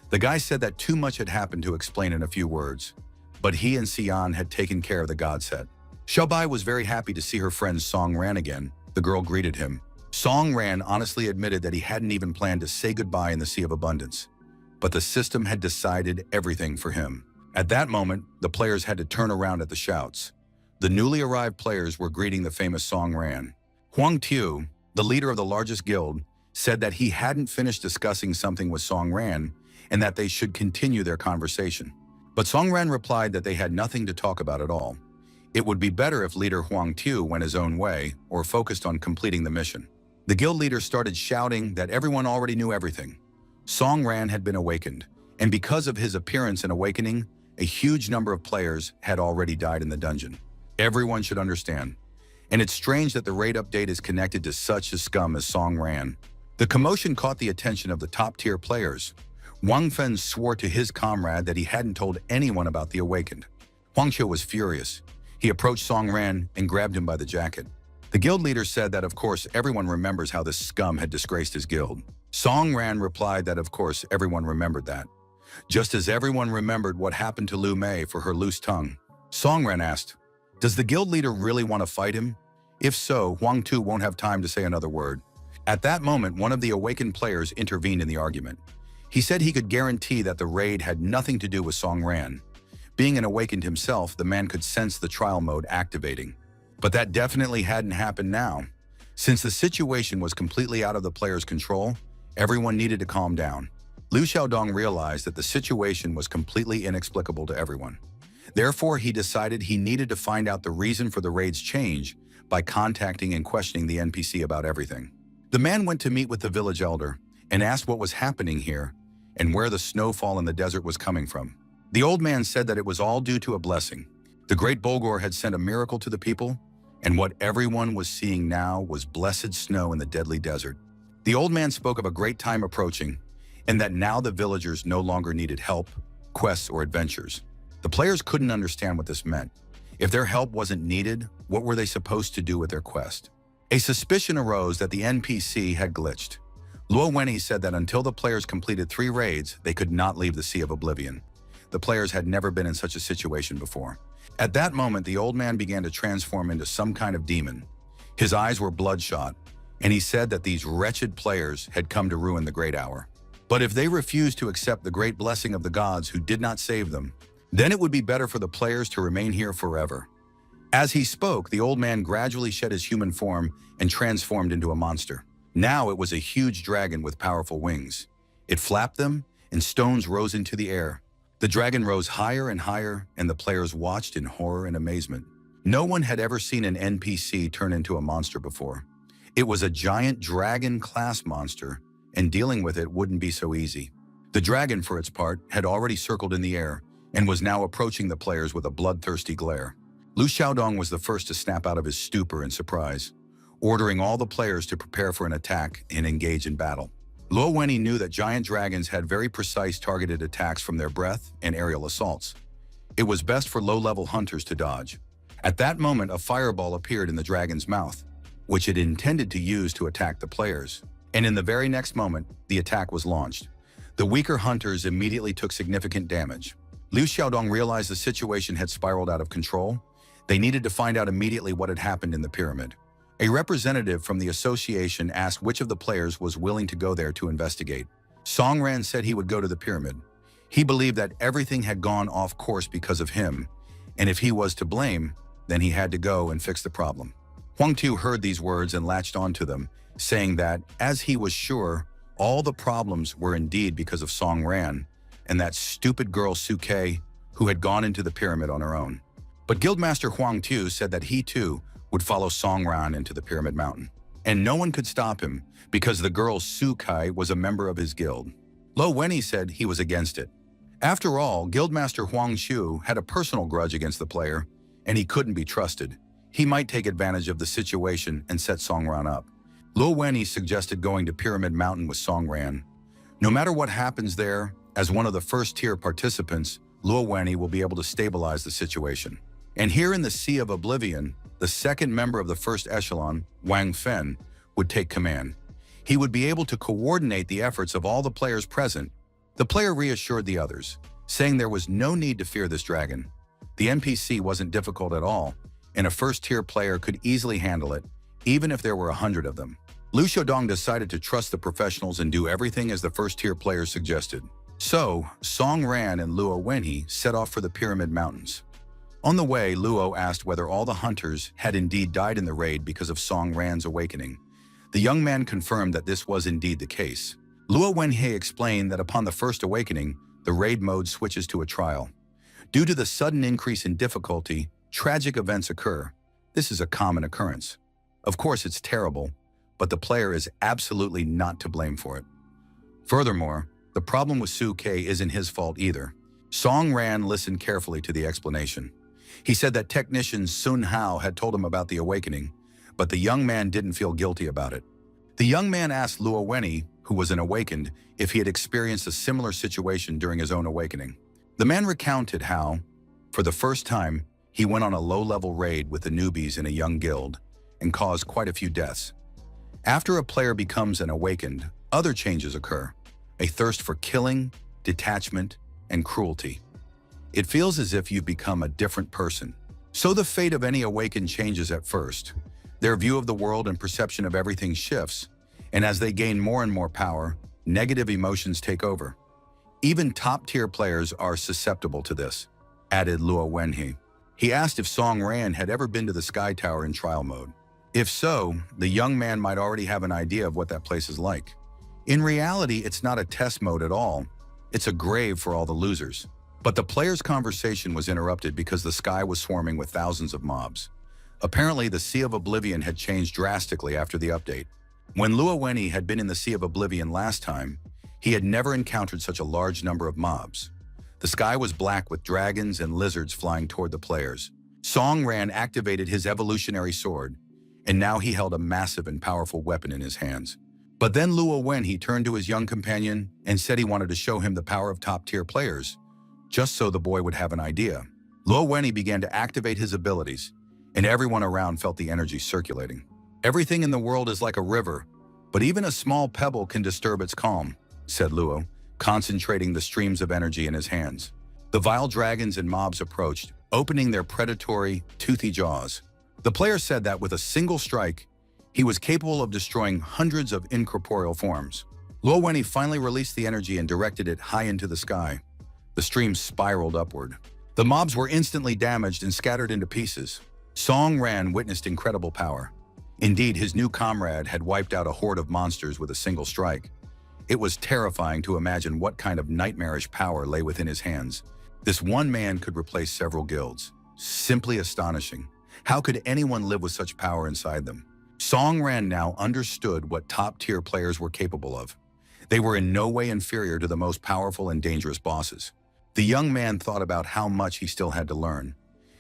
The guy said that too much had happened to explain in a few words, but he and Si-yeon had taken care of the god set. Xiaobai was very happy to see her friend Song Ran again. The girl greeted him. Song Ran honestly admitted that he hadn't even planned to say goodbye in the Sea of Abundance, but the system had decided everything for him. At that moment, the players had to turn around at the shouts. The newly arrived players were greeting the famous Song Ran. Huang Tu, the leader of the largest guild, said that he hadn't finished discussing something with Song Ran and that they should continue their conversation. But Song Ran replied that they had nothing to talk about at all. It would be better if leader Huang Tu went his own way or focused on completing the mission. The guild leader started shouting that everyone already knew everything. Song Ran had been awakened, and because of his appearance and awakening, a huge number of players had already died in the dungeon. Everyone should understand. And it's strange that the raid update is connected to such a scum as Song Ran. The commotion caught the attention of the top-tier players. Wang Fen swore to his comrade that he hadn't told anyone about the awakened. Huang Qiu was furious. He approached Song Ran and grabbed him by the jacket. The guild leader said that of course everyone remembers how this scum had disgraced his guild. Song Ran replied that of course everyone remembered that. Just as everyone remembered what happened to Lu Mei for her loose tongue. Song Ran asked, "Does the guild leader really want to fight him? If so, Huang Tu won't have time to say another word." At that moment, one of the awakened players intervened in the argument. He said he could guarantee that the raid had nothing to do with Song Ran. Being an awakened himself, the man could sense the trial mode activating. But that definitely hadn't happened now. Since the situation was completely out of the player's control, everyone needed to calm down. Liu Xiaodong realized that the situation was completely inexplicable to everyone. Therefore, he decided he needed to find out the reason for the raid's change by contacting and questioning the NPC about everything. The man went to meet with the village elder and asked what was happening here and where the snowfall in the desert was coming from. The old man said that it was all due to a blessing. The great Bulgur had sent a miracle to the people, and what everyone was seeing now was blessed snow in the deadly desert. The old man spoke of a great time approaching, and that now the villagers no longer needed help, quests, or adventures. The players couldn't understand what this meant. If their help wasn't needed, what were they supposed to do with their quest? A suspicion arose that the NPC had glitched. Luo Wenyi said that until the players completed 3 raids, they could not leave the Sea of Oblivion. The players had never been in such a situation before. At that moment, the old man began to transform into some kind of demon. His eyes were bloodshot, and he said that these wretched players had come to ruin the great hour. But if they refused to accept the great blessing of the gods who did not save them, then it would be better for the players to remain here forever. As he spoke, the old man gradually shed his human form and transformed into a monster. Now it was a huge dragon with powerful wings. It flapped them, and stones rose into the air. The dragon rose higher and higher, and the players watched in horror and amazement. No one had ever seen an NPC turn into a monster before. It was a giant dragon-class monster, and dealing with it wouldn't be so easy. The dragon, for its part, had already circled in the air and was now approaching the players with a bloodthirsty glare. Liu Xiaodong was the first to snap out of his stupor in surprise, ordering all the players to prepare for an attack and engage in battle. Luo Wenyi knew that giant dragons had very precise targeted attacks from their breath and aerial assaults. It was best for low-level hunters to dodge. At that moment, a fireball appeared in the dragon's mouth, which it intended to use to attack the players. And in the very next moment, the attack was launched. The weaker hunters immediately took significant damage. Liu Xiaodong realized the situation had spiraled out of control. They needed to find out immediately what had happened in the pyramid. A representative from the association asked which of the players was willing to go there to investigate. Song Ran said he would go to the pyramid. He believed that everything had gone off course because of him, and if he was to blame, then he had to go and fix the problem. Huang Tu heard these words and latched onto them, saying that, as he was sure, all the problems were indeed because of Song Ran and that stupid girl Suke, who had gone into the pyramid on her own. But Guildmaster Huang Tu said that he too would follow Song Ran into the Pyramid Mountain. And no one could stop him because the girl Su Kai was a member of his guild. Luo Wenyi said he was against it. After all, Guildmaster Huang Shu had a personal grudge against the player, and he couldn't be trusted. He might take advantage of the situation and set Song Ran up. Luo Wenyi suggested going to Pyramid Mountain with Song Ran. No matter what happens there, as one of the first-tier participants, Luo Wenyi will be able to stabilize the situation. And here in the Sea of Oblivion, the second member of the first echelon, Wang Fen, would take command. He would be able to coordinate the efforts of all the players present. The player reassured the others, saying there was no need to fear this dragon. The NPC wasn't difficult at all, and a first-tier player could easily handle it, even if there were 100 of them. Liu Xiaodong decided to trust the professionals and do everything as the first-tier players suggested. So, Song Ran and Luo Wenyi set off for the Pyramid Mountains. On the way, Luo asked whether all the hunters had indeed died in the raid because of Song Ran's awakening. The young man confirmed that this was indeed the case. Luo Wenhei explained that upon the first awakening, the raid mode switches to a trial. Due to the sudden increase in difficulty, tragic events occur. This is a common occurrence. Of course, it's terrible, but the player is absolutely not to blame for it. Furthermore, the problem with Su Ke isn't his fault either. Song Ran listened carefully to the explanation. He said that technician Sun Hao had told him about the awakening, but the young man didn't feel guilty about it. The young man asked Luo Wenhei, who was an awakened, if he had experienced a similar situation during his own awakening. The man recounted how, for the first time, he went on a low-level raid with the newbies in a young guild and caused quite a few deaths. After a player becomes an awakened, other changes occur. A thirst for killing, detachment, and cruelty. It feels as if you've become a different person. So the fate of any awakened changes at first. Their view of the world and perception of everything shifts, and as they gain more and more power, negative emotions take over. Even top-tier players are susceptible to this, added Luo Wenhei. He asked if Song Ran had ever been to the Sky Tower in trial mode. If so, the young man might already have an idea of what that place is like. In reality, it's not a test mode at all. It's a grave for all the losers. But the player's conversation was interrupted because the sky was swarming with thousands of mobs. Apparently, the Sea of Oblivion had changed drastically after the update. When Luo Wenhei had been in the Sea of Oblivion last time, he had never encountered such a large number of mobs. The sky was black with dragons and lizards flying toward the players. Song Ran activated his evolutionary sword, and now he held a massive and powerful weapon in his hands. But then Luo Wenhei turned to his young companion and said he wanted to show him the power of top-tier players, just so the boy would have an idea. Luo Wenhei began to activate his abilities, and everyone around felt the energy circulating. Everything in the world is like a river, but even a small pebble can disturb its calm, said Luo, concentrating the streams of energy in his hands. The vile dragons and mobs approached, opening their predatory, toothy jaws. The player said that with a single strike, he was capable of destroying hundreds of incorporeal forms. Luo Wenhei finally released the energy and directed it high into the sky. The stream spiraled upward. The mobs were instantly damaged and scattered into pieces. Song Ran witnessed incredible power. Indeed, his new comrade had wiped out a horde of monsters with a single strike. It was terrifying to imagine what kind of nightmarish power lay within his hands. This one man could replace several guilds. Simply astonishing. How could anyone live with such power inside them? Song Ran now understood what top-tier players were capable of. They were in no way inferior to the most powerful and dangerous bosses. The young man thought about how much he still had to learn.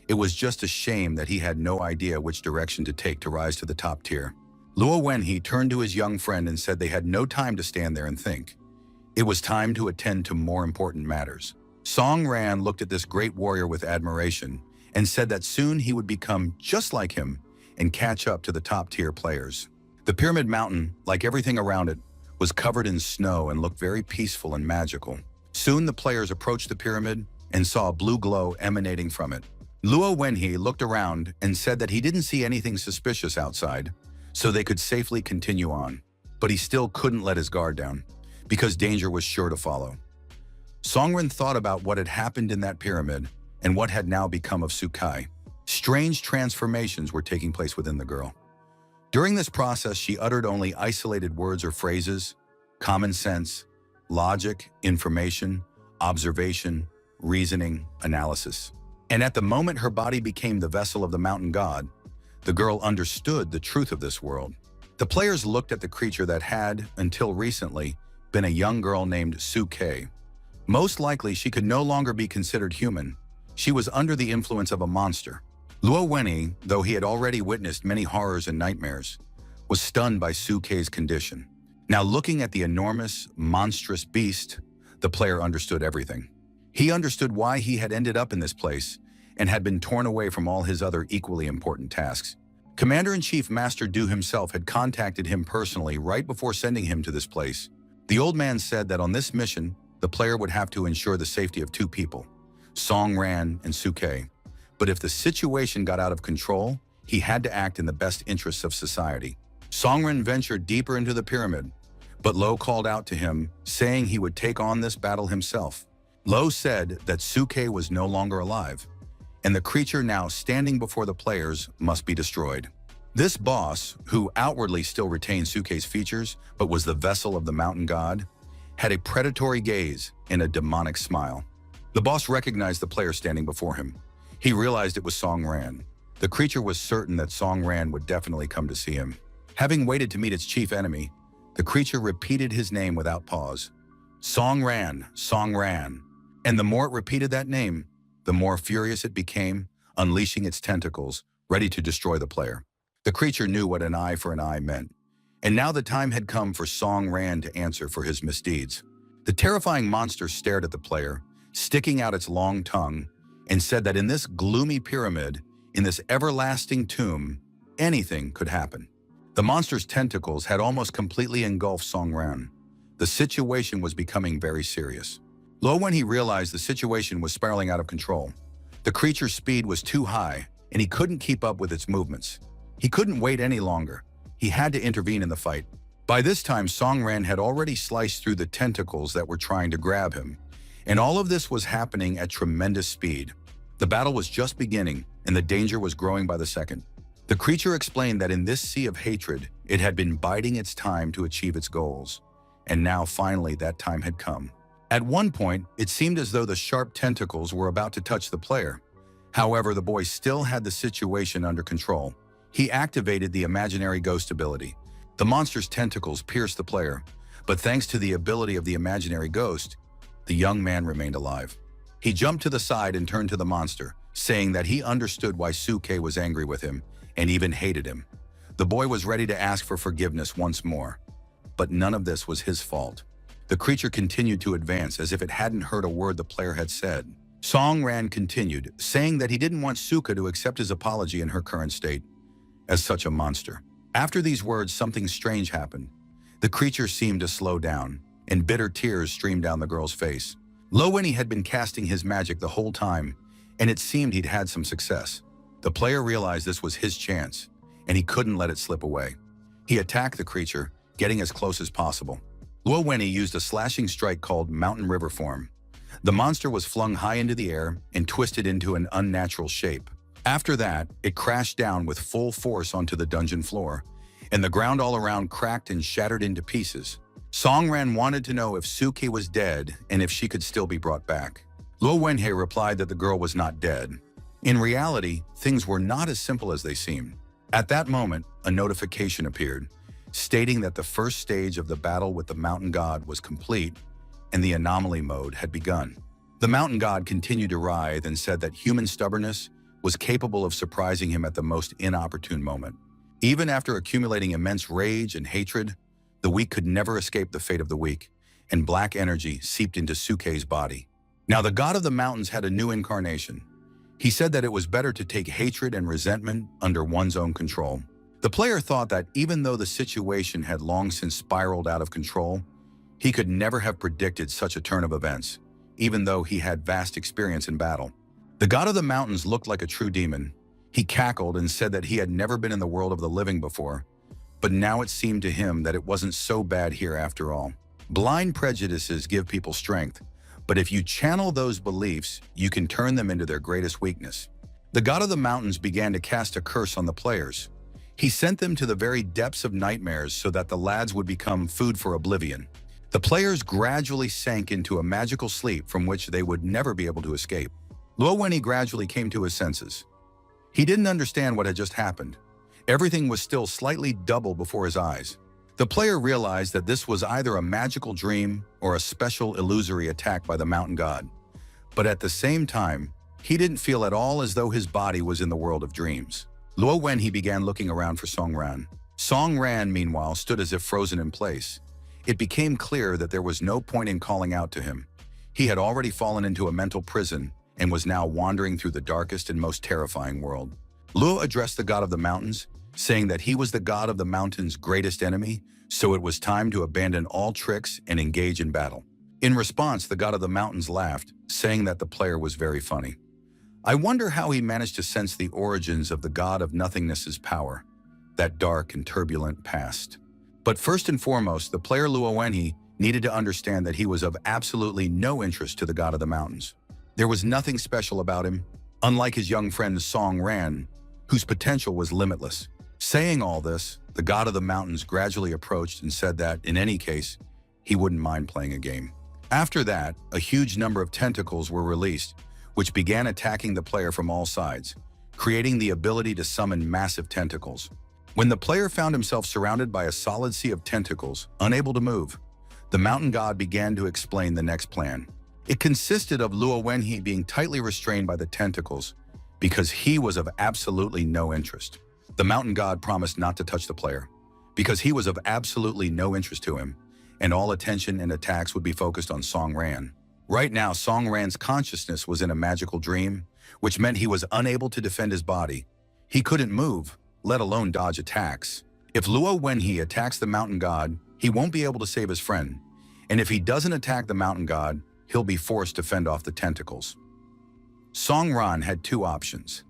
It was just a shame that he had no idea which direction to take to rise to the top tier. Luo Wenhei turned to his young friend and said they had no time to stand there and think. It was time to attend to more important matters. Song Ran looked at this great warrior with admiration and said that soon he would become just like him and catch up to the top-tier players. The Pyramid Mountain, like everything around it, was covered in snow and looked very peaceful and magical. Soon the players approached the pyramid and saw a blue glow emanating from it. Luo Wenhei looked around and said that he didn't see anything suspicious outside, so they could safely continue on. But he still couldn't let his guard down, because danger was sure to follow. Songren thought about what had happened in that pyramid and what had now become of Sukai. Strange transformations were taking place within the girl. During this process, she uttered only isolated words or phrases: common sense, logic, information, observation, reasoning, analysis. And at the moment her body became the vessel of the mountain god, the girl understood the truth of this world. The players looked at the creature that had, until recently, been a young girl named Su Ke. Most likely she could no longer be considered human. She was under the influence of a monster. Luo Wenhei, though he had already witnessed many horrors and nightmares, was stunned by Su Ke's condition. Now looking at the enormous, monstrous beast, the player understood everything. He understood why he had ended up in this place and had been torn away from all his other equally important tasks. Commander-in-Chief Master Du himself had contacted him personally right before sending him to this place. The old man said that on this mission, the player would have to ensure the safety of two people, Song Ran and Su Ke. But if the situation got out of control, he had to act in the best interests of society. Song Ran ventured deeper into the pyramid, but Lo called out to him, saying he would take on this battle himself. Lo said that Su Ke was no longer alive, and the creature now standing before the players must be destroyed. This boss, who outwardly still retained Suke's features but was the vessel of the mountain god, had a predatory gaze and a demonic smile. The boss recognized the player standing before him. He realized it was Song Ran. The creature was certain that Song Ran would definitely come to see him. Having waited to meet its chief enemy, the creature repeated his name without pause. Song Ran, Song Ran. And the more it repeated that name, the more furious it became, unleashing its tentacles, ready to destroy the player. The creature knew what an eye for an eye meant, and now the time had come for Song Ran to answer for his misdeeds. The terrifying monster stared at the player, sticking out its long tongue, and said that in this gloomy pyramid, in this everlasting tomb, anything could happen. The monster's tentacles had almost completely engulfed Song Ran. The situation was becoming very serious. When he realized the situation was spiraling out of control. The creature's speed was too high, and he couldn't keep up with its movements. He couldn't wait any longer. He had to intervene in the fight. By this time, Song Ran had already sliced through the tentacles that were trying to grab him, and all of this was happening at tremendous speed. The battle was just beginning, and the danger was growing by the second. The creature explained that in this sea of hatred, it had been biding its time to achieve its goals, and now finally that time had come. At one point, it seemed as though the sharp tentacles were about to touch the player. However, the boy still had the situation under control. He activated the imaginary ghost ability. The monster's tentacles pierced the player, but thanks to the ability of the imaginary ghost, the young man remained alive. He jumped to the side and turned to the monster, saying that he understood why Suke was angry with him and even hated him. The boy was ready to ask for forgiveness once more, but none of this was his fault. The creature continued to advance as if it hadn't heard a word the player had said. Song Ran continued, saying that he didn't want Suka to accept his apology in her current state as such a monster. After these words, something strange happened. The creature seemed to slow down, and bitter tears streamed down the girl's face. Winnie had been casting his magic the whole time, and it seemed he'd had some success. The player realized this was his chance, and he couldn't let it slip away. He attacked the creature, getting as close as possible. Winnie used a slashing strike called Mountain River Form. The monster was flung high into the air and twisted into an unnatural shape. After that, it crashed down with full force onto the dungeon floor, and the ground all around cracked and shattered into pieces. Song Ran wanted to know if Suke was dead and if she could still be brought back. Wenhei replied that the girl was not dead. In reality, things were not as simple as they seemed. At that moment, a notification appeared, stating that the first stage of the battle with the mountain god was complete and the anomaly mode had begun. The mountain god continued to writhe and said that human stubbornness was capable of surprising him at the most inopportune moment. Even after accumulating immense rage and hatred, the weak could never escape the fate of the weak, and black energy seeped into Suke's body. Now the god of the mountains had a new incarnation. He said that it was better to take hatred and resentment under one's own control. The player thought that even though the situation had long since spiraled out of control, he could never have predicted such a turn of events, even though he had vast experience in battle. The god of the mountains looked like a true demon. He cackled and said that he had never been in the world of the living before, but now it seemed to him that it wasn't so bad here after all. Blind prejudices give people strength, but if you channel those beliefs, you can turn them into their greatest weakness. The god of the mountains began to cast a curse on the players. He sent them to the very depths of nightmares so that the lads would become food for oblivion. The players gradually sank into a magical sleep from which they would never be able to escape. Wenhei gradually came to his senses. He didn't understand what had just happened. Everything was still slightly double before his eyes. The player realized that this was either a magical dream or a special illusory attack by the mountain god. But at the same time, he didn't feel at all as though his body was in the world of dreams. Wenhei began looking around for Song Ran. Song Ran, meanwhile, stood as if frozen in place. It became clear that there was no point in calling out to him. He had already fallen into a mental prison and was now wandering through the darkest and most terrifying world. Luo addressed the god of the mountains, saying that he was the god of the mountain's greatest enemy, so it was time to abandon all tricks and engage in battle. In response, the god of the mountains laughed, saying that the player was very funny. I wonder how he managed to sense the origins of the god of nothingness's power, that dark and turbulent past. But first and foremost, the player Luo Wenhei needed to understand that he was of absolutely no interest to the god of the mountains. There was nothing special about him. unlike his young friend Song Ran, whose potential was limitless. Saying all this, the god of the mountains gradually approached and said that, in any case, he wouldn't mind playing a game. After that, a huge number of tentacles were released, which began attacking the player from all sides, creating the ability to summon massive tentacles. When the player found himself surrounded by a solid sea of tentacles, unable to move, the mountain god began to explain the next plan. It consisted of Luo Wenhe being tightly restrained by the tentacles because he was of absolutely no interest. The mountain god promised not to touch the player because he was of absolutely no interest to him, and all attention and attacks would be focused on Song Ran. Right now, Song Ran's consciousness was in a magical dream, which meant he was unable to defend his body. He couldn't move, let alone dodge attacks. If Luo Wenhe attacks the mountain god, he won't be able to save his friend, and if he doesn't attack the mountain god, he'll be forced to fend off the tentacles. Song Ran had two options: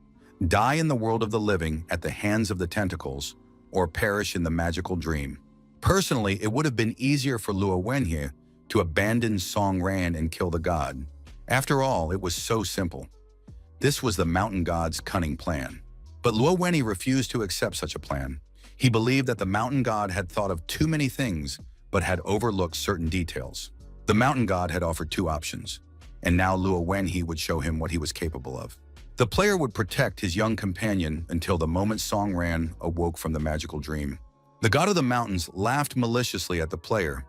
die in the world of the living at the hands of the tentacles, or perish in the magical dream. Personally, it would have been easier for Luo Wenhe to abandon Song Ran and kill the god. After all, it was so simple. This was the mountain god's cunning plan. But Luo Wenhe refused to accept such a plan. He believed that the mountain god had thought of too many things, but had overlooked certain details. The mountain god had offered two options, and now Luo Wenhe would show him what he was capable of. The player would protect his young companion until the moment Song Ran awoke from the magical dream. The god of the mountains laughed maliciously at the player,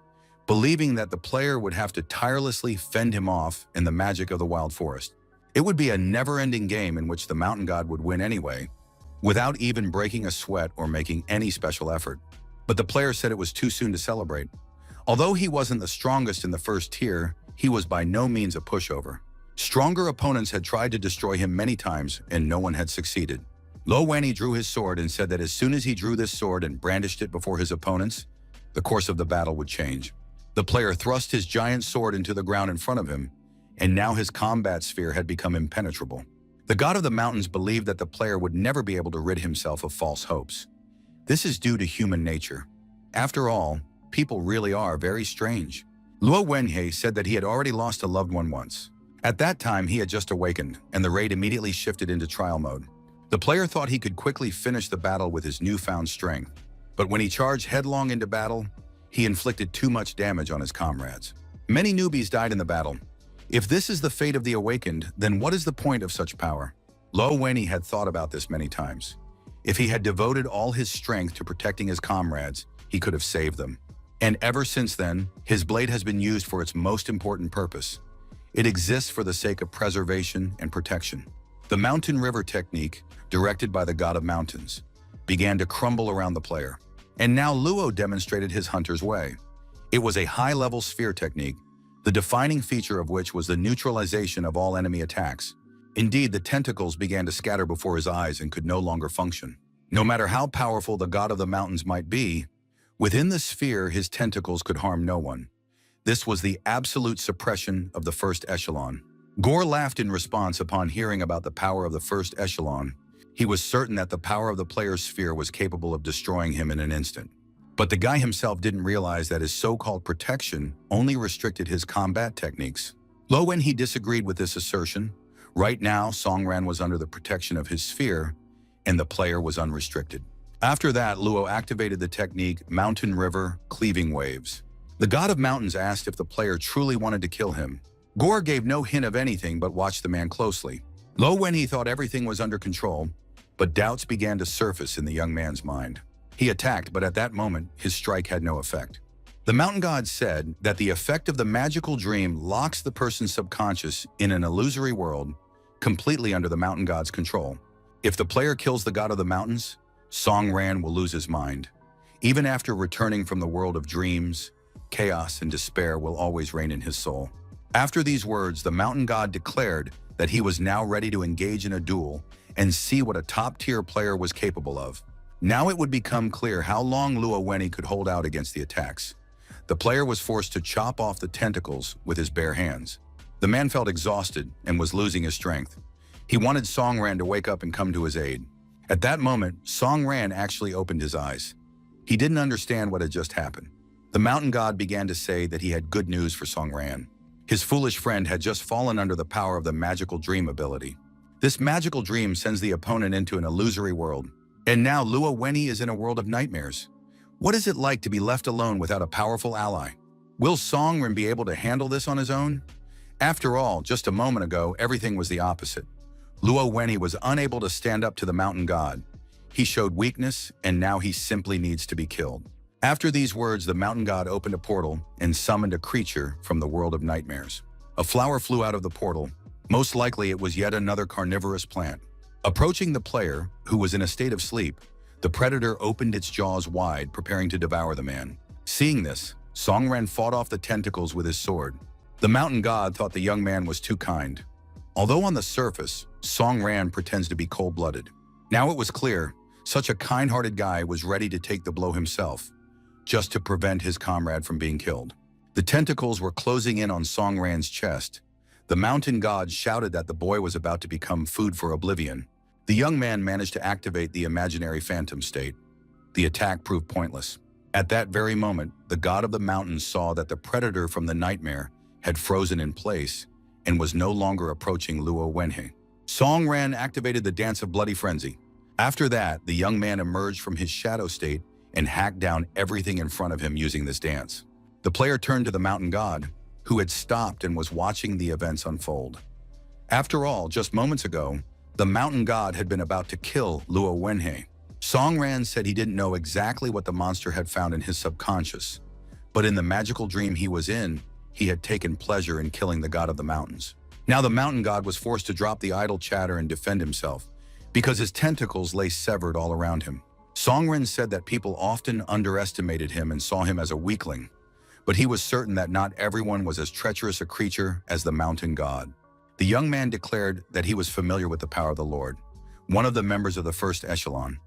believing that the player would have to tirelessly fend him off in the magic of the wild forest. It would be a never-ending game in which the mountain god would win anyway, without even breaking a sweat or making any special effort. But the player said it was too soon to celebrate. Although he wasn't the strongest in the first tier, he was by no means a pushover. Stronger opponents had tried to destroy him many times, and no one had succeeded. Luo Wenhe drew his sword and said that as soon as he drew this sword and brandished it before his opponents, the course of the battle would change. The player thrust his giant sword into the ground in front of him, and now his combat sphere had become impenetrable. The god of the mountains believed that the player would never be able to rid himself of false hopes. This is due to human nature. After all, people really are very strange. Luo Wenhe said that he had already lost a loved one once. At that time, he had just awakened, and the raid immediately shifted into trial mode. The player thought he could quickly finish the battle with his newfound strength, but when he charged headlong into battle, he inflicted too much damage on his comrades. Many newbies died in the battle. If this is the fate of the awakened, then what is the point of such power? Luo Wenhe had thought about this many times. If he had devoted all his strength to protecting his comrades, he could have saved them. And ever since then, his blade has been used for its most important purpose. It exists for the sake of preservation and protection. The mountain river technique, directed by the god of mountains, began to crumble around the player. And now Luo demonstrated his hunter's way. It was a high-level sphere technique, the defining feature of which was the neutralization of all enemy attacks. Indeed, the tentacles began to scatter before his eyes and could no longer function. No matter how powerful the god of the mountains might be, within the sphere his tentacles could harm no one. This was the absolute suppression of the first echelon. Gore laughed in response upon hearing about the power of the first echelon. He was certain that the power of the player's sphere was capable of destroying him in an instant. But the guy himself didn't realize that his so-called protection only restricted his combat techniques. Luo Wenhe disagreed with this assertion. Right now, Song Ran was under the protection of his sphere, and the player was unrestricted. After that, Luo activated the technique Mountain River Cleaving Waves. The god of mountains asked if the player truly wanted to kill him. Gore gave no hint of anything but watched the man closely. Luo Wenhe thought everything was under control, but doubts began to surface in the young man's mind. He attacked, but at that moment, his strike had no effect. The mountain god said that the effect of the magical dream locks the person's subconscious in an illusory world, completely under the mountain god's control. If the player kills the god of the mountains, Song Ran will lose his mind. Even after returning from the world of dreams, chaos and despair will always reign in his soul. After these words, the mountain god declared that he was now ready to engage in a duel and see what a top-tier player was capable of. Now it would become clear how long Luo Wenhe could hold out against the attacks. The player was forced to chop off the tentacles with his bare hands. The man felt exhausted and was losing his strength. He wanted Song Ran to wake up and come to his aid. At that moment, Song Ran actually opened his eyes. He didn't understand what had just happened. The mountain god began to say that he had good news for Song Ran. His foolish friend had just fallen under the power of the magical dream ability. This magical dream sends the opponent into an illusory world. And now Luo Wenyi is in a world of nightmares. What is it like to be left alone without a powerful ally? Will Songren be able to handle this on his own? After all, just a moment ago, everything was the opposite. Luo Wenyi was unable to stand up to the mountain god. He showed weakness, and now he simply needs to be killed. After these words, the mountain god opened a portal and summoned a creature from the world of nightmares. A flower flew out of the portal. Most likely it was yet another carnivorous plant. Approaching the player, who was in a state of sleep, the predator opened its jaws wide, preparing to devour the man. Seeing this, Songren fought off the tentacles with his sword. The mountain god thought the young man was too kind. Although on the surface, Songren pretends to be cold-blooded. Now it was clear, such a kind-hearted guy was ready to take the blow himself, just to prevent his comrade from being killed. The tentacles were closing in on Songren's chest. The mountain god shouted that the boy was about to become food for oblivion. The young man managed to activate the imaginary phantom state. The attack proved pointless. At that very moment, the god of the mountains saw that the predator from the nightmare had frozen in place and was no longer approaching Luo Wenyi. Songren activated the Dance of Bloody Frenzy. After that, the young man emerged from his shadow state and hacked down everything in front of him using this dance. The player turned to the mountain god, who had stopped and was watching the events unfold. After all, just moments ago, the mountain god had been about to kill Luo Wenyi. Songren said he didn't know exactly what the monster had found in his subconscious, but in the magical dream he was in, he had taken pleasure in killing the god of the mountains. Now the mountain god was forced to drop the idle chatter and defend himself, because his tentacles lay severed all around him. Songren said that people often underestimated him and saw him as a weakling, but he was certain that not everyone was as treacherous a creature as the mountain god. The young man declared that he was familiar with the power of the Lord, one of the members of the first echelon.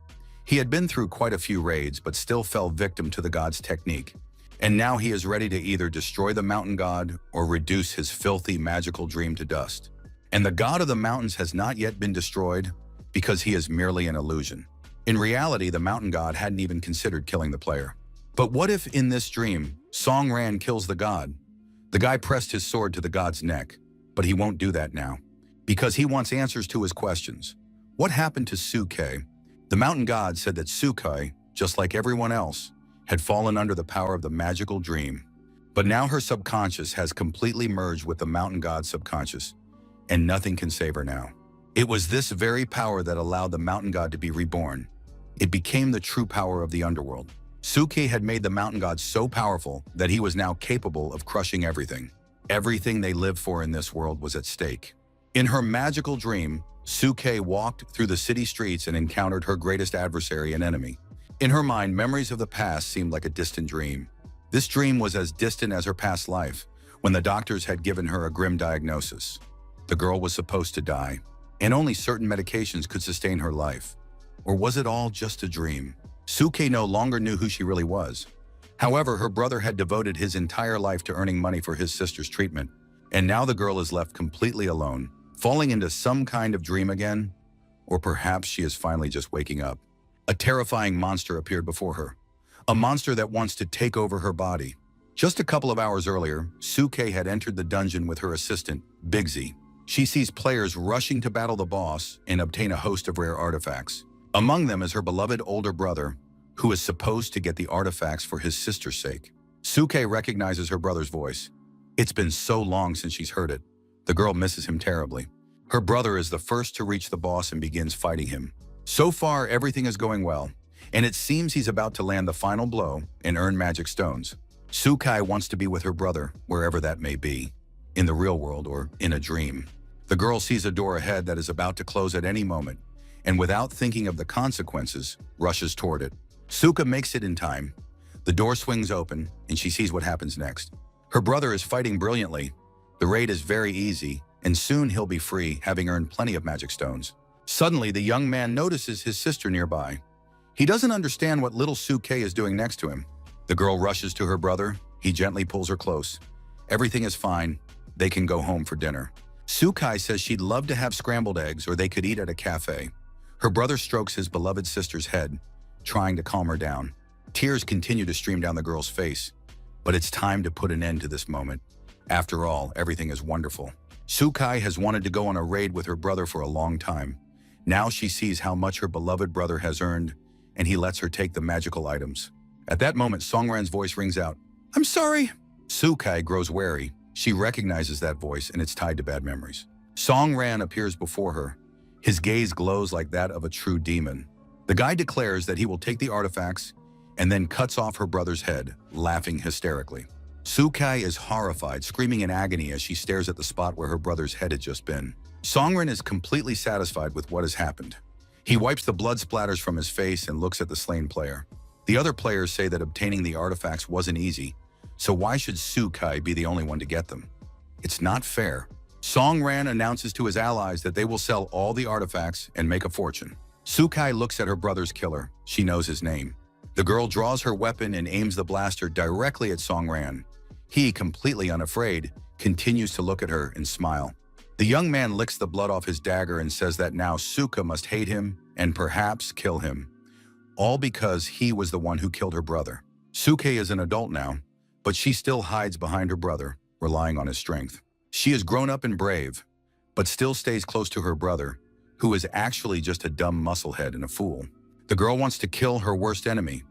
He had been through quite a few raids, but still fell victim to the god's technique. And now he is ready to either destroy the mountain god or reduce his filthy magical dream to dust. And the god of the mountains has not yet been destroyed because he is merely an illusion. In reality, the mountain god hadn't even considered killing the player. But what if in this dream, Songren kills the god? The guy pressed his sword to the god's neck, but he won't do that now, because he wants answers to his questions. What happened to Suke? The mountain god said that Suke, just like everyone else, had fallen under the power of the magical dream. But now her subconscious has completely merged with the mountain god's subconscious, and nothing can save her now. It was this very power that allowed the mountain god to be reborn. It became the true power of the underworld. Suke had made the mountain god so powerful that he was now capable of crushing everything. Everything they lived for in this world was at stake. In her magical dream, Suke walked through the city streets and encountered her greatest adversary and enemy. In her mind, memories of the past seemed like a distant dream. This dream was as distant as her past life, when the doctors had given her a grim diagnosis. The girl was supposed to die, and only certain medications could sustain her life. Or was it all just a dream? Suke no longer knew who she really was. However, her brother had devoted his entire life to earning money for his sister's treatment, and now the girl is left completely alone, falling into some kind of dream again, or perhaps she is finally just waking up. A terrifying monster appeared before her, a monster that wants to take over her body. Just a couple of hours earlier, Suke had entered the dungeon with her assistant, Bigsy. She sees players rushing to battle the boss and obtain a host of rare artifacts. Among them is her beloved older brother, who is supposed to get the artifacts for his sister's sake. Suke recognizes her brother's voice. It's been so long since she's heard it. The girl misses him terribly. Her brother is the first to reach the boss and begins fighting him. So far, everything is going well, and it seems he's about to land the final blow and earn magic stones. Suke wants to be with her brother, wherever that may be, in the real world or in a dream. The girl sees a door ahead that is about to close at any moment, and without thinking of the consequences, rushes toward it. Suke makes it in time. The door swings open, and she sees what happens next. Her brother is fighting brilliantly. The raid is very easy, and soon he'll be free, having earned plenty of magic stones. Suddenly, the young man notices his sister nearby. He doesn't understand what little Suke is doing next to him. The girl rushes to her brother. He gently pulls her close. Everything is fine. They can go home for dinner. Suke says she'd love to have scrambled eggs, or they could eat at a cafe. Her brother strokes his beloved sister's head, trying to calm her down. Tears continue to stream down the girl's face, but it's time to put an end to this moment. After all, everything is wonderful. Sukai has wanted to go on a raid with her brother for a long time. Now she sees how much her beloved brother has earned, and he lets her take the magical items. At that moment, Songran's voice rings out. "I'm sorry." Sukai grows wary. She recognizes that voice, and it's tied to bad memories. Songran appears before her. His gaze glows like that of a true demon. The guy declares that he will take the artifacts and then cuts off her brother's head, laughing hysterically. Sukai is horrified, screaming in agony as she stares at the spot where her brother's head had just been. Songran is completely satisfied with what has happened. He wipes the blood splatters from his face and looks at the slain player. The other players say that obtaining the artifacts wasn't easy, so why should Sukai be the only one to get them? It's not fair. Songran announces to his allies that they will sell all the artifacts and make a fortune. Sukai looks at her brother's killer. She knows his name. The girl draws her weapon and aims the blaster directly at Songran. He, completely unafraid, continues to look at her and smile. The young man licks the blood off his dagger and says that now Suka must hate him and perhaps kill him. All because he was the one who killed her brother. Suke is an adult now, but she still hides behind her brother, relying on his strength. She is grown up and brave, but still stays close to her brother, who is actually just a dumb musclehead and a fool. The girl wants to kill her worst enemy.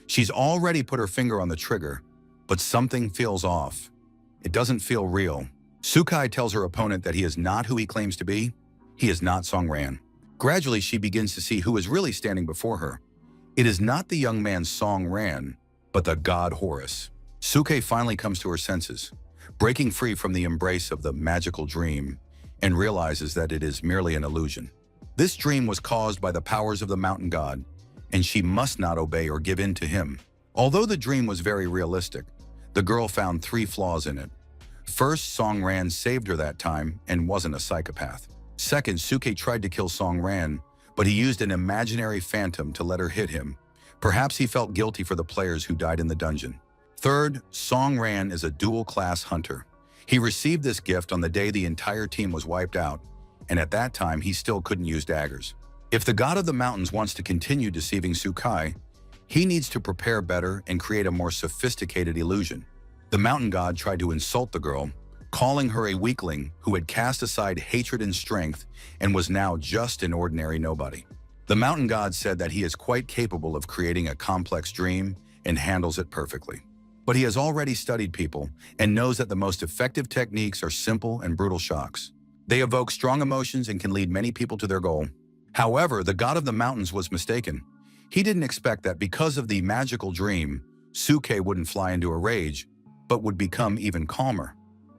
She's already put her finger on the trigger, but something feels off. It doesn't feel real. Sukai tells her opponent that he is not who he claims to be. He is not Songran. Gradually, she begins to see who is really standing before her. It is not the young man Songran, but the god Horus. Suke finally comes to her senses, breaking free from the embrace of the magical dream, and realizes that it is merely an illusion. This dream was caused by the powers of the mountain god, and she must not obey or give in to him. Although the dream was very realistic, the girl found 3 flaws in it. First, Songran saved her that time and wasn't a psychopath. Second, Suke tried to kill Songran, but he used an imaginary phantom to let her hit him. Perhaps he felt guilty for the players who died in the dungeon. Third, Songran is a dual-class hunter. He received this gift on the day the entire team was wiped out, and at that time he still couldn't use daggers. If the god of the mountains wants to continue deceiving Sukai, he needs to prepare better and create a more sophisticated illusion. The mountain god tried to insult the girl, calling her a weakling who had cast aside hatred and strength and was now just an ordinary nobody. The mountain god said that he is quite capable of creating a complex dream and handles it perfectly. But he has already studied people and knows that the most effective techniques are simple and brutal shocks. They evoke strong emotions and can lead many people to their goal. However, the god of the mountains was mistaken. He didn't expect that because of the magical dream, Suke wouldn't fly into a rage, but would become even calmer.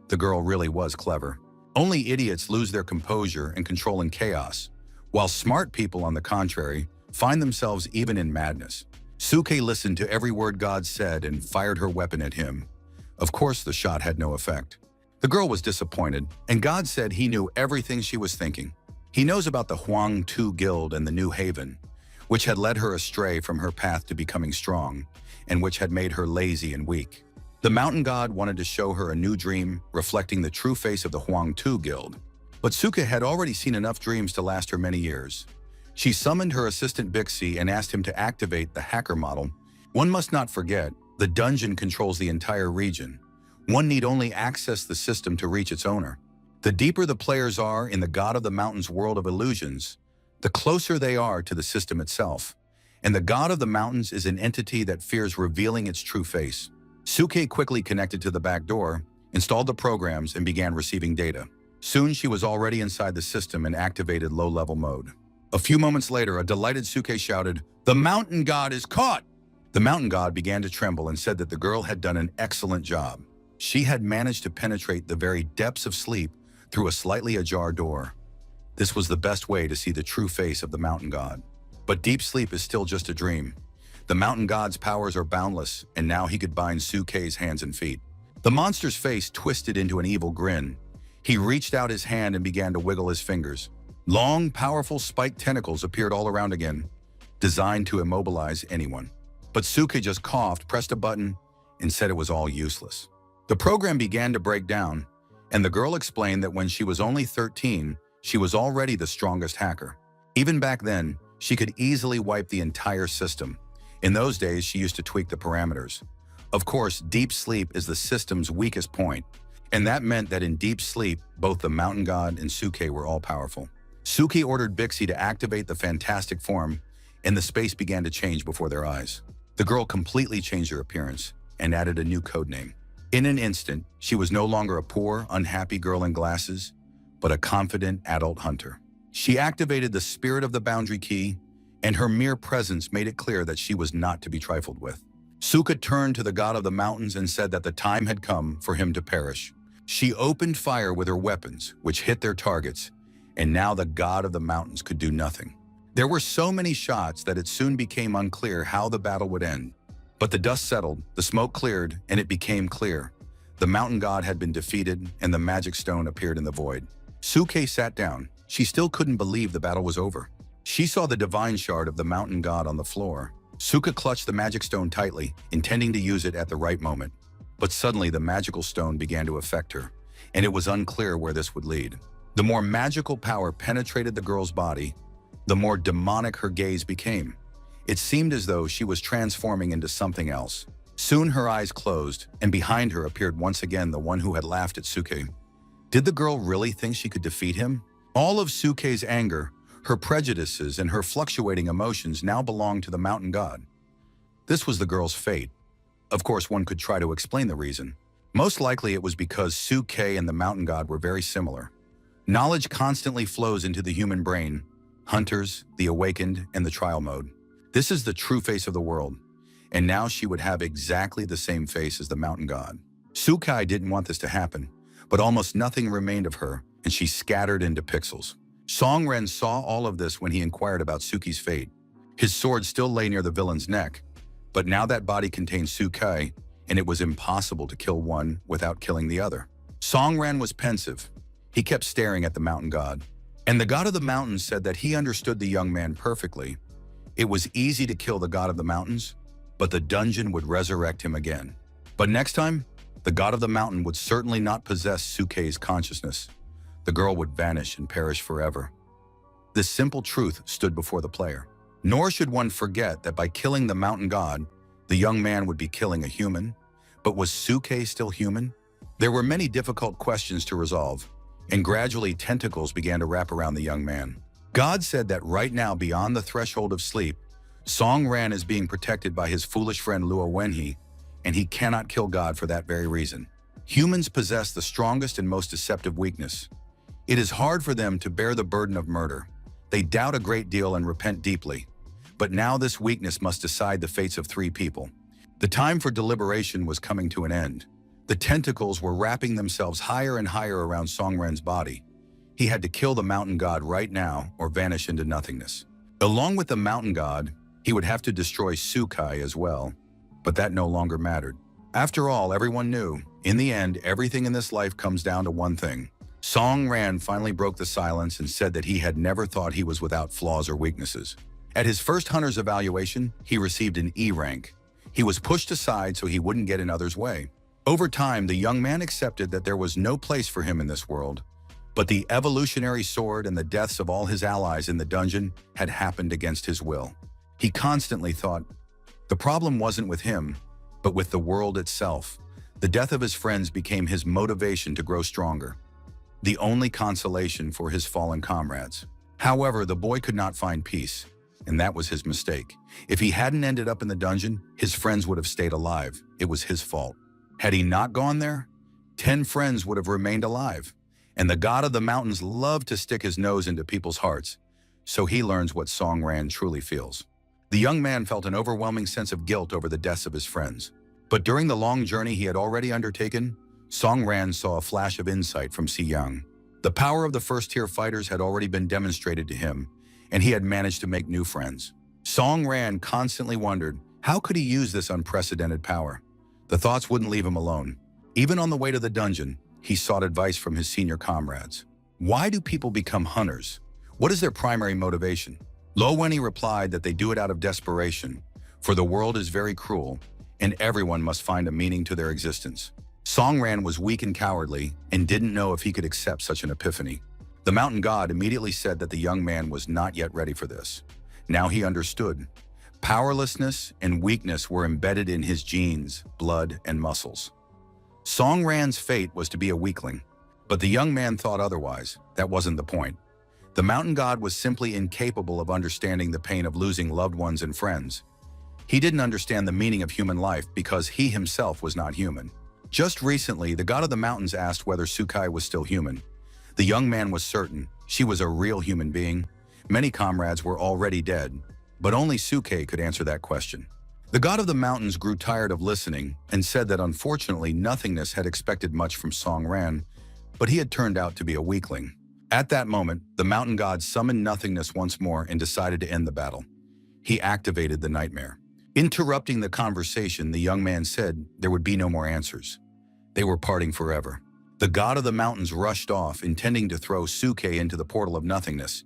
The girl really was clever. Only idiots lose their composure and control in chaos, while smart people, on the contrary, find themselves even in madness. Suke listened to every word God said and fired her weapon at him. Of course, the shot had no effect. The girl was disappointed, and God said he knew everything she was thinking. He knows about the Huang Tu Guild and the New Haven, which had led her astray from her path to becoming strong, and which had made her lazy and weak. The mountain god wanted to show her a new dream reflecting the true face of the Huang Tu Guild. But Suka had already seen enough dreams to last her many years. She summoned her assistant Bixie and asked him to activate the hacker model. One must not forget, the dungeon controls the entire region. One need only access the system to reach its owner. The deeper the players are in the God of the Mountains world of illusions, the closer they are to the system itself. And the God of the Mountains is an entity that fears revealing its true face. Suke quickly connected to the back door, installed the programs, and began receiving data. Soon she was already inside the system and activated low-level mode. A few moments later, a delighted Suke shouted, "The mountain god is caught!" The mountain god began to tremble and said that the girl had done an excellent job. She had managed to penetrate the very depths of sleep through a slightly ajar door. This was the best way to see the true face of the mountain god. But deep sleep is still just a dream. The mountain god's powers are boundless, and now he could bind Suke's hands and feet. The monster's face twisted into an evil grin. He reached out his hand and began to wiggle his fingers. Long, powerful spiked tentacles appeared all around again, designed to immobilize anyone. But Suke just coughed, pressed a button, and said it was all useless. The program began to break down, and the girl explained that when she was only 13, she was already the strongest hacker. Even back then, she could easily wipe the entire system. In those days, she used to tweak the parameters. Of course, deep sleep is the system's weakest point, And that meant that in deep sleep, both the mountain god and Suke were all-powerful. Suki ordered Bixie to activate the fantastic form, and the space began to change before their eyes. The girl completely changed her appearance and added a new codename. In an instant, she was no longer a poor, unhappy girl in glasses, but a confident adult hunter. She activated the spirit of the boundary key, and her mere presence made it clear that she was not to be trifled with. Suka turned to the god of the mountains and said that the time had come for him to perish. She opened fire with her weapons, which hit their targets, and now the god of the mountains could do nothing. There were so many shots that it soon became unclear how the battle would end. But the dust settled, the smoke cleared, and it became clear. The mountain god had been defeated, and the magic stone appeared in the void. Suke sat down. She still couldn't believe the battle was over. She saw the divine shard of the mountain god on the floor. Suka clutched the magic stone tightly, intending to use it at the right moment. But suddenly the magical stone began to affect her, and it was unclear where this would lead. The more magical power penetrated the girl's body, the more demonic her gaze became. It seemed as though she was transforming into something else. Soon her eyes closed, and behind her appeared once again the one who had laughed at Suke. Did the girl really think she could defeat him? All of Suke's anger, her prejudices, and her fluctuating emotions now belonged to the mountain god. This was the girl's fate. Of course, one could try to explain the reason. Most likely it was because Suke and the mountain god were very similar. Knowledge constantly flows into the human brain: hunters, the awakened, and the trial mode. This is the true face of the world, and now she would have exactly the same face as the mountain god. Sukai didn't want this to happen, but almost nothing remained of her, and she scattered into pixels. Songren saw all of this when he inquired about Suki's fate. His sword still lay near the villain's neck, but now that body contained Sukai, and it was impossible to kill one without killing the other. Songran was pensive. He kept staring at the mountain god. And the god of the mountains said that he understood the young man perfectly. It was easy to kill the god of the mountains, but the dungeon would resurrect him again. But next time, the god of the mountain would certainly not possess Suke's consciousness. The girl would vanish and perish forever. This simple truth stood before the player. Nor should one forget that by killing the mountain god, the young man would be killing a human. But was Suke still human? There were many difficult questions to resolve, and gradually tentacles began to wrap around the young man. God said that right now, beyond the threshold of sleep, Songran is being protected by his foolish friend Luo Wenhe, and he cannot kill God for that very reason. Humans possess the strongest and most deceptive weakness. It is hard for them to bear the burden of murder. They doubt a great deal and repent deeply. But now this weakness must decide the fates of 3 people. The time for deliberation was coming to an end. The tentacles were wrapping themselves higher and higher around Songren's body. He had to kill the mountain god right now or vanish into nothingness. Along with the mountain god, he would have to destroy Sukai as well, but that no longer mattered. After all, everyone knew, in the end, everything in this life comes down to one thing. Songran finally broke the silence and said that he had never thought he was without flaws or weaknesses. At his first hunter's evaluation, he received an E rank. He was pushed aside so he wouldn't get in others' way. Over time, the young man accepted that there was no place for him in this world, but the evolutionary sword and the deaths of all his allies in the dungeon had happened against his will. He constantly thought, the problem wasn't with him, but with the world itself. The death of his friends became his motivation to grow stronger, the only consolation for his fallen comrades. However, the boy could not find peace, and that was his mistake. If he hadn't ended up in the dungeon, his friends would have stayed alive. It was his fault. Had he not gone there, 10 friends would have remained alive. And the god of the mountains loved to stick his nose into people's hearts, so he learns what Songran truly feels. The young man felt an overwhelming sense of guilt over the deaths of his friends. But during the long journey he had already undertaken, Songran saw a flash of insight from Si Yang. The power of the first-tier fighters had already been demonstrated to him, and he had managed to make new friends. Songran constantly wondered, how could he use this unprecedented power? The thoughts wouldn't leave him alone. Even on the way to the dungeon, he sought advice from his senior comrades. Why do people become hunters? What is their primary motivation? Lo Wenhe replied that they do it out of desperation, for the world is very cruel, and everyone must find a meaning to their existence. Songran was weak and cowardly and didn't know if he could accept such an epiphany. The mountain god immediately said that the young man was not yet ready for this. Now he understood. Powerlessness and weakness were embedded in his genes, blood, and muscles. Song Ran's fate was to be a weakling, but the young man thought otherwise. That wasn't the point. The mountain god was simply incapable of understanding the pain of losing loved ones and friends. He didn't understand the meaning of human life because he himself was not human. Just recently, the god of the mountains asked whether Sukai was still human. The young man was certain she was a real human being. Many comrades were already dead, but only Sukai could answer that question. The god of the mountains grew tired of listening and said that unfortunately nothingness had expected much from Song Ran, but he had turned out to be a weakling. At that moment, the mountain god summoned nothingness once more and decided to end the battle. He activated the nightmare. Interrupting the conversation, the young man said there would be no more answers. They were parting forever. The god of the mountains rushed off, intending to throw Suke into the portal of nothingness,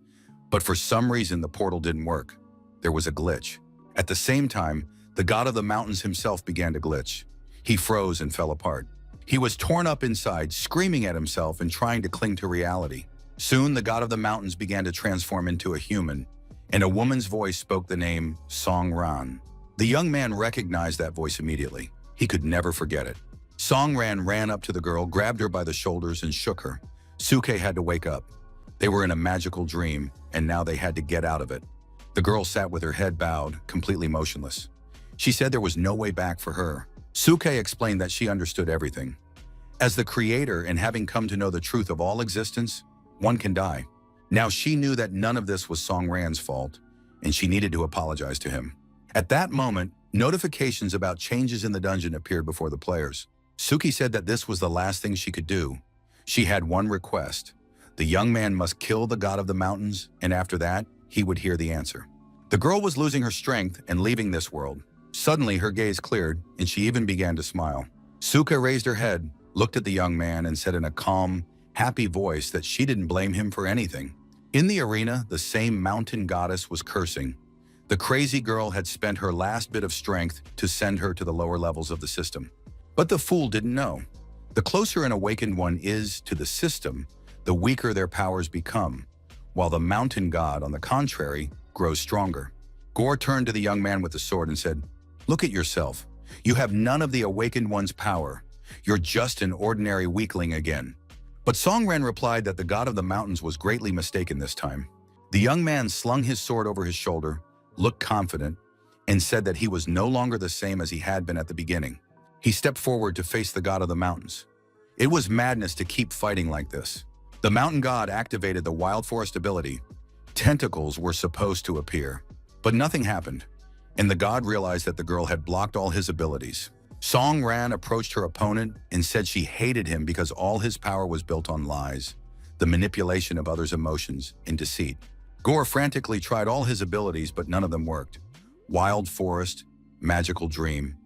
but for some reason the portal didn't work. There was a glitch. At the same time, the god of the mountains himself began to glitch. He froze and fell apart. He was torn up inside, screaming at himself and trying to cling to reality. Soon, the god of the mountains began to transform into a human, and a woman's voice spoke the name Song Ran. The young man recognized that voice immediately. He could never forget it. Song Ran ran up to the girl, grabbed her by the shoulders, and shook her. Suke had to wake up. They were in a magical dream, and now they had to get out of it. The girl sat with her head bowed, completely motionless. She said there was no way back for her. Suke explained that she understood everything. As the creator and having come to know the truth of all existence, one can die. Now she knew that none of this was Song Ran's fault, and she needed to apologize to him. At that moment, notifications about changes in the dungeon appeared before the players. Suki said that this was the last thing she could do. She had one request. The young man must kill the god of the mountains, and after that, he would hear the answer. The girl was losing her strength and leaving this world. Suddenly, her gaze cleared, and she even began to smile. Suka raised her head, looked at the young man, and said in a calm, happy voice that she didn't blame him for anything. In the arena, the same mountain goddess was cursing. The crazy girl had spent her last bit of strength to send her to the lower levels of the system. But the fool didn't know. The closer an awakened one is to the system, the weaker their powers become, while the mountain god, on the contrary, grows stronger. Gore turned to the young man with the sword and said, "Look at yourself. You have none of the awakened one's power. You're just an ordinary weakling again." But Song Ran replied that the god of the mountains was greatly mistaken this time. The young man slung his sword over his shoulder, looked confident, and said that he was no longer the same as he had been at the beginning. He stepped forward to face the god of the mountains. It was madness to keep fighting like this. The mountain god activated the wild forest ability. Tentacles were supposed to appear, but nothing happened, and the god realized that the girl had blocked all his abilities. Song Ran approached her opponent and said she hated him because all his power was built on lies, the manipulation of others' emotions, and deceit. Gore frantically tried all his abilities, but none of them worked. Wild forest, magical dream,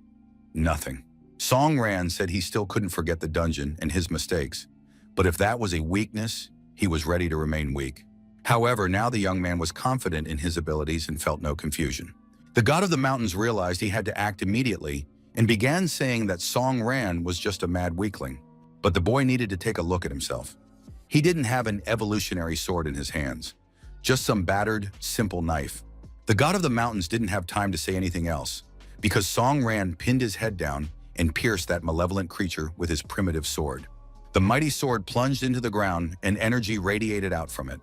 nothing. Song Ran said he still couldn't forget the dungeon and his mistakes, but if that was a weakness, he was ready to remain weak. However, now the young man was confident in his abilities and felt no confusion. The god of the mountains realized he had to act immediately and began saying that Song Ran was just a mad weakling. But the boy needed to take a look at himself. He didn't have an evolutionary sword in his hands, just some battered, simple knife. The god of the mountains didn't have time to say anything else, because Song Ran pinned his head down and pierced that malevolent creature with his primitive sword. The mighty sword plunged into the ground and energy radiated out from it.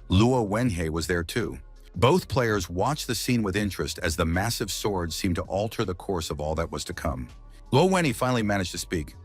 Luo Wenhei was there too. Both players watched the scene with interest as the massive sword seemed to alter the course of all that was to come. Luo Wenhei finally managed to speak.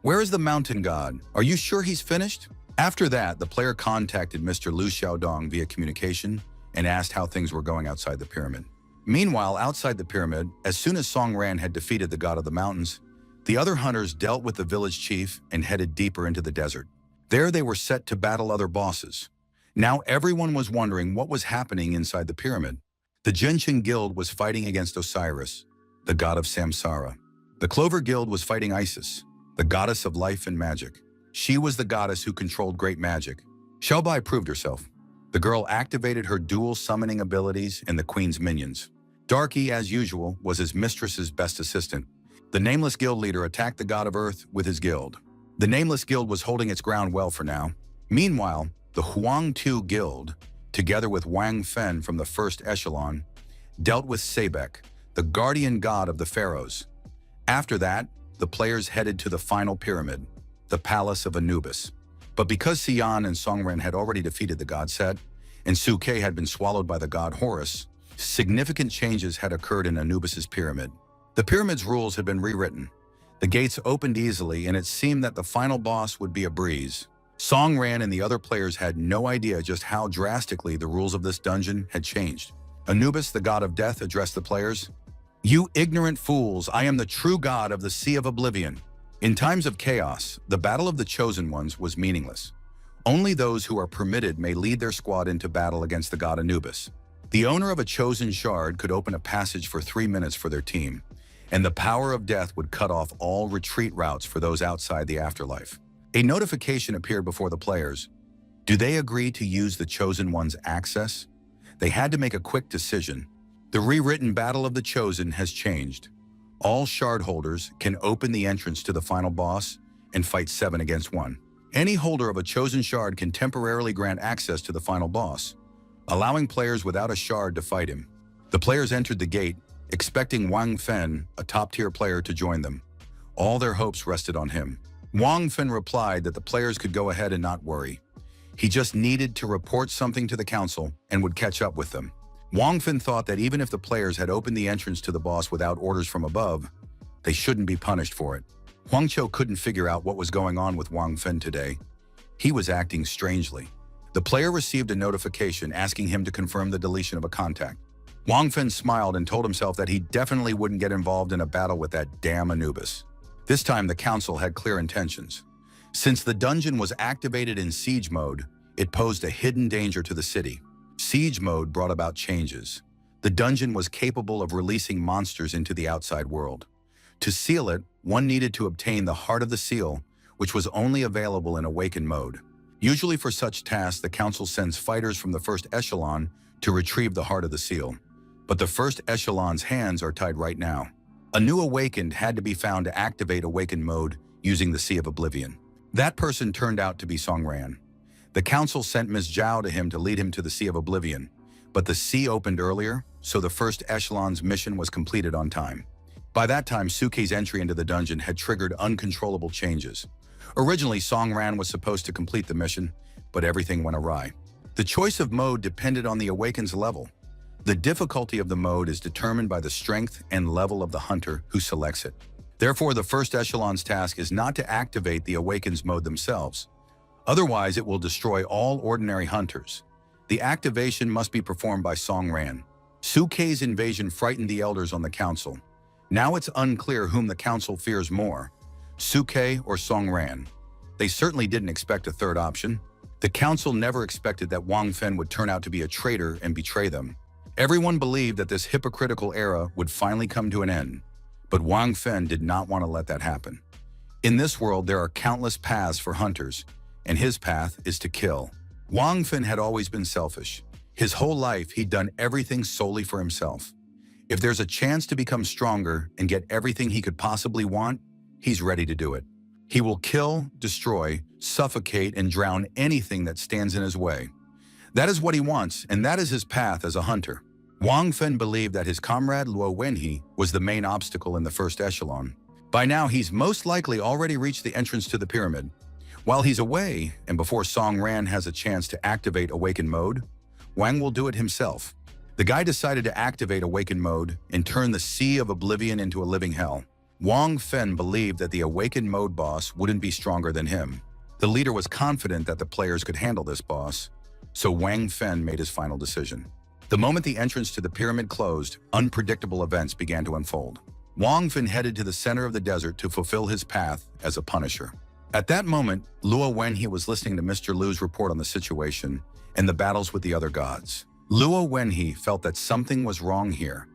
"Where is the mountain god? Are you sure he's finished?" After that, the player contacted Mr. Lu Xiaodong via communication and asked how things were going outside the pyramid. Meanwhile, outside the pyramid, as soon as Song Ran had defeated the god of the mountains, the other hunters dealt with the village chief and headed deeper into the desert. There they were set to battle other bosses. Now everyone was wondering what was happening inside the pyramid. The Genshin Guild was fighting against Osiris, the god of Samsara. The Clover Guild was fighting Isis, the goddess of life and magic. She was the goddess who controlled great magic. Xiaobai proved herself. The girl activated her dual summoning abilities and the queen's minions. Darky, as usual, was his mistress's best assistant. The Nameless Guild leader attacked the god of Earth with his guild. The Nameless Guild was holding its ground well for now. Meanwhile, the Huang Tu Guild, together with Wang Fen from the first echelon, dealt with Sebek, the guardian god of the pharaohs. After that, the players headed to the final pyramid, the Palace of Anubis. But because Sion and Songren had already defeated the god Set, and Suke had been swallowed by the god Horus, significant changes had occurred in Anubis's pyramid. The pyramid's rules had been rewritten. The gates opened easily, and it seemed that the final boss would be a breeze. Songran and the other players had no idea just how drastically the rules of this dungeon had changed. Anubis, the god of death, addressed the players. "You ignorant fools, I am the true god of the Sea of Oblivion." In times of chaos, the battle of the Chosen Ones was meaningless. Only those who are permitted may lead their squad into battle against the god Anubis. The owner of a chosen shard could open a passage for 3 minutes for their team, and the power of death would cut off all retreat routes for those outside the afterlife. A notification appeared before the players. Do they agree to use the Chosen One's access? They had to make a quick decision. The rewritten Battle of the Chosen has changed. All shard holders can open the entrance to the final boss and fight 7 against 1. Any holder of a chosen shard can temporarily grant access to the final boss, allowing players without a shard to fight him. The players entered the gate, expecting Wang Fen, a top-tier player, to join them. All their hopes rested on him. Wang Fen replied that the players could go ahead and not worry. He just needed to report something to the council and would catch up with them. Wang Fen thought that even if the players had opened the entrance to the boss without orders from above, they shouldn't be punished for it. Huang Qiu couldn't figure out what was going on with Wang Fen today. He was acting strangely. The player received a notification asking him to confirm the deletion of a contact. Wang Fen smiled and told himself that he definitely wouldn't get involved in a battle with that damn Anubis. This time the council had clear intentions. Since the dungeon was activated in siege mode, it posed a hidden danger to the city. Siege mode brought about changes. The dungeon was capable of releasing monsters into the outside world. To seal it, one needed to obtain the Heart of the Seal, which was only available in Awakened mode. Usually for such tasks, the council sends fighters from the first echelon to retrieve the Heart of the Seal. But the first echelon's hands are tied right now. A new Awakened had to be found to activate Awakened mode using the Sea of Oblivion. That person turned out to be Songran. The council sent Ms. Zhao to him to lead him to the Sea of Oblivion, but the sea opened earlier, so the first echelon's mission was completed on time. By that time, Suke's entry into the dungeon had triggered uncontrollable changes. Originally, Songran was supposed to complete the mission, but everything went awry. The choice of mode depended on the Awakened's level. The difficulty of the mode is determined by the strength and level of the hunter who selects it. Therefore, the first echelon's task is not to activate the Awakened's mode themselves. Otherwise, it will destroy all ordinary hunters. The activation must be performed by Songran. Suke's invasion frightened the elders on the council. Now it's unclear whom the council fears more, Suke or Songran. They certainly didn't expect a third option. The council never expected that Wang Fen would turn out to be a traitor and betray them. Everyone believed that this hypocritical era would finally come to an end, but Wang Fen did not want to let that happen. In this world, there are countless paths for hunters, and his path is to kill. Wang Fen had always been selfish. His whole life, he'd done everything solely for himself. If there's a chance to become stronger and get everything he could possibly want, he's ready to do it. He will kill, destroy, suffocate, and drown anything that stands in his way. That is what he wants, and that is his path as a hunter. Wang Fen believed that his comrade Luo Wenhe was the main obstacle in the first echelon. By now, he's most likely already reached the entrance to the pyramid. While he's away, and before Songran has a chance to activate Awakened mode, Wang will do it himself. The guy decided to activate Awakened mode and turn the Sea of Oblivion into a living hell. Wang Fen believed that the Awakened mode boss wouldn't be stronger than him. The leader was confident that the players could handle this boss, so Wang Fen made his final decision. The moment the entrance to the pyramid closed, unpredictable events began to unfold. Wang Fen headed to the center of the desert to fulfill his path as a punisher. At that moment, Luo Wenhe was listening to Mr. Lu's report on the situation and the battles with the other gods. Luo Wenhe felt that something was wrong here.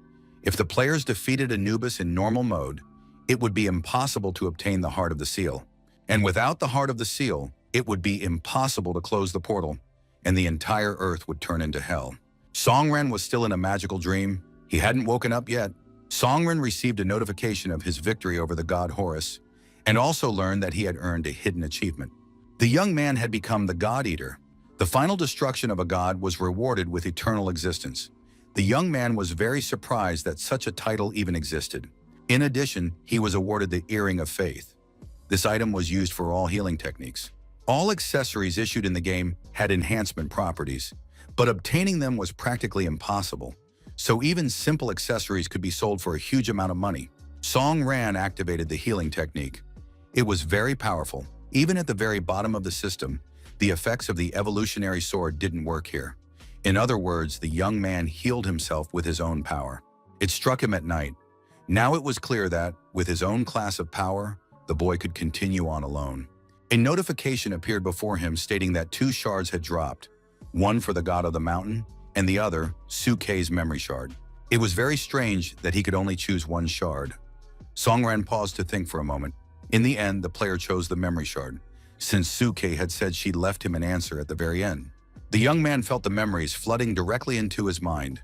If the players defeated Anubis in normal mode, it would be impossible to obtain the Heart of the Seal. And without the Heart of the Seal, it would be impossible to close the portal, and the entire earth would turn into hell. Songren was still in a magical dream. He hadn't woken up yet. Songren received a notification of his victory over the god Horus, and also learned that he had earned a hidden achievement. The young man had become the God Eater. The final destruction of a god was rewarded with eternal existence. The young man was very surprised that such a title even existed. In addition, he was awarded the Earring of Faith. This item was used for all healing techniques. All accessories issued in the game had enhancement properties, but obtaining them was practically impossible, so even simple accessories could be sold for a huge amount of money. Song Ran activated the healing technique. It was very powerful. Even at the very bottom of the system, the effects of the evolutionary sword didn't work here. In other words, the young man healed himself with his own power. It struck him at night. Now it was clear that, with his own class of power, the boy could continue on alone. A notification appeared before him stating that 2 shards had dropped, one for the god of the mountain, and the other, Sukei's memory shard. It was very strange that he could only choose 1 shard. Songran paused to think for a moment. In the end, the player chose the memory shard, since Sukei had said she'd left him an answer at the very end. The young man felt the memories flooding directly into his mind.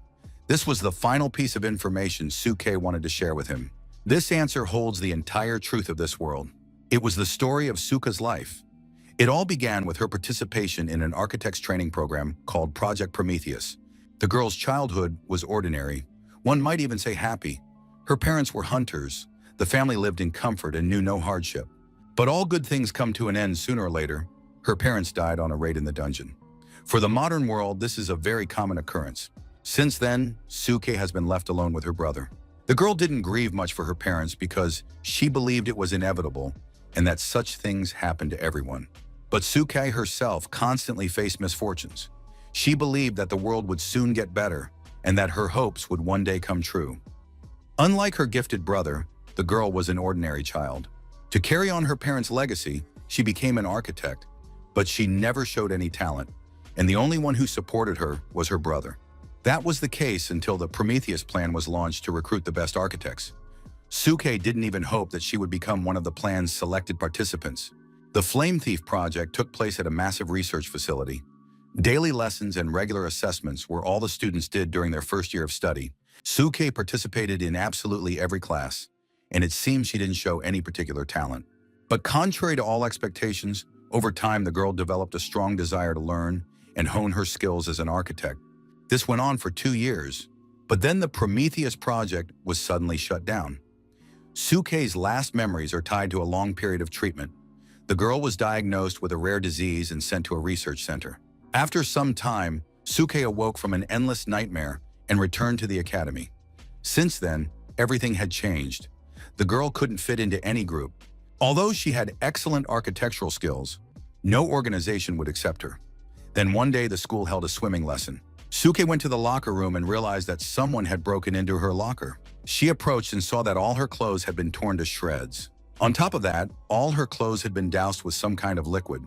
This was the final piece of information Sukei wanted to share with him. This answer holds the entire truth of this world. It was the story of Suka's life. It all began with her participation in an architect's training program called Project Prometheus. The girl's childhood was ordinary. One might even say happy. Her parents were hunters. The family lived in comfort and knew no hardship. But all good things come to an end sooner or later. Her parents died on a raid in the dungeon. For the modern world, this is a very common occurrence. Since then, Sukei has been left alone with her brother. The girl didn't grieve much for her parents because she believed it was inevitable and that such things happen to everyone. But Sukei herself constantly faced misfortunes. She believed that the world would soon get better and that her hopes would one day come true. Unlike her gifted brother, the girl was an ordinary child. To carry on her parents' legacy, she became an architect, but she never showed any talent, and the only one who supported her was her brother. That was the case until the Prometheus plan was launched to recruit the best architects. Sukei didn't even hope that she would become one of the plan's selected participants. The Flame Thief project took place at a massive research facility. Daily lessons and regular assessments were all the students did during their first year of study. Sukei participated in absolutely every class, and it seemed she didn't show any particular talent. But contrary to all expectations, over time the girl developed a strong desire to learn and hone her skills as an architect. This went on for 2 years, but then the Prometheus project was suddenly shut down. Sukei's last memories are tied to a long period of treatment. The girl was diagnosed with a rare disease and sent to a research center. After some time, Sukei awoke from an endless nightmare and returned to the academy. Since then, everything had changed. The girl couldn't fit into any group. Although she had excellent architectural skills, no organization would accept her. Then one day the school held a swimming lesson. Sukei went to the locker room and realized that someone had broken into her locker. She approached and saw that all her clothes had been torn to shreds. On top of that, all her clothes had been doused with some kind of liquid.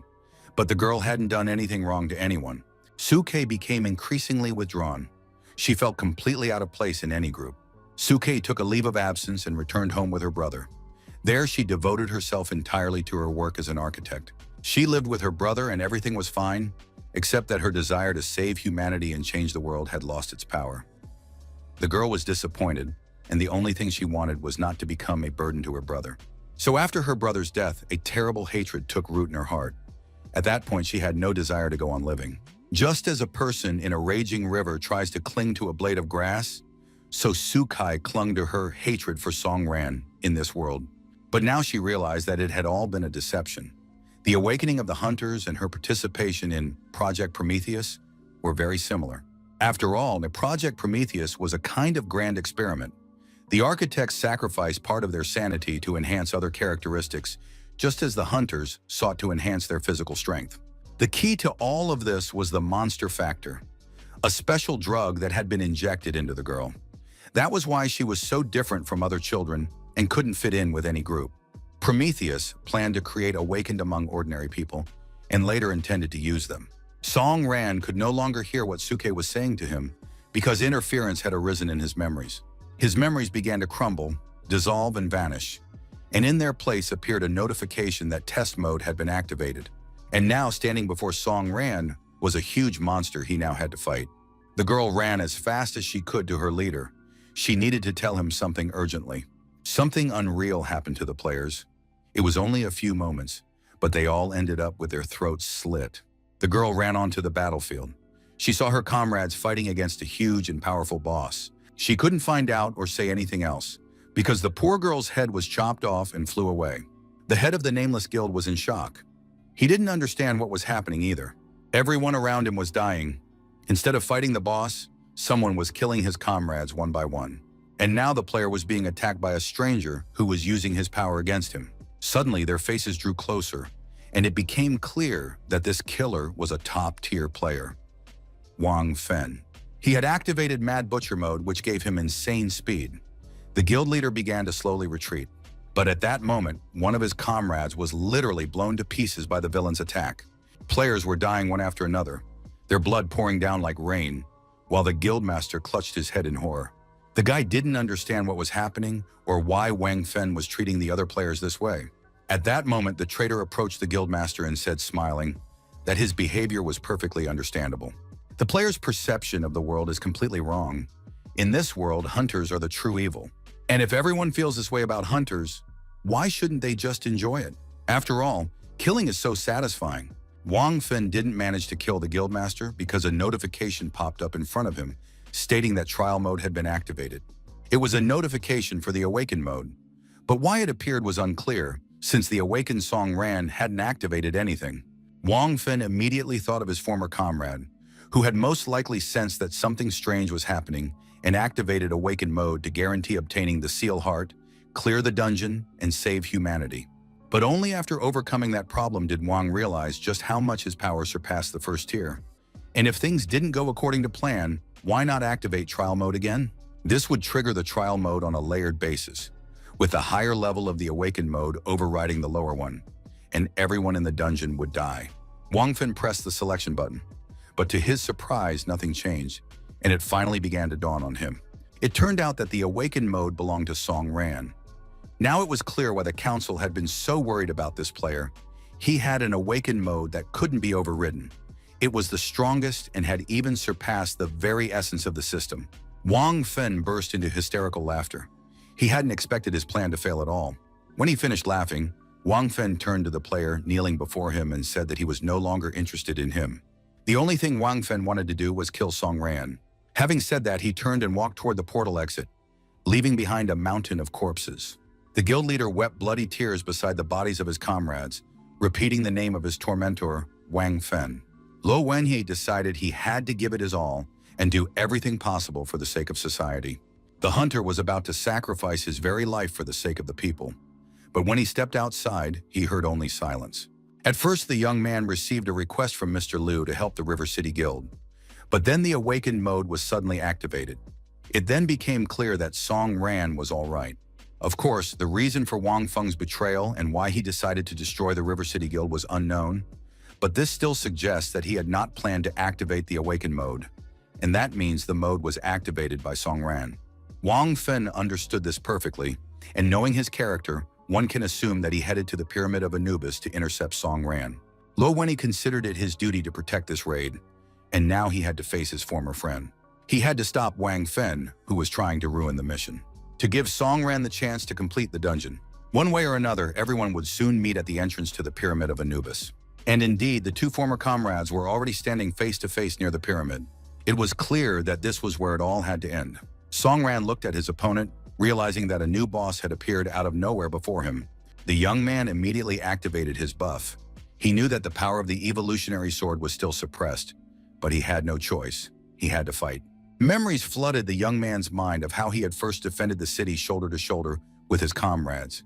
But the girl hadn't done anything wrong to anyone. Sukei became increasingly withdrawn. She felt completely out of place in any group. Sukei took a leave of absence and returned home with her brother. There, she devoted herself entirely to her work as an architect. She lived with her brother and everything was fine, except that her desire to save humanity and change the world had lost its power. The girl was disappointed, and the only thing she wanted was not to become a burden to her brother. So after her brother's death, a terrible hatred took root in her heart. At that point, she had no desire to go on living. Just as a person in a raging river tries to cling to a blade of grass, so Sukei clung to her hatred for Songran in this world. But now she realized that it had all been a deception. The awakening of the hunters and her participation in Project Prometheus were very similar. After all, the Project Prometheus was a kind of grand experiment. The architects sacrificed part of their sanity to enhance other characteristics, just as the hunters sought to enhance their physical strength. The key to all of this was the monster factor, a special drug that had been injected into the girl. That was why she was so different from other children and couldn't fit in with any group. Prometheus planned to create Awakened among ordinary people and later intended to use them. Song Ran could no longer hear what Sukei was saying to him because interference had arisen in his memories. His memories began to crumble, dissolve, and vanish, and in their place appeared a notification that test mode had been activated. And now, standing before Song Ran was a huge monster he now had to fight. The girl ran as fast as she could to her leader. She needed to tell him something urgently. Something unreal happened to the players. It was only a few moments, but they all ended up with their throats slit. The girl ran onto the battlefield. She saw her comrades fighting against a huge and powerful boss. She couldn't find out or say anything else, because the poor girl's head was chopped off and flew away. The head of the nameless guild was in shock. He didn't understand what was happening either. Everyone around him was dying. Instead of fighting the boss, someone was killing his comrades one by one. And now the player was being attacked by a stranger who was using his power against him. Suddenly, their faces drew closer, and it became clear that this killer was a top-tier player. Wang Fen. He had activated Mad Butcher mode, which gave him insane speed. The guild leader began to slowly retreat. But at that moment, one of his comrades was literally blown to pieces by the villain's attack. Players were dying one after another, their blood pouring down like rain, while the guildmaster clutched his head in horror. The guy didn't understand what was happening or why Wang Fen was treating the other players this way. At that moment, the traitor approached the guildmaster and said, smiling, that his behavior was perfectly understandable. The player's perception of the world is completely wrong. In this world, hunters are the true evil. And if everyone feels this way about hunters, why shouldn't they just enjoy it? After all, killing is so satisfying. Wang Fen didn't manage to kill the guildmaster because a notification popped up in front of him, stating that trial mode had been activated. It was a notification for the awakened mode, but why it appeared was unclear, since the awakened Song Ran hadn't activated anything. Wang Fen immediately thought of his former comrade, who had most likely sensed that something strange was happening and activated awakened mode to guarantee obtaining the seal heart, clear the dungeon, and save humanity. But only after overcoming that problem did Wang realize just how much his power surpassed the first tier. And if things didn't go according to plan, why not activate trial mode again? This would trigger the trial mode on a layered basis, with the higher level of the awakened mode overriding the lower one, and everyone in the dungeon would die. Wang Fen pressed the selection button, but to his surprise, nothing changed, and it finally began to dawn on him. It turned out that the awakened mode belonged to Song Ran. Now it was clear why the council had been so worried about this player. He had an awakened mode that couldn't be overridden. It was the strongest and had even surpassed the very essence of the system. Wang Fen burst into hysterical laughter. He hadn't expected his plan to fail at all. When he finished laughing, Wang Fen turned to the player kneeling before him and said that he was no longer interested in him. The only thing Wang Fen wanted to do was kill Song Ran. Having said that, he turned and walked toward the portal exit, leaving behind a mountain of corpses. The guild leader wept bloody tears beside the bodies of his comrades, repeating the name of his tormentor, Wang Fen. Lo Wenhe decided he had to give it his all and do everything possible for the sake of society. The hunter was about to sacrifice his very life for the sake of the people. But when he stepped outside, he heard only silence. At first, the young man received a request from Mr. Liu to help the River City Guild. But then the awakened mode was suddenly activated. It then became clear that Song Ran was all right. Of course, the reason for Wang Feng's betrayal and why he decided to destroy the River City Guild was unknown, but this still suggests that he had not planned to activate the awakened mode, and that means the mode was activated by Song Ran. Wang Fen understood this perfectly, and knowing his character, one can assume that he headed to the Pyramid of Anubis to intercept Song Ran. Lo Wenhe considered it his duty to protect this raid, and now he had to face his former friend. He had to stop Wang Fen, who was trying to ruin the mission, to give Song Ran the chance to complete the dungeon. One way or another, everyone would soon meet at the entrance to the Pyramid of Anubis. And indeed, the two former comrades were already standing face to face near the pyramid. It was clear that this was where it all had to end. Song Ran looked at his opponent, realizing that a new boss had appeared out of nowhere before him. The young man immediately activated his buff. He knew that the power of the evolutionary sword was still suppressed, but he had no choice. He had to fight. Memories flooded the young man's mind of how he had first defended the city shoulder to shoulder with his comrades,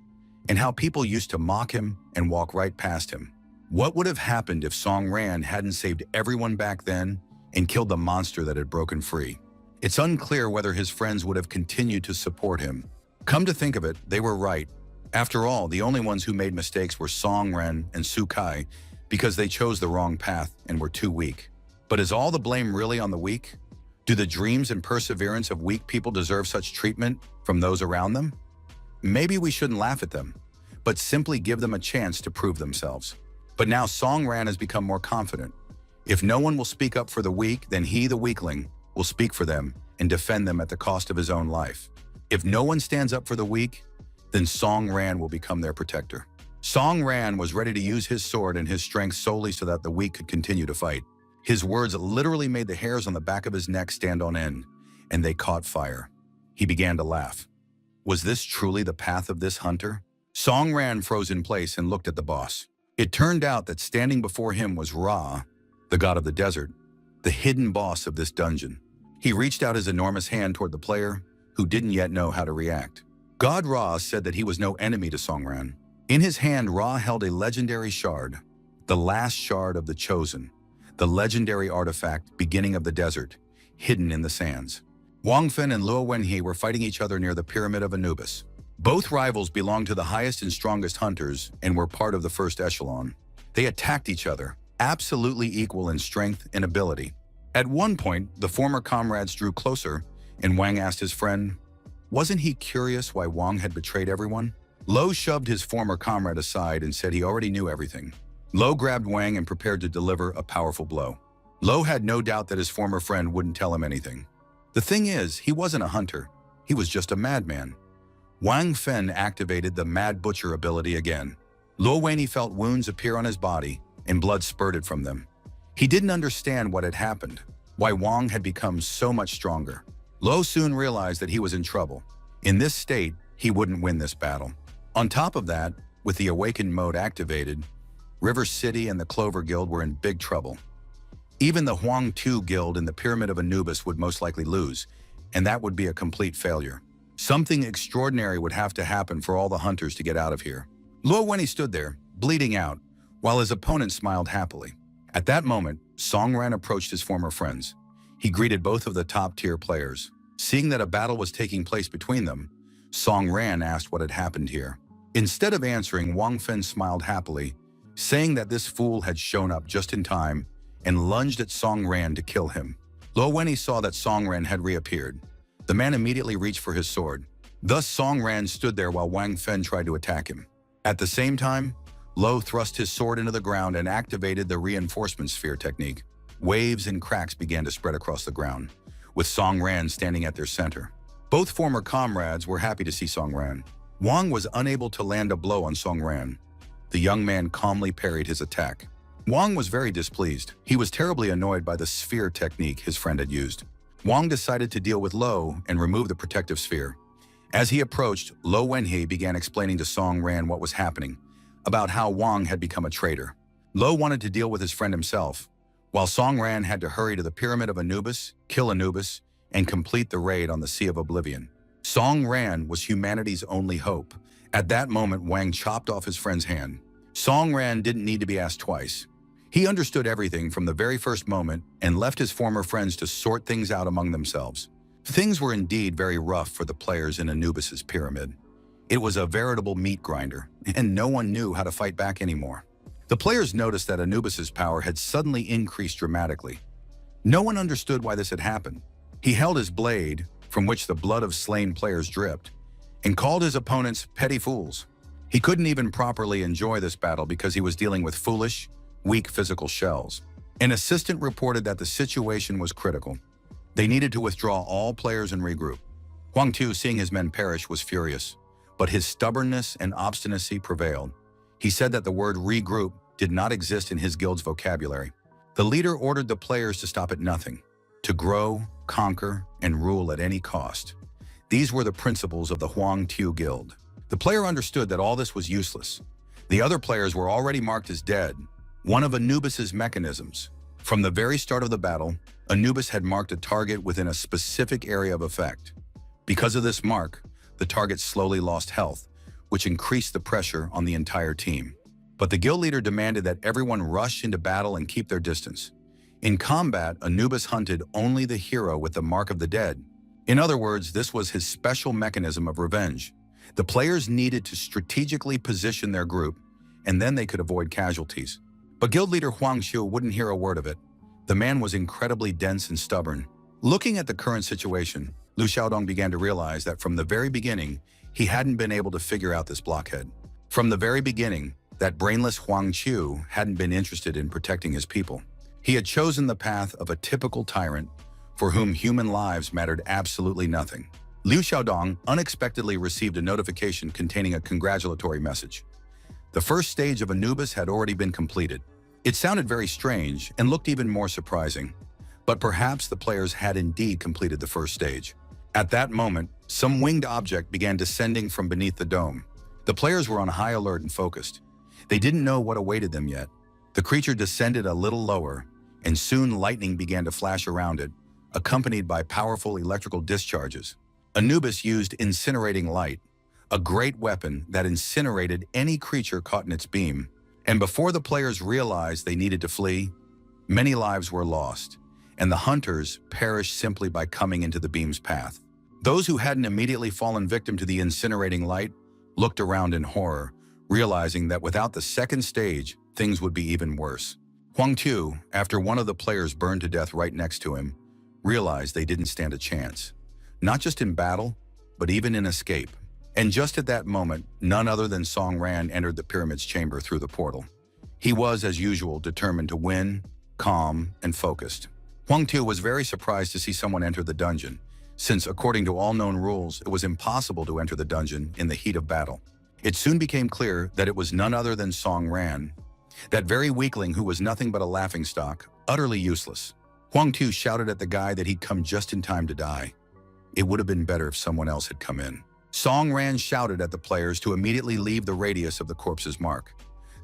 and how people used to mock him and walk right past him. What would have happened if Song Ran hadn't saved everyone back then and killed the monster that had broken free? It's unclear whether his friends would have continued to support him. Come to think of it, they were right. After all, the only ones who made mistakes were Song Ran and Su Kai because they chose the wrong path and were too weak. But is all the blame really on the weak? Do the dreams and perseverance of weak people deserve such treatment from those around them? Maybe we shouldn't laugh at them, but simply give them a chance to prove themselves. But now Song Ran has become more confident. If no one will speak up for the weak, then he, the weakling, will speak for them and defend them at the cost of his own life. If no one stands up for the weak, then Song Ran will become their protector. Song Ran was ready to use his sword and his strength solely so that the weak could continue to fight. His words literally made the hairs on the back of his neck stand on end, and they caught fire. He began to laugh. Was this truly the path of this hunter? Song Ran froze in place and looked at the boss. It turned out that standing before him was Ra, the god of the desert, the hidden boss of this dungeon. He reached out his enormous hand toward the player, who didn't yet know how to react. God Ra said that he was no enemy to Song Ran. In his hand, Ra held a legendary shard, the last shard of the Chosen, the legendary artifact beginning of the desert, hidden in the sands. Wang Fen and Luo Wenhe were fighting each other near the Pyramid of Anubis. Both rivals belonged to the highest and strongest hunters and were part of the first echelon. They attacked each other, absolutely equal in strength and ability. At one point, the former comrades drew closer, and Wang asked his friend, wasn't he curious why Wang had betrayed everyone? Lo shoved his former comrade aside and said he already knew everything. Lo grabbed Wang and prepared to deliver a powerful blow. Lo had no doubt that his former friend wouldn't tell him anything. The thing is, he wasn't a hunter. He was just a madman. Wang Fen activated the Mad Butcher ability again. Luo Wenhe felt wounds appear on his body, and blood spurted from them. He didn't understand what had happened, why Wang had become so much stronger. Lo soon realized that he was in trouble. In this state, he wouldn't win this battle. On top of that, with the Awakened mode activated, River City and the Clover Guild were in big trouble. Even the Huang Tu Guild and the Pyramid of Anubis would most likely lose, and that would be a complete failure. Something extraordinary would have to happen for all the hunters to get out of here. Luo Wenhe stood there, bleeding out, while his opponent smiled happily. At that moment, Song Ran approached his former friends. He greeted both of the top-tier players. Seeing that a battle was taking place between them, Song Ran asked what had happened here. Instead of answering, Wang Fen smiled happily, saying that this fool had shown up just in time and lunged at Song Ran to kill him. Luo Wenhe saw that Song Ran had reappeared. The man immediately reached for his sword. Thus, Song Ran stood there while Wang Fen tried to attack him. At the same time, Lo thrust his sword into the ground and activated the reinforcement sphere technique. Waves and cracks began to spread across the ground, with Song Ran standing at their center. Both former comrades were happy to see Song Ran. Wang was unable to land a blow on Song Ran. The young man calmly parried his attack. Wang was very displeased. He was terribly annoyed by the sphere technique his friend had used. Wang decided to deal with Lo and remove the protective sphere. As he approached, Luo Wenhe began explaining to Song Ran what was happening, about how Wang had become a traitor. Lo wanted to deal with his friend himself, while Song Ran had to hurry to the Pyramid of Anubis, kill Anubis, and complete the raid on the Sea of Oblivion. Song Ran was humanity's only hope. At that moment, Wang chopped off his friend's hand. Song Ran didn't need to be asked twice. He understood everything from the very first moment and left his former friends to sort things out among themselves. Things were indeed very rough for the players in Anubis's pyramid. It was a veritable meat grinder, and no one knew how to fight back anymore. The players noticed that Anubis's power had suddenly increased dramatically. No one understood why this had happened. He held his blade, from which the blood of slain players dripped, and called his opponents petty fools. He couldn't even properly enjoy this battle because he was dealing with foolish, weak physical shells. An assistant reported that the situation was critical. They needed to withdraw all players and regroup. Huang Tu, seeing his men perish, was furious, but his stubbornness and obstinacy prevailed. He said that the word regroup did not exist in his guild's vocabulary. The leader ordered the players to stop at nothing, to grow, conquer, and rule at any cost. These were the principles of the Huang Tu Guild. The player understood that all this was useless. The other players were already marked as dead, one of Anubis's mechanisms. From the very start of the battle, Anubis had marked a target within a specific area of effect. Because of this mark, the target slowly lost health, which increased the pressure on the entire team. But the guild leader demanded that everyone rush into battle and keep their distance. In combat, Anubis hunted only the hero with the mark of the dead. In other words, this was his special mechanism of revenge. The players needed to strategically position their group, and then they could avoid casualties. But guild leader Huang Xiu wouldn't hear a word of it. The man was incredibly dense and stubborn. Looking at the current situation, Lu Xiaodong began to realize that from the very beginning, he hadn't been able to figure out this blockhead. From the very beginning, that brainless Huang Qiu hadn't been interested in protecting his people. He had chosen the path of a typical tyrant for whom human lives mattered absolutely nothing. Liu Xiaodong unexpectedly received a notification containing a congratulatory message. The first stage of Anubis had already been completed. It sounded very strange and looked even more surprising, but perhaps the players had indeed completed the first stage. At that moment, some winged object began descending from beneath the dome. The players were on high alert and focused. They didn't know what awaited them yet. The creature descended a little lower, and soon lightning began to flash around it, accompanied by powerful electrical discharges. Anubis used incinerating light, a great weapon that incinerated any creature caught in its beam. And before the players realized they needed to flee, many lives were lost, and the hunters perished simply by coming into the beam's path. Those who hadn't immediately fallen victim to the incinerating light looked around in horror, realizing that without the second stage, things would be even worse. Huang Tu, after one of the players burned to death right next to him, realized they didn't stand a chance, not just in battle, but even in escape. And just at that moment, none other than Song Ran entered the pyramid's chamber through the portal. He was, as usual, determined to win, calm, and focused. Huang Tu was very surprised to see someone enter the dungeon, since, according to all known rules, it was impossible to enter the dungeon in the heat of battle. It soon became clear that it was none other than Song Ran, that very weakling who was nothing but a laughingstock, utterly useless. Huang Tu shouted at the guy that he'd come just in time to die. It would have been better if someone else had come in. Song Ran shouted at the players to immediately leave the radius of the corpse's mark.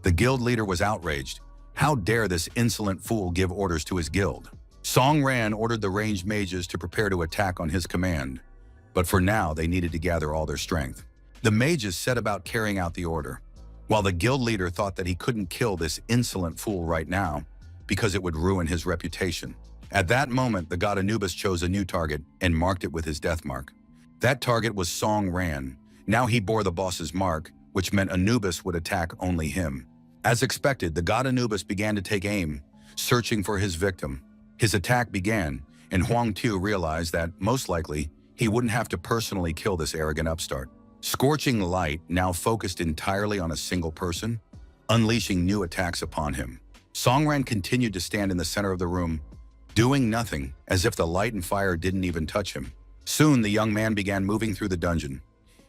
The guild leader was outraged. How dare this insolent fool give orders to his guild? Song Ran ordered the ranged mages to prepare to attack on his command, but for now they needed to gather all their strength. The mages set about carrying out the order, while the guild leader thought that he couldn't kill this insolent fool right now because it would ruin his reputation. At that moment, the god Anubis chose a new target and marked it with his death mark. That target was Song Ran. Now he bore the boss's mark, which meant Anubis would attack only him. As expected, the god Anubis began to take aim, searching for his victim. His attack began, and Huang Tu realized that, most likely, he wouldn't have to personally kill this arrogant upstart. Scorching light now focused entirely on a single person, unleashing new attacks upon him. Song Ran continued to stand in the center of the room, doing nothing, as if the light and fire didn't even touch him. Soon, the young man began moving through the dungeon.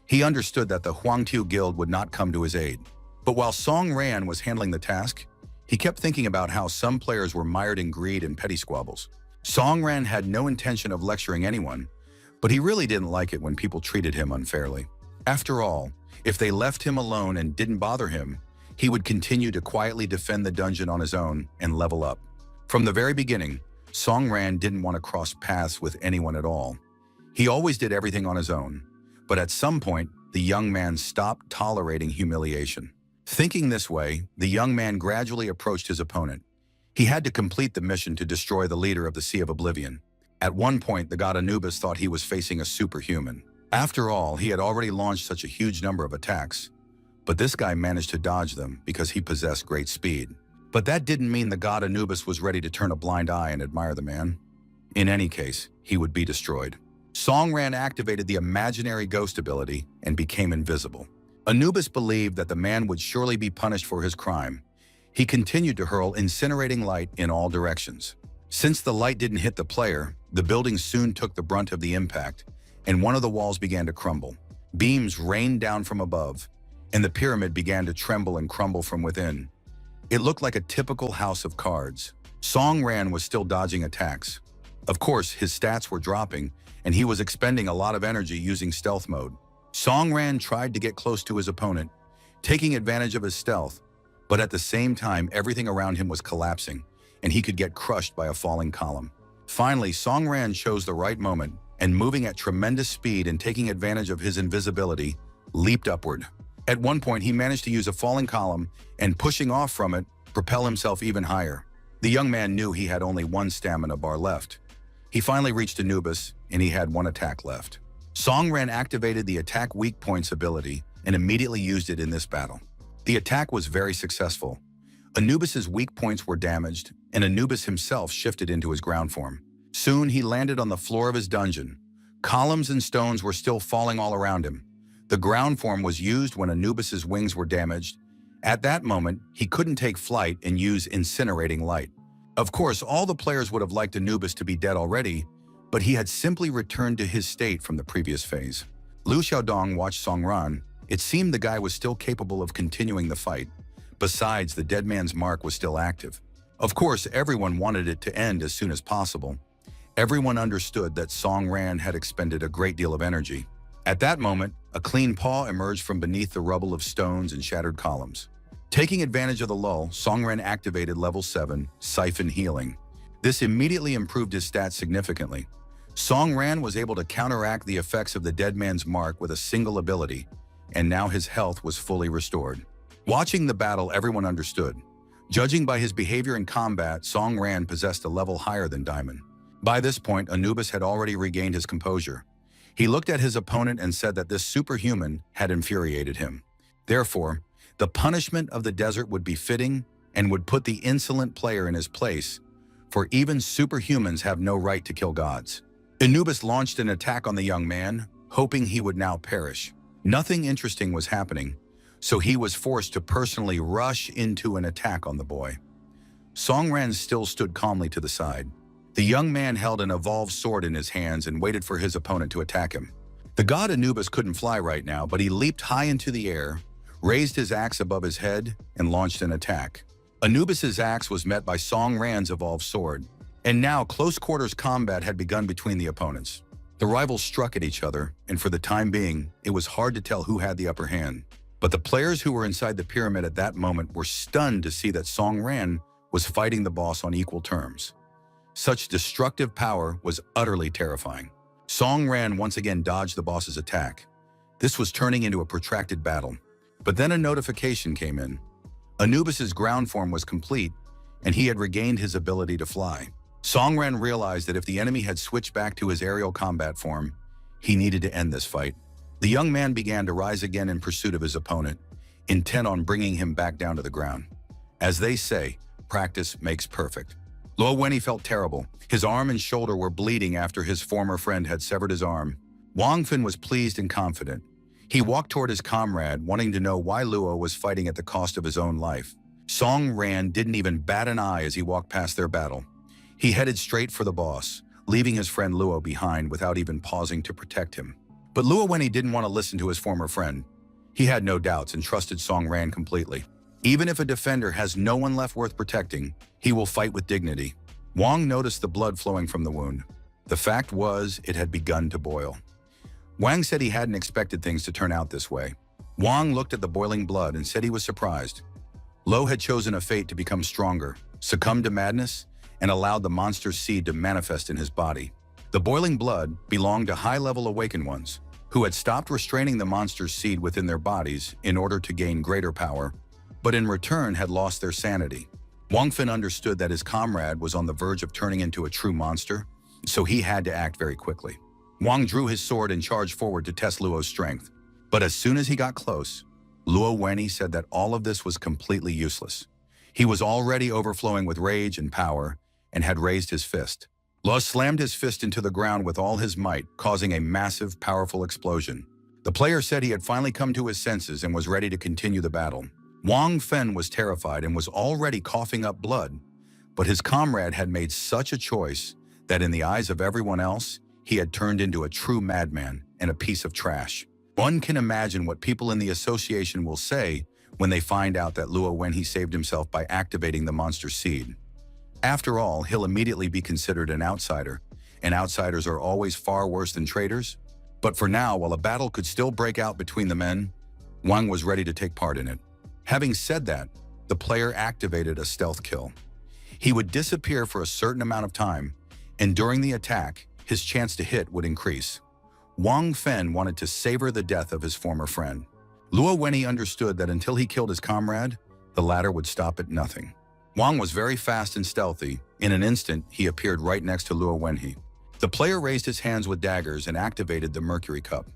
He understood that the Huang Tu guild would not come to his aid. But while Song Ran was handling the task, he kept thinking about how some players were mired in greed and petty squabbles. Song Ran had no intention of lecturing anyone, but he really didn't like it when people treated him unfairly. After all, if they left him alone and didn't bother him, he would continue to quietly defend the dungeon on his own and level up. From the very beginning, Song Ran didn't want to cross paths with anyone at all. He always did everything on his own, but at some point, the young man stopped tolerating humiliation. Thinking this way, the young man gradually approached his opponent. He had to complete the mission to destroy the leader of the Sea of Oblivion. At one point, the god Anubis thought he was facing a superhuman. After all, he had already launched such a huge number of attacks, but this guy managed to dodge them because he possessed great speed. But that didn't mean the god Anubis was ready to turn a blind eye and admire the man. In any case, he would be destroyed. Song Ran activated the imaginary ghost ability and became invisible. Anubis believed that the man would surely be punished for his crime. He continued to hurl incinerating light in all directions. Since the light didn't hit the player, the building soon took the brunt of the impact, and one of the walls began to crumble. Beams rained down from above, and the pyramid began to tremble and crumble from within. It looked like a typical house of cards. Song Ran was still dodging attacks. Of course, his stats were dropping, and he was expending a lot of energy using stealth mode. Song Ran tried to get close to his opponent, taking advantage of his stealth, but at the same time, everything around him was collapsing, and he could get crushed by a falling column. Finally, Song Ran chose the right moment, and moving at tremendous speed and taking advantage of his invisibility, leaped upward. At one point, he managed to use a falling column and, pushing off from it, propel himself even higher. The young man knew he had only one stamina bar left. He finally reached Anubis, and he had one attack left. Song Ran activated the attack weak points ability and immediately used it in this battle. The attack was very successful. Anubis's weak points were damaged, and Anubis himself shifted into his ground form. Soon he landed on the floor of his dungeon. Columns and stones were still falling all around him. The ground form was used when Anubis's wings were damaged. At that moment, he couldn't take flight and use incinerating light. Of course, all the players would have liked Anubis to be dead already, but he had simply returned to his state from the previous phase. Liu Xiaodong watched Song Ran. It seemed the guy was still capable of continuing the fight. Besides, the dead man's mark was still active. Of course, everyone wanted it to end as soon as possible. Everyone understood that Song Ran had expended a great deal of energy. At that moment, a clean paw emerged from beneath the rubble of stones and shattered columns. Taking advantage of the lull, Song Ran activated level 7, Siphon Healing. This immediately improved his stats significantly. Song Ran was able to counteract the effects of the dead man's mark with a single ability, and now his health was fully restored. Watching the battle, everyone understood. Judging by his behavior in combat, Song Ran possessed a level higher than Diamond. By this point, Anubis had already regained his composure. He looked at his opponent and said that this superhuman had infuriated him. Therefore, the punishment of the desert would be fitting and would put the insolent player in his place, for even superhumans have no right to kill gods. Anubis launched an attack on the young man, hoping he would now perish. Nothing interesting was happening, so he was forced to personally rush into an attack on the boy. Song Ran still stood calmly to the side. The young man held an evolved sword in his hands and waited for his opponent to attack him. The god Anubis couldn't fly right now, but he leaped high into the air, raised his axe above his head, and launched an attack. Anubis's axe was met by Song Ran's evolved sword, and now close-quarters combat had begun between the opponents. The rivals struck at each other, and for the time being, it was hard to tell who had the upper hand. But the players who were inside the pyramid at that moment were stunned to see that Song Ran was fighting the boss on equal terms. Such destructive power was utterly terrifying. Song Ran once again dodged the boss's attack. This was turning into a protracted battle. But then a notification came in. Anubis's ground form was complete, and he had regained his ability to fly. Song Ran realized that if the enemy had switched back to his aerial combat form, he needed to end this fight. The young man began to rise again in pursuit of his opponent, intent on bringing him back down to the ground. As they say, practice makes perfect. Luo Wenyi felt terrible. His arm and shoulder were bleeding after his former friend had severed his arm. Wang Fin was pleased and confident. He walked toward his comrade, wanting to know why Luo was fighting at the cost of his own life. Song Ran didn't even bat an eye as he walked past their battle. He headed straight for the boss, leaving his friend Luo behind without even pausing to protect him. But Luo Wenyi didn't want to listen to his former friend. He had no doubts and trusted Song Ran completely. Even if a defender has no one left worth protecting, he will fight with dignity. Wang noticed the blood flowing from the wound. The fact was, it had begun to boil. Wang said he hadn't expected things to turn out this way. Wang looked at the boiling blood and said he was surprised. Lo had chosen a fate to become stronger, succumbed to madness, and allowed the monster's seed to manifest in his body. The boiling blood belonged to high-level awakened ones, who had stopped restraining the monster's seed within their bodies in order to gain greater power, but in return had lost their sanity. Wang Fin understood that his comrade was on the verge of turning into a true monster, so he had to act very quickly. Wang drew his sword and charged forward to test Luo's strength. But as soon as he got close, Luo Wenyi said that all of this was completely useless. He was already overflowing with rage and power and had raised his fist. Luo slammed his fist into the ground with all his might, causing a massive, powerful explosion. The player said he had finally come to his senses and was ready to continue the battle. Wang Fin was terrified and was already coughing up blood, but his comrade had made such a choice that in the eyes of everyone else, he had turned into a true madman and a piece of trash. One can imagine what people in the association will say when they find out that Luo Wenyi saved himself by activating the monster seed. After all, he'll immediately be considered an outsider, and outsiders are always far worse than traitors. But for now, while a battle could still break out between the men, Wang was ready to take part in it. Having said that, the player activated a stealth kill. He would disappear for a certain amount of time, and during the attack, his chance to hit would increase. Wang Fin wanted to savor the death of his former friend. Luo Wenyi understood that until he killed his comrade, the latter would stop at nothing. Wang was very fast and stealthy. In an instant, he appeared right next to Luo Wenyi. The player raised his hands with daggers and activated the Mercury Cup.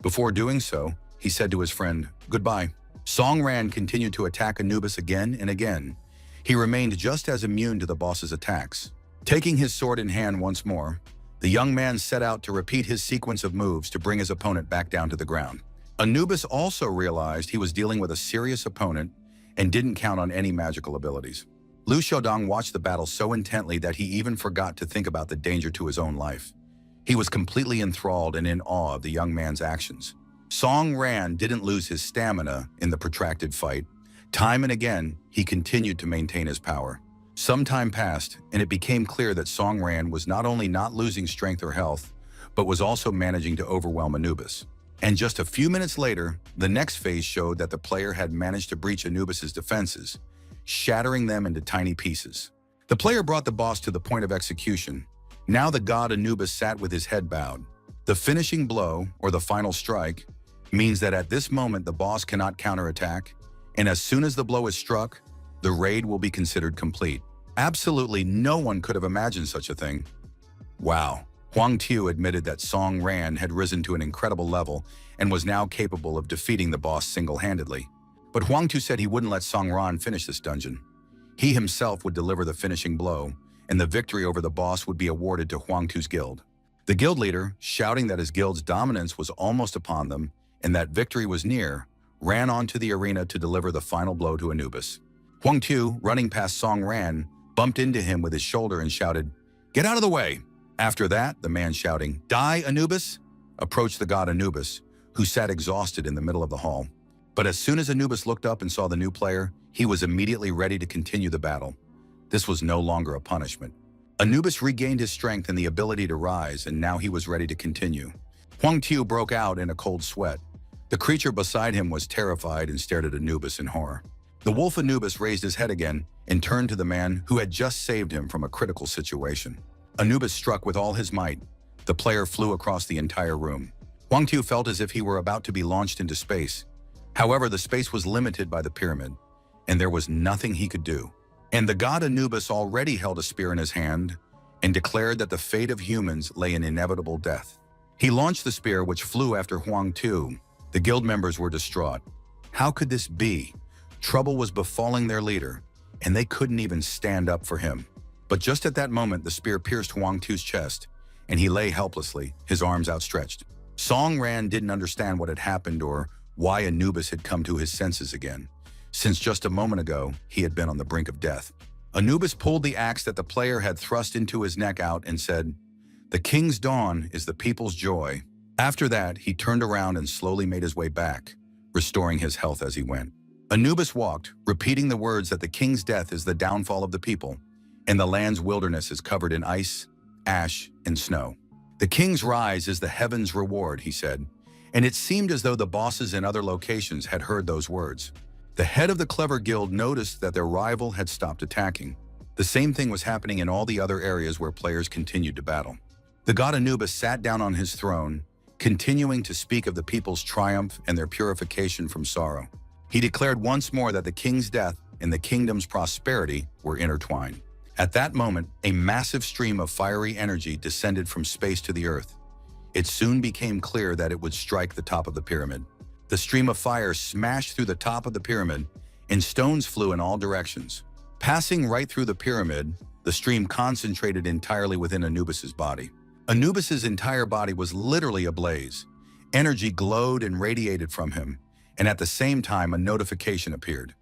Before doing so, he said to his friend, "Goodbye." Song Ran continued to attack Anubis again and again. He remained just as immune to the boss's attacks. Taking his sword in hand once more, the young man set out to repeat his sequence of moves to bring his opponent back down to the ground. Anubis also realized he was dealing with a serious opponent and didn't count on any magical abilities. Lu Xiaodong watched the battle so intently that he even forgot to think about the danger to his own life. He was completely enthralled and in awe of the young man's actions. Song Ran didn't lose his stamina in the protracted fight. Time and again, he continued to maintain his power. Some time passed, and it became clear that Song Ran was not only not losing strength or health, but was also managing to overwhelm Anubis. And just a few minutes later, the next phase showed that the player had managed to breach Anubis's defenses, shattering them into tiny pieces. The player brought the boss to the point of execution. Now the god Anubis sat with his head bowed. The finishing blow, or the final strike, means that at this moment the boss cannot counterattack, and as soon as the blow is struck, the raid will be considered complete. Absolutely no one could have imagined such a thing. Wow. Huang Tiu admitted that Song Ran had risen to an incredible level and was now capable of defeating the boss single-handedly. But Huang Tiu said he wouldn't let Song Ran finish this dungeon. He himself would deliver the finishing blow, and the victory over the boss would be awarded to Huang Tu's guild. The guild leader, shouting that his guild's dominance was almost upon them and that victory was near, ran onto the arena to deliver the final blow to Anubis. Huang Tu, running past Song Ran, bumped into him with his shoulder and shouted, "Get out of the way!" After that, the man shouting, "Die, Anubis!" approached the god Anubis, who sat exhausted in the middle of the hall. But as soon as Anubis looked up and saw the new player, he was immediately ready to continue the battle. This was no longer a punishment. Anubis regained his strength and the ability to rise, and now he was ready to continue. Huang Tu broke out in a cold sweat. The creature beside him was terrified and stared at Anubis in horror. The wolf Anubis raised his head again and turned to the man who had just saved him from a critical situation. Anubis struck with all his might. The player flew across the entire room. Huang Tu felt as if he were about to be launched into space. However, the space was limited by the pyramid, and there was nothing he could do. And the god Anubis already held a spear in his hand and declared that the fate of humans lay in inevitable death. He launched the spear, which flew after Huang Tu. The guild members were distraught. How could this be? Trouble was befalling their leader, and they couldn't even stand up for him. But just at that moment, the spear pierced Huang Tu's chest, and he lay helplessly, his arms outstretched. Song Ran didn't understand what had happened or why Anubis had come to his senses again, since just a moment ago, he had been on the brink of death. Anubis pulled the axe that the player had thrust into his neck out and said, "The king's dawn is the people's joy." After that, he turned around and slowly made his way back, restoring his health as he went. Anubis walked, repeating the words that the king's death is the downfall of the people, and the land's wilderness is covered in ice, ash, and snow. "The king's rise is the heaven's reward," he said, and it seemed as though the bosses in other locations had heard those words. The head of the clever guild noticed that their rival had stopped attacking. The same thing was happening in all the other areas where players continued to battle. The god Anubis sat down on his throne, continuing to speak of the people's triumph and their purification from sorrow. He declared once more that the king's death and the kingdom's prosperity were intertwined. At that moment, a massive stream of fiery energy descended from space to the earth. It soon became clear that it would strike the top of the pyramid. The stream of fire smashed through the top of the pyramid, and stones flew in all directions. Passing right through the pyramid, the stream concentrated entirely within Anubis's body. Anubis's entire body was literally ablaze. Energy glowed and radiated from him, and at the same time a notification appeared.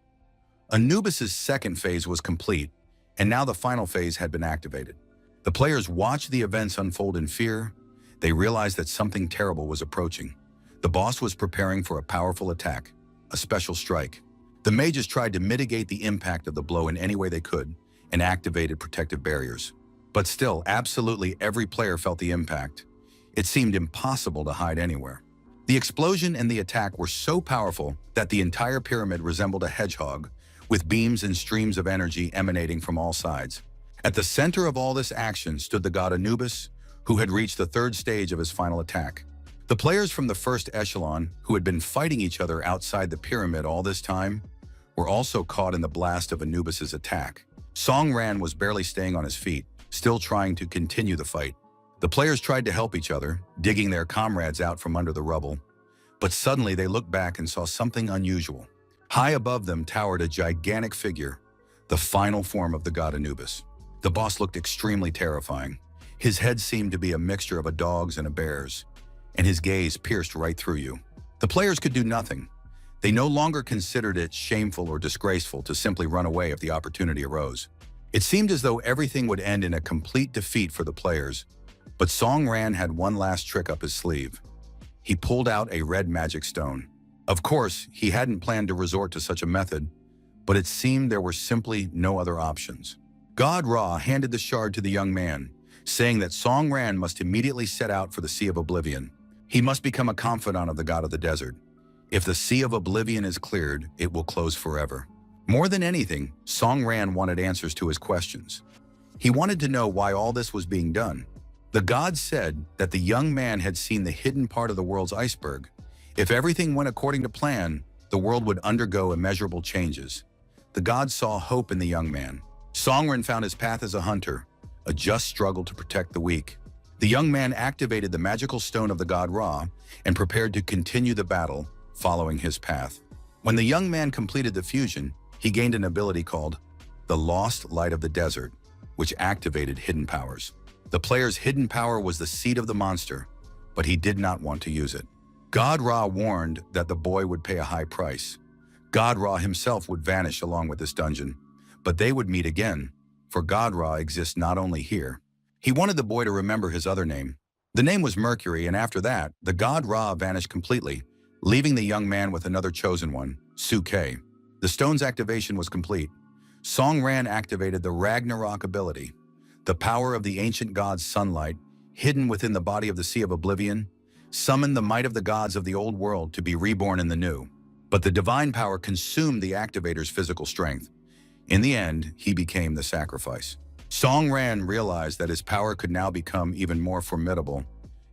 Anubis's second phase was complete, and now the final phase had been activated. The players watched the events unfold in fear. They realized that something terrible was approaching. The boss was preparing for a powerful attack, a special strike. The mages tried to mitigate the impact of the blow in any way they could and activated protective barriers. But still, absolutely every player felt the impact. It seemed impossible to hide anywhere. The explosion and the attack were so powerful that the entire pyramid resembled a hedgehog, with beams and streams of energy emanating from all sides. At the center of all this action stood the god Anubis, who had reached the third stage of his final attack. The players from the first echelon, who had been fighting each other outside the pyramid all this time, were also caught in the blast of Anubis's attack. Song Ran was barely staying on his feet, still trying to continue the fight. The players tried to help each other, digging their comrades out from under the rubble. But suddenly they looked back and saw something unusual. High above them towered a gigantic figure, the final form of the god Anubis. The boss looked extremely terrifying. His head seemed to be a mixture of a dog's and a bear's, and his gaze pierced right through you. The players could do nothing. They no longer considered it shameful or disgraceful to simply run away if the opportunity arose. It seemed as though everything would end in a complete defeat for the players, but Song Ran had one last trick up his sleeve. He pulled out a red magic stone. Of course, he hadn't planned to resort to such a method, but it seemed there were simply no other options. God Ra handed the shard to the young man, saying that Song Ran must immediately set out for the Sea of Oblivion. He must become a confidant of the god of the desert. If the Sea of Oblivion is cleared, it will close forever. More than anything, Song Ran wanted answers to his questions. He wanted to know why all this was being done. The god said that the young man had seen the hidden part of the world's iceberg. If everything went according to plan, the world would undergo immeasurable changes. The god saw hope in the young man. Song Ran found his path as a hunter, a just struggle to protect the weak. The young man activated the magical stone of the god Ra and prepared to continue the battle, following his path. When the young man completed the fusion, he gained an ability called the Lost Light of the Desert, which activated hidden powers. The player's hidden power was the seed of the monster, but he did not want to use it. God Ra warned that the boy would pay a high price. God Ra himself would vanish along with this dungeon, but they would meet again, for God Ra exists not only here. He wanted the boy to remember his other name. The name was Mercury, and after that, the god Ra vanished completely, leaving the young man with another chosen one, Suke. The stone's activation was complete. Song Ran activated the Ragnarok ability, the power of the ancient god's sunlight, hidden within the body of the Sea of Oblivion, summoned the might of the gods of the old world to be reborn in the new. But the divine power consumed the activator's physical strength. In the end, he became the sacrifice. Song Ran realized that his power could now become even more formidable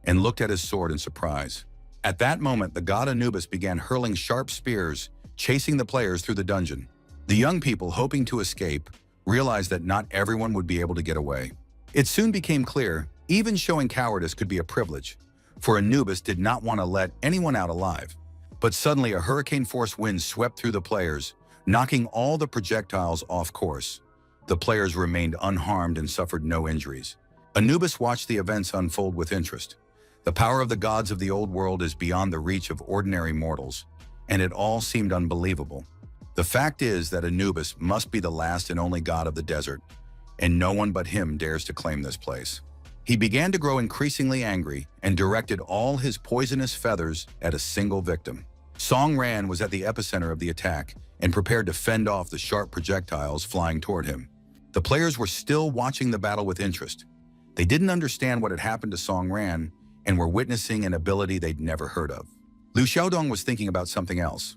and looked at his sword in surprise. At that moment, the god Anubis began hurling sharp spears, chasing the players through the dungeon. The young people, hoping to escape, realized that not everyone would be able to get away. It soon became clear, even showing cowardice could be a privilege, for Anubis did not want to let anyone out alive. But suddenly a hurricane-force wind swept through the players, knocking all the projectiles off course. The players remained unharmed and suffered no injuries. Anubis watched the events unfold with interest. The power of the gods of the old world is beyond the reach of ordinary mortals, and it all seemed unbelievable. The fact is that Anubis must be the last and only god of the desert, and no one but him dares to claim this place. He began to grow increasingly angry and directed all his poisonous feathers at a single victim. Song Ran was at the epicenter of the attack and prepared to fend off the sharp projectiles flying toward him. The players were still watching the battle with interest. They didn't understand what had happened to Song Ran and were witnessing an ability they'd never heard of. Liu Xiaodong was thinking about something else.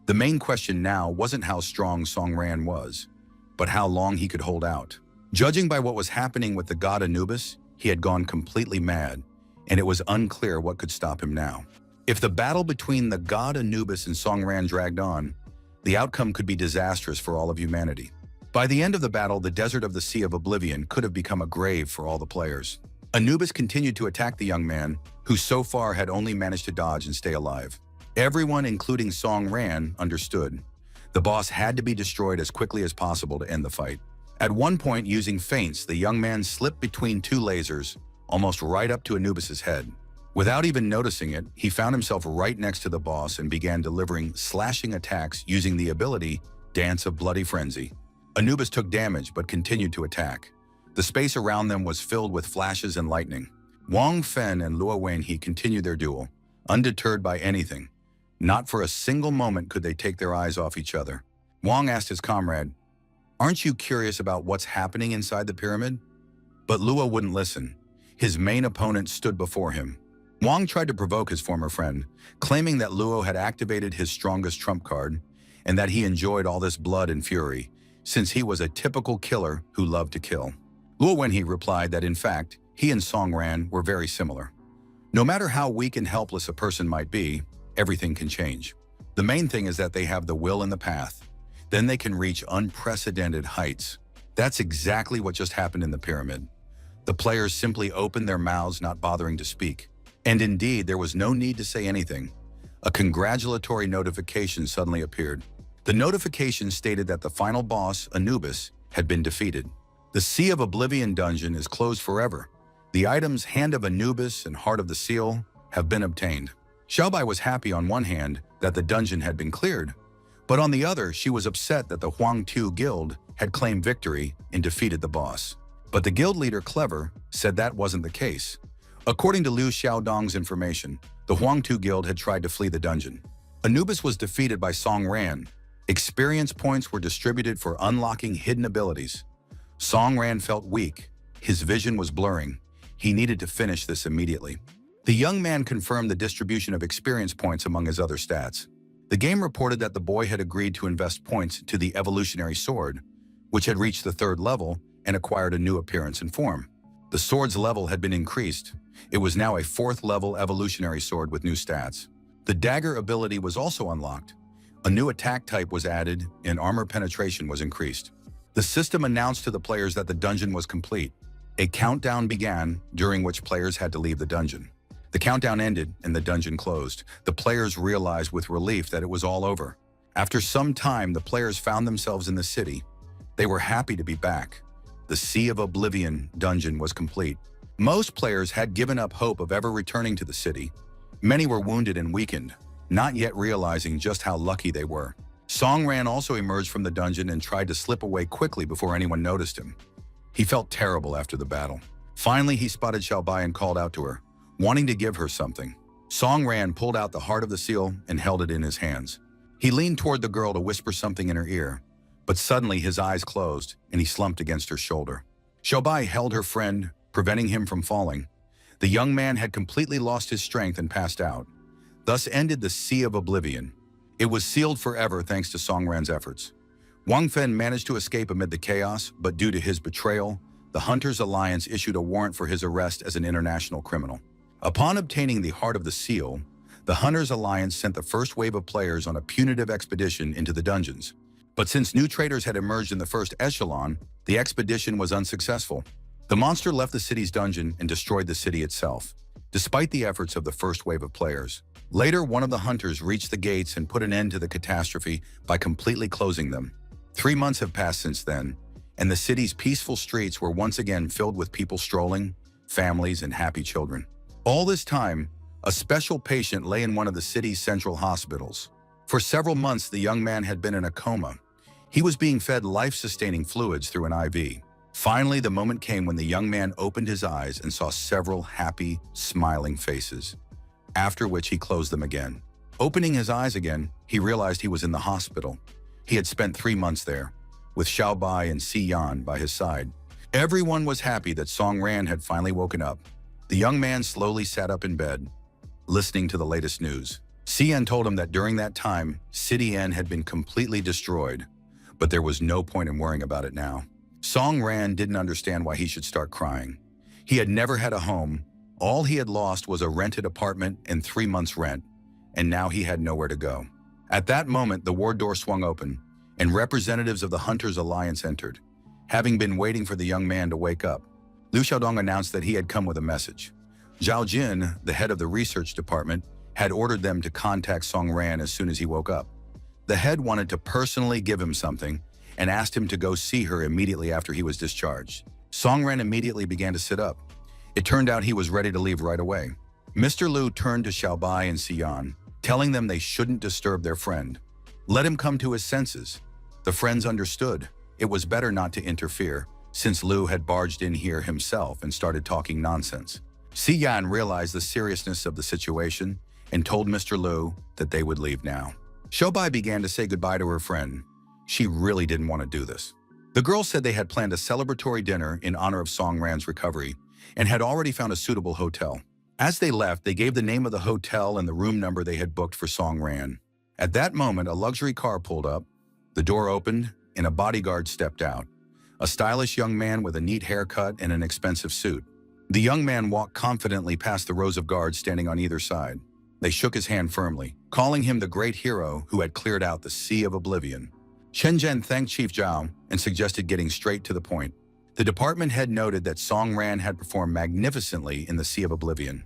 The main question now wasn't how strong Song Ran was, but how long he could hold out. Judging by what was happening with the god Anubis, he had gone completely mad, and it was unclear what could stop him now. If the battle between the god Anubis and Song Ran dragged on, the outcome could be disastrous for all of humanity. By the end of the battle, the desert of the Sea of Oblivion could have become a grave for all the players. Anubis continued to attack the young man, who so far had only managed to dodge and stay alive. Everyone, including Song Ran, understood. The boss had to be destroyed as quickly as possible to end the fight. At one point, using feints, the young man slipped between two lasers, almost right up to Anubis's head. Without even noticing it, he found himself right next to the boss and began delivering slashing attacks using the ability Dance of Bloody Frenzy. Anubis took damage but continued to attack. The space around them was filled with flashes and lightning. Wang Fen and Luo Wenhe continued their duel, undeterred by anything. Not for a single moment could they take their eyes off each other. Wang asked his comrade, "Aren't you curious about what's happening inside the pyramid?" But Luo wouldn't listen. His main opponent stood before him. Wang tried to provoke his former friend, claiming that Luo had activated his strongest trump card and that he enjoyed all this blood and fury, since he was a typical killer who loved to kill. Luo Wenhe replied that in fact, he and Song Ran were very similar. No matter how weak and helpless a person might be, everything can change. The main thing is that they have the will and the path. Then they can reach unprecedented heights. That's exactly what just happened in the pyramid. The players simply opened their mouths, not bothering to speak. And indeed, there was no need to say anything. A congratulatory notification suddenly appeared. The notification stated that the final boss, Anubis, had been defeated. The Sea of Oblivion dungeon is closed forever. The items Hand of Anubis and Heart of the Seal have been obtained. Xiaobai was happy on one hand that the dungeon had been cleared, but on the other, she was upset that the Huangtu Guild had claimed victory and defeated the boss. But the guild leader, Clever, said that wasn't the case. According to Liu Xiaodong's information, the Huangtu Guild had tried to flee the dungeon. Anubis was defeated by Song Ran. Experience points were distributed for unlocking hidden abilities. Song Ran felt weak. His vision was blurring. He needed to finish this immediately. The young man confirmed the distribution of experience points among his other stats. The game reported that the boy had agreed to invest points to the evolutionary sword, which had reached the 3rd level and acquired a new appearance and form. The sword's level had been increased. It was now a 4th level evolutionary sword with new stats. The dagger ability was also unlocked. A new attack type was added and armor penetration was increased. The system announced to the players that the dungeon was complete. A countdown began, during which players had to leave the dungeon. The countdown ended and the dungeon closed. The players realized with relief that it was all over. After some time, the players found themselves in the city. They were happy to be back. The Sea of Oblivion dungeon was complete. Most players had given up hope of ever returning to the city. Many were wounded and weakened, not yet realizing just how lucky they were. Song Ran also emerged from the dungeon and tried to slip away quickly before anyone noticed him. He felt terrible after the battle. Finally, he spotted Xiaobai and called out to her, wanting to give her something. Song Ran pulled out the heart of the seal and held it in his hands. He leaned toward the girl to whisper something in her ear, but suddenly his eyes closed and he slumped against her shoulder. Xiaobai held her friend, preventing him from falling. The young man had completely lost his strength and passed out. Thus ended the Sea of Oblivion. It was sealed forever thanks to Song Ran's efforts. Wang Fen managed to escape amid the chaos, but due to his betrayal, the Hunters Alliance issued a warrant for his arrest as an international criminal. Upon obtaining the Heart of the Seal, the Hunters Alliance sent the first wave of players on a punitive expedition into the dungeons. But since new traders had emerged in the first echelon, the expedition was unsuccessful. The monster left the city's dungeon and destroyed the city itself, despite the efforts of the first wave of players. Later, one of the hunters reached the gates and put an end to the catastrophe by completely closing them. 3 months have passed since then, and the city's peaceful streets were once again filled with people strolling, families, and happy children. All this time, a special patient lay in one of the city's central hospitals. For several months, the young man had been in a coma. He was being fed life-sustaining fluids through an IV. Finally, the moment came when the young man opened his eyes and saw several happy, smiling faces, after which he closed them again. Opening his eyes again, he realized he was in the hospital. He had spent 3 months there, with Xiaobai and Si Yan by his side. Everyone was happy that Song Ran had finally woken up. The young man slowly sat up in bed, listening to the latest news. Si Yan told him that during that time, City N had been completely destroyed, but there was no point in worrying about it now. Song Ran didn't understand why he should start crying. He had never had a home. All he had lost was a rented apartment and 3 months' rent, and now he had nowhere to go. At that moment, the ward door swung open, and representatives of the Hunters Alliance entered. Having been waiting for the young man to wake up, Liu Xiaodong announced that he had come with a message. Zhao Jin, the head of the research department, had ordered them to contact Song Ran as soon as he woke up. The head wanted to personally give him something and asked him to go see her immediately after he was discharged. Song Ran immediately began to sit up. It turned out he was ready to leave right away. Mr. Liu turned to Xiaobai and Si Yan, telling them they shouldn't disturb their friend. Let him come to his senses. The friends understood. It was better not to interfere, since Liu had barged in here himself and started talking nonsense. Si Yan realized the seriousness of the situation and told Mr. Liu that they would leave now. Xiaobai began to say goodbye to her friend. She really didn't want to do this. The girls said they had planned a celebratory dinner in honor of Song Ran's recovery and had already found a suitable hotel. As they left, they gave the name of the hotel and the room number they had booked for Song Ran. At that moment, a luxury car pulled up, the door opened, and a bodyguard stepped out. A stylish young man with a neat haircut and an expensive suit. The young man walked confidently past the rows of guards standing on either side. They shook his hand firmly, calling him the great hero who had cleared out the Sea of Oblivion. Chen Zhen thanked Chief Zhao and suggested getting straight to the point. The department head noted that Song Ran had performed magnificently in the Sea of Oblivion.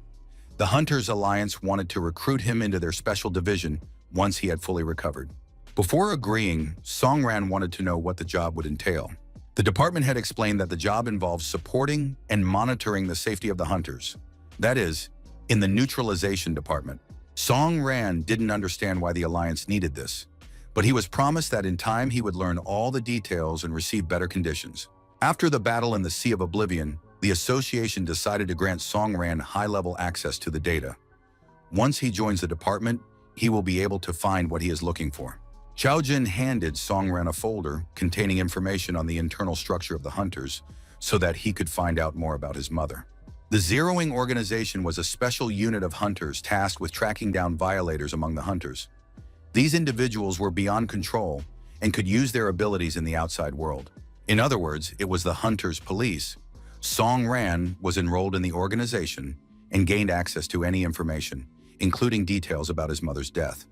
The Hunters Alliance wanted to recruit him into their special division once he had fully recovered. Before agreeing, Song Ran wanted to know what the job would entail. The department head explained that the job involves supporting and monitoring the safety of the hunters. That is, in the neutralization department. Song Ran didn't understand why the Alliance needed this, but he was promised that in time he would learn all the details and receive better conditions. After the battle in the Sea of Oblivion, the association decided to grant Song Ran high-level access to the data. Once he joins the department, he will be able to find what he is looking for. Zhao Jin handed Song Ren a folder containing information on the internal structure of the hunters so that he could find out more about his mother. The Zeroing organization was a special unit of hunters tasked with tracking down violators among the hunters. These individuals were beyond control and could use their abilities in the outside world. In other words, it was the hunters' police. Song Ran was enrolled in the organization and gained access to any information, including details about his mother's death.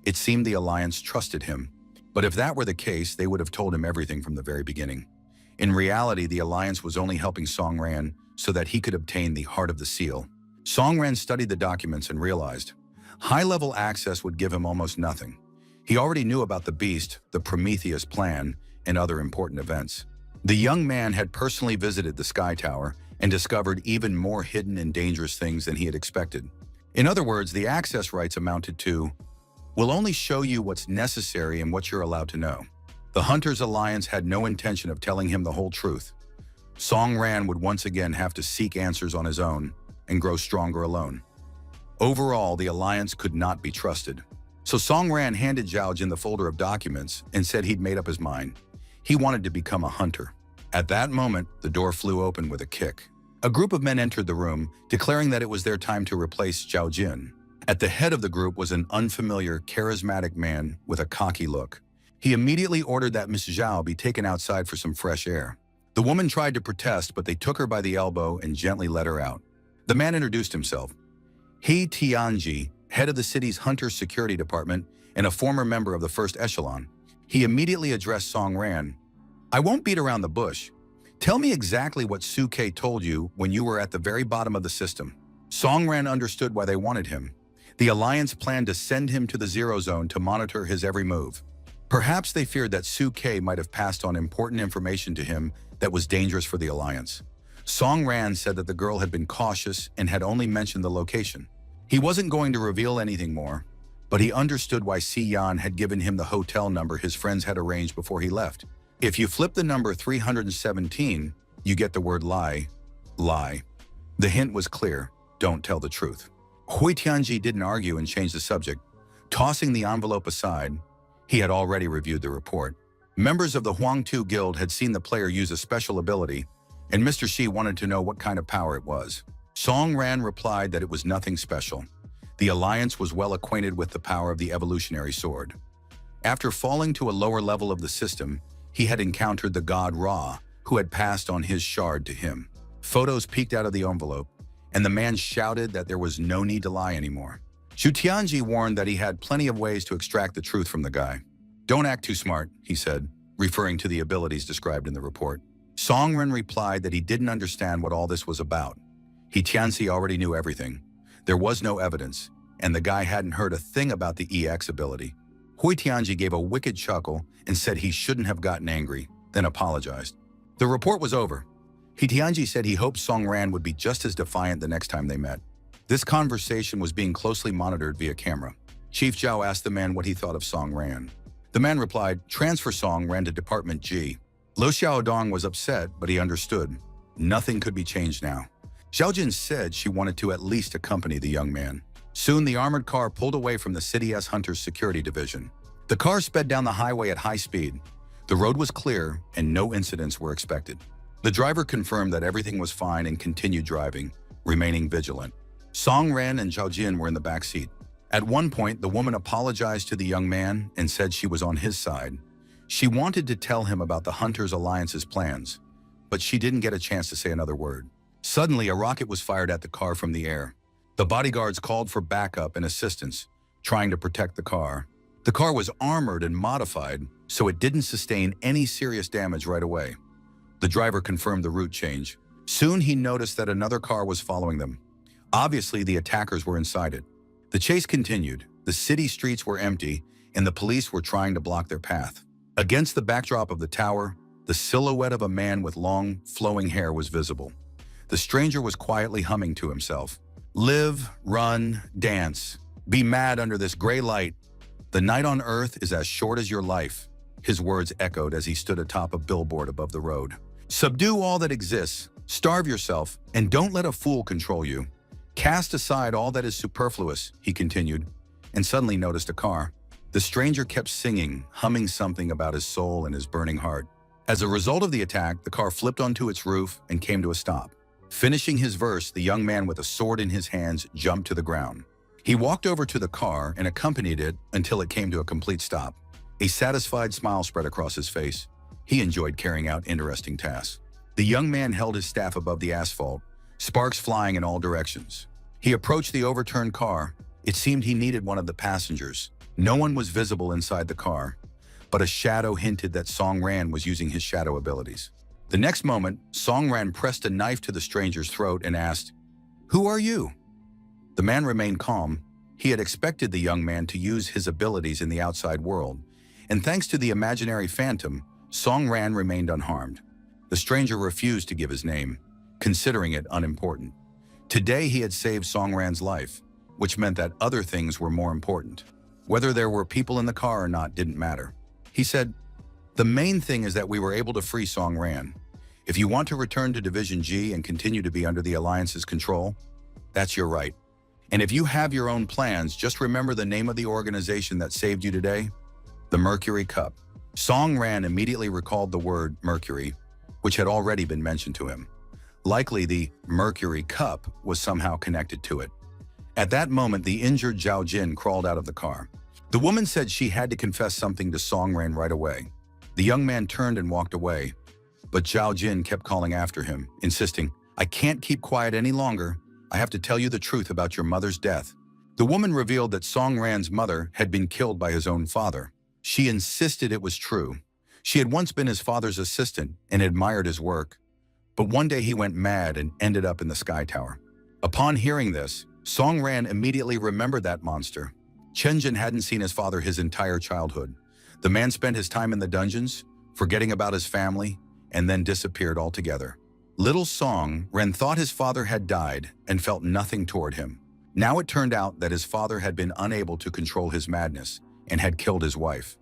It seemed the Alliance trusted him, but if that were the case, they would have told him everything from the very beginning. In reality, the Alliance was only helping Song Ran so that he could obtain the Heart of the Seal. Song Ran studied the documents and realized high-level access would give him almost nothing. He already knew about the Beast, the Prometheus Plan, and other important events. The young man had personally visited the Sky Tower and discovered even more hidden and dangerous things than he had expected. In other words, the access rights amounted to, "We'll only show you what's necessary and what you're allowed to know." The Hunters Alliance had no intention of telling him the whole truth. Song Ran would once again have to seek answers on his own and grow stronger alone. Overall, the Alliance could not be trusted. So Song Ran handed Zhao Jin the folder of documents and said he'd made up his mind. He wanted to become a hunter. At that moment, the door flew open with a kick. A group of men entered the room, declaring that it was their time to replace Zhao Jin. At the head of the group was an unfamiliar, charismatic man with a cocky look. He immediately ordered that Miss Zhao be taken outside for some fresh air. The woman tried to protest, but they took her by the elbow and gently let her out. The man introduced himself. He Tianji, head of the city's Hunter Security Department and a former member of the First Echelon. He immediately addressed Song Ran. "I won't beat around the bush. Tell me exactly what Suke told you when you were at the very bottom of the system." Song Ran understood why they wanted him. The Alliance planned to send him to the Zero Zone to monitor his every move. Perhaps they feared that Suke might have passed on important information to him that was dangerous for the Alliance. Song Ran said that the girl had been cautious and had only mentioned the location. He wasn't going to reveal anything more, but he understood why Si Yan had given him the hotel number his friends had arranged before he left. If you flip the number 317, you get the word lie. Lie. The hint was clear. Don't tell the truth. Hui Tianji didn't argue and changed the subject. Tossing the envelope aside, he had already reviewed the report. Members of the Huangtu Guild had seen the player use a special ability, and Mr. Shi wanted to know what kind of power it was. Song Ran replied that it was nothing special. The Alliance was well acquainted with the power of the evolutionary sword. After falling to a lower level of the system, he had encountered the god Ra, who had passed on his shard to him. Photos peeked out of the envelope, and the man shouted that there was no need to lie anymore. Zhu Tianji warned that he had plenty of ways to extract the truth from the guy. "Don't act too smart," he said, referring to the abilities described in the report. Song Ren replied that he didn't understand what all this was about. He Tianzi already knew everything. There was no evidence, and the guy hadn't heard a thing about the EX ability. Hui Tianji gave a wicked chuckle and said he shouldn't have gotten angry, then apologized. The report was over. He Tianji said he hoped Song Ran would be just as defiant the next time they met. This conversation was being closely monitored via camera. Chief Zhao asked the man what he thought of Song Ran. The man replied, "Transfer Song Ran to Department G." Lo Xiaodong was upset, but he understood. Nothing could be changed now. Zhao Jin said she wanted to at least accompany the young man. Soon the armored car pulled away from the city's Hunter's Security Division. The car sped down the highway at high speed. The road was clear and no incidents were expected. The driver confirmed that everything was fine and continued driving, remaining vigilant. Song Ran and Zhao Jin were in the back seat. At one point, the woman apologized to the young man and said she was on his side. She wanted to tell him about the Hunters Alliance's plans, but she didn't get a chance to say another word. Suddenly, a rocket was fired at the car from the air. The bodyguards called for backup and assistance, trying to protect the car. The car was armored and modified, so it didn't sustain any serious damage right away. The driver confirmed the route change. Soon he noticed that another car was following them. Obviously, the attackers were inside it. The chase continued. The city streets were empty, and the police were trying to block their path. Against the backdrop of the tower, the silhouette of a man with long, flowing hair was visible. The stranger was quietly humming to himself. "Live, run, dance. Be mad under this gray light. The night on Earth is as short as your life." His words echoed as he stood atop a billboard above the road. "Subdue all that exists, starve yourself, and don't let a fool control you. Cast aside all that is superfluous," he continued, and suddenly noticed a car. The stranger kept singing, humming something about his soul and his burning heart. As a result of the attack, the car flipped onto its roof and came to a stop. Finishing his verse, the young man with a sword in his hands jumped to the ground. He walked over to the car and accompanied it until it came to a complete stop. A satisfied smile spread across his face. He enjoyed carrying out interesting tasks. The young man held his staff above the asphalt, sparks flying in all directions. He approached the overturned car. It seemed he needed one of the passengers. No one was visible inside the car, but a shadow hinted that Song Ran was using his shadow abilities. The next moment, Song Ran pressed a knife to the stranger's throat and asked, "Who are you?" The man remained calm. He had expected the young man to use his abilities in the outside world, and thanks to the imaginary phantom, Song Ran remained unharmed. The stranger refused to give his name, considering it unimportant. Today he had saved Song Ran's life, which meant that other things were more important. Whether there were people in the car or not didn't matter. He said, "The main thing is that we were able to free Song Ran. If you want to return to Division G and continue to be under the Alliance's control, that's your right. And if you have your own plans, just remember the name of the organization that saved you today: the Mercury Cup." Song Ran immediately recalled the word Mercury, which had already been mentioned to him. Likely the Mercury Cup was somehow connected to it. At that moment, the injured Zhao Jin crawled out of the car. The woman said she had to confess something to Song Ran right away. The young man turned and walked away, but Zhao Jin kept calling after him, insisting, "I can't keep quiet any longer. I have to tell you the truth about your mother's death." The woman revealed that Song Ran's mother had been killed by his own father. She insisted it was true. She had once been his father's assistant and admired his work, but one day he went mad and ended up in the Sky Tower. Upon hearing this, Song Ran immediately remembered that monster. Chen Jin hadn't seen his father his entire childhood. The man spent his time in the dungeons, forgetting about his family, and then disappeared altogether. Little Song Ran thought his father had died and felt nothing toward him. Now it turned out that his father had been unable to control his madness and had killed his wife.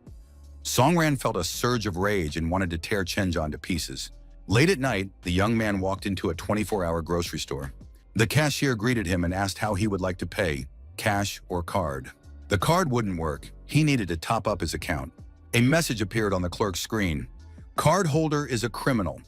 Song Ran felt a surge of rage and wanted to tear Chen Jin to pieces. Late at night, the young man walked into a 24-hour grocery store. The cashier greeted him and asked how he would like to pay, cash or card. The card wouldn't work. He needed to top up his account. A message appeared on the clerk's screen. "Card holder is a criminal."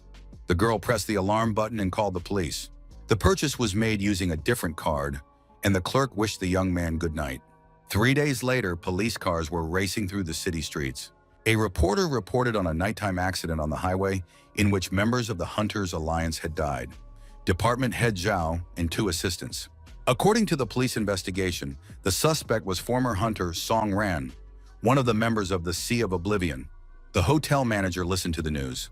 The girl pressed the alarm button and called the police. The purchase was made using a different card, and the clerk wished the young man good night. 3 days later, police cars were racing through the city streets. A reporter reported on a nighttime accident on the highway in which members of the Hunters Alliance had died. Department head Zhao and 2 assistants. According to the police investigation, the suspect was former hunter Song Ran, one of the members of the Sea of Oblivion. The hotel manager listened to the news.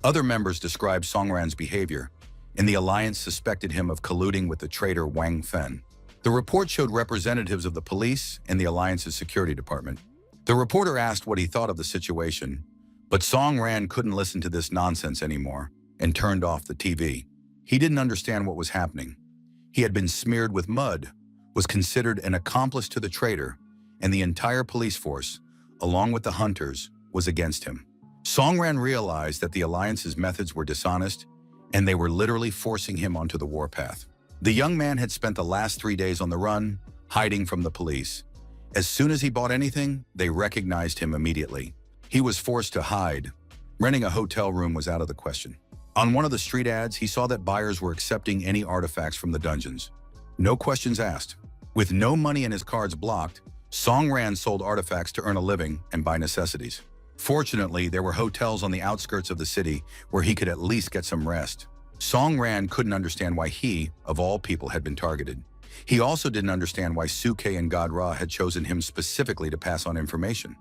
Other members described Song Ran's behavior, and the Alliance suspected him of colluding with the traitor Wang Fen. The report showed representatives of the police and the Alliance's security department. The reporter asked what he thought of the situation, but Song Ran couldn't listen to this nonsense anymore and turned off the TV. He didn't understand what was happening. He had been smeared with mud, was considered an accomplice to the traitor, and the entire police force, along with the hunters, was against him. Song Ran realized that the Alliance's methods were dishonest, and they were literally forcing him onto the warpath. The young man had spent the last 3 days on the run, hiding from the police. As soon as he bought anything, they recognized him immediately. He was forced to hide. Renting a hotel room was out of the question. On one of the street ads, he saw that buyers were accepting any artifacts from the dungeons. No questions asked. With no money and his cards blocked, Song Ran sold artifacts to earn a living and buy necessities. Fortunately, there were hotels on the outskirts of the city where he could at least get some rest. Song Ran couldn't understand why he, of all people, had been targeted. He also didn't understand why Suke and God Ra had chosen him specifically to pass on information.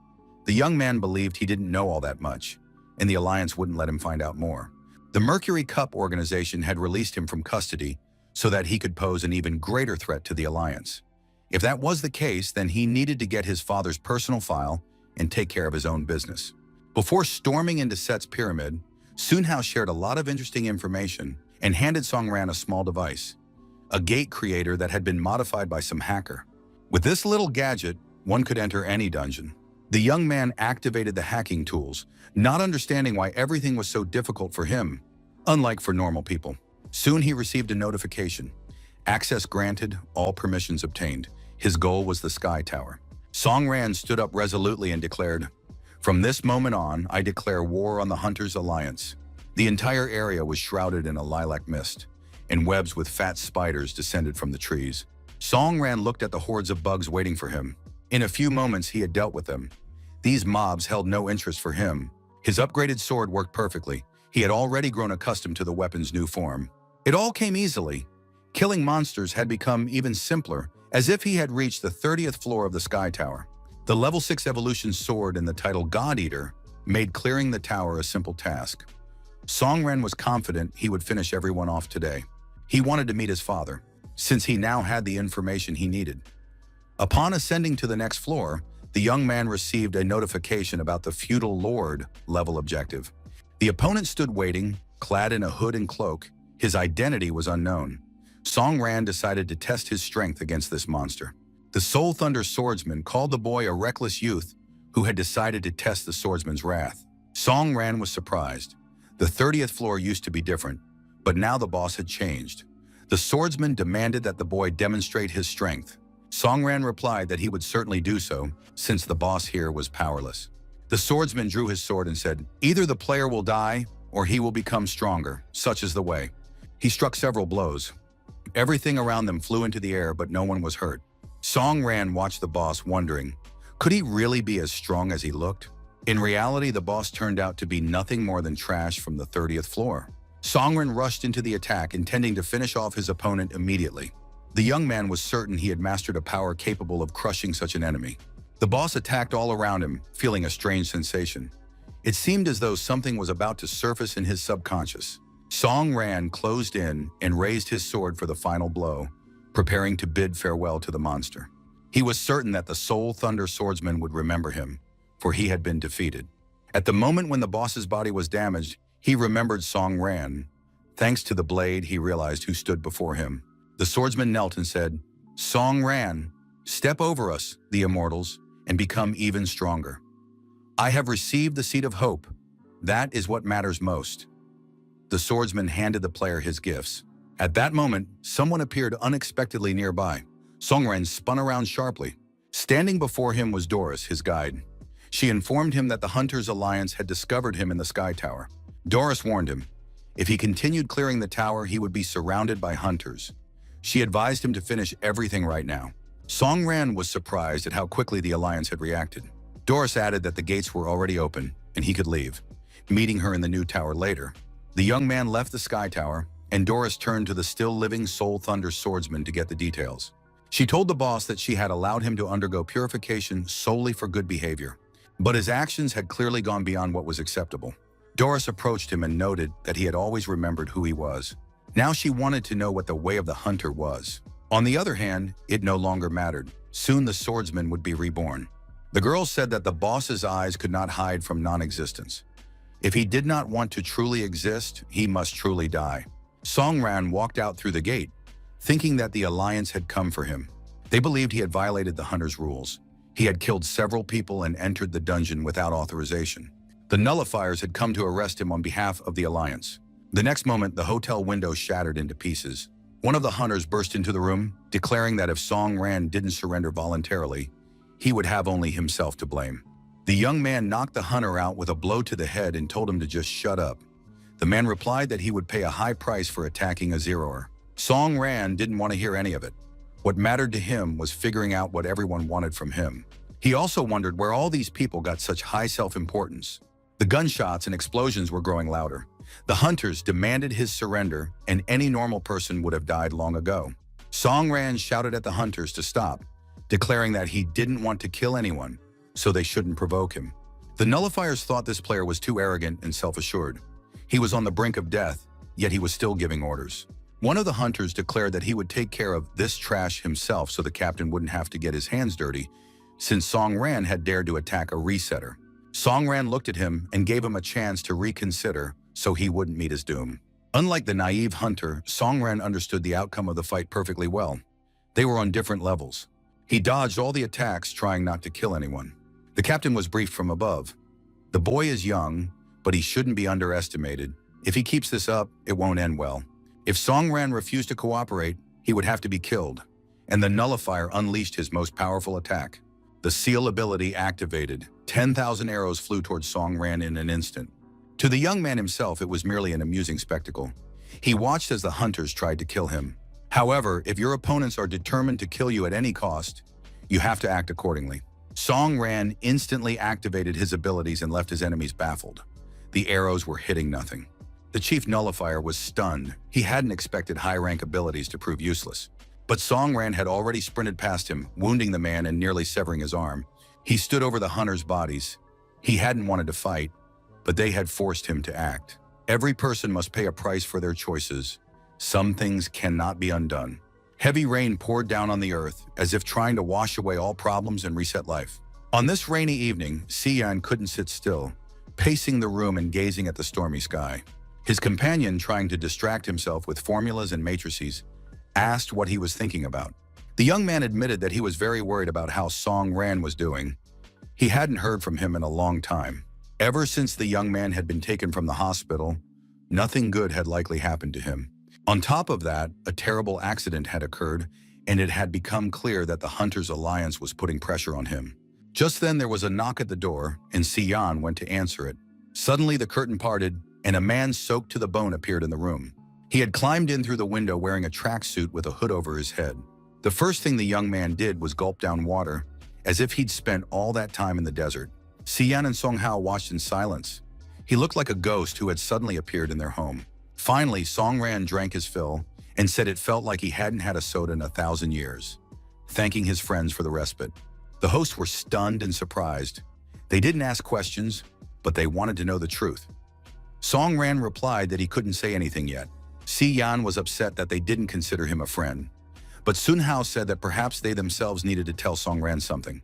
The young man believed he didn't know all that much, and the Alliance wouldn't let him find out more. The Mercury Cup organization had released him from custody so that he could pose an even greater threat to the Alliance. If that was the case, then he needed to get his father's personal file and take care of his own business. Before storming into Set's pyramid, Sun Hao shared a lot of interesting information and handed Song Ran a small device, a gate creator that had been modified by some hacker. With this little gadget, one could enter any dungeon. The young man activated the hacking tools, not understanding why everything was so difficult for him, unlike for normal people. Soon he received a notification. Access granted, all permissions obtained. His goal was the Sky Tower. Song Ran stood up resolutely and declared, "From this moment on, I declare war on the Hunters Alliance." The entire area was shrouded in a lilac mist, and webs with fat spiders descended from the trees. Song Ran looked at the hordes of bugs waiting for him. In a few moments, he had dealt with them. These mobs held no interest for him. His upgraded sword worked perfectly. He had already grown accustomed to the weapon's new form. It all came easily. Killing monsters had become even simpler, as if he had reached the 30th floor of the Sky Tower. The level 6 evolution sword and the title God Eater made clearing the tower a simple task. Song Ran was confident he would finish everyone off today. He wanted to meet his father, since he now had the information he needed. Upon ascending to the next floor, the young man received a notification about the Feudal Lord level objective. The opponent stood waiting, clad in a hood and cloak. His identity was unknown. Song Ran decided to test his strength against this monster. The Soul Thunder swordsman called the boy a reckless youth who had decided to test the swordsman's wrath. Song Ran was surprised. The 30th floor used to be different, but now the boss had changed. The swordsman demanded that the boy demonstrate his strength. Song Ran replied that he would certainly do so, since the boss here was powerless. The swordsman drew his sword and said, "Either the player will die, or he will become stronger. Such is the way." He struck several blows. Everything around them flew into the air, but no one was hurt. Song Ran watched the boss, wondering, could he really be as strong as he looked? In reality, the boss turned out to be nothing more than trash from the 30th floor. Song Ran rushed into the attack, intending to finish off his opponent immediately. The young man was certain he had mastered a power capable of crushing such an enemy. The boss attacked all around him, feeling a strange sensation. It seemed as though something was about to surface in his subconscious. Song Ran closed in and raised his sword for the final blow, preparing to bid farewell to the monster. He was certain that the Soul Thunder swordsman would remember him, for he had been defeated. At the moment when the boss's body was damaged, he remembered Song Ran. Thanks to the blade, he realized who stood before him. The swordsman knelt and said, "Song Ran, step over us, the immortals, and become even stronger. I have received the seed of hope. That is what matters most." The swordsman handed the player his gifts. At that moment, someone appeared unexpectedly nearby. Song Ran spun around sharply. Standing before him was Doris, his guide. She informed him that the Hunters Alliance had discovered him in the Sky Tower. Doris warned him, if he continued clearing the tower, he would be surrounded by hunters. She advised him to finish everything right now. Song Ran was surprised at how quickly the Alliance had reacted. Doris added that the gates were already open and he could leave, meeting her in the new tower later. The young man left the Sky Tower, and Doris turned to the still-living Soul Thunder swordsman to get the details. She told the boss that she had allowed him to undergo purification solely for good behavior, but his actions had clearly gone beyond what was acceptable. Doris approached him and noted that he had always remembered who he was. Now she wanted to know what the way of the hunter was. On the other hand, it no longer mattered. Soon the swordsman would be reborn. The girl said that the boss's eyes could not hide from non-existence. If he did not want to truly exist, he must truly die. Song Ran walked out through the gate, thinking that the Alliance had come for him. They believed he had violated the hunter's rules. He had killed several people and entered the dungeon without authorization. The nullifiers had come to arrest him on behalf of the Alliance. The next moment, the hotel window shattered into pieces. One of the hunters burst into the room, declaring that if Song Ran didn't surrender voluntarily, he would have only himself to blame. The young man knocked the hunter out with a blow to the head and told him to just shut up. The man replied that he would pay a high price for attacking a zeroer. Song Ran didn't want to hear any of it. What mattered to him was figuring out what everyone wanted from him. He also wondered where all these people got such high self-importance. The gunshots and explosions were growing louder. The hunters demanded his surrender, and any normal person would have died long ago. Song Ran shouted at the hunters to stop, declaring that he didn't want to kill anyone, so they shouldn't provoke him. The nullifiers thought this player was too arrogant and self-assured. He was on the brink of death, yet he was still giving orders. One of the hunters declared that he would take care of this trash himself so the captain wouldn't have to get his hands dirty, since Song Ran had dared to attack a resetter. Song Ran looked at him and gave him a chance to reconsider so he wouldn't meet his doom. Unlike the naive hunter, Song Ran understood the outcome of the fight perfectly well. They were on different levels. He dodged all the attacks, trying not to kill anyone. The captain was briefed from above. The boy is young, but he shouldn't be underestimated. If he keeps this up, it won't end well. If Song Ran refused to cooperate, he would have to be killed, and the nullifier unleashed his most powerful attack. The seal ability activated. 10,000 arrows flew towards Song Ran in an instant. To the young man himself, it was merely an amusing spectacle. He watched as the hunters tried to kill him. However, if your opponents are determined to kill you at any cost, you have to act accordingly. Song Ran instantly activated his abilities and left his enemies baffled. The arrows were hitting nothing. The chief nullifier was stunned. He hadn't expected high-rank abilities to prove useless. But Song Ran had already sprinted past him, wounding the man and nearly severing his arm. He stood over the hunters' bodies. He hadn't wanted to fight, but they had forced him to act. Every person must pay a price for their choices. Some things cannot be undone. Heavy rain poured down on the earth, as if trying to wash away all problems and reset life. On this rainy evening, Siyan couldn't sit still, pacing the room and gazing at the stormy sky. His companion, trying to distract himself with formulas and matrices, asked what he was thinking about. The young man admitted that he was very worried about how Song Ran was doing. He hadn't heard from him in a long time. Ever since the young man had been taken from the hospital, nothing good had likely happened to him. On top of that, a terrible accident had occurred, and it had become clear that the Hunters' Alliance was putting pressure on him. Just then there was a knock at the door, and Siyan went to answer it. Suddenly the curtain parted, and a man soaked to the bone appeared in the room. He had climbed in through the window wearing a tracksuit with a hood over his head. The first thing the young man did was gulp down water, as if he'd spent all that time in the desert. Siyan and Song Hao watched in silence. He looked like a ghost who had suddenly appeared in their home. Finally, Song Ran drank his fill and said it felt like he hadn't had a soda in 1,000 years, thanking his friends for the respite. The hosts were stunned and surprised. They didn't ask questions, but they wanted to know the truth. Song Ran replied that he couldn't say anything yet. Siyan was upset that they didn't consider him a friend, but Sun Hao said that perhaps they themselves needed to tell Song Ran something.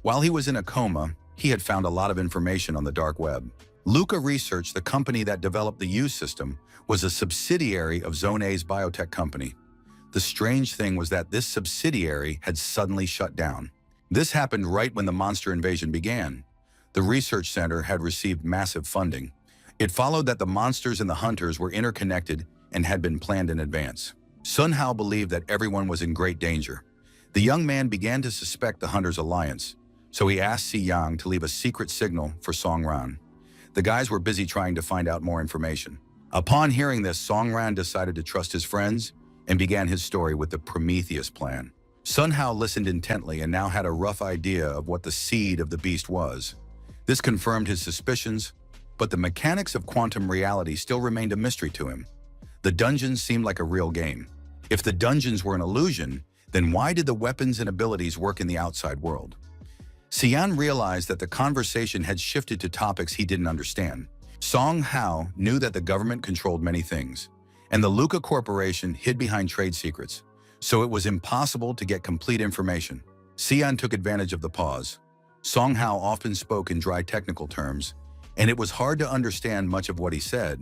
While he was in a coma, he had found a lot of information on the dark web. Luca Research, the company that developed the U system, was a subsidiary of Zone A's biotech company. The strange thing was that this subsidiary had suddenly shut down. This happened right when the monster invasion began. The research center had received massive funding. It followed that the monsters and the hunters were interconnected and had been planned in advance. Sun Hao believed that everyone was in great danger. The young man began to suspect the Hunters' Alliance, so he asked Si Yang to leave a secret signal for Song Ran. The guys were busy trying to find out more information. Upon hearing this, Song Ran decided to trust his friends and began his story with the Prometheus plan. Sun Hao listened intently and now had a rough idea of what the seed of the beast was. This confirmed his suspicions, but the mechanics of quantum reality still remained a mystery to him. The dungeons seemed like a real game. If the dungeons were an illusion, then why did the weapons and abilities work in the outside world? Siyan realized that the conversation had shifted to topics he didn't understand. Song Hao knew that the government controlled many things, and the Luca Corporation hid behind trade secrets, so it was impossible to get complete information. Siyan took advantage of the pause. Song Hao often spoke in dry technical terms, and it was hard to understand much of what he said,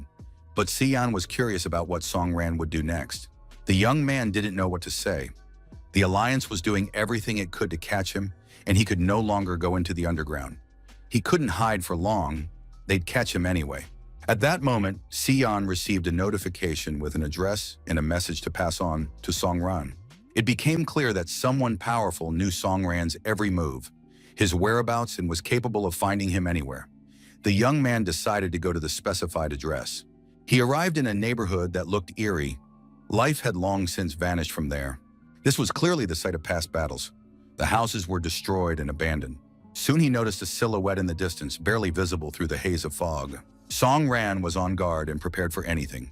but Siyan was curious about what Song Ran would do next. The young man didn't know what to say. The Alliance was doing everything it could to catch him, and he could no longer go into the underground. He couldn't hide for long. They'd catch him anyway. At that moment, Siyan received a notification with an address and a message to pass on to Song Ran. It became clear that someone powerful knew Song Ran's every move, his whereabouts, and was capable of finding him anywhere. The young man decided to go to the specified address. He arrived in a neighborhood that looked eerie. Life had long since vanished from there. This was clearly the site of past battles. The houses were destroyed and abandoned. Soon he noticed a silhouette in the distance, barely visible through the haze of fog. Song Ran was on guard and prepared for anything,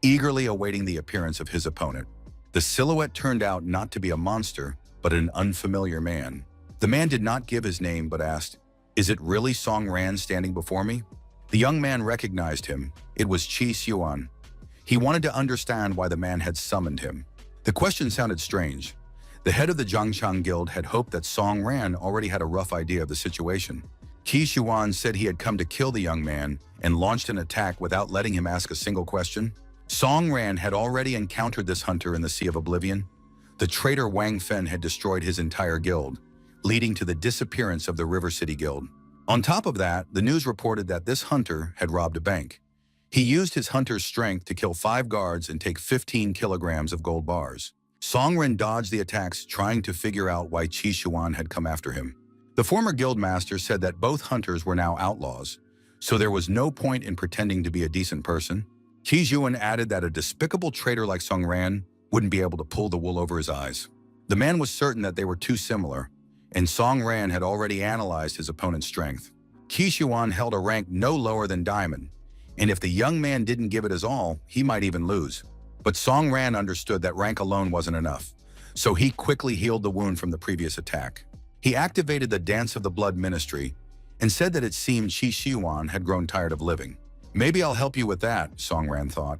eagerly awaiting the appearance of his opponent. The silhouette turned out not to be a monster, but an unfamiliar man. The man did not give his name, but asked, "Is it really Song Ran standing before me?" The young man recognized him. It was Qi Xuan. He wanted to understand why the man had summoned him. The question sounded strange. The head of the Zhangchang Guild had hoped that Song Ran already had a rough idea of the situation. Qi Xuan said he had come to kill the young man and launched an attack without letting him ask a single question. Song Ran had already encountered this hunter in the Sea of Oblivion. The traitor Wang Fen had destroyed his entire guild, leading to the disappearance of the River City Guild. On top of that, the news reported that this hunter had robbed a bank. He used his hunter's strength to kill 5 guards and take 15 kilograms of gold bars. Song Ran dodged the attacks, trying to figure out why Qi Xuan had come after him. The former guildmaster said that both hunters were now outlaws, so there was no point in pretending to be a decent person. Qi Zhuan added that a despicable traitor like Song Ran wouldn't be able to pull the wool over his eyes. The man was certain that they were too similar, and Song Ran had already analyzed his opponent's strength. Qi Zhuan held a rank no lower than Diamond, and if the young man didn't give it his all, he might even lose. But Song Ran understood that rank alone wasn't enough, so he quickly healed the wound from the previous attack. He activated the Dance of the Blood Ministry and said that it seemed Qi Zhuan had grown tired of living. Maybe I'll help you with that, Song Ran thought.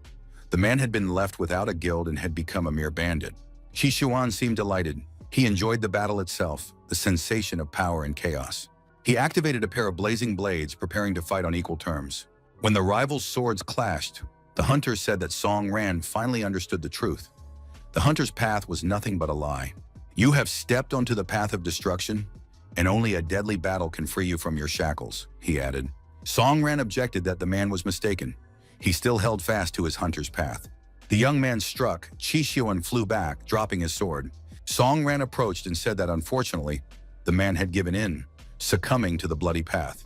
The man had been left without a guild and had become a mere bandit. Qi Zhuan seemed delighted. He enjoyed the battle itself, the sensation of power and chaos. He activated a pair of blazing blades, preparing to fight on equal terms. When the rivals' swords clashed, the hunter said that Song Ran finally understood the truth. The hunter's path was nothing but a lie. You have stepped onto the path of destruction, and only a deadly battle can free you from your shackles, he added. Song Ran objected that the man was mistaken. He still held fast to his hunter's path. The young man struck. Qi Zhuan flew back, dropping his sword. Song Ran approached and said that unfortunately, the man had given in, succumbing to the bloody path.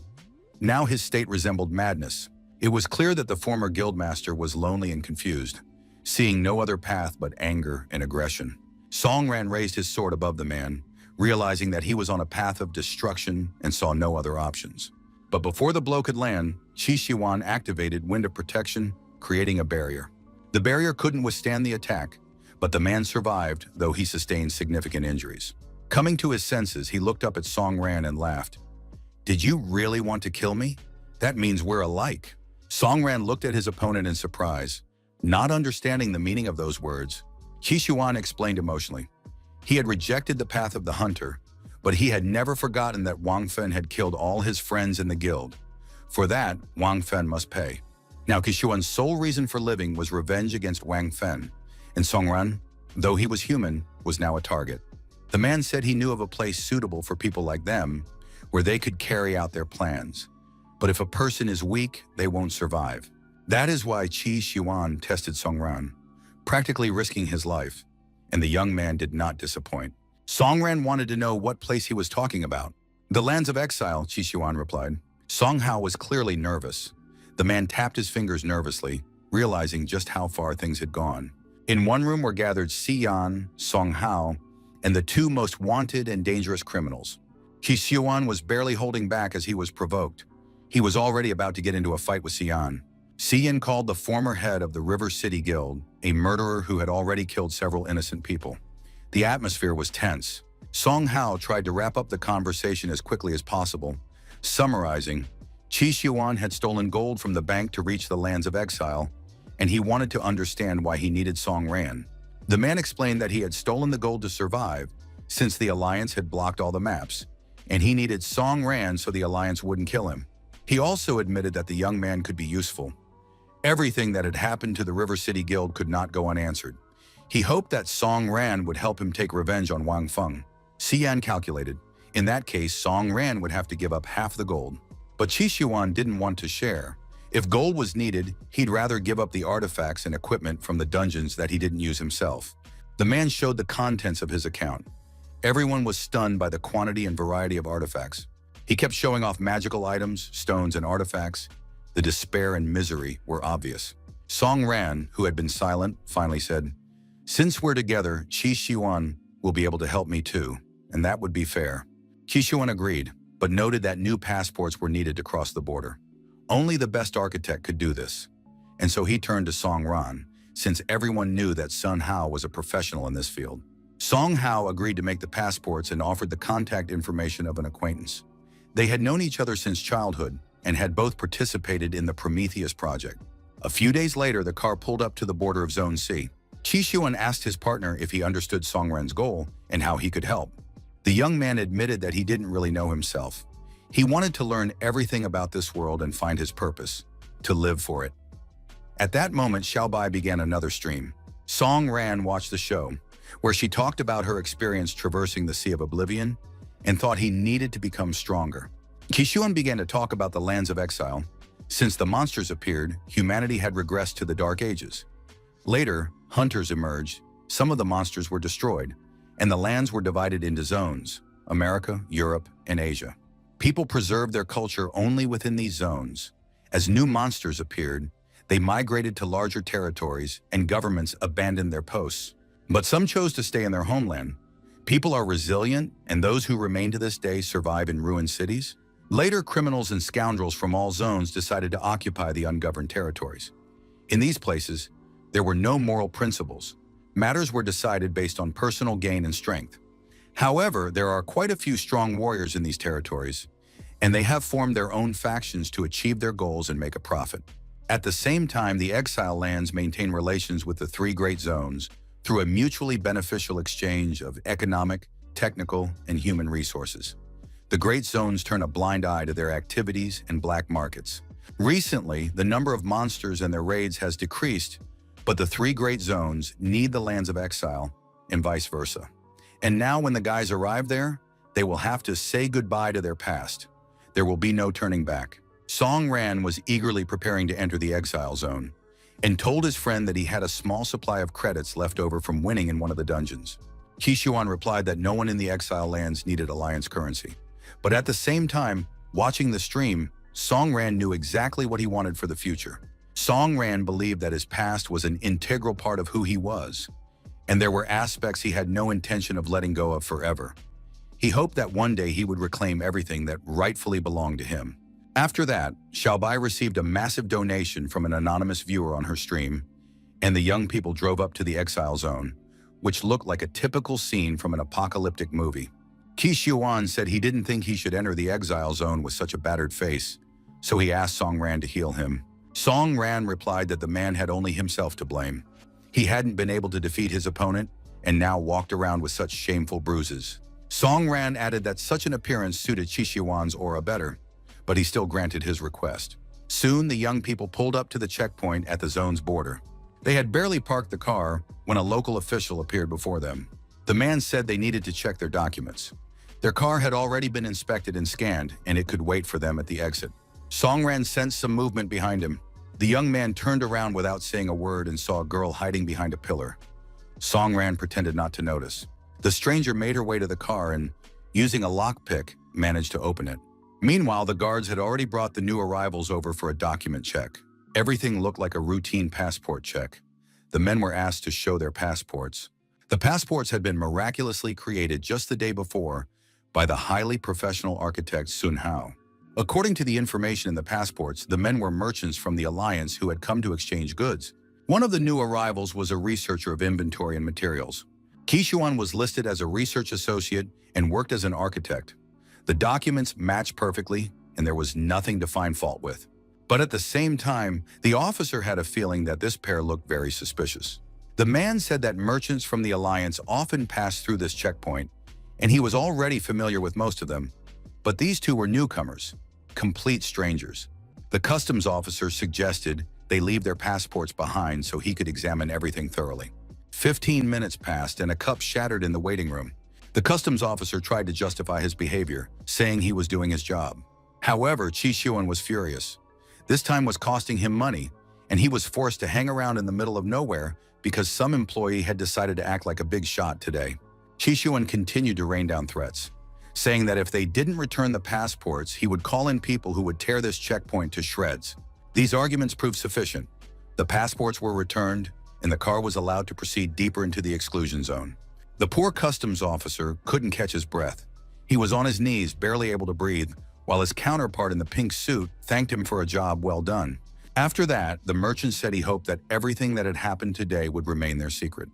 Now his state resembled madness. It was clear that the former guildmaster was lonely and confused, seeing no other path but anger and aggression. Song Ran raised his sword above the man, realizing that he was on a path of destruction and saw no other options. But before the blow could land, Qi Zhuan activated Wind of Protection, creating a barrier. The barrier couldn't withstand the attack, but the man survived, though he sustained significant injuries. Coming to his senses, he looked up at Song Ran and laughed. Did you really want to kill me? That means we're alike. Song Ran looked at his opponent in surprise. Not understanding the meaning of those words, Qi Zhuan explained emotionally. He had rejected the path of the hunter, but he had never forgotten that Wang Fen had killed all his friends in the guild. For that, Wang Fen must pay. Now Qi Zhuan's sole reason for living was revenge against Wang Fen, and Song Ran, though he was human, was now a target. The man said he knew of a place suitable for people like them, where they could carry out their plans. But if a person is weak, they won't survive. That is why Qi Zhuan tested Song Ran, practically risking his life, and the young man did not disappoint. Song Ran wanted to know what place he was talking about. The lands of exile, Qi Zhuan replied. Song Hao was clearly nervous. The man tapped his fingers nervously, realizing just how far things had gone. In one room were gathered Xian, Song Hao, and the two most wanted and dangerous criminals. Qi Zhuan was barely holding back as he was provoked. He was already about to get into a fight with Xian. Xian called the former head of the River City Guild, a murderer who had already killed several innocent people. The atmosphere was tense. Song Hao tried to wrap up the conversation as quickly as possible, summarizing, Qi Zhuan had stolen gold from the bank to reach the lands of exile, and he wanted to understand why he needed Song Ran. The man explained that he had stolen the gold to survive, since the Alliance had blocked all the maps, and he needed Song Ran so the Alliance wouldn't kill him. He also admitted that the young man could be useful. Everything that had happened to the River City Guild could not go unanswered. He hoped that Song Ran would help him take revenge on Wang Feng. Xian calculated. In that case, Song Ran would have to give up half the gold. But Qi Zhuan didn't want to share. If gold was needed, he'd rather give up the artifacts and equipment from the dungeons that he didn't use himself. The man showed the contents of his account. Everyone was stunned by the quantity and variety of artifacts. He kept showing off magical items, stones, and artifacts. The despair and misery were obvious. Song Ran, who had been silent, finally said, "Since we're together, Qi Zhuan will be able to help me too, and that would be fair." Qi Zhuan agreed, but noted that new passports were needed to cross the border. Only the best architect could do this, and so he turned to Song Ran, since everyone knew that Sun Hao was a professional in this field. Song Hao agreed to make the passports and offered the contact information of an acquaintance. They had known each other since childhood and had both participated in the Prometheus project. A few days later, the car pulled up to the border of Zone C. Qi Zhuan asked his partner if he understood Song Ran's goal and how he could help. The young man admitted that he didn't really know himself. He wanted to learn everything about this world and find his purpose, to live for it. At that moment, Xiaobai began another stream. Song Ran watched the show, where she talked about her experience traversing the Sea of Oblivion and thought he needed to become stronger. Qi Zhuan began to talk about the lands of exile. Since the monsters appeared, humanity had regressed to the Dark Ages. Later, hunters emerged, some of the monsters were destroyed, and the lands were divided into zones. America, Europe, and Asia. People preserved their culture only within these zones. As new monsters appeared, they migrated to larger territories and governments abandoned their posts. But some chose to stay in their homeland. People are resilient, and those who remain to this day survive in ruined cities. Later, criminals and scoundrels from all zones decided to occupy the ungoverned territories. In these places, there were no moral principles. Matters were decided based on personal gain and strength. However, there are quite a few strong warriors in these territories, and they have formed their own factions to achieve their goals and make a profit. At the same time, the exile lands maintain relations with the three great zones through a mutually beneficial exchange of economic, technical, and human resources. The great zones turn a blind eye to their activities and black markets. Recently, the number of monsters and their raids has decreased, but the three great zones need the lands of exile and vice versa. And now when the guys arrive there, they will have to say goodbye to their past. There will be no turning back. Song Ran was eagerly preparing to enter the exile zone and told his friend that he had a small supply of credits left over from winning in one of the dungeons. Qixuan replied that no one in the exile lands needed alliance currency. But at the same time, watching the stream, Song Ran knew exactly what he wanted for the future. Song Ran believed that his past was an integral part of who he was, and there were aspects he had no intention of letting go of forever. He hoped that one day he would reclaim everything that rightfully belonged to him. After that, Xiaobai received a massive donation from an anonymous viewer on her stream, and the young people drove up to the exile zone, which looked like a typical scene from an apocalyptic movie. Qixuan said he didn't think he should enter the exile zone with such a battered face, so he asked Song Ran to heal him. Song Ran replied that the man had only himself to blame. He hadn't been able to defeat his opponent and now walked around with such shameful bruises. Song Ran added that such an appearance suited Qixuan's aura better, but he still granted his request. Soon, the young people pulled up to the checkpoint at the zone's border. They had barely parked the car when a local official appeared before them. The man said they needed to check their documents. Their car had already been inspected and scanned, and it could wait for them at the exit. Song Ran sensed some movement behind him. The young man turned around without saying a word and saw a girl hiding behind a pillar. Song Ran pretended not to notice. The stranger made her way to the car and, using a lockpick, managed to open it. Meanwhile, the guards had already brought the new arrivals over for a document check. Everything looked like a routine passport check. The men were asked to show their passports. The passports had been miraculously created just the day before by the highly professional architect Sun Hao. According to the information in the passports, the men were merchants from the Alliance who had come to exchange goods. One of the new arrivals was a researcher of inventory and materials. Qixuan was listed as a research associate and worked as an architect. The documents matched perfectly, and there was nothing to find fault with. But at the same time, the officer had a feeling that this pair looked very suspicious. The man said that merchants from the Alliance often passed through this checkpoint, and he was already familiar with most of them. But these two were newcomers, complete strangers. The customs officer suggested they leave their passports behind so he could examine everything thoroughly. 15 minutes passed and a cup shattered in the waiting room. The customs officer tried to justify his behavior, saying he was doing his job. However, Qixuan was furious. This time was costing him money, and he was forced to hang around in the middle of nowhere because some employee had decided to act like a big shot today. Qixuan continued to rain down threats, saying that if they didn't return the passports, he would call in people who would tear this checkpoint to shreds. These arguments proved sufficient. The passports were returned, and the car was allowed to proceed deeper into the exclusion zone. The poor customs officer couldn't catch his breath. He was on his knees, barely able to breathe, while his counterpart in the pink suit thanked him for a job well done. After that, the merchant said he hoped that everything that had happened today would remain their secret.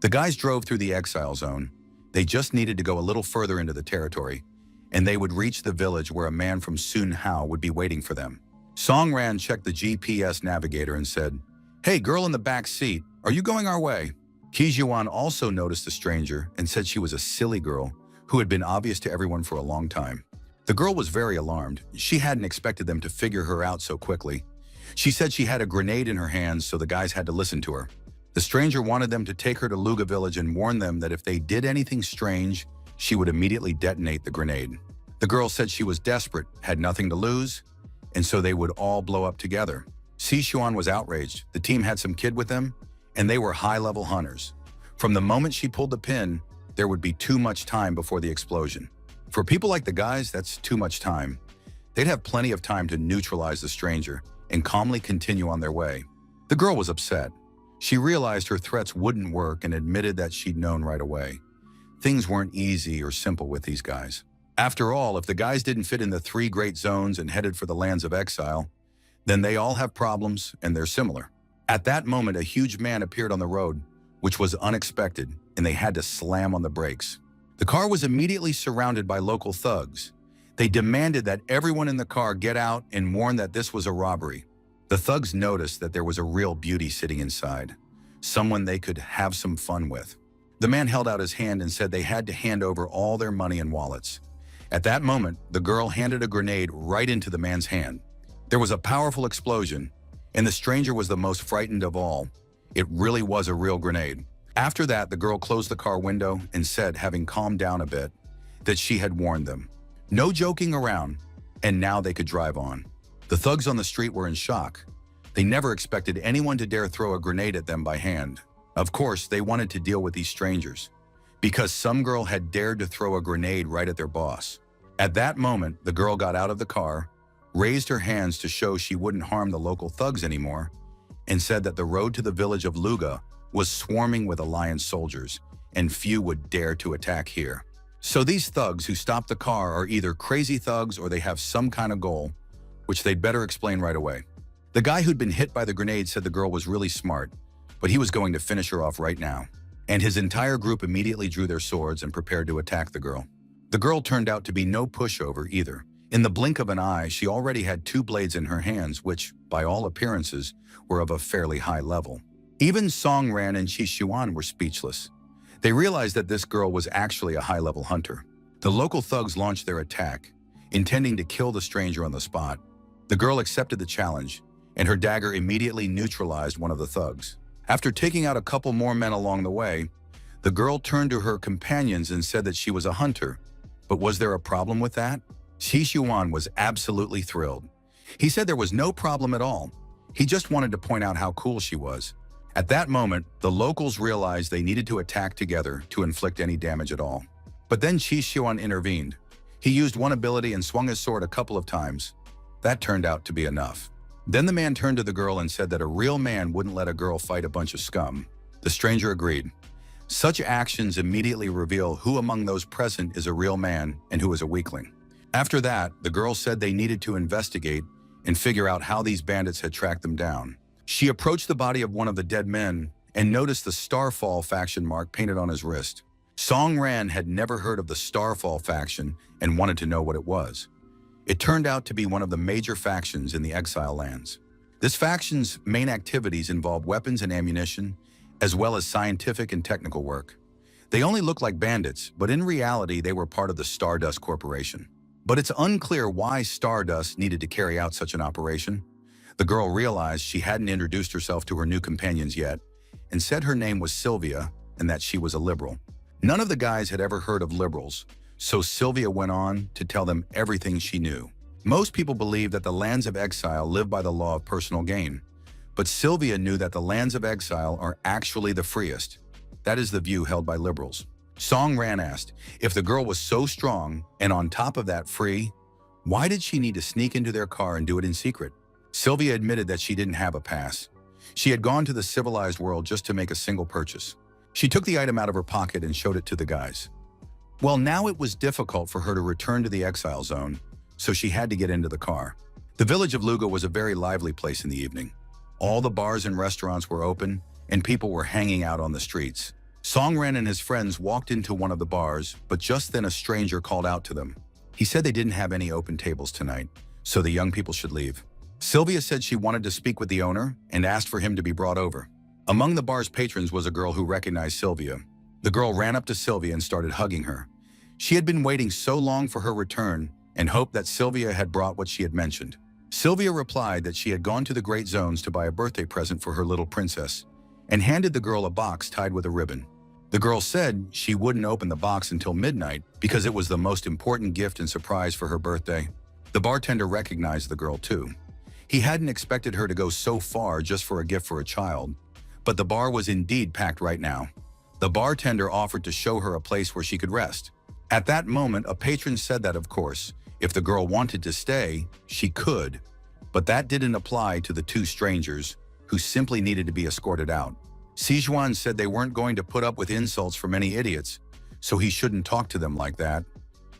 The guys drove through the exile zone. They just needed to go a little further into the territory, and they would reach the village where a man from Sun Hao would be waiting for them. Song Ran checked the GPS navigator and said, "Hey, girl in the back seat, are you going our way?" Qixuan also noticed the stranger and said she was a silly girl who had been obvious to everyone for a long time. The girl was very alarmed. She hadn't expected them to figure her out so quickly. She said she had a grenade in her hands, so the guys had to listen to her. The stranger wanted them to take her to Luga village and warn them that if they did anything strange, she would immediately detonate the grenade. The girl said she was desperate, had nothing to lose, and so they would all blow up together. Qixuan was outraged. The team had some kid with them, and they were high-level hunters. From the moment she pulled the pin, there would be too much time before the explosion. For people like the guys, that's too much time. They'd have plenty of time to neutralize the stranger and calmly continue on their way. The girl was upset. She realized her threats wouldn't work and admitted that she'd known right away. Things weren't easy or simple with these guys. After all, if the guys didn't fit in the 3 great zones and headed for the lands of exile, then they all have problems and they're similar. At that moment, a huge man appeared on the road, which was unexpected, and they had to slam on the brakes. The car was immediately surrounded by local thugs. They demanded that everyone in the car get out and warned that this was a robbery. The thugs noticed that there was a real beauty sitting inside, someone they could have some fun with. The man held out his hand and said they had to hand over all their money and wallets. At that moment, the girl handed a grenade right into the man's hand. There was a powerful explosion, and the stranger was the most frightened of all. It really was a real grenade. After that, the girl closed the car window and said, having calmed down a bit, that she had warned them. No joking around, and now they could drive on. The thugs on the street were in shock. They never expected anyone to dare throw a grenade at them by hand. Of course, they wanted to deal with these strangers, because some girl had dared to throw a grenade right at their boss. At that moment, the girl got out of the car, raised her hands to show she wouldn't harm the local thugs anymore, and said that the road to the village of Luga was swarming with alliance soldiers, and few would dare to attack here. So these thugs who stopped the car are either crazy thugs or they have some kind of goal, which they'd better explain right away. The guy who'd been hit by the grenade said the girl was really smart, but he was going to finish her off right now. And his entire group immediately drew their swords and prepared to attack the girl. The girl turned out to be no pushover either. In the blink of an eye, she already had 2 blades in her hands, which, by all appearances, were of a fairly high level. Even Song Ran and Chi Xuan were speechless. They realized that this girl was actually a high-level hunter. The local thugs launched their attack, intending to kill the stranger on the spot. The girl accepted the challenge, and her dagger immediately neutralized one of the thugs. After taking out a couple more men along the way, the girl turned to her companions and said that she was a hunter. But was there a problem with that? Chi Xuan was absolutely thrilled. He said there was no problem at all. He just wanted to point out how cool she was. At that moment, the locals realized they needed to attack together to inflict any damage at all. But then Chi Xuan intervened. He used one ability and swung his sword a couple of times. That turned out to be enough. Then the man turned to the girl and said that a real man wouldn't let a girl fight a bunch of scum. The stranger agreed. Such actions immediately reveal who among those present is a real man and who is a weakling. After that, the girl said they needed to investigate and figure out how these bandits had tracked them down. She approached the body of one of the dead men and noticed the Starfall faction mark painted on his wrist. Song Ran had never heard of the Starfall faction and wanted to know what it was. It turned out to be one of the major factions in the exile lands. This faction's main activities involve weapons and ammunition, as well as scientific and technical work. They only looked like bandits, but in reality they were part of the Stardust Corporation. But it's unclear why Stardust needed to carry out such an operation. The girl realized she hadn't introduced herself to her new companions yet, and said her name was Sylvia and that she was a liberal. None of the guys had ever heard of liberals, so Sylvia went on to tell them everything she knew. Most people believe that the lands of exile live by the law of personal gain, but Sylvia knew that the lands of exile are actually the freest. That is the view held by liberals. Song Ran asked, if the girl was so strong and on top of that free, why did she need to sneak into their car and do it in secret? Sylvia admitted that she didn't have a pass. She had gone to the civilized world just to make a single purchase. She took the item out of her pocket and showed it to the guys. Well, now it was difficult for her to return to the exile zone, so she had to get into the car. The village of Luga was a very lively place in the evening. All the bars and restaurants were open, and people were hanging out on the streets. Song Ran and his friends walked into one of the bars, but just then a stranger called out to them. He said they didn't have any open tables tonight, so the young people should leave. Sylvia said she wanted to speak with the owner and asked for him to be brought over. Among the bar's patrons was a girl who recognized Sylvia. The girl ran up to Sylvia and started hugging her. She had been waiting so long for her return and hoped that Sylvia had brought what she had mentioned. Sylvia replied that she had gone to the Great Zones to buy a birthday present for her little princess and handed the girl a box tied with a ribbon. The girl said she wouldn't open the box until midnight because it was the most important gift and surprise for her birthday. The bartender recognized the girl too. He hadn't expected her to go so far just for a gift for a child, but the bar was indeed packed right now. The bartender offered to show her a place where she could rest. At that moment, a patron said that, of course, if the girl wanted to stay, she could, but that didn't apply to the two strangers who simply needed to be escorted out. Sijuan said they weren't going to put up with insults from any idiots, so he shouldn't talk to them like that.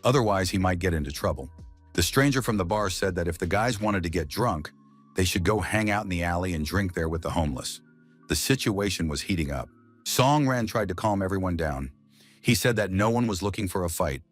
Otherwise, he might get into trouble. The stranger from the bar said that if the guys wanted to get drunk, they should go hang out in the alley and drink there with the homeless. The situation was heating up. Song Ran tried to calm everyone down. He said that no one was looking for a fight.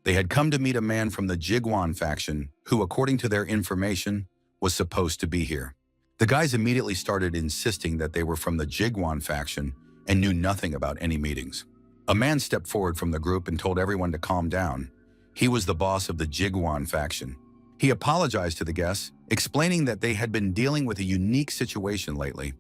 They had come to meet a man from the Jiguan faction who, according to their information, was supposed to be here. The guys immediately started insisting that they were from the Jiguan faction and knew nothing about any meetings. A man stepped forward from the group and told everyone to calm down. He was the boss of the Jiguan faction. He apologized to the guests, explaining that they had been dealing with a unique situation lately,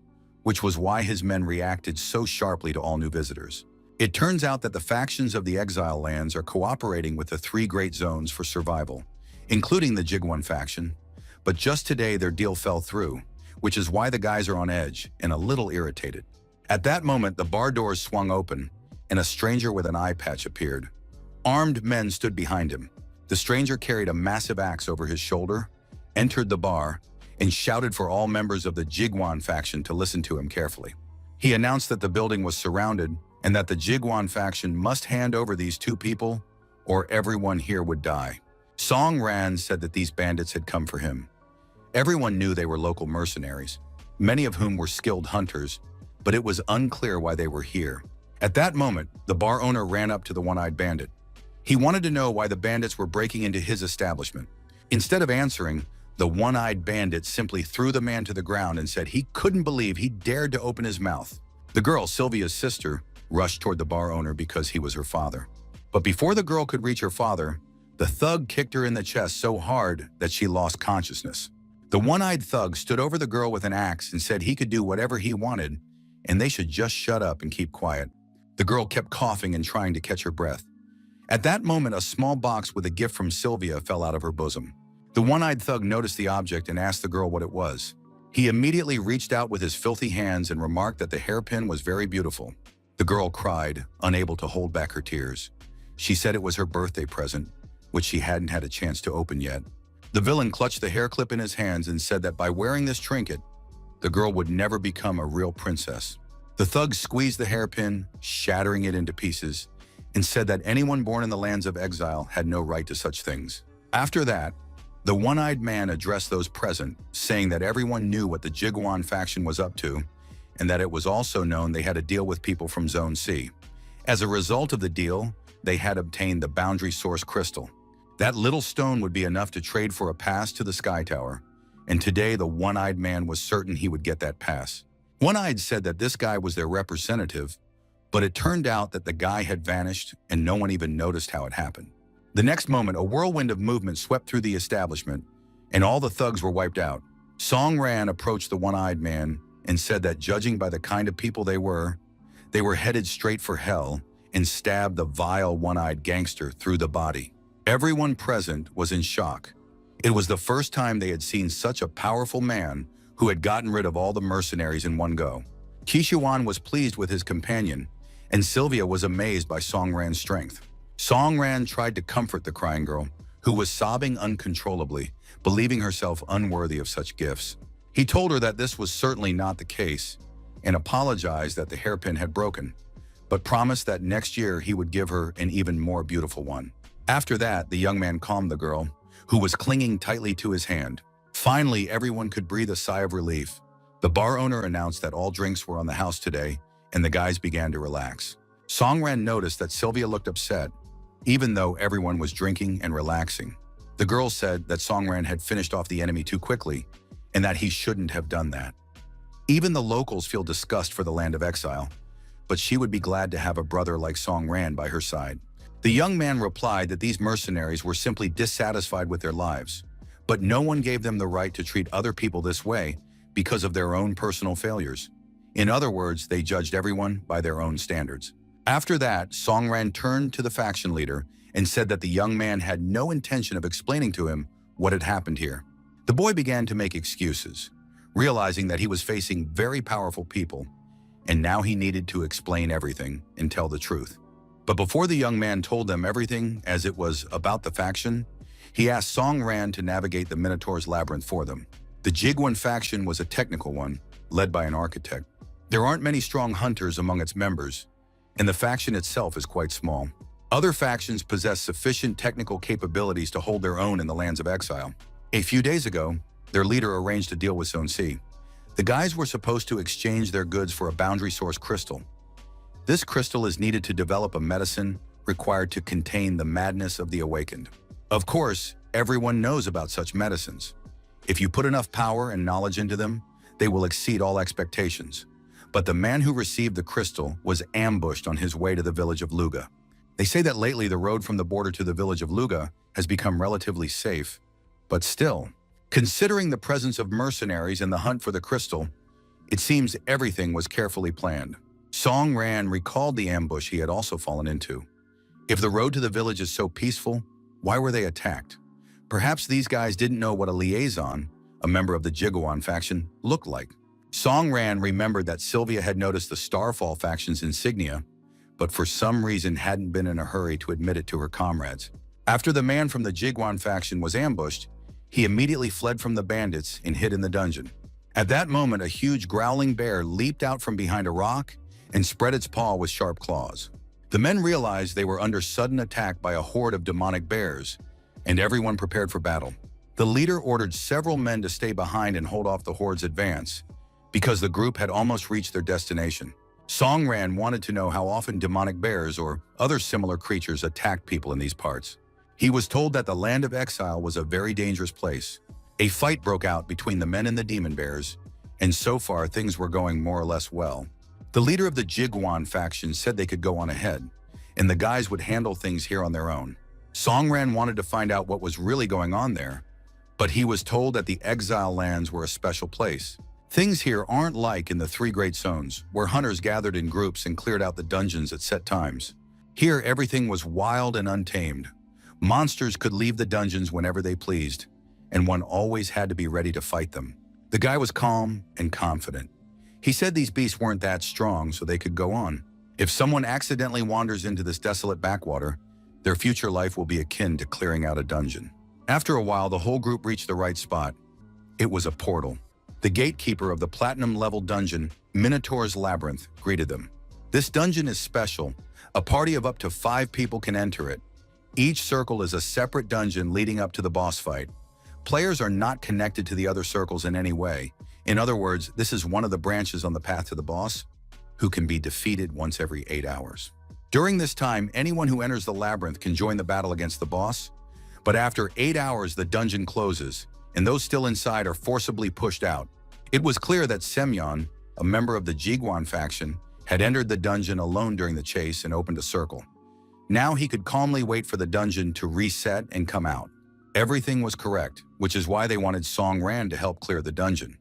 which was why his men reacted so sharply to all new visitors. It turns out that the factions of the exile lands are cooperating with the three great zones for survival, including the Jiguan faction, but just today their deal fell through, which is why the guys are on edge and a little irritated. At that moment, the bar doors swung open and a stranger with an eye patch appeared. Armed men stood behind him. The stranger carried a massive axe over his shoulder, entered the bar, and shouted for all members of the Jiguan faction to listen to him carefully. He announced that the building was surrounded and that the Jiguan faction must hand over these two people or everyone here would die. Song Ran said that these bandits had come for him. Everyone knew they were local mercenaries, many of whom were skilled hunters, but it was unclear why they were here. At that moment, the bar owner ran up to the one-eyed bandit. He wanted to know why the bandits were breaking into his establishment. Instead of answering, the one-eyed bandit simply threw the man to the ground and said he couldn't believe he dared to open his mouth. The girl, Sylvia's sister, rushed toward the bar owner because he was her father. But before the girl could reach her father, the thug kicked her in the chest so hard that she lost consciousness. The one-eyed thug stood over the girl with an axe and said he could do whatever he wanted and they should just shut up and keep quiet. The girl kept coughing and trying to catch her breath. At that moment, a small box with a gift from Sylvia fell out of her bosom. The one-eyed thug noticed the object and asked the girl what it was. He immediately reached out with his filthy hands and remarked that the hairpin was very beautiful. The girl cried, unable to hold back her tears. She said it was her birthday present, which she hadn't had a chance to open yet. The villain clutched the hair clip in his hands and said that by wearing this trinket, the girl would never become a real princess. The thug squeezed the hairpin, shattering it into pieces, and said that anyone born in the lands of exile had no right to such things. After that, the one-eyed man addressed those present, saying that everyone knew what the Jiguan faction was up to, and that it was also known they had a deal with people from Zone C. As a result of the deal, they had obtained the Boundary Source Crystal. That little stone would be enough to trade for a pass to the Sky Tower, and today the one-eyed man was certain he would get that pass. One-eyed said that this guy was their representative, but it turned out that the guy had vanished and no one even noticed how it happened. The next moment, a whirlwind of movement swept through the establishment, and all the thugs were wiped out. Song Ran approached the one-eyed man and said that judging by the kind of people they were headed straight for hell and stabbed the vile one-eyed gangster through the body. Everyone present was in shock. It was the first time they had seen such a powerful man who had gotten rid of all the mercenaries in one go. Qishuan was pleased with his companion, and Sylvia was amazed by Song Ran's strength. Song Ran tried to comfort the crying girl, who was sobbing uncontrollably, believing herself unworthy of such gifts. He told her that this was certainly not the case, and apologized that the hairpin had broken, but promised that next year he would give her an even more beautiful one. After that, the young man calmed the girl, who was clinging tightly to his hand. Finally, everyone could breathe a sigh of relief. The bar owner announced that all drinks were on the house today, and the guys began to relax. Song Ran noticed that Sylvia looked upset, even though everyone was drinking and relaxing. The girl said that Song Ran had finished off the enemy too quickly, and that he shouldn't have done that. Even the locals feel disgust for the land of exile, but she would be glad to have a brother like Song Ran by her side. The young man replied that these mercenaries were simply dissatisfied with their lives, but no one gave them the right to treat other people this way because of their own personal failures. In other words, they judged everyone by their own standards. After that, Song Ran turned to the faction leader and said that the young man had no intention of explaining to him what had happened here. The boy began to make excuses, realizing that he was facing very powerful people, and now he needed to explain everything and tell the truth. But before the young man told them everything as it was about the faction, he asked Song Ran to navigate the Minotaur's labyrinth for them. The Jigwan faction was a technical one, led by an architect. There aren't many strong hunters among its members, and the faction itself is quite small. Other factions possess sufficient technical capabilities to hold their own in the lands of exile. A few days ago, their leader arranged a deal with Zone C. The guys were supposed to exchange their goods for a boundary source crystal. This crystal is needed to develop a medicine required to contain the madness of the awakened. Of course, everyone knows about such medicines. If you put enough power and knowledge into them, they will exceed all expectations. But the man who received the crystal was ambushed on his way to the village of Luga. They say that lately the road from the border to the village of Luga has become relatively safe. But still, considering the presence of mercenaries and the hunt for the crystal, it seems everything was carefully planned. Song Ran recalled the ambush he had also fallen into. If the road to the village is so peaceful, why were they attacked? Perhaps these guys didn't know what a liaison, a member of the Jigwan faction, looked like. Song Ran remembered that Sylvia had noticed the Starfall faction's insignia, but for some reason hadn't been in a hurry to admit it to her comrades. After the man from the Jigwan faction was ambushed, he immediately fled from the bandits and hid in the dungeon. At that moment, a huge growling bear leaped out from behind a rock and spread its paw with sharp claws. The men realized they were under sudden attack by a horde of demonic bears, and everyone prepared for battle. The leader ordered several men to stay behind and hold off the horde's advance, because the group had almost reached their destination. Song Ran wanted to know how often demonic bears or other similar creatures attacked people in these parts. He was told that the land of exile was a very dangerous place. A fight broke out between the men and the demon bears, and so far things were going more or less well. The leader of the Jigwan faction said they could go on ahead, and the guys would handle things here on their own. Song Ran wanted to find out what was really going on there, but he was told that the exile lands were a special place. Things here aren't like in the three great zones, where hunters gathered in groups and cleared out the dungeons at set times. Here everything was wild and untamed. Monsters could leave the dungeons whenever they pleased, and one always had to be ready to fight them. The guy was calm and confident. He said these beasts weren't that strong, so they could go on. If someone accidentally wanders into this desolate backwater, their future life will be akin to clearing out a dungeon. After a while, the whole group reached the right spot. It was a portal. The gatekeeper of the platinum-level dungeon, Minotaur's Labyrinth, greeted them. This dungeon is special. A party of up to 5 people can enter it. Each circle is a separate dungeon leading up to the boss fight. Players are not connected to the other circles in any way. In other words, this is one of the branches on the path to the boss, who can be defeated once every 8 hours. During this time, anyone who enters the labyrinth can join the battle against the boss, but after 8 hours the dungeon closes, and those still inside are forcibly pushed out. It was clear that Semyon, a member of the Jigwan faction, had entered the dungeon alone during the chase and opened a circle. Now he could calmly wait for the dungeon to reset and come out. Everything was correct, which is why they wanted Song Ran to help clear the dungeon.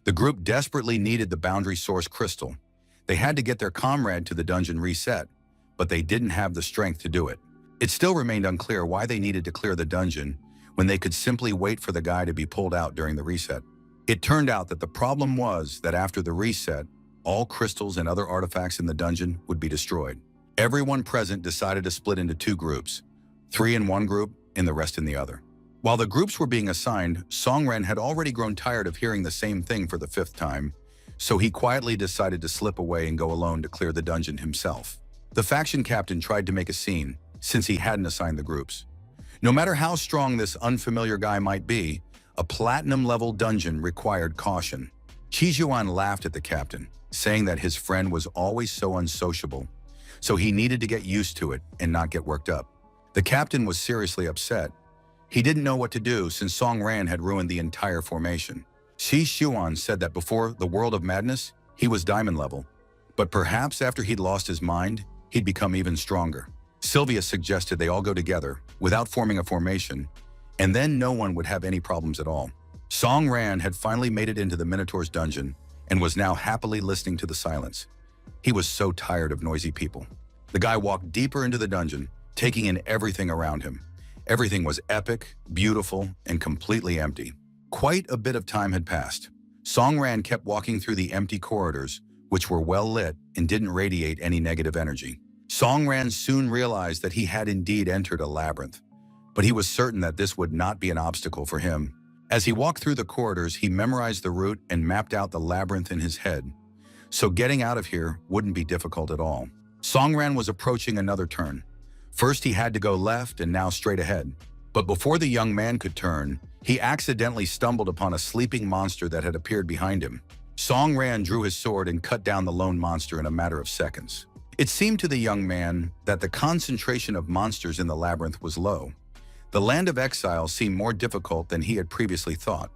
The group desperately needed the boundary source crystal. They had to get their comrade to the dungeon reset, but they didn't have the strength to do it. It still remained unclear why they needed to clear the dungeon when they could simply wait for the guy to be pulled out during the reset. It turned out that the problem was that after the reset, all crystals and other artifacts in the dungeon would be destroyed. Everyone present decided to split into 2 groups, 3 in one group and the rest in the other. While the groups were being assigned, Song Ran had already grown tired of hearing the same thing for the 5th time, so he quietly decided to slip away and go alone to clear the dungeon himself. The faction captain tried to make a scene, since he hadn't assigned the groups. No matter how strong this unfamiliar guy might be, a platinum-level dungeon required caution. Qijuan laughed at the captain, saying that his friend was always so unsociable, so he needed to get used to it and not get worked up. The captain was seriously upset. He didn't know what to do since Song Ran had ruined the entire formation. Shi Xuan said that before the World of Madness, he was diamond level, but perhaps after he'd lost his mind, he'd become even stronger. Sylvia suggested they all go together, without forming a formation, and then no one would have any problems at all. Song Ran had finally made it into the Minotaur's dungeon and was now happily listening to the silence. He was so tired of noisy people. The guy walked deeper into the dungeon, taking in everything around him. Everything was epic, beautiful, and completely empty. Quite a bit of time had passed. Song Ran kept walking through the empty corridors, which were well lit and didn't radiate any negative energy. Songran soon realized that he had indeed entered a labyrinth, but he was certain that this would not be an obstacle for him. As he walked through the corridors, he memorized the route and mapped out the labyrinth in his head, so getting out of here wouldn't be difficult at all. Songran was approaching another turn. First he had to go left and now straight ahead. But before the young man could turn, he accidentally stumbled upon a sleeping monster that had appeared behind him. Songran drew his sword and cut down the lone monster in a matter of seconds. It seemed to the young man that the concentration of monsters in the labyrinth was low. The land of exile seemed more difficult than he had previously thought.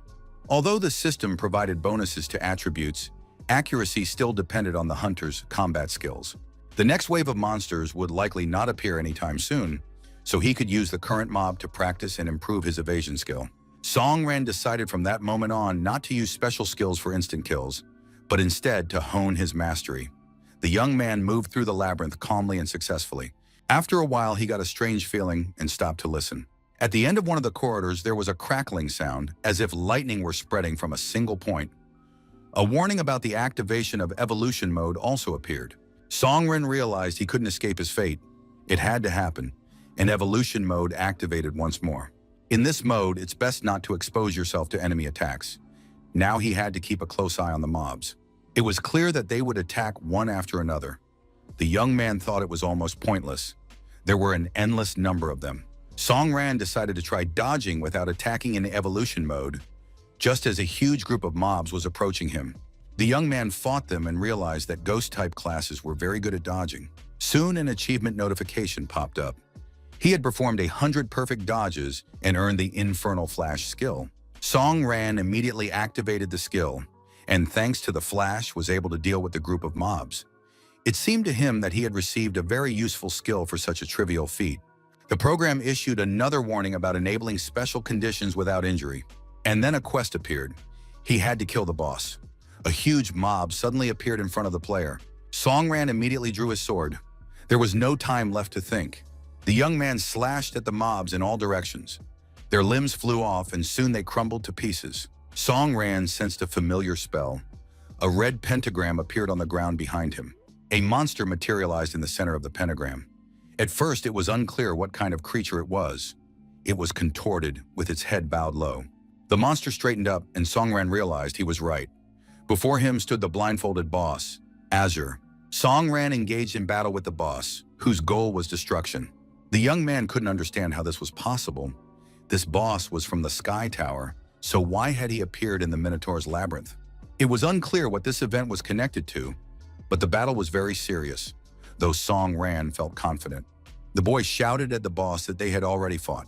Although the system provided bonuses to attributes, accuracy still depended on the hunter's combat skills. The next wave of monsters would likely not appear anytime soon, so he could use the current mob to practice and improve his evasion skill. Songran decided from that moment on not to use special skills for instant kills, but instead to hone his mastery. The young man moved through the labyrinth calmly and successfully. After a while, he got a strange feeling and stopped to listen. At the end of one of the corridors, there was a crackling sound, as if lightning were spreading from a single point. A warning about the activation of evolution mode also appeared. Songran realized he couldn't escape his fate. It had to happen, and evolution mode activated once more. In this mode, it's best not to expose yourself to enemy attacks. Now he had to keep a close eye on the mobs. It was clear that they would attack one after another. The young man thought it was almost pointless. There were an endless number of them. Songran decided to try dodging without attacking in evolution mode, just as a huge group of mobs was approaching him. The young man fought them and realized that ghost-type classes were very good at dodging. Soon an achievement notification popped up. He had performed 100 perfect dodges and earned the Infernal Flash skill. Songran immediately activated the skill, and thanks to the flash was able to deal with the group of mobs. It seemed to him that he had received a very useful skill for such a trivial feat. The program issued another warning about enabling special conditions without injury. And then a quest appeared. He had to kill the boss. A huge mob suddenly appeared in front of the player. Songran immediately drew his sword. There was no time left to think. The young man slashed at the mobs in all directions. Their limbs flew off and soon they crumbled to pieces. Songran sensed a familiar spell. A red pentagram appeared on the ground behind him. A monster materialized in the center of the pentagram. At first, it was unclear what kind of creature it was. It was contorted, with its head bowed low. The monster straightened up, and Songran realized he was right. Before him stood the blindfolded boss, Azure. Songran engaged in battle with the boss, whose goal was destruction. The young man couldn't understand how this was possible. This boss was from the Sky Tower, so why had he appeared in the Minotaur's labyrinth? It was unclear what this event was connected to, but the battle was very serious, though Songran felt confident. The boy shouted at the boss that they had already fought.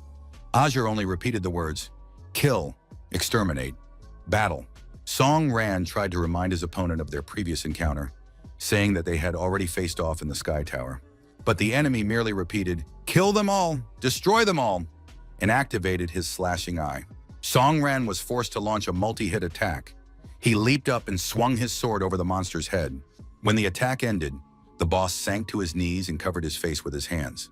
Azure only repeated the words, kill, exterminate, battle. Songran tried to remind his opponent of their previous encounter, saying that they had already faced off in the Sky Tower. But the enemy merely repeated, kill them all, destroy them all, and activated his slashing eye. Songran was forced to launch a multi-hit attack. He leaped up and swung his sword over the monster's head. When the attack ended, the boss sank to his knees and covered his face with his hands.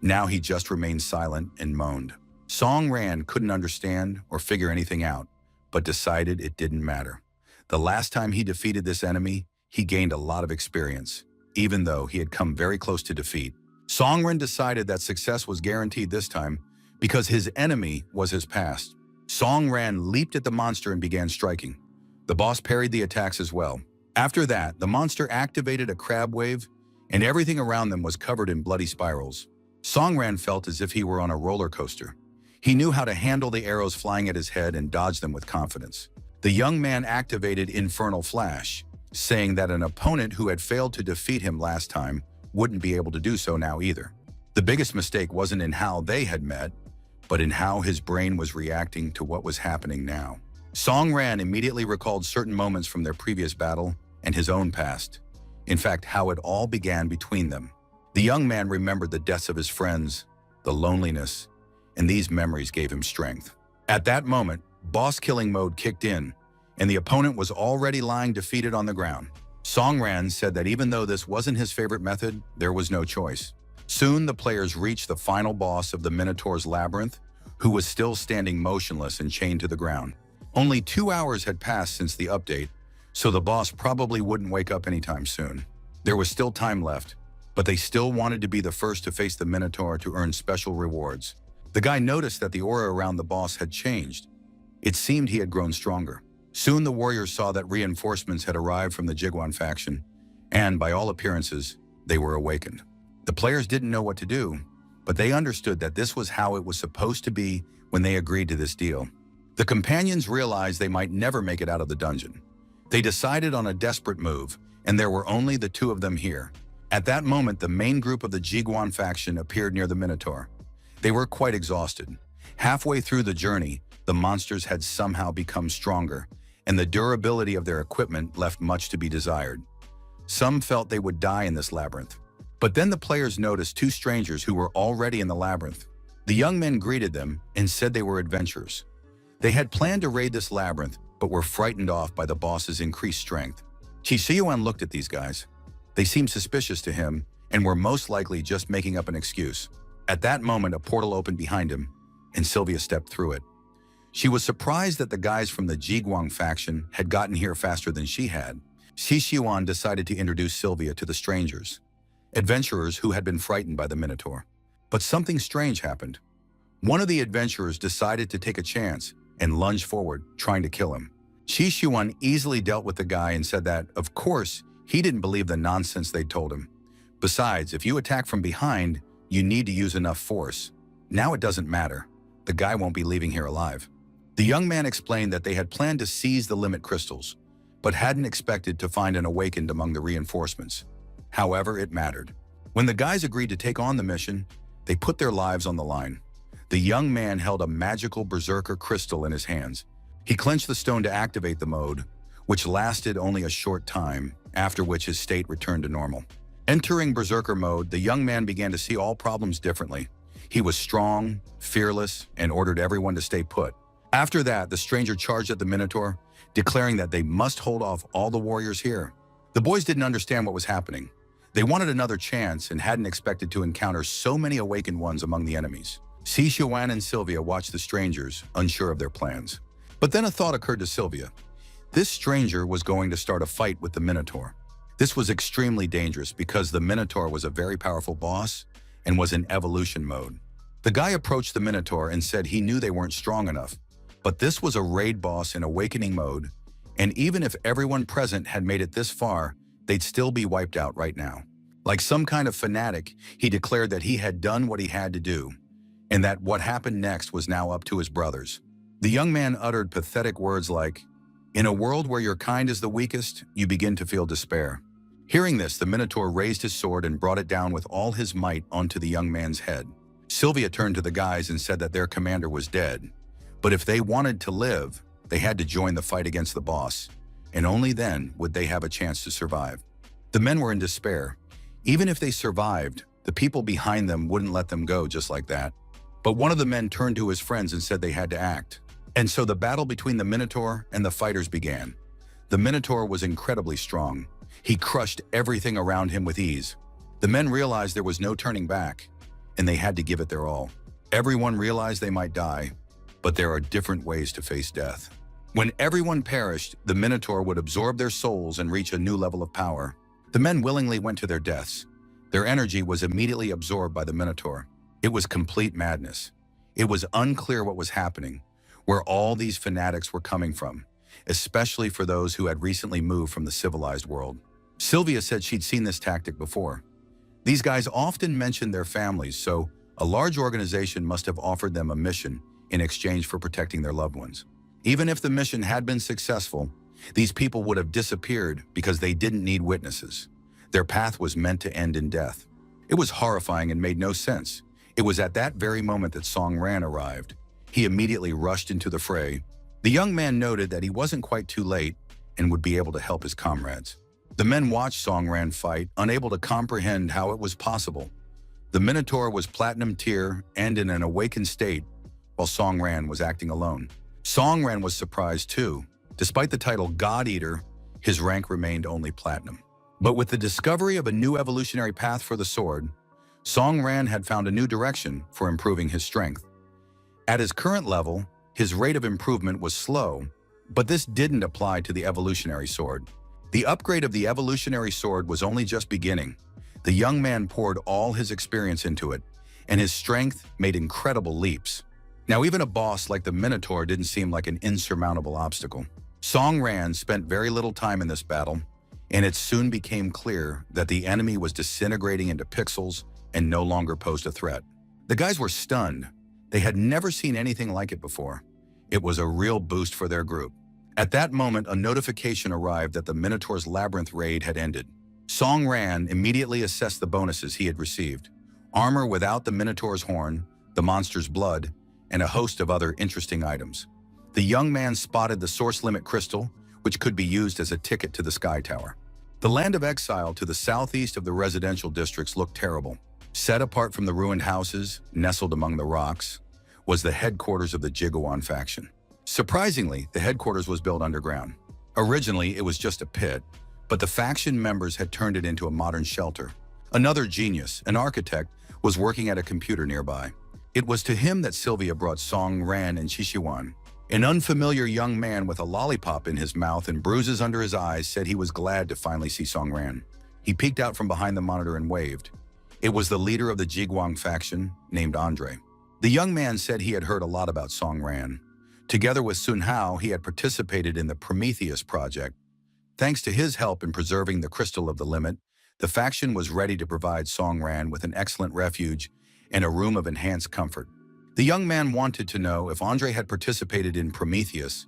Now he just remained silent and moaned. Songran couldn't understand or figure anything out, but decided it didn't matter. The last time he defeated this enemy, he gained a lot of experience, even though he had come very close to defeat. Songran decided that success was guaranteed this time because his enemy was his past. Songran leaped at the monster and began striking. The boss parried the attacks as well. After that, the monster activated a crab wave, and everything around them was covered in bloody spirals. Songran felt as if he were on a roller coaster. He knew how to handle the arrows flying at his head and dodge them with confidence. The young man activated Infernal Flash, saying that an opponent who had failed to defeat him last time wouldn't be able to do so now either. The biggest mistake wasn't in how they had met, but in how his brain was reacting to what was happening now. Songran immediately recalled certain moments from their previous battle and his own past. In fact, how it all began between them. The young man remembered the deaths of his friends, the loneliness, and these memories gave him strength. At that moment, boss-killing mode kicked in, and the opponent was already lying defeated on the ground. Songran said that even though this wasn't his favorite method, there was no choice. Soon, the players reached the final boss of the Minotaur's labyrinth, who was still standing motionless and chained to the ground. Only 2 hours had passed since the update, so the boss probably wouldn't wake up anytime soon. There was still time left, but they still wanted to be the first to face the Minotaur to earn special rewards. The guy noticed that the aura around the boss had changed. It seemed he had grown stronger. Soon the warriors saw that reinforcements had arrived from the Jiguan faction, and by all appearances, they were awakened. The players didn't know what to do, but they understood that this was how it was supposed to be when they agreed to this deal. The companions realized they might never make it out of the dungeon. They decided on a desperate move, and there were only the two of them here. At that moment, the main group of the Jiguan faction appeared near the Minotaur. They were quite exhausted. Halfway through the journey, the monsters had somehow become stronger, and the durability of their equipment left much to be desired. Some felt they would die in this labyrinth. But then the players noticed two strangers who were already in the labyrinth. The young men greeted them and said they were adventurers. They had planned to raid this labyrinth, but were frightened off by the boss's increased strength. Qi looked at these guys. They seemed suspicious to him and were most likely just making up an excuse. At that moment, a portal opened behind him, and Sylvia stepped through it. She was surprised that the guys from the Jiguan faction had gotten here faster than she had. Qi decided to introduce Sylvia to the strangers, adventurers who had been frightened by the Minotaur. But something strange happened. One of the adventurers decided to take a chance and lunged forward, trying to kill him. Qi easily dealt with the guy and said that, of course, he didn't believe the nonsense they'd told him. Besides, if you attack from behind, you need to use enough force. Now it doesn't matter. The guy won't be leaving here alive. The young man explained that they had planned to seize the limit crystals, but hadn't expected to find an awakened among the reinforcements. However, it mattered. When the guys agreed to take on the mission, they put their lives on the line. The young man held a magical berserker crystal in his hands. He clenched the stone to activate the mode, which lasted only a short time, after which his state returned to normal. Entering berserker mode, the young man began to see all problems differently. He was strong, fearless, and ordered everyone to stay put. After that, the stranger charged at the Minotaur, declaring that they must hold off all the warriors here. The boys didn't understand what was happening. They wanted another chance and hadn't expected to encounter so many awakened ones among the enemies. Qi and Sylvia watched the strangers, unsure of their plans. But then a thought occurred to Sylvia. This stranger was going to start a fight with the Minotaur. This was extremely dangerous because the Minotaur was a very powerful boss and was in evolution mode. The guy approached the Minotaur and said he knew they weren't strong enough, but this was a raid boss in awakening mode, and even if everyone present had made it this far, they'd still be wiped out right now. Like some kind of fanatic, he declared that he had done what he had to do, and that what happened next was now up to his brothers. The young man uttered pathetic words like, "In a world where your kind is the weakest, you begin to feel despair." Hearing this, the Minotaur raised his sword and brought it down with all his might onto the young man's head. Sylvia turned to the guys and said that their commander was dead, but if they wanted to live, they had to join the fight against the boss, and only then would they have a chance to survive. The men were in despair. Even if they survived, the people behind them wouldn't let them go just like that. But one of the men turned to his friends and said they had to act. And so the battle between the Minotaur and the fighters began. The Minotaur was incredibly strong. He crushed everything around him with ease. The men realized there was no turning back, and they had to give it their all. Everyone realized they might die, but there are different ways to face death. When everyone perished, the Minotaur would absorb their souls and reach a new level of power. The men willingly went to their deaths. Their energy was immediately absorbed by the Minotaur. It was complete madness. It was unclear what was happening, where all these fanatics were coming from, especially for those who had recently moved from the civilized world. Sylvia said she'd seen this tactic before. These guys often mentioned their families, so a large organization must have offered them a mission in exchange for protecting their loved ones. Even if the mission had been successful, these people would have disappeared because they didn't need witnesses. Their path was meant to end in death. It was horrifying and made no sense. It was at that very moment that Song Ran arrived. He immediately rushed into the fray. The young man noted that he wasn't quite too late and would be able to help his comrades. The men watched Song Ran fight, unable to comprehend how it was possible. The Minotaur was platinum tier and in an awakened state, while Song Ran was acting alone. Song Ran was surprised too. Despite the title God Eater, his rank remained only platinum. But with the discovery of a new evolutionary path for the sword, Song Ran had found a new direction for improving his strength. At his current level, his rate of improvement was slow, but this didn't apply to the evolutionary sword. The upgrade of the evolutionary sword was only just beginning. The young man poured all his experience into it, and his strength made incredible leaps. Now even a boss like the Minotaur didn't seem like an insurmountable obstacle. Song Ran spent very little time in this battle, and it soon became clear that the enemy was disintegrating into pixels and no longer posed a threat. The guys were stunned. They had never seen anything like it before. It was a real boost for their group. At that moment, a notification arrived that the Minotaur's labyrinth raid had ended. Song Ran immediately assessed the bonuses he had received: armor without the Minotaur's horn, the monster's blood, and a host of other interesting items. The young man spotted the source limit crystal, which could be used as a ticket to the Sky Tower. The land of exile to the southeast of the residential districts looked terrible. Set apart from the ruined houses, nestled among the rocks, was the headquarters of the Jiguan faction. Surprisingly, the headquarters was built underground. Originally, it was just a pit, but the faction members had turned it into a modern shelter. Another genius, an architect, was working at a computer nearby. It was to him that Sylvia brought Song Ran and Shishiwan. An unfamiliar young man with a lollipop in his mouth and bruises under his eyes said he was glad to finally see Song Ran. He peeked out from behind the monitor and waved. It was the leader of the Jiguan faction, named Andre. The young man said he had heard a lot about Song Ran. Together with Sun Hao, he had participated in the Prometheus project. Thanks to his help in preserving the Crystal of the Limit, the faction was ready to provide Song Ran with an excellent refuge and a room of enhanced comfort. The young man wanted to know if Andre had participated in Prometheus,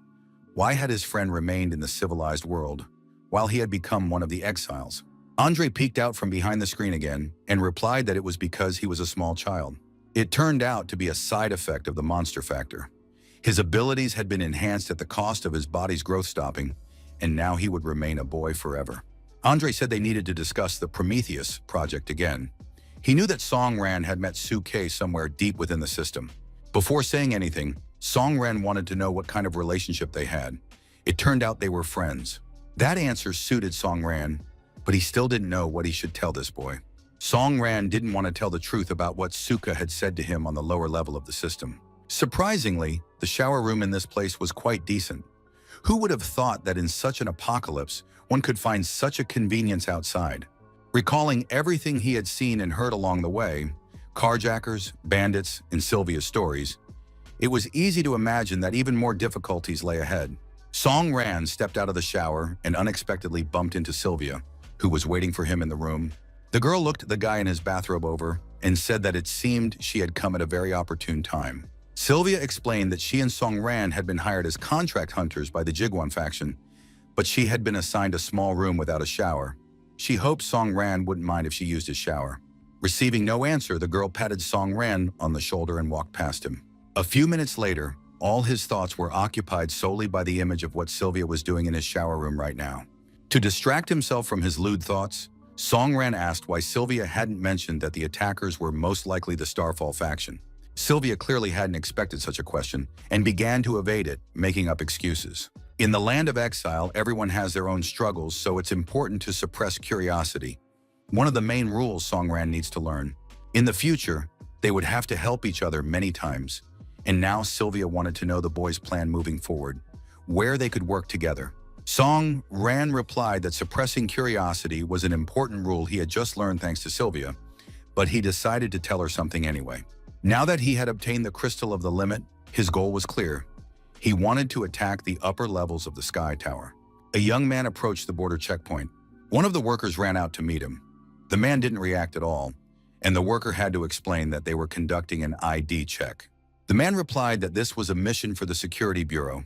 why had his friend remained in the civilized world, while he had become one of the exiles? Andre peeked out from behind the screen again and replied that it was because he was a small child. It turned out to be a side effect of the monster factor. His abilities had been enhanced at the cost of his body's growth stopping, and now he would remain a boy forever. Andre said they needed to discuss the Prometheus project again. He knew that Song Ran had met Su-Kei somewhere deep within the system. Before saying anything, Song Ran wanted to know what kind of relationship they had. It turned out they were friends. That answer suited Song Ran, but he still didn't know what he should tell this boy. Song Ran didn't want to tell the truth about what Suka had said to him on the lower level of the system. Surprisingly, the shower room in this place was quite decent. Who would have thought that in such an apocalypse, one could find such a convenience outside? Recalling everything he had seen and heard along the way, carjackers, bandits, and Sylvia's stories, it was easy to imagine that even more difficulties lay ahead. Song Ran stepped out of the shower and unexpectedly bumped into Sylvia, who was waiting for him in the room. The girl looked the guy in his bathrobe over and said that it seemed she had come at a very opportune time. Sylvia explained that she and Song Ran had been hired as contract hunters by the Jiguan faction, but she had been assigned a small room without a shower. She hoped Song Ran wouldn't mind if she used his shower. Receiving no answer, the girl patted Song Ran on the shoulder and walked past him. A few minutes later, all his thoughts were occupied solely by the image of what Sylvia was doing in his shower room right now. To distract himself from his lewd thoughts, Song Ran asked why Sylvia hadn't mentioned that the attackers were most likely the Starfall faction. Sylvia clearly hadn't expected such a question and began to evade it, making up excuses. In the land of exile, everyone has their own struggles, so it's important to suppress curiosity. One of the main rules Song Ran needs to learn. In the future, they would have to help each other many times. And now Sylvia wanted to know the boys' plan moving forward, where they could work together. Song Ran replied that suppressing curiosity was an important rule he had just learned thanks to Sylvia, but he decided to tell her something anyway. Now that he had obtained the Crystal of the Limit, his goal was clear. He wanted to attack the upper levels of the Sky Tower. A young man approached the border checkpoint. One of the workers ran out to meet him. The man didn't react at all, and the worker had to explain that they were conducting an ID check. The man replied that this was a mission for the Security Bureau,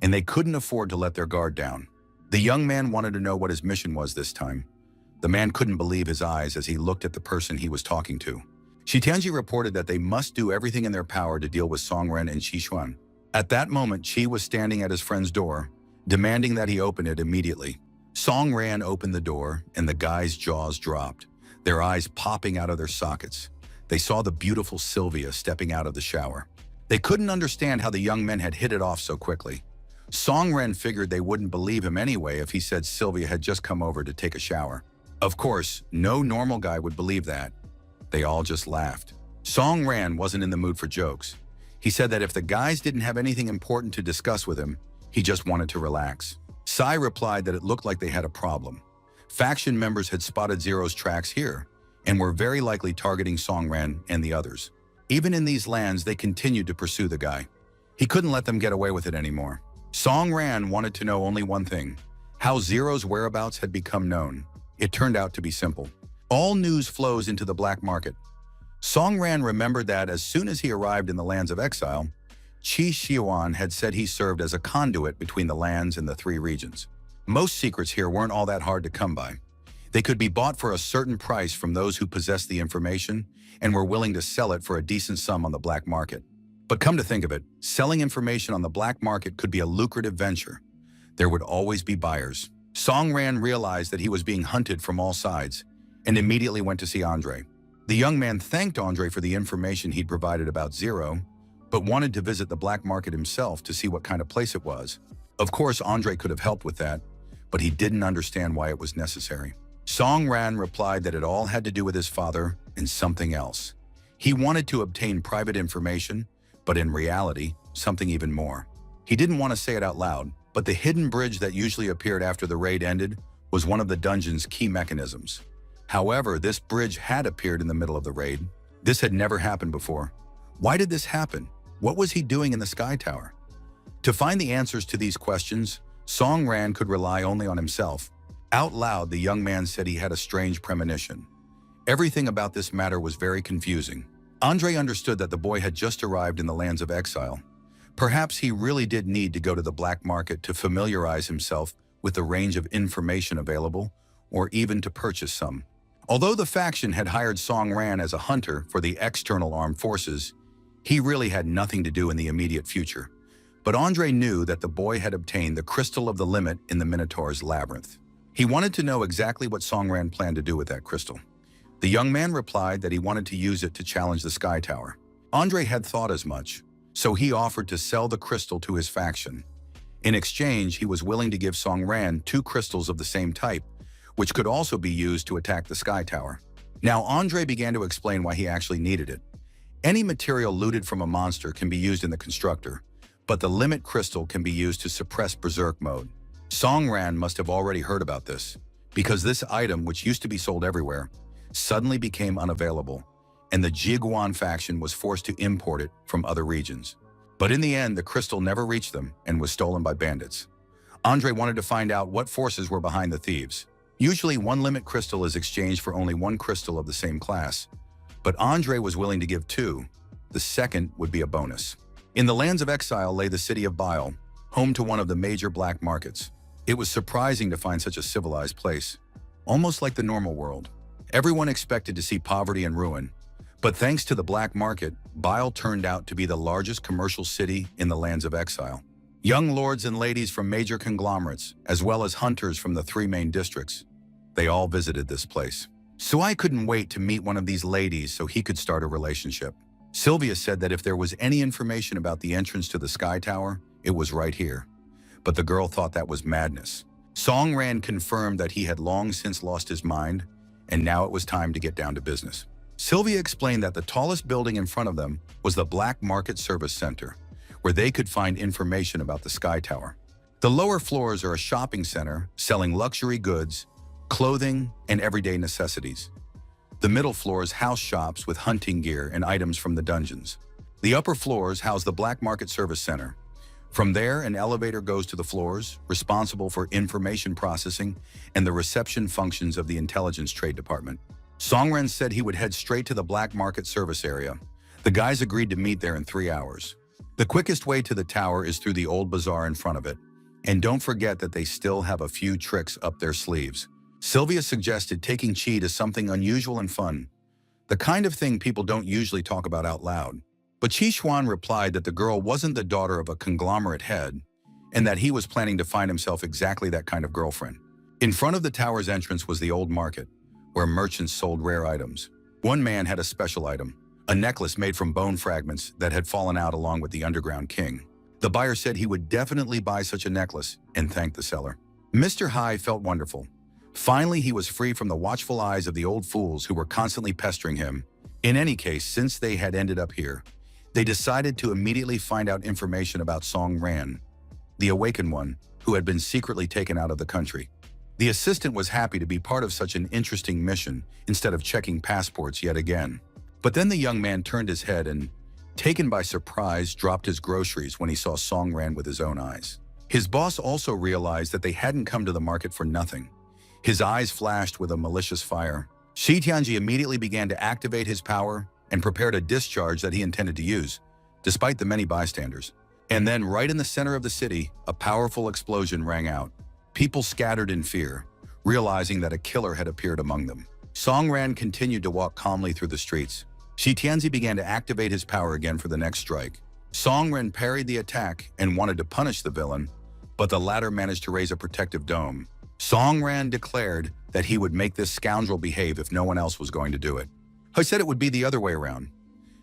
and they couldn't afford to let their guard down. The young man wanted to know what his mission was this time. The man couldn't believe his eyes as he looked at the person he was talking to. Shitenji reported that they must do everything in their power to deal with Song Ran and Shishuan. At that moment, Chi was standing at his friend's door, demanding that he open it immediately. Song Ran opened the door, and the guy's jaws dropped, their eyes popping out of their sockets. They saw the beautiful Sylvia stepping out of the shower. They couldn't understand how the young men had hit it off so quickly. Song Ran figured they wouldn't believe him anyway if he said Sylvia had just come over to take a shower. Of course, no normal guy would believe that. They all just laughed. Song Ran wasn't in the mood for jokes. He said that if the guys didn't have anything important to discuss with him, he just wanted to relax. Sai replied that it looked like they had a problem. Faction members had spotted Zero's tracks here, and were very likely targeting Song Ran and the others. Even in these lands, they continued to pursue the guy. He couldn't let them get away with it anymore. Song Ran wanted to know only one thing: how Zero's whereabouts had become known. It turned out to be simple. All news flows into the black market. Song Ran remembered that as soon as he arrived in the lands of exile, Qi Xiuan had said he served as a conduit between the lands and the three regions. Most secrets here weren't all that hard to come by. They could be bought for a certain price from those who possessed the information and were willing to sell it for a decent sum on the black market. But come to think of it, selling information on the black market could be a lucrative venture. There would always be buyers. Song Ran realized that he was being hunted from all sides and immediately went to see Andre. The young man thanked Andre for the information he'd provided about Zero, but wanted to visit the black market himself to see what kind of place it was. Of course, Andre could have helped with that, but he didn't understand why it was necessary. Song Ran replied that it all had to do with his father and something else. He wanted to obtain private information, but in reality, something even more. He didn't want to say it out loud, but the hidden bridge that usually appeared after the raid ended was one of the dungeon's key mechanisms. However, this bridge had appeared in the middle of the raid. This had never happened before. Why did this happen? What was he doing in the Sky Tower? To find the answers to these questions, Song Ran could rely only on himself. Out loud, the young man said he had a strange premonition. Everything about this matter was very confusing. Andre understood that the boy had just arrived in the lands of exile. Perhaps he really did need to go to the black market to familiarize himself with the range of information available, or even to purchase some. Although the faction had hired Song Ran as a hunter for the external armed forces, he really had nothing to do in the immediate future. But Andre knew that the boy had obtained the crystal of the limit in the Minotaur's labyrinth. He wanted to know exactly what Song Ran planned to do with that crystal. The young man replied that he wanted to use it to challenge the Sky Tower. Andre had thought as much, so he offered to sell the crystal to his faction. In exchange, he was willing to give Song Ran 2 crystals of the same type, which could also be used to attack the Sky Tower. Now Andre began to explain why he actually needed it. Any material looted from a monster can be used in the constructor, but the limit crystal can be used to suppress berserk mode. Song Ran must have already heard about this, because this item, which used to be sold everywhere, suddenly became unavailable, and the Jiguan faction was forced to import it from other regions. But in the end, the crystal never reached them and was stolen by bandits. Andre wanted to find out what forces were behind the thieves. Usually, 1 limit crystal is exchanged for only 1 crystal of the same class, but Andre was willing to give 2. The second would be a bonus. In the lands of exile lay the city of Bile, home to one of the major black markets. It was surprising to find such a civilized place, almost like the normal world. Everyone expected to see poverty and ruin, but thanks to the black market, Bile turned out to be the largest commercial city in the lands of exile. Young lords and ladies from major conglomerates, as well as hunters from the 3 main districts, they all visited this place. Suai couldn't wait to meet one of these ladies so he could start a relationship. Sylvia said that if there was any information about the entrance to the Sky Tower, it was right here. But the girl thought that was madness. Song Ran confirmed that he had long since lost his mind, and now it was time to get down to business. Sylvia explained that the tallest building in front of them was the Black Market Service Center, where they could find information about the Sky Tower. The lower floors are a shopping center selling luxury goods, clothing, and everyday necessities. The middle floors house shops with hunting gear and items from the dungeons. The upper floors house the Black Market Service Center. From there, an elevator goes to the floors, responsible for information processing and the reception functions of the Intelligence Trade Department. Song Ran said he would head straight to the Black Market Service area. The guys agreed to meet there in 3 hours. The quickest way to the tower is through the old bazaar in front of it. And don't forget that they still have a few tricks up their sleeves. Sylvia suggested taking Chi to something unusual and fun, the kind of thing people don't usually talk about out loud. But Chi Xuan replied that the girl wasn't the daughter of a conglomerate head, and that he was planning to find himself exactly that kind of girlfriend. In front of the tower's entrance was the old market, where merchants sold rare items. One man had a special item, a necklace made from bone fragments that had fallen out along with the underground king. The buyer said he would definitely buy such a necklace and thanked the seller. Mr. Hai felt wonderful. Finally, he was free from the watchful eyes of the old fools who were constantly pestering him. In any case, since they had ended up here, they decided to immediately find out information about Song Ran, the Awakened One, who had been secretly taken out of the country. The assistant was happy to be part of such an interesting mission instead of checking passports yet again. But then the young man turned his head and, taken by surprise, dropped his groceries when he saw Song Ran with his own eyes. His boss also realized that they hadn't come to the market for nothing. His eyes flashed with a malicious fire. Shi Tianji immediately began to activate his power and prepared a discharge that he intended to use, despite the many bystanders. And then, right in the center of the city, a powerful explosion rang out. People scattered in fear, realizing that a killer had appeared among them. Song Ran continued to walk calmly through the streets. Shi Tianzi began to activate his power again for the next strike. Song Ran parried the attack and wanted to punish the villain, but the latter managed to raise a protective dome. Song Ran declared that he would make this scoundrel behave if no one else was going to do it. I said it would be the other way around.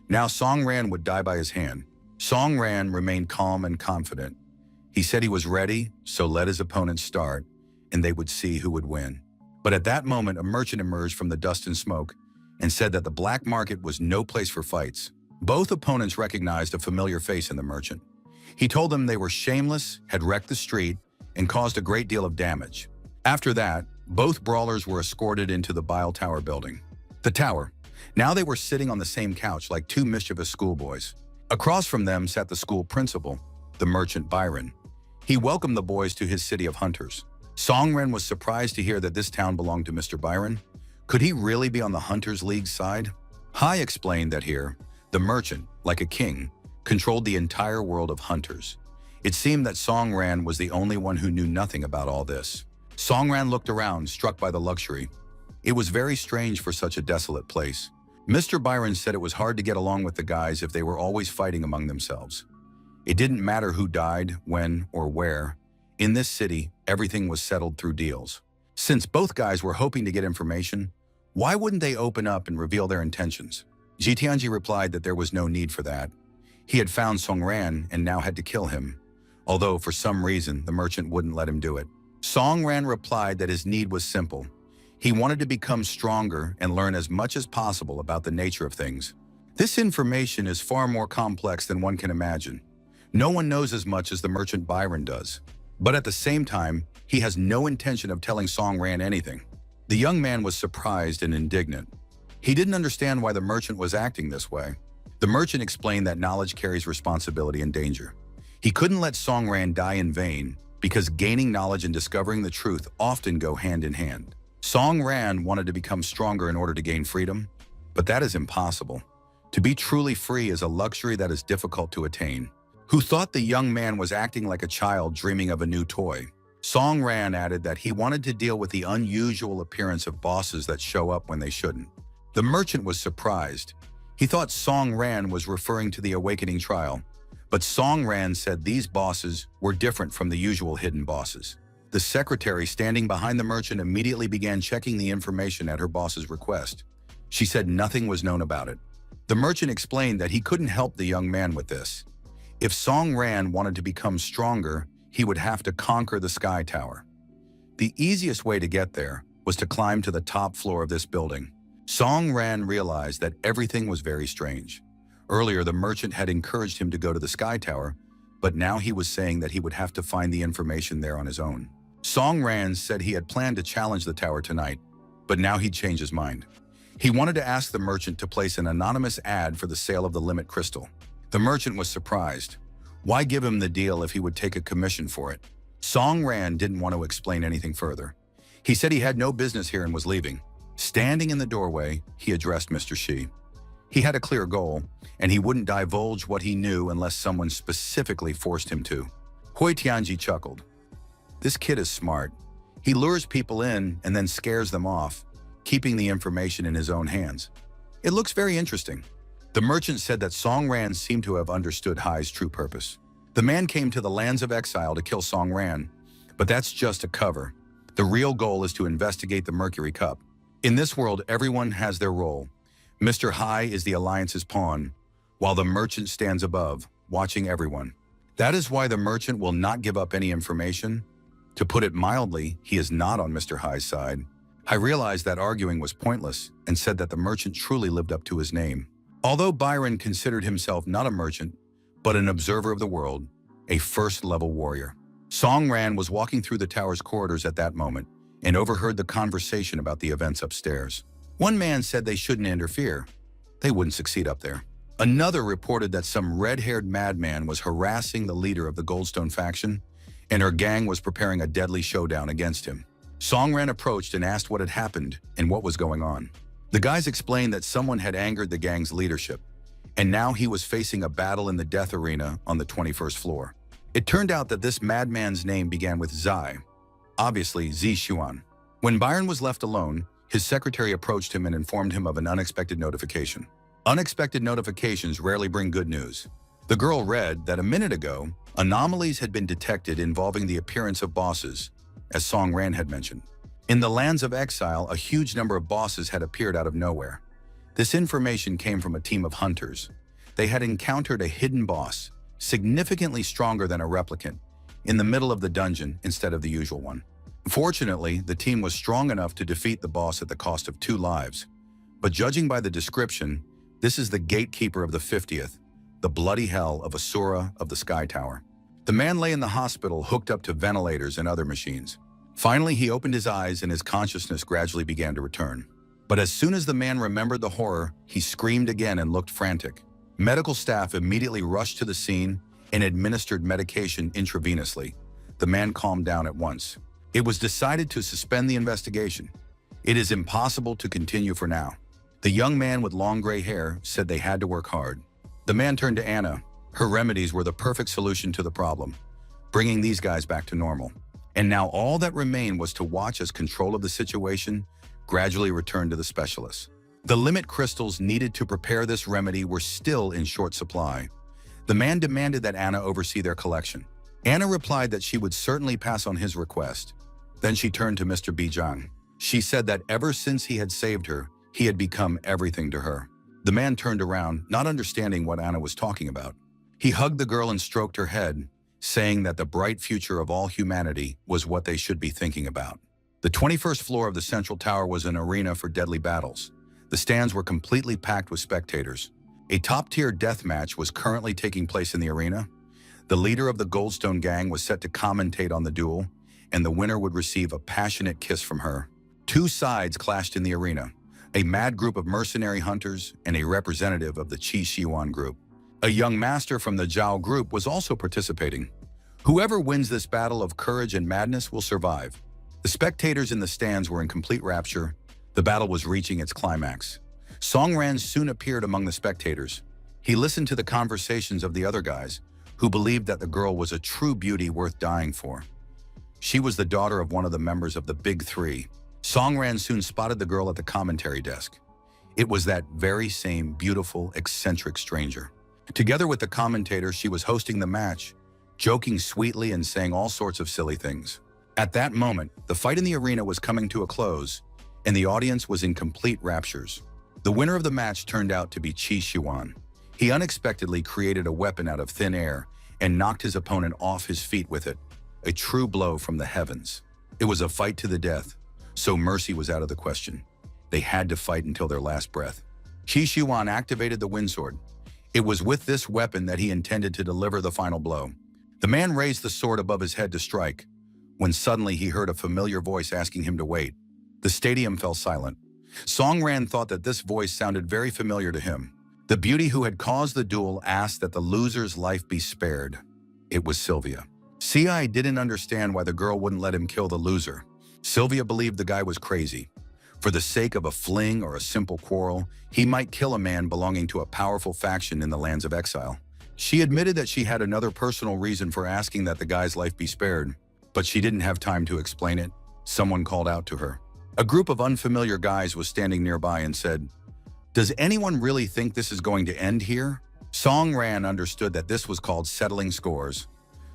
Now Song Ran would die by his hand. Song Ran remained calm and confident. He said he was ready, so let his opponents start, and they would see who would win. But at that moment, a merchant emerged from the dust and smoke and said that the black market was no place for fights. Both opponents recognized a familiar face in the merchant. He told them they were shameless, had wrecked the street, and caused a great deal of damage. After that, both brawlers were escorted into the Bile Tower building. The tower. Now they were sitting on the same couch like two mischievous schoolboys. Across from them sat the school principal, the merchant Byron. He welcomed the boys to his city of hunters. Song Ran was surprised to hear that this town belonged to Mr. Byron. Could he really be on the Hunters League's side? Hai explained that here, the merchant, like a king, controlled the entire world of hunters. It seemed that Song Ran was the only one who knew nothing about all this. Song Ran looked around, struck by the luxury. It was very strange for such a desolate place. Mr. Byron said it was hard to get along with the guys if they were always fighting among themselves. It didn't matter who died, when, or where. In this city, everything was settled through deals. Since both guys were hoping to get information, why wouldn't they open up and reveal their intentions? Ji Tianji replied that there was no need for that. He had found Song Ran and now had to kill him, although for some reason the merchant wouldn't let him do it. Song Ran replied that his need was simple. He wanted to become stronger and learn as much as possible about the nature of things. This information is far more complex than one can imagine. No one knows as much as the merchant Byron does. But at the same time, he has no intention of telling Song Ran anything. The young man was surprised and indignant. He didn't understand why the merchant was acting this way. The merchant explained that knowledge carries responsibility and danger. He couldn't let Song Ran die in vain because gaining knowledge and discovering the truth often go hand in hand. Song Ran wanted to become stronger in order to gain freedom, but that is impossible. To be truly free is a luxury that is difficult to attain. Who thought the young man was acting like a child dreaming of a new toy? Song Ran added that he wanted to deal with the unusual appearance of bosses that show up when they shouldn't. The merchant was surprised. He thought Song Ran was referring to the awakening trial, but Song Ran said these bosses were different from the usual hidden bosses. The secretary standing behind the merchant immediately began checking the information at her boss's request. She said nothing was known about it. The merchant explained that he couldn't help the young man with this. If Song Ran wanted to become stronger, he would have to conquer the Sky Tower. The easiest way to get there was to climb to the top floor of this building. Song Ran realized that everything was very strange. Earlier, the merchant had encouraged him to go to the Sky Tower, but now he was saying that he would have to find the information there on his own. Song Ran said he had planned to challenge the tower tonight, but now he'd changed his mind. He wanted to ask the merchant to place an anonymous ad for the sale of the limit crystal. The merchant was surprised. Why give him the deal if he would take a commission for it? Song Ran didn't want to explain anything further. He said he had no business here and was leaving. Standing in the doorway, he addressed Mr. Shi. He had a clear goal, and he wouldn't divulge what he knew unless someone specifically forced him to. Hui Tianji chuckled. This kid is smart. He lures people in and then scares them off, keeping the information in his own hands. It looks very interesting. The merchant said that Song Ran seemed to have understood Hai's true purpose. The man came to the lands of exile to kill Song Ran, but that's just a cover. The real goal is to investigate the Mercury Cup. In this world, everyone has their role. Mr. Hai is the Alliance's pawn, while the merchant stands above, watching everyone. That is why the merchant will not give up any information. To put it mildly, he is not on Mr. Hai's side. I realized that arguing was pointless and said that the merchant truly lived up to his name. Although Byron considered himself not a merchant, but an observer of the world, a first-level warrior. Song Ran was walking through the tower's corridors at that moment, and overheard the conversation about the events upstairs. One man said they shouldn't interfere. They wouldn't succeed up there. Another reported that some red-haired madman was harassing the leader of the Goldstone faction, and her gang was preparing a deadly showdown against him. Songran approached and asked what had happened and what was going on. The guys explained that someone had angered the gang's leadership, and now he was facing a battle in the death arena on the 21st floor. It turned out that this madman's name began with Zai, obviously Zi Xuan. When Byron was left alone, his secretary approached him and informed him of an unexpected notification. Unexpected notifications rarely bring good news. The girl read that a minute ago, anomalies had been detected involving the appearance of bosses, as Song Ran had mentioned. In the lands of exile, a huge number of bosses had appeared out of nowhere. This information came from a team of hunters. They had encountered a hidden boss, significantly stronger than a replicant, in the middle of the dungeon instead of the usual one. Fortunately, the team was strong enough to defeat the boss at the cost of 2 lives. But judging by the description, this is the gatekeeper of the 50th, the bloody hell of Asura of the Sky Tower. The man lay in the hospital hooked up to ventilators and other machines. Finally, he opened his eyes and his consciousness gradually began to return. But as soon as the man remembered the horror, he screamed again and looked frantic. Medical staff immediately rushed to the scene and administered medication intravenously. The man calmed down at once. It was decided to suspend the investigation. It is impossible to continue for now. The young man with long gray hair said they had to work hard. The man turned to Anna. Her remedies were the perfect solution to the problem, bringing these guys back to normal. And now all that remained was to watch as control of the situation gradually returned to the specialists. The limit crystals needed to prepare this remedy were still in short supply. The man demanded that Anna oversee their collection. Anna replied that she would certainly pass on his request. Then she turned to Mr. Bijang. She said that ever since he had saved her, he had become everything to her. The man turned around, not understanding what Anna was talking about. He hugged the girl and stroked her head, saying that the bright future of all humanity was what they should be thinking about. The 21st floor of the central tower was an arena for deadly battles. The stands were completely packed with spectators. A top-tier death match was currently taking place in the arena. The leader of the Goldstone gang was set to commentate on the duel, and the winner would receive a passionate kiss from her. 2 sides clashed in the arena, a mad group of mercenary hunters and a representative of the Qi Xiuan group. A young master from the Zhao group was also participating. Whoever wins this battle of courage and madness will survive. The spectators in the stands were in complete rapture. The battle was reaching its climax. Song Ran soon appeared among the spectators. He listened to the conversations of the other guys, who believed that the girl was a true beauty worth dying for. She was the daughter of one of the members of the Big Three. Song Ran soon spotted the girl at the commentary desk. It was that very same beautiful, eccentric stranger. Together with the commentator, she was hosting the match, joking sweetly and saying all sorts of silly things. At that moment, the fight in the arena was coming to a close, and the audience was in complete raptures. The winner of the match turned out to be Qi Xuan. He unexpectedly created a weapon out of thin air and knocked his opponent off his feet with it, a true blow from the heavens. It was a fight to the death, so mercy was out of the question. They had to fight until their last breath. Qi Xuan activated the windsword. It was with this weapon that he intended to deliver the final blow. The man raised the sword above his head to strike, when suddenly he heard a familiar voice asking him to wait. The stadium fell silent. Song Ran thought that this voice sounded very familiar to him. The beauty who had caused the duel asked that the loser's life be spared. It was Sylvia. CI didn't understand why the girl wouldn't let him kill the loser. Sylvia believed the guy was crazy. For the sake of a fling or a simple quarrel, he might kill a man belonging to a powerful faction in the lands of exile. She admitted that she had another personal reason for asking that the guy's life be spared, but she didn't have time to explain it. Someone called out to her. A group of unfamiliar guys was standing nearby and said, "Does anyone really think this is going to end here?" Song Ran understood that this was called settling scores.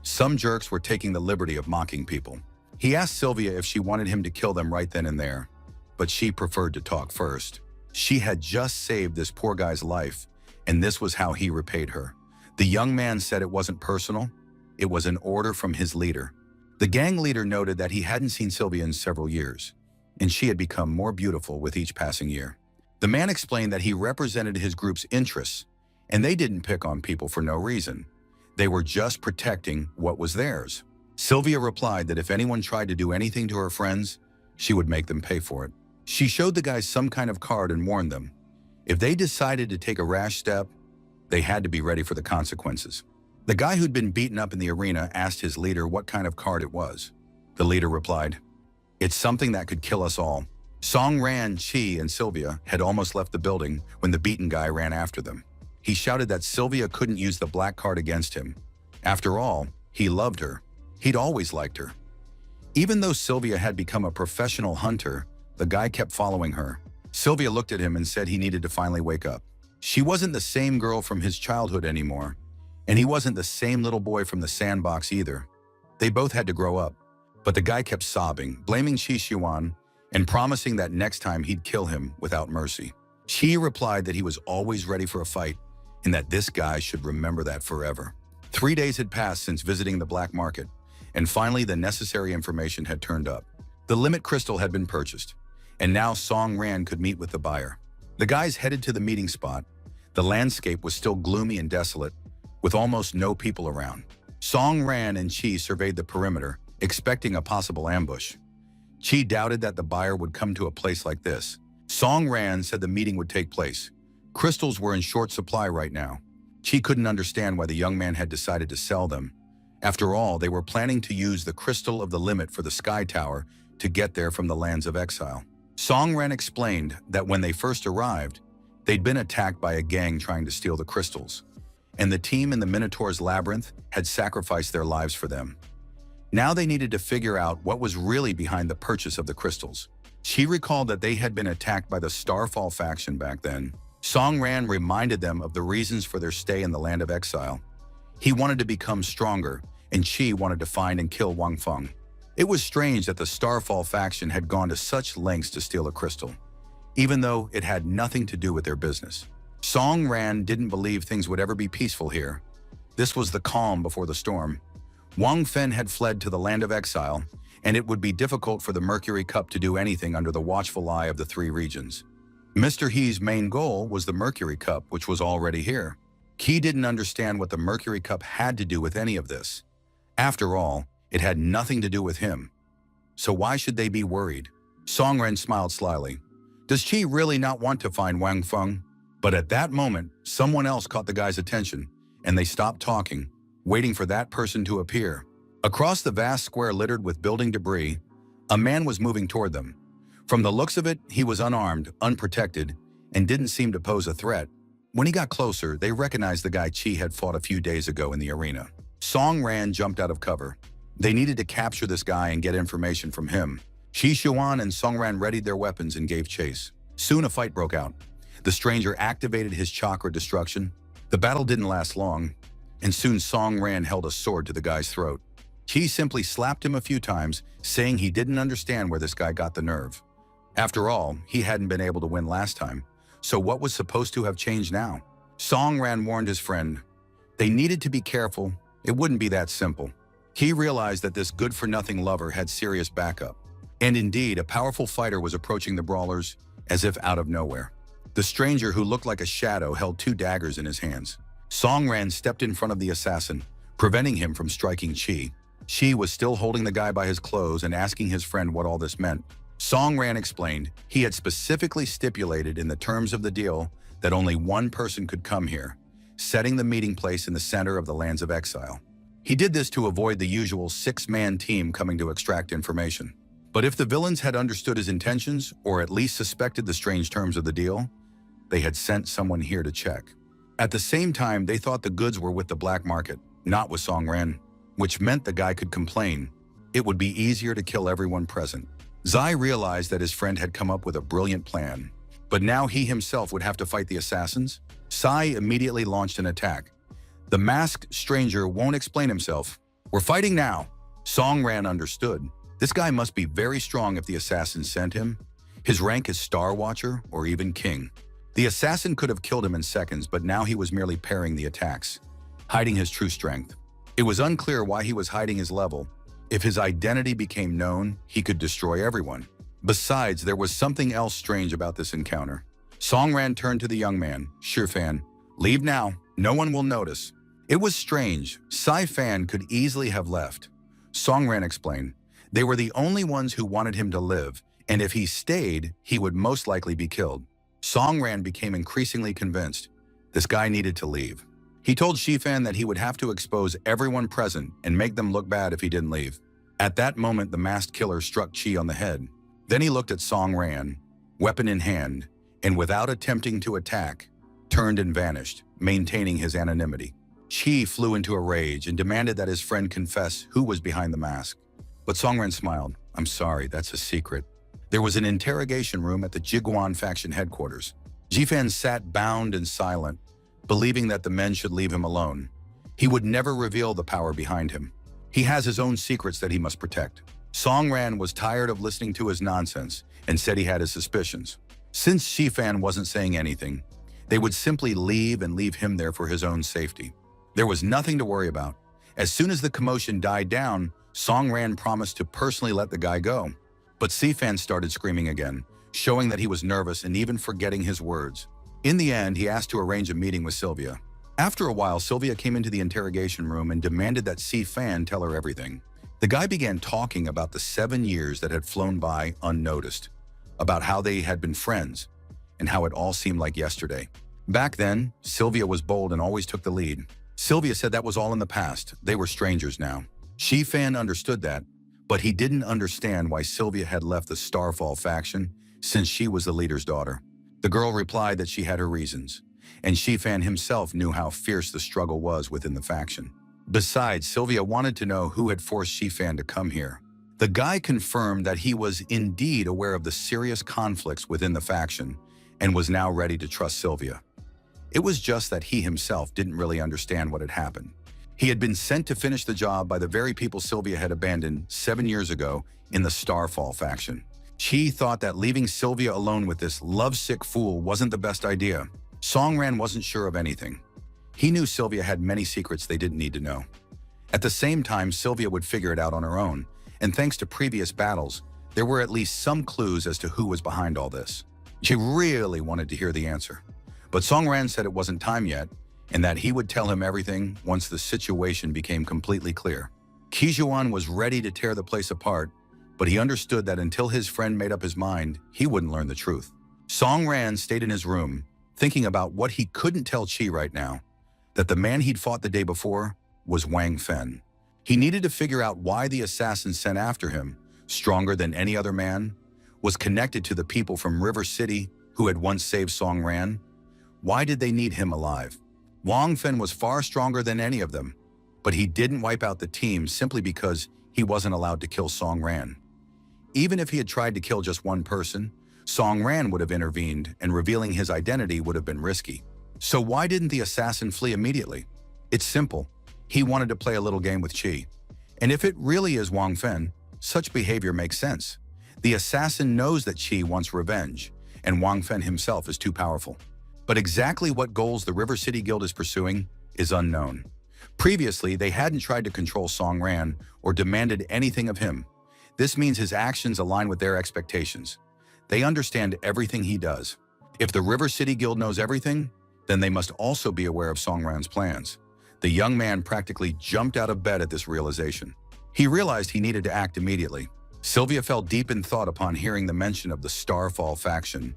Some jerks were taking the liberty of mocking people. He asked Sylvia if she wanted him to kill them right then and there, but she preferred to talk first. She had just saved this poor guy's life, and this was how he repaid her. The young man said it wasn't personal. It was an order from his leader. The gang leader noted that he hadn't seen Sylvia in several years, and she had become more beautiful with each passing year. The man explained that he represented his group's interests, and they didn't pick on people for no reason. They were just protecting what was theirs. Sylvia replied that if anyone tried to do anything to her friends, she would make them pay for it. She showed the guys some kind of card and warned them. If they decided to take a rash step, they had to be ready for the consequences. The guy who'd been beaten up in the arena asked his leader what kind of card it was. The leader replied, "It's something that could kill us all." Song Ran, Chi, and Sylvia had almost left the building when the beaten guy ran after them. He shouted that Sylvia couldn't use the black card against him. After all, he loved her. He'd always liked her. Even though Sylvia had become a professional hunter, the guy kept following her. Sylvia looked at him and said he needed to finally wake up. She wasn't the same girl from his childhood anymore, and he wasn't the same little boy from the sandbox either. They both had to grow up. But the guy kept sobbing, blaming Chi Xuan, and promising that next time he'd kill him without mercy. Chi replied that he was always ready for a fight, and that this guy should remember that forever. 3 days had passed since visiting the black market, and finally the necessary information had turned up. The limit crystal had been purchased, and now Song Ran could meet with the buyer. The guys headed to the meeting spot. The landscape was still gloomy and desolate, with almost no people around. Song Ran and Chi surveyed the perimeter, expecting a possible ambush. Chi doubted that the buyer would come to a place like this. Song Ran said the meeting would take place. Crystals were in short supply right now. Chi couldn't understand why the young man had decided to sell them. After all, they were planning to use the crystal of the limit for the Sky Tower to get there from the lands of exile. Song Ran explained that when they first arrived, they'd been attacked by a gang trying to steal the crystals, and the team in the Minotaur's labyrinth had sacrificed their lives for them. Now they needed to figure out what was really behind the purchase of the crystals. She recalled that they had been attacked by the Starfall faction back then. Song Ran reminded them of the reasons for their stay in the land of exile. He wanted to become stronger, and Chi wanted to find and kill Wang Feng. It was strange that the Starfall faction had gone to such lengths to steal a crystal, even though it had nothing to do with their business. Song Ran didn't believe things would ever be peaceful here. This was the calm before the storm. Wang Fen had fled to the land of exile, and it would be difficult for the Mercury Cup to do anything under the watchful eye of the three regions. Mr. He's main goal was the Mercury Cup, which was already here. He didn't understand what the Mercury Cup had to do with any of this. After all, it had nothing to do with him. So why should they be worried? Song Ren smiled slyly. Does Chi really not want to find Wang Feng? But at that moment, someone else caught the guy's attention, and they stopped talking, waiting for that person to appear. Across the vast square littered with building debris, a man was moving toward them. From the looks of it, he was unarmed, unprotected, and didn't seem to pose a threat. When he got closer, they recognized the guy Chi had fought a few days ago in the arena. Song Ran jumped out of cover. They needed to capture this guy and get information from him. Shi Xuan and Song Ran readied their weapons and gave chase. Soon a fight broke out. The stranger activated his chakra destruction. The battle didn't last long, and soon Song Ran held a sword to the guy's throat. Chi simply slapped him a few times, saying he didn't understand where this guy got the nerve. After all, he hadn't been able to win last time, so what was supposed to have changed now? Song Ran warned his friend. They needed to be careful. It wouldn't be that simple. He realized that this good-for-nothing lover had serious backup. And indeed, a powerful fighter was approaching the brawlers, as if out of nowhere. The stranger, who looked like a shadow, held 2 daggers in his hands. Song Ran stepped in front of the assassin, preventing him from striking Chi. Chi was still holding the guy by his clothes and asking his friend what all this meant. Song Ran explained he had specifically stipulated in the terms of the deal that only one person could come here, setting the meeting place in the center of the lands of exile. He did this to avoid the usual 6-man team coming to extract information. But if the villains had understood his intentions, or at least suspected the strange terms of the deal, they had sent someone here to check. At the same time, they thought the goods were with the black market, not with Song Ran, which meant the guy could complain. It would be easier to kill everyone present. Zai realized that his friend had come up with a brilliant plan, but now he himself would have to fight the assassins. Sai immediately launched an attack. The masked stranger won't explain himself. We're fighting now. Song Ran understood. This guy must be very strong if the assassin sent him. His rank is Star Watcher or even King. The assassin could have killed him in seconds, but now he was merely parrying the attacks, hiding his true strength. It was unclear why he was hiding his level. If his identity became known, he could destroy everyone. Besides, there was something else strange about this encounter. Song Ran turned to the young man, Shifan. Leave now. No one will notice. It was strange. Sai Fan could easily have left. Song Ran explained. They were the only ones who wanted him to live, and if he stayed, he would most likely be killed. Songran became increasingly convinced this guy needed to leave. He told Shifan that he would have to expose everyone present and make them look bad if he didn't leave. At that moment, the masked killer struck Chi on the head. Then he looked at Songran, weapon in hand, and without attempting to attack, turned and vanished, maintaining his anonymity. Chi flew into a rage and demanded that his friend confess who was behind the mask. But Songran smiled. "I'm sorry, that's a secret." There was an interrogation room at the Jiguan faction headquarters. Jifan sat bound and silent, believing that the men should leave him alone. He would never reveal the power behind him. He has his own secrets that he must protect. Songran was tired of listening to his nonsense and said he had his suspicions. Since Shifan wasn't saying anything, they would simply leave and leave him there for his own safety. There was nothing to worry about. As soon as the commotion died down, Songran promised to personally let the guy go. But Shifan started screaming again, showing that he was nervous and even forgetting his words. In the end, he asked to arrange a meeting with Sylvia. After a while, Sylvia came into the interrogation room and demanded that Shifan tell her everything. The guy began talking about the 7 years that had flown by unnoticed, about how they had been friends, and how it all seemed like yesterday. Back then, Sylvia was bold and always took the lead. Sylvia said that was all in the past. They were strangers now. Shifan understood that, but he didn't understand why Sylvia had left the Starfall faction since she was the leader's daughter. The girl replied that she had her reasons, and Shifan himself knew how fierce the struggle was within the faction. Besides, Sylvia wanted to know who had forced Shifan to come here. The guy confirmed that he was indeed aware of the serious conflicts within the faction and was now ready to trust Sylvia. It was just that he himself didn't really understand what had happened. He had been sent to finish the job by the very people Sylvia had abandoned 7 years ago in the Starfall faction. Chi thought that leaving Sylvia alone with this lovesick fool wasn't the best idea. Songran wasn't sure of anything. He knew Sylvia had many secrets they didn't need to know. At the same time, Sylvia would figure it out on her own, and thanks to previous battles, there were at least some clues as to who was behind all this. She really wanted to hear the answer. But Songran said it wasn't time yet, and that he would tell him everything once the situation became completely clear. Kijuan was ready to tear the place apart, but he understood that until his friend made up his mind, he wouldn't learn the truth. Songran stayed in his room, thinking about what he couldn't tell Chi right now, that the man he'd fought the day before was Wang Fen. He needed to figure out why the assassin sent after him, stronger than any other man, was connected to the people from River City who had once saved Songran. Why did they need him alive? Wang Fen was far stronger than any of them, but he didn't wipe out the team simply because he wasn't allowed to kill Songran. Even if he had tried to kill just one person, Songran would have intervened, and revealing his identity would have been risky. So why didn't the assassin flee immediately? It's simple. He wanted to play a little game with Chi. And if it really is Wang Fen, such behavior makes sense. The assassin knows that Chi wants revenge, and Wang Fen himself is too powerful. But exactly what goals the River City Guild is pursuing is unknown. Previously, they hadn't tried to control Songran or demanded anything of him. This means his actions align with their expectations. They understand everything he does. If the River City Guild knows everything, then they must also be aware of Songran's plans. The young man practically jumped out of bed at this realization. He realized he needed to act immediately. Sylvia fell deep in thought upon hearing the mention of the Starfall faction.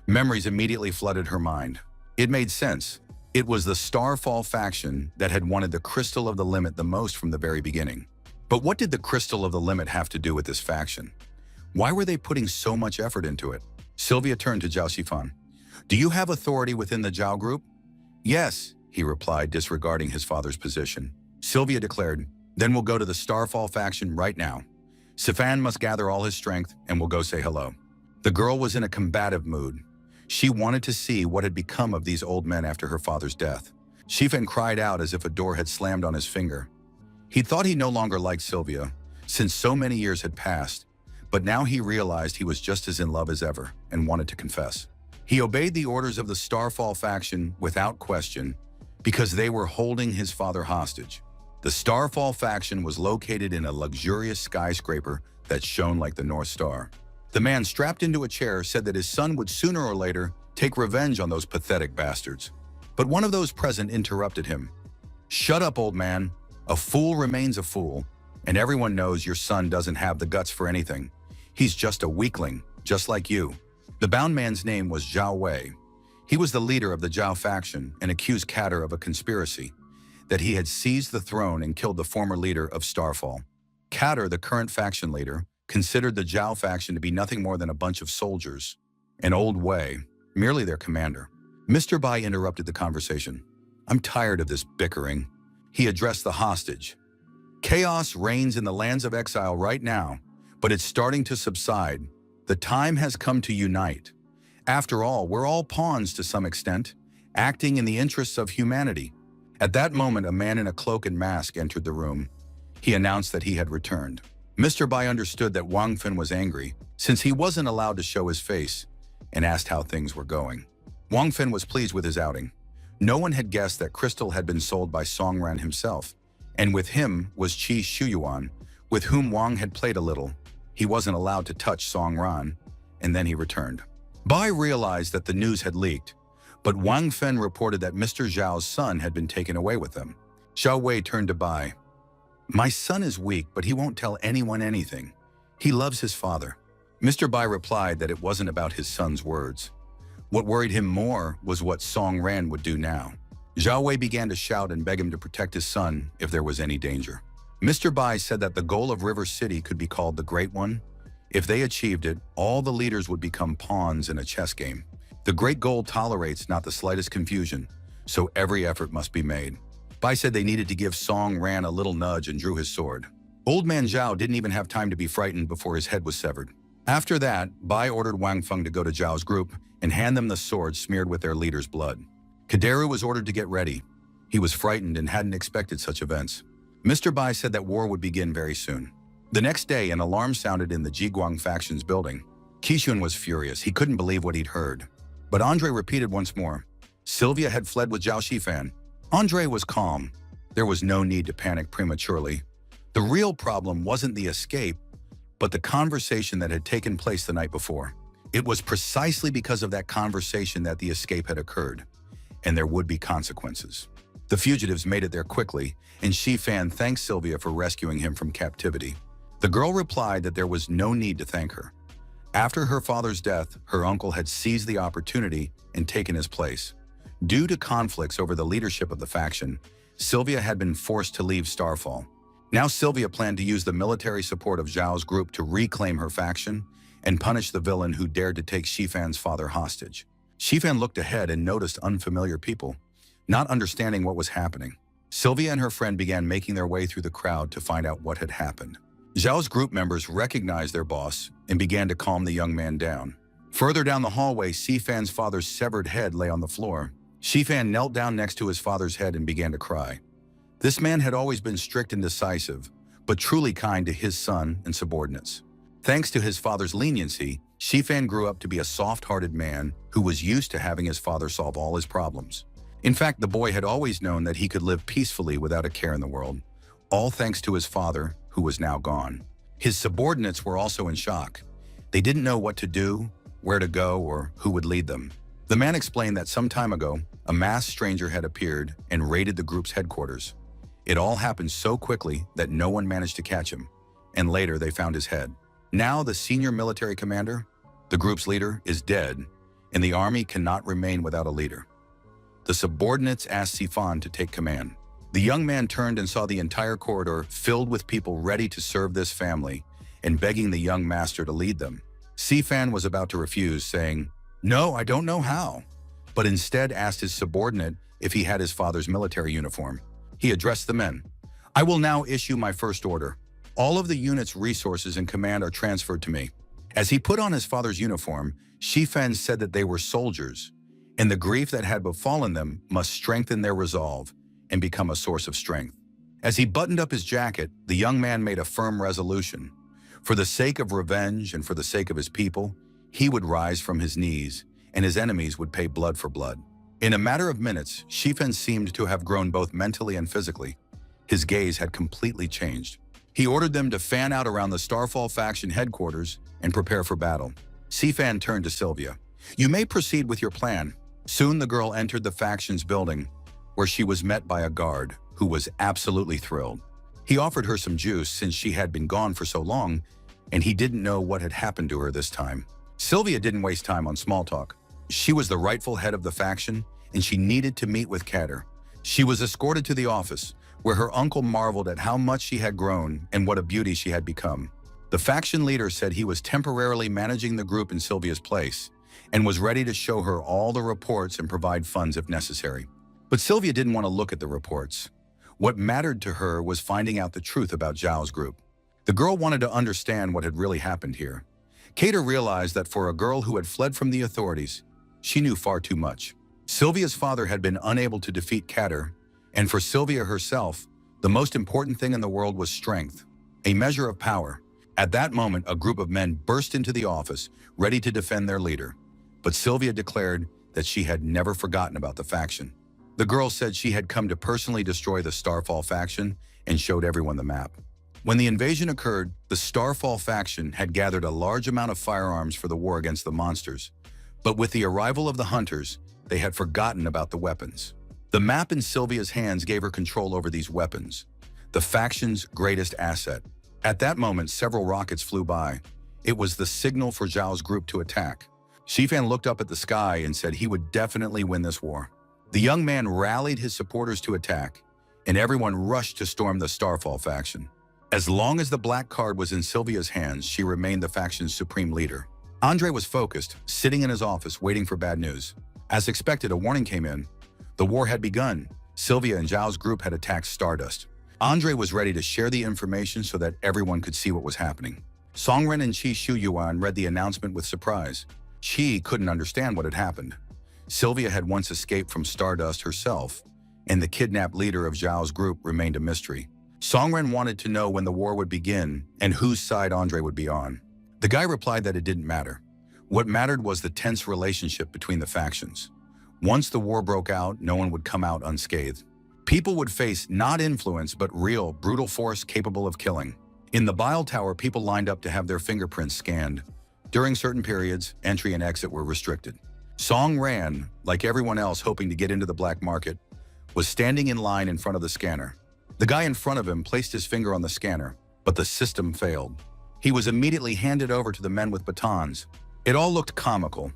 Memories immediately flooded her mind. It made sense. It was the Starfall faction that had wanted the Crystal of the Limit the most from the very beginning. But what did the Crystal of the Limit have to do with this faction? Why were they putting so much effort into it? Sylvia turned to Zhao Xifan. "Do you have authority within the Zhao group?" "Yes," he replied, disregarding his father's position. Sylvia declared, "Then we'll go to the Starfall faction right now. Xifan must gather all his strength and we'll go say hello." The girl was in a combative mood. She wanted to see what had become of these old men after her father's death. Xifan cried out as if a door had slammed on his finger. He thought he no longer liked Sylvia, since so many years had passed, but now he realized he was just as in love as ever and wanted to confess. He obeyed the orders of the Starfall faction without question because they were holding his father hostage. The Starfall faction was located in a luxurious skyscraper that shone like the North Star. The man strapped into a chair said that his son would sooner or later take revenge on those pathetic bastards. But one of those present interrupted him. "Shut up, old man. A fool remains a fool, and everyone knows your son doesn't have the guts for anything. He's just a weakling, just like you. The bound man's name was Zhao Wei. He was the leader of the Zhao faction and accused Katter of a conspiracy, that he had seized the throne and killed the former leader of Starfall. Katter, the current faction leader, considered the Zhao faction to be nothing more than a bunch of soldiers, and Old Wei, merely their commander. Mr. Bai interrupted the conversation. I'm tired of this bickering. He addressed the hostage. Chaos reigns in the lands of exile right now, but it's starting to subside. The time has come to unite. After all, we're all pawns to some extent, acting in the interests of humanity. At that moment, a man in a cloak and mask entered the room. He announced that he had returned. Mr. Bai understood that Wang Fen was angry, since he wasn't allowed to show his face, and asked how things were going. Wang Fen was pleased with his outing. No one had guessed that Crystal had been sold by Song Ran himself, and with him was Qi Shuyuan, with whom Wang had played a little. He wasn't allowed to touch Song Ran, and then he returned. Bai realized that the news had leaked, but Wang Fen reported that Mr. Zhao's son had been taken away with them. Zhao Wei turned to Bai. My son is weak, but he won't tell anyone anything. He loves his father. Mr. Bai replied that it wasn't about his son's words. What worried him more was what Song Ran would do now. Zhao Wei began to shout and beg him to protect his son if there was any danger. Mr. Bai said that the goal of River City could be called the Great One. If they achieved it, all the leaders would become pawns in a chess game. The great goal tolerates not the slightest confusion, so every effort must be made. Bai said they needed to give Song Ran a little nudge and drew his sword. Old man Zhao didn't even have time to be frightened before his head was severed. After that, Bai ordered Wang Feng to go to Zhao's group and hand them the sword smeared with their leader's blood. Kaderu was ordered to get ready. He was frightened and hadn't expected such events. Mr. Bai said that war would begin very soon. The next day, an alarm sounded in the Jiguang faction's building. Qixun was furious. He couldn't believe what he'd heard. But Andre repeated once more. Sylvia had fled with Zhao Shifan. Andre was calm. There was no need to panic prematurely. The real problem wasn't the escape, but the conversation that had taken place the night before. It was precisely because of that conversation that the escape had occurred, and there would be consequences. The fugitives made it there quickly, and Shifan thanked Sylvia for rescuing him from captivity. The girl replied that there was no need to thank her. After her father's death, her uncle had seized the opportunity and taken his place. Due to conflicts over the leadership of the faction, Sylvia had been forced to leave Starfall. Now Sylvia planned to use the military support of Zhao's group to reclaim her faction and punish the villain who dared to take Shifan's father hostage. Shifan looked ahead and noticed unfamiliar people, not understanding what was happening. Sylvia and her friend began making their way through the crowd to find out what had happened. Zhao's group members recognized their boss and began to calm the young man down. Further down the hallway, Shifan's father's severed head lay on the floor. Shifan knelt down next to his father's head and began to cry. This man had always been strict and decisive, but truly kind to his son and subordinates. Thanks to his father's leniency, Shifan grew up to be a soft-hearted man who was used to having his father solve all his problems. In fact, the boy had always known that he could live peacefully without a care in the world, all thanks to his father, who was now gone. His subordinates were also in shock. They didn't know what to do, where to go, or who would lead them. The man explained that some time ago, a masked stranger had appeared and raided the group's headquarters. It all happened so quickly that no one managed to catch him, and later they found his head. Now the senior military commander, the group's leader, is dead, and the army cannot remain without a leader. The subordinates asked Sifan to take command. The young man turned and saw the entire corridor filled with people ready to serve this family and begging the young master to lead them. Sifan was about to refuse, saying, "No, I don't know how," but instead asked his subordinate if he had his father's military uniform. He addressed the men. "I will now issue my first order. All of the unit's resources and command are transferred to me." As he put on his father's uniform, Shifan said that they were soldiers, and the grief that had befallen them must strengthen their resolve and become a source of strength. As he buttoned up his jacket, the young man made a firm resolution. For the sake of revenge and for the sake of his people, he would rise from his knees, and his enemies would pay blood for blood. In a matter of minutes, Shifan seemed to have grown both mentally and physically. His gaze had completely changed. He ordered them to fan out around the Starfall faction headquarters and prepare for battle. Shifan turned to Sylvia. "You may proceed with your plan." Soon the girl entered the faction's building, where she was met by a guard who was absolutely thrilled. He offered her some juice since she had been gone for so long, and he didn't know what had happened to her this time. Sylvia didn't waste time on small talk. She was the rightful head of the faction, and she needed to meet with Kader. She was escorted to the office, where her uncle marveled at how much she had grown and what a beauty she had become. The faction leader said he was temporarily managing the group in Sylvia's place and was ready to show her all the reports and provide funds if necessary. But Sylvia didn't want to look at the reports. What mattered to her was finding out the truth about Zhao's group. The girl wanted to understand what had really happened here. Kader realized that for a girl who had fled from the authorities, she knew far too much. Sylvia's father had been unable to defeat Kader, and for Sylvia herself, the most important thing in the world was strength, a measure of power. At that moment, a group of men burst into the office, ready to defend their leader. But Sylvia declared that she had never forgotten about the faction. The girl said she had come to personally destroy the Starfall faction and showed everyone the map. When the invasion occurred, the Starfall faction had gathered a large amount of firearms for the war against the monsters. But with the arrival of the hunters, they had forgotten about the weapons. The map in Sylvia's hands gave her control over these weapons, the faction's greatest asset. At that moment, several rockets flew by. It was the signal for Zhao's group to attack. Shifan looked up at the sky and said he would definitely win this war. The young man rallied his supporters to attack, and everyone rushed to storm the Starfall faction. As long as the black card was in Sylvia's hands, she remained the faction's supreme leader. Andre was focused, sitting in his office waiting for bad news. As expected, a warning came in. The war had begun. Sylvia and Zhao's group had attacked Stardust. Andre was ready to share the information so that everyone could see what was happening. Songren and Qi Shuyuan read the announcement with surprise. Qi couldn't understand what had happened. Sylvia had once escaped from Stardust herself, and the kidnapped leader of Zhao's group remained a mystery. Songren wanted to know when the war would begin and whose side Andre would be on. The guy replied that it didn't matter. What mattered was the tense relationship between the factions. Once the war broke out, no one would come out unscathed. People would face not influence, but real, brutal force capable of killing. In the Bile Tower, people lined up to have their fingerprints scanned. During certain periods, entry and exit were restricted. Song Ran, like everyone else hoping to get into the black market, was standing in line in front of the scanner. The guy in front of him placed his finger on the scanner, but the system failed. He was immediately handed over to the men with batons. It all looked comical.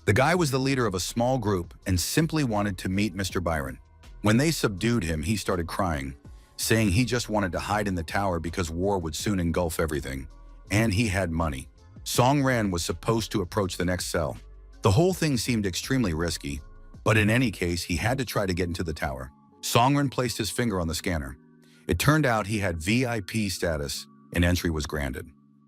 The guy was the leader of a small group and simply wanted to meet Mr. Byron. When they subdued him, he started crying, saying he just wanted to hide in the tower because war would soon engulf everything, and he had money. Song Ran was supposed to approach the next cell. The whole thing seemed extremely risky, but in any case, he had to try to get into the tower. Songren placed his finger on the scanner. It turned out he had VIP status, and entry was granted.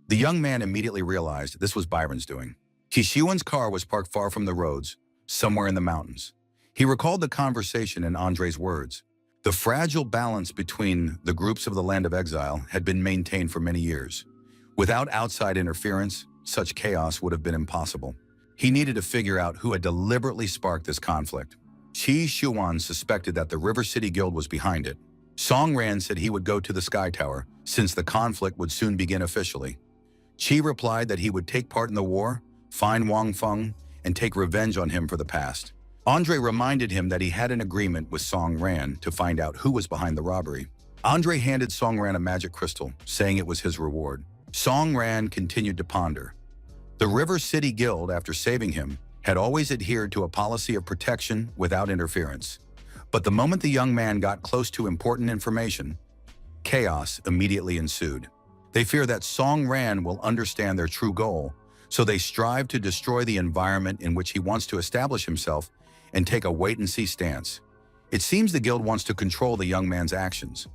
The young man immediately realized this was Byron's doing. Kishiwan's car was parked far from the roads, somewhere in the mountains. He recalled the conversation in Andre's words. The fragile balance between the groups of the land of exile had been maintained for many years. Without outside interference, such chaos would have been impossible. He needed to figure out who had deliberately sparked this conflict. Qi Shuan suspected that the River City Guild was behind it. Song Ran said he would go to the Sky Tower, since the conflict would soon begin officially. Qi replied that he would take part in the war, find Wang Feng, and take revenge on him for the past. Andre reminded him that he had an agreement with Song Ran to find out who was behind the robbery. Andre handed Song Ran a magic crystal, saying it was his reward. Song Ran continued to ponder. The River City Guild, after saving him, had always adhered to a policy of protection without interference. But the moment the young man got close to important information, chaos immediately ensued. They fear that Song Ran will understand their true goal, so they strive to destroy the environment in which he wants to establish himself and take a wait-and-see stance. It seems the guild wants to control the young man's actions,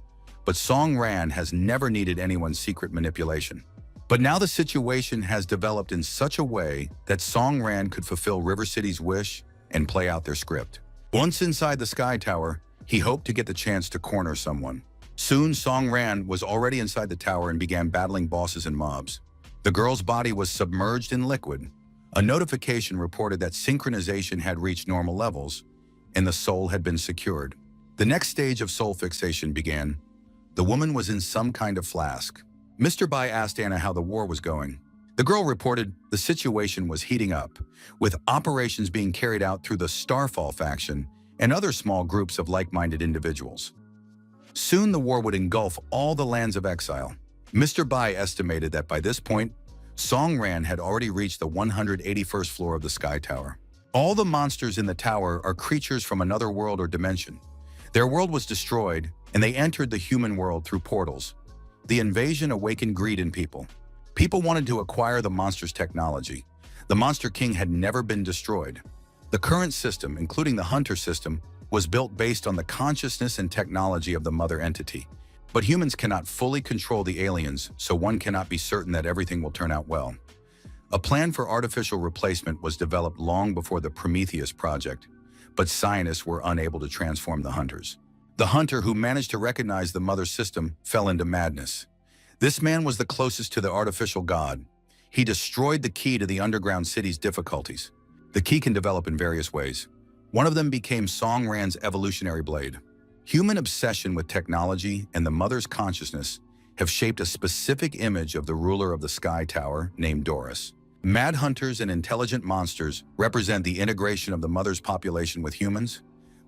but Song Ran has never needed anyone's secret manipulation. But now the situation has developed in such a way that Song Ran could fulfill River City's wish and play out their script. Once inside the Sky Tower, he hoped to get the chance to corner someone. Soon, Song Ran was already inside the tower and began battling bosses and mobs. The girl's body was submerged in liquid. A notification reported that synchronization had reached normal levels, and the soul had been secured. The next stage of soul fixation began. The woman was in some kind of flask. Mr. Bai asked Anna how the war was going. The girl reported the situation was heating up, with operations being carried out through the Starfall faction and other small groups of like-minded individuals. Soon the war would engulf all the lands of exile. Mr. Bai estimated that by this point, Song Ran had already reached the 181st floor of the Sky Tower. All the monsters in the tower are creatures from another world or dimension. Their world was destroyed, and they entered the human world through portals. The invasion awakened greed in people. People wanted to acquire the monster's technology. The Monster King had never been destroyed. The current system, including the Hunter system, was built based on the consciousness and technology of the mother entity. But humans cannot fully control the aliens, so one cannot be certain that everything will turn out well. A plan for artificial replacement was developed long before the Prometheus project, but scientists were unable to transform the hunters. The hunter who managed to recognize the mother system fell into madness. This man was the closest to the artificial god. He destroyed the key to the underground city's difficulties. The key can develop in various ways. One of them became Song Ran's evolutionary blade. Human obsession with technology and the mother's consciousness have shaped a specific image of the ruler of the Sky Tower named Doris. Mad hunters and intelligent monsters represent the integration of the mother's population with humans,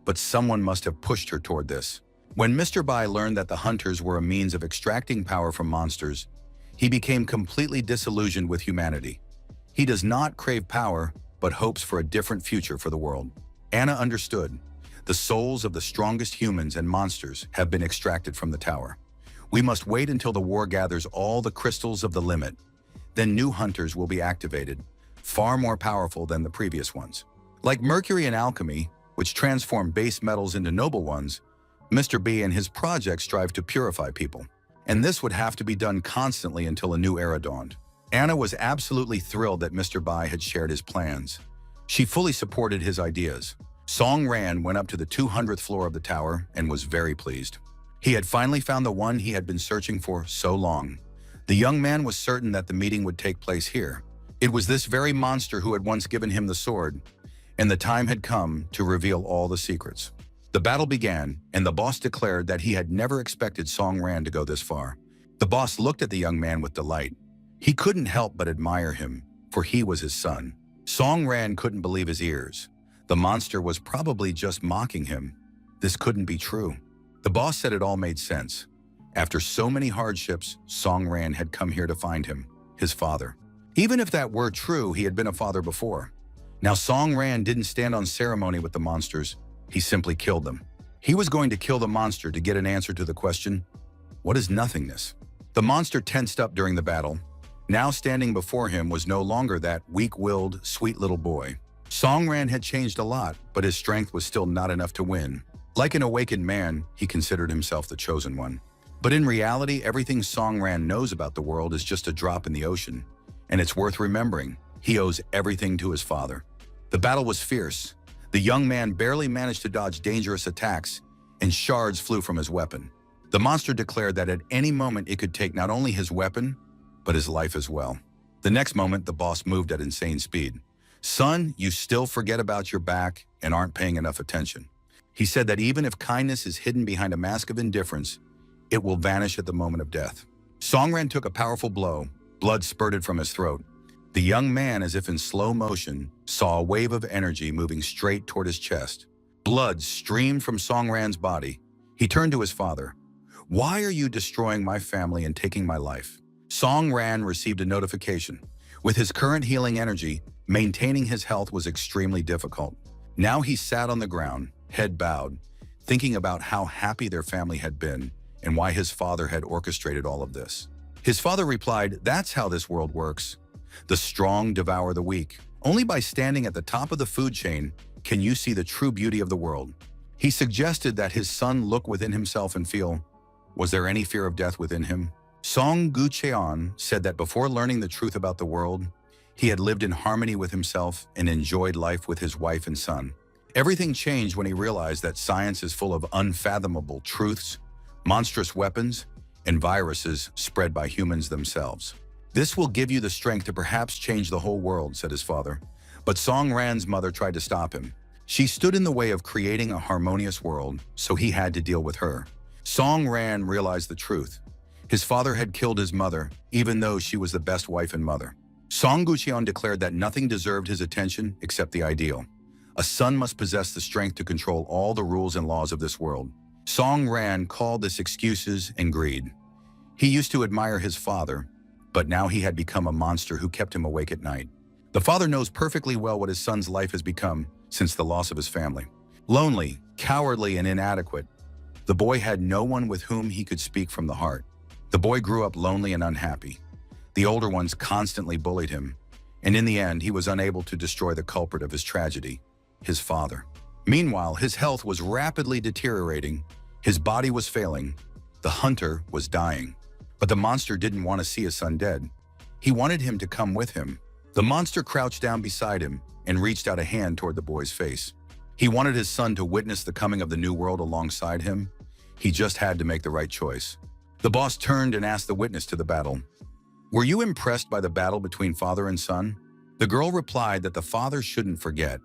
but someone must have pushed her toward this. When Mr. Bai learned that the hunters were a means of extracting power from monsters, he became completely disillusioned with humanity. He does not crave power, but hopes for a different future for the world. Anna understood. The souls of the strongest humans and monsters have been extracted from the tower. We must wait until the war gathers all the crystals of the limit. Then new hunters will be activated, far more powerful than the previous ones. Like mercury and alchemy, which transform base metals into noble ones, Mr. B and his project strive to purify people. And this would have to be done constantly until a new era dawned. Anna was absolutely thrilled that Mr. Bai had shared his plans. She fully supported his ideas. Song Ran went up to the 200th floor of the tower and was very pleased. He had finally found the one he had been searching for so long. The young man was certain that the meeting would take place here. It was this very monster who had once given him the sword, and the time had come to reveal all the secrets. The battle began, and the boss declared that he had never expected Song Ran to go this far. The boss looked at the young man with delight. He couldn't help but admire him, for he was his son. Song Ran couldn't believe his ears. The monster was probably just mocking him. This couldn't be true. The boss said it all made sense. After so many hardships, Song Ran had come here to find him, his father. Even if that were true, he had been a father before. Now Song Ran didn't stand on ceremony with the monsters. He simply killed them. He was going to kill the monster to get an answer to the question, what is nothingness? The monster tensed up during the battle. Now standing before him was no longer that weak-willed, sweet little boy. Song Ran had changed a lot, but his strength was still not enough to win. Like an awakened man, he considered himself the chosen one. But in reality, everything Song Ran knows about the world is just a drop in the ocean. And it's worth remembering, he owes everything to his father. The battle was fierce. The young man barely managed to dodge dangerous attacks, and shards flew from his weapon. The monster declared that at any moment it could take not only his weapon, but his life as well. The next moment, the boss moved at insane speed. Son, you still forget about your back and aren't paying enough attention. He said that even if kindness is hidden behind a mask of indifference, it will vanish at the moment of death. Song Ran took a powerful blow. Blood spurted from his throat. The young man, as if in slow motion, saw a wave of energy moving straight toward his chest. Blood streamed from Song Ran's body. He turned to his father. Why are you destroying my family and taking my life? Song Ran received a notification. With his current healing energy, maintaining his health was extremely difficult. Now he sat on the ground, head bowed, thinking about how happy their family had been and why his father had orchestrated all of this. His father replied, that's how this world works. The strong devour the weak. Only by standing at the top of the food chain can you see the true beauty of the world. He suggested that his son look within himself and feel, was there any fear of death within him? Song Gucheon said that before learning the truth about the world, he had lived in harmony with himself and enjoyed life with his wife and son. Everything changed when he realized that science is full of unfathomable truths, monstrous weapons, and viruses spread by humans themselves. This will give you the strength to perhaps change the whole world, said his father. But Song Ran's mother tried to stop him. She stood in the way of creating a harmonious world, so he had to deal with her. Song Ran realized the truth. His father had killed his mother, even though she was the best wife and mother. Song Gucheon declared that nothing deserved his attention except the ideal. A son must possess the strength to control all the rules and laws of this world. Song Ran called this excuses and greed. He used to admire his father, but now he had become a monster who kept him awake at night. The father knows perfectly well what his son's life has become since the loss of his family. Lonely, cowardly, and inadequate, the boy had no one with whom he could speak from the heart. The boy grew up lonely and unhappy. The older ones constantly bullied him, and in the end, he was unable to destroy the culprit of his tragedy, his father. Meanwhile, his health was rapidly deteriorating, his body was failing, the hunter was dying. But the monster didn't want to see his son dead. He wanted him to come with him. The monster crouched down beside him and reached out a hand toward the boy's face. He wanted his son to witness the coming of the new world alongside him. He just had to make the right choice. The boss turned and asked the witness to the battle, "Were you impressed by the battle between father and son?" The girl replied that the father shouldn't forget.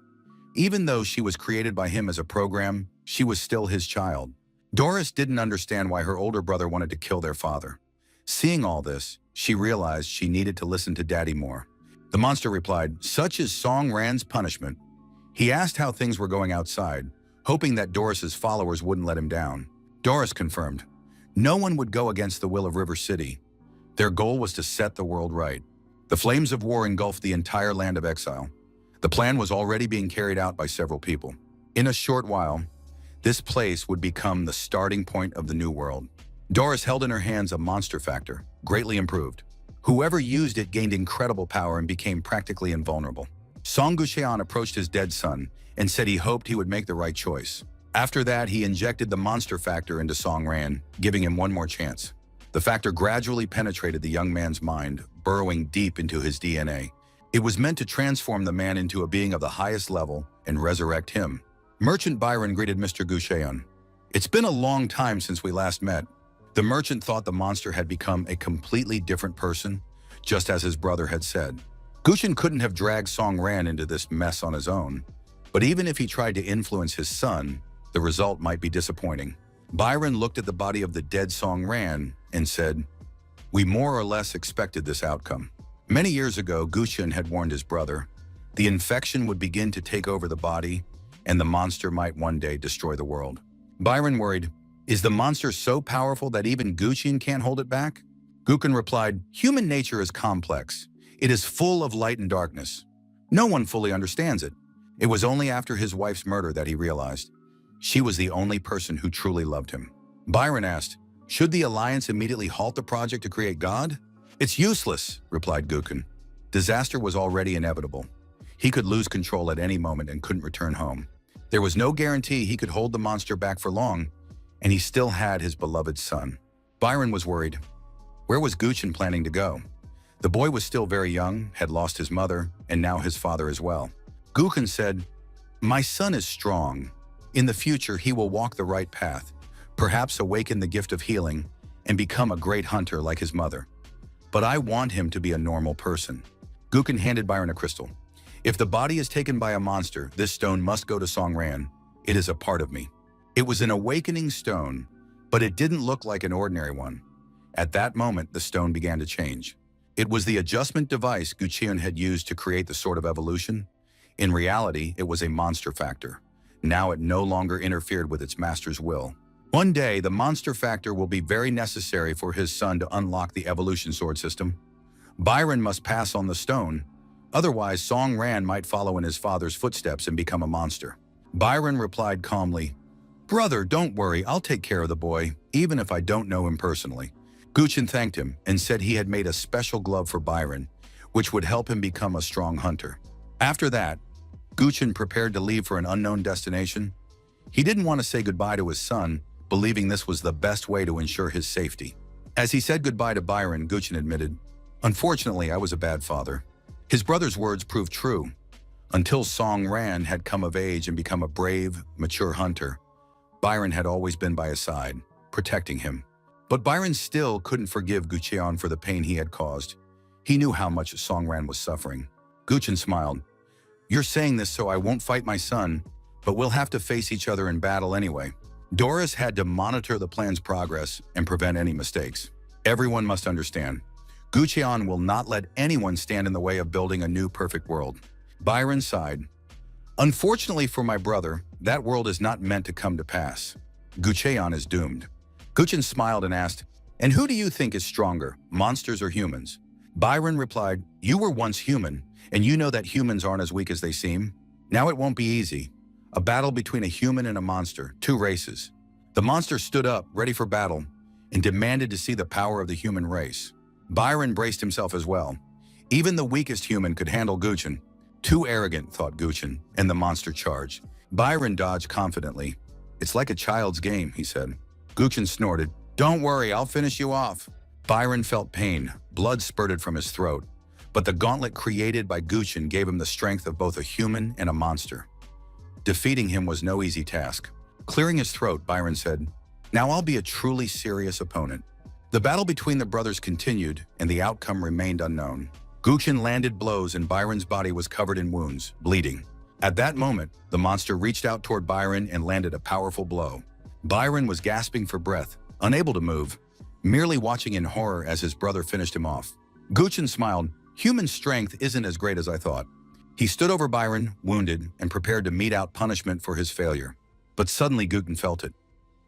Even though she was created by him as a program, she was still his child. Doris didn't understand why her older brother wanted to kill their father. Seeing all this, she realized she needed to listen to Daddy more. The monster replied, "Such is Song Ran's punishment." He asked how things were going outside, hoping that Doris's followers wouldn't let him down. Doris confirmed, no one would go against the will of River City. Their goal was to set the world right. The flames of war engulfed the entire land of exile. The plan was already being carried out by several people. In a short while, this place would become the starting point of the new world. Doris held in her hands a monster factor, greatly improved. Whoever used it gained incredible power and became practically invulnerable. Song Gucheon approached his dead son and said he hoped he would make the right choice. After that, he injected the monster factor into Song Ran, giving him one more chance. The factor gradually penetrated the young man's mind, burrowing deep into his DNA. It was meant to transform the man into a being of the highest level and resurrect him. Merchant Byron greeted Mr. Gucheon. "It's been a long time since we last met." The merchant thought the monster had become a completely different person, just as his brother had said. Gucheon couldn't have dragged Song Ran into this mess on his own, but even if he tried to influence his son, the result might be disappointing. Byron looked at the body of the dead Song Ran and said, "We more or less expected this outcome." Many years ago, Gucheon had warned his brother, the infection would begin to take over the body, and the monster might one day destroy the world. Byron worried, "Is the monster so powerful that even Gucheon can't hold it back?" Gucheon replied, "Human nature is complex. It is full of light and darkness. No one fully understands it." It was only after his wife's murder that he realized she was the only person who truly loved him. Byron asked, "Should the Alliance immediately halt the project to create God?" "It's useless," replied Gucheon. Disaster was already inevitable. He could lose control at any moment and couldn't return home. There was no guarantee he could hold the monster back for long, and he still had his beloved son. Byron was worried. Where was Gucheon planning to go? The boy was still very young, had lost his mother, and now his father as well. Gucheon said, "My son is strong. In the future, he will walk the right path, perhaps awaken the gift of healing, and become a great hunter like his mother. But I want him to be a normal person." Gucheon handed Byron a crystal. "If the body is taken by a monster, this stone must go to Song Ran. It is a part of me." It was an awakening stone, but it didn't look like an ordinary one. At that moment, the stone began to change. It was the adjustment device Gucheon had used to create the Sword of Evolution. In reality, it was a monster factor. Now it no longer interfered with its master's will. One day, the monster factor will be very necessary for his son to unlock the evolution sword system. Byron must pass on the stone, otherwise Song Ran might follow in his father's footsteps and become a monster. Byron replied calmly, "Brother, don't worry, I'll take care of the boy, even if I don't know him personally." Gucheon thanked him and said he had made a special glove for Byron, which would help him become a strong hunter. After that, Gucheon prepared to leave for an unknown destination. He didn't want to say goodbye to his son, believing this was the best way to ensure his safety. As he said goodbye to Byron, Gucheon admitted, "Unfortunately, I was a bad father." His brother's words proved true. Until Song Ran had come of age and become a brave, mature hunter, Byron had always been by his side, protecting him. But Byron still couldn't forgive Gucheon for the pain he had caused. He knew how much Song Ran was suffering. Gucheon smiled. "You're saying this so I won't fight my son, but we'll have to face each other in battle anyway." Doris had to monitor the plan's progress and prevent any mistakes. Everyone must understand, Gucheon will not let anyone stand in the way of building a new perfect world. Byron sighed. "Unfortunately for my brother, that world is not meant to come to pass. Gucheon is doomed." Gucheon smiled and asked, "And who do you think is stronger, monsters or humans?" Byron replied, "You were once human, and you know that humans aren't as weak as they seem. Now it won't be easy. A battle between a human and a monster, two races." The monster stood up, ready for battle, and demanded to see the power of the human race. Byron braced himself as well. Even the weakest human could handle Guchin. Too arrogant, thought Guchin, and the monster charged. Byron dodged confidently. "It's like a child's game," he said. Guchin snorted. "Don't worry, I'll finish you off." Byron felt pain. Blood spurted from his throat. But the gauntlet created by Guchin gave him the strength of both a human and a monster. Defeating him was no easy task. Clearing his throat, Byron said, "Now I'll be a truly serious opponent." The battle between the brothers continued, and the outcome remained unknown. Guchin landed blows and Byron's body was covered in wounds, bleeding. At that moment, the monster reached out toward Byron and landed a powerful blow. Byron was gasping for breath, unable to move, merely watching in horror as his brother finished him off. Guchin smiled. "Human strength isn't as great as I thought." He stood over Byron, wounded, and prepared to mete out punishment for his failure. But suddenly Guchin felt it.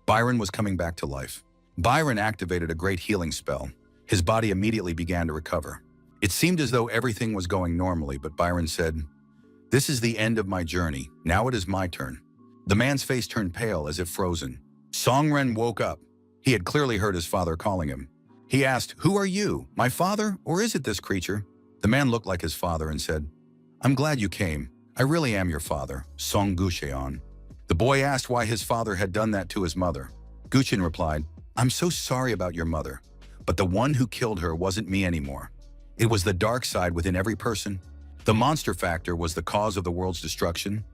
Byron was coming back to life. Byron activated a great healing spell. His body immediately began to recover. It seemed as though everything was going normally, but Byron said, "This is the end of my journey. Now it is my turn." The man's face turned pale as if frozen. Songren woke up. He had clearly heard his father calling him. He asked, "Who are you, my father, or is it this creature?" The man looked like his father and said, "I'm glad you came. I really am your father, Song Gucheon." The boy asked why his father had done that to his mother. Guchin replied, "I'm so sorry about your mother, but the one who killed her wasn't me anymore. It was the dark side within every person. The monster factor was the cause of the world's destruction."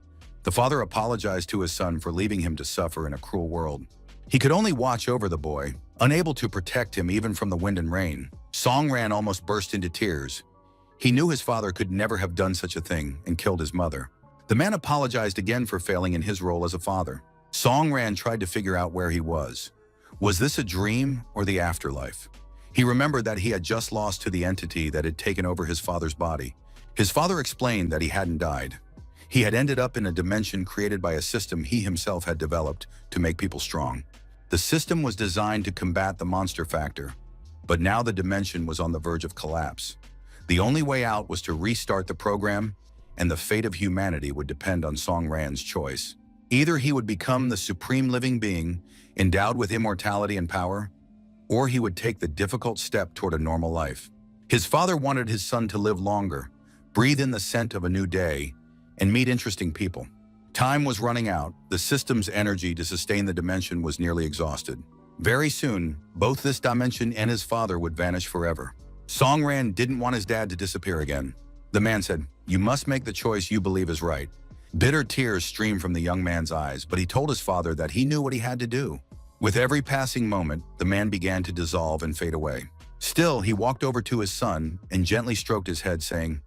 The father apologized to his son for leaving him to suffer in a cruel world. He could only watch over the boy, unable to protect him even from the wind and rain. Songran almost burst into tears. He knew his father could never have done such a thing and killed his mother. The man apologized again for failing in his role as a father. Songran tried to figure out where he was. Was this a dream or the afterlife? He remembered that he had just lost to the entity that had taken over his father's body. His father explained that he hadn't died. He had ended up in a dimension created by a system he himself had developed to make people strong. The system was designed to combat the monster factor, but now the dimension was on the verge of collapse. The only way out was to restart the program, and the fate of humanity would depend on Songran's choice. Either he would become the supreme living being, endowed with immortality and power, or he would take the difficult step toward a normal life. His father wanted his son to live longer, breathe in the scent of a new day, and meet interesting people. Time was running out. The system's energy to sustain the dimension was nearly exhausted. Very soon, both this dimension and his father would vanish forever. Songran didn't want his dad to disappear again. The man said, "You must make the choice you believe is right." Bitter tears streamed from the young man's eyes, but he told his father that he knew what he had to do. With every passing moment, the man began to dissolve and fade away. Still, he walked over to his son and gently stroked his head, saying,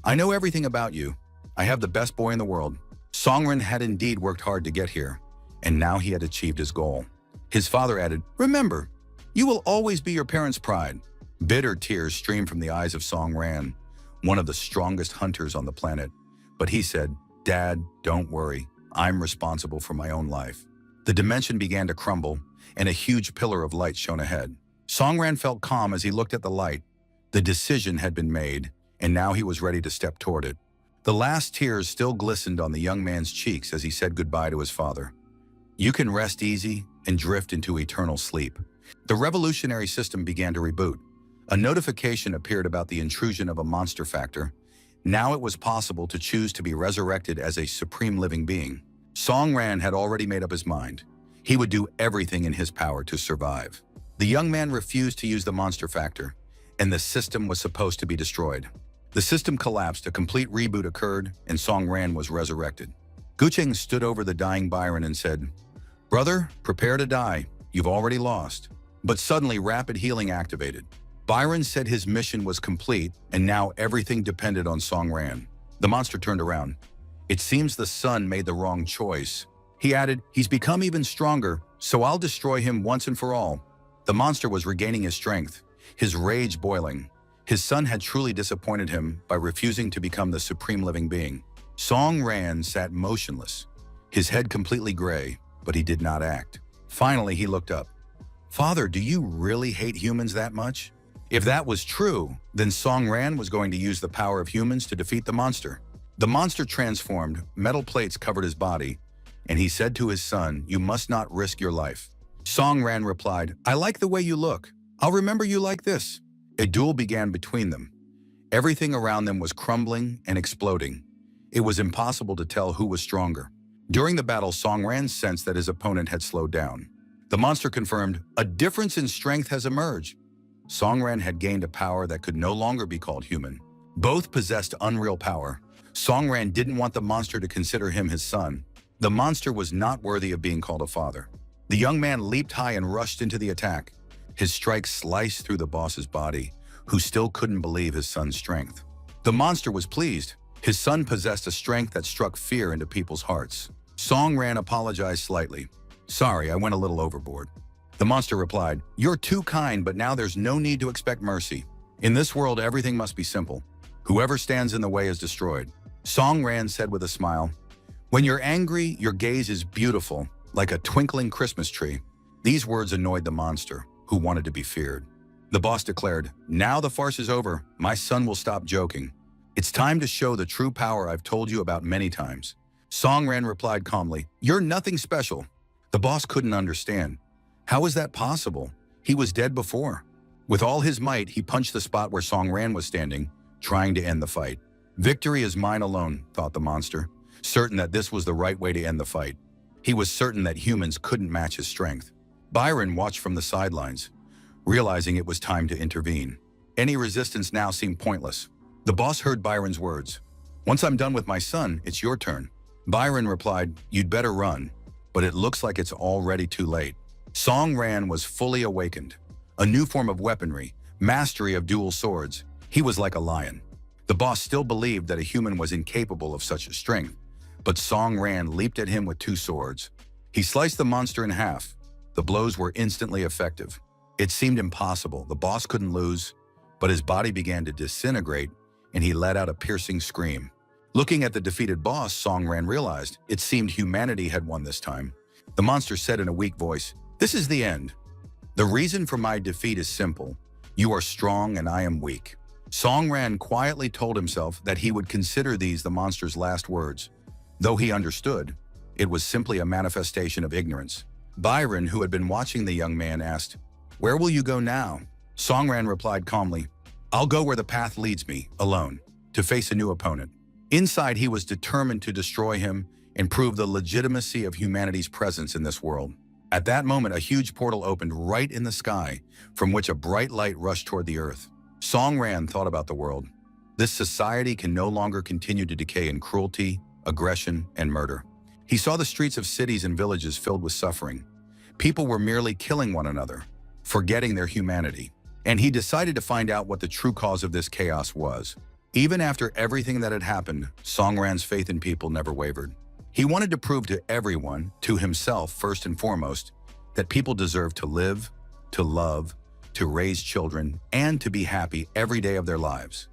"I know everything about you. I have the best boy in the world." Songren had indeed worked hard to get here, and now he had achieved his goal. His father added, "Remember, you will always be your parents' pride." Bitter tears streamed from the eyes of Songran, one of the strongest hunters on the planet. But he said, "Dad, don't worry. I'm responsible for my own life." The dimension began to crumble, and a huge pillar of light shone ahead. Songran felt calm as he looked at the light. The decision had been made, and now he was ready to step toward it. The last tears still glistened on the young man's cheeks as he said goodbye to his father. "You can rest easy and drift into eternal sleep." The revolutionary system began to reboot. A notification appeared about the intrusion of a monster factor. Now it was possible to choose to be resurrected as a supreme living being. Songran had already made up his mind. He would do everything in his power to survive. The young man refused to use the monster factor, and the system was supposed to be destroyed. The system collapsed, a complete reboot occurred, and Songran was resurrected. Gucheng stood over the dying Byron and said, "Brother, prepare to die. You've already lost." But suddenly rapid healing activated. Byron said his mission was complete, and now everything depended on Songran. The monster turned around. "It seems the son made the wrong choice." He added, "He's become even stronger, so I'll destroy him once and for all." The monster was regaining his strength, his rage boiling. His son had truly disappointed him by refusing to become the supreme living being. Songran sat motionless, his head completely gray, but he did not act. Finally, he looked up. "Father, do you really hate humans that much?" If that was true, then Song Ran was going to use the power of humans to defeat the monster. The monster transformed, metal plates covered his body, and he said to his son, "You must not risk your life." Song Ran replied, "I like the way you look. I'll remember you like this." A duel began between them. Everything around them was crumbling and exploding. It was impossible to tell who was stronger. During the battle, Song Ran sensed that his opponent had slowed down. The monster confirmed, "A difference in strength has emerged." Song Ran had gained a power that could no longer be called human. Both possessed unreal power. Song Ran didn't want the monster to consider him his son. The monster was not worthy of being called a father. The young man leaped high and rushed into the attack. His strike sliced through the boss's body, who still couldn't believe his son's strength. The monster was pleased. His son possessed a strength that struck fear into people's hearts. Song Ran apologized slightly. "Sorry, I went a little overboard." The monster replied, "You're too kind, but now there's no need to expect mercy. In this world, everything must be simple. Whoever stands in the way is destroyed." Song Ran said with a smile, "When you're angry, your gaze is beautiful, like a twinkling Christmas tree." These words annoyed the monster, who wanted to be feared. The boss declared, "Now the farce is over. My son will stop joking. It's time to show the true power I've told you about many times." Song Ran replied calmly, "You're nothing special." The boss couldn't understand. How was that possible? He was dead before. With all his might, he punched the spot where Song Ran was standing, trying to end the fight. "Victory is mine alone," thought the monster, certain that this was the right way to end the fight. He was certain that humans couldn't match his strength. Byron watched from the sidelines, realizing it was time to intervene. Any resistance now seemed pointless. The boss heard Byron's words. "Once I'm done with my son, it's your turn." Byron replied, "You'd better run, but it looks like it's already too late." Song Ran was fully awakened. A new form of weaponry, mastery of dual swords. He was like a lion. The boss still believed that a human was incapable of such a strength, but Song Ran leaped at him with two swords. He sliced the monster in half. The blows were instantly effective. It seemed impossible. The boss couldn't lose, but his body began to disintegrate, and he let out a piercing scream. Looking at the defeated boss, Song Ran realized it seemed humanity had won this time. The monster said in a weak voice, "This is the end. The reason for my defeat is simple. You are strong and I am weak." Song Ran quietly told himself that he would consider these the monster's last words. Though he understood, it was simply a manifestation of ignorance. Byron, who had been watching the young man, asked, "Where will you go now?" Song Ran replied calmly, "I'll go where the path leads me, alone, to face a new opponent." Inside, he was determined to destroy him and prove the legitimacy of humanity's presence in this world. At that moment, a huge portal opened right in the sky, from which a bright light rushed toward the earth. Song Ran thought about the world. This society can no longer continue to decay in cruelty, aggression, and murder. He saw the streets of cities and villages filled with suffering. People were merely killing one another, forgetting their humanity. And he decided to find out what the true cause of this chaos was. Even after everything that had happened, Song Ran's faith in people never wavered. He wanted to prove to everyone, to himself first and foremost, that people deserve to live, to love, to raise children, and to be happy every day of their lives.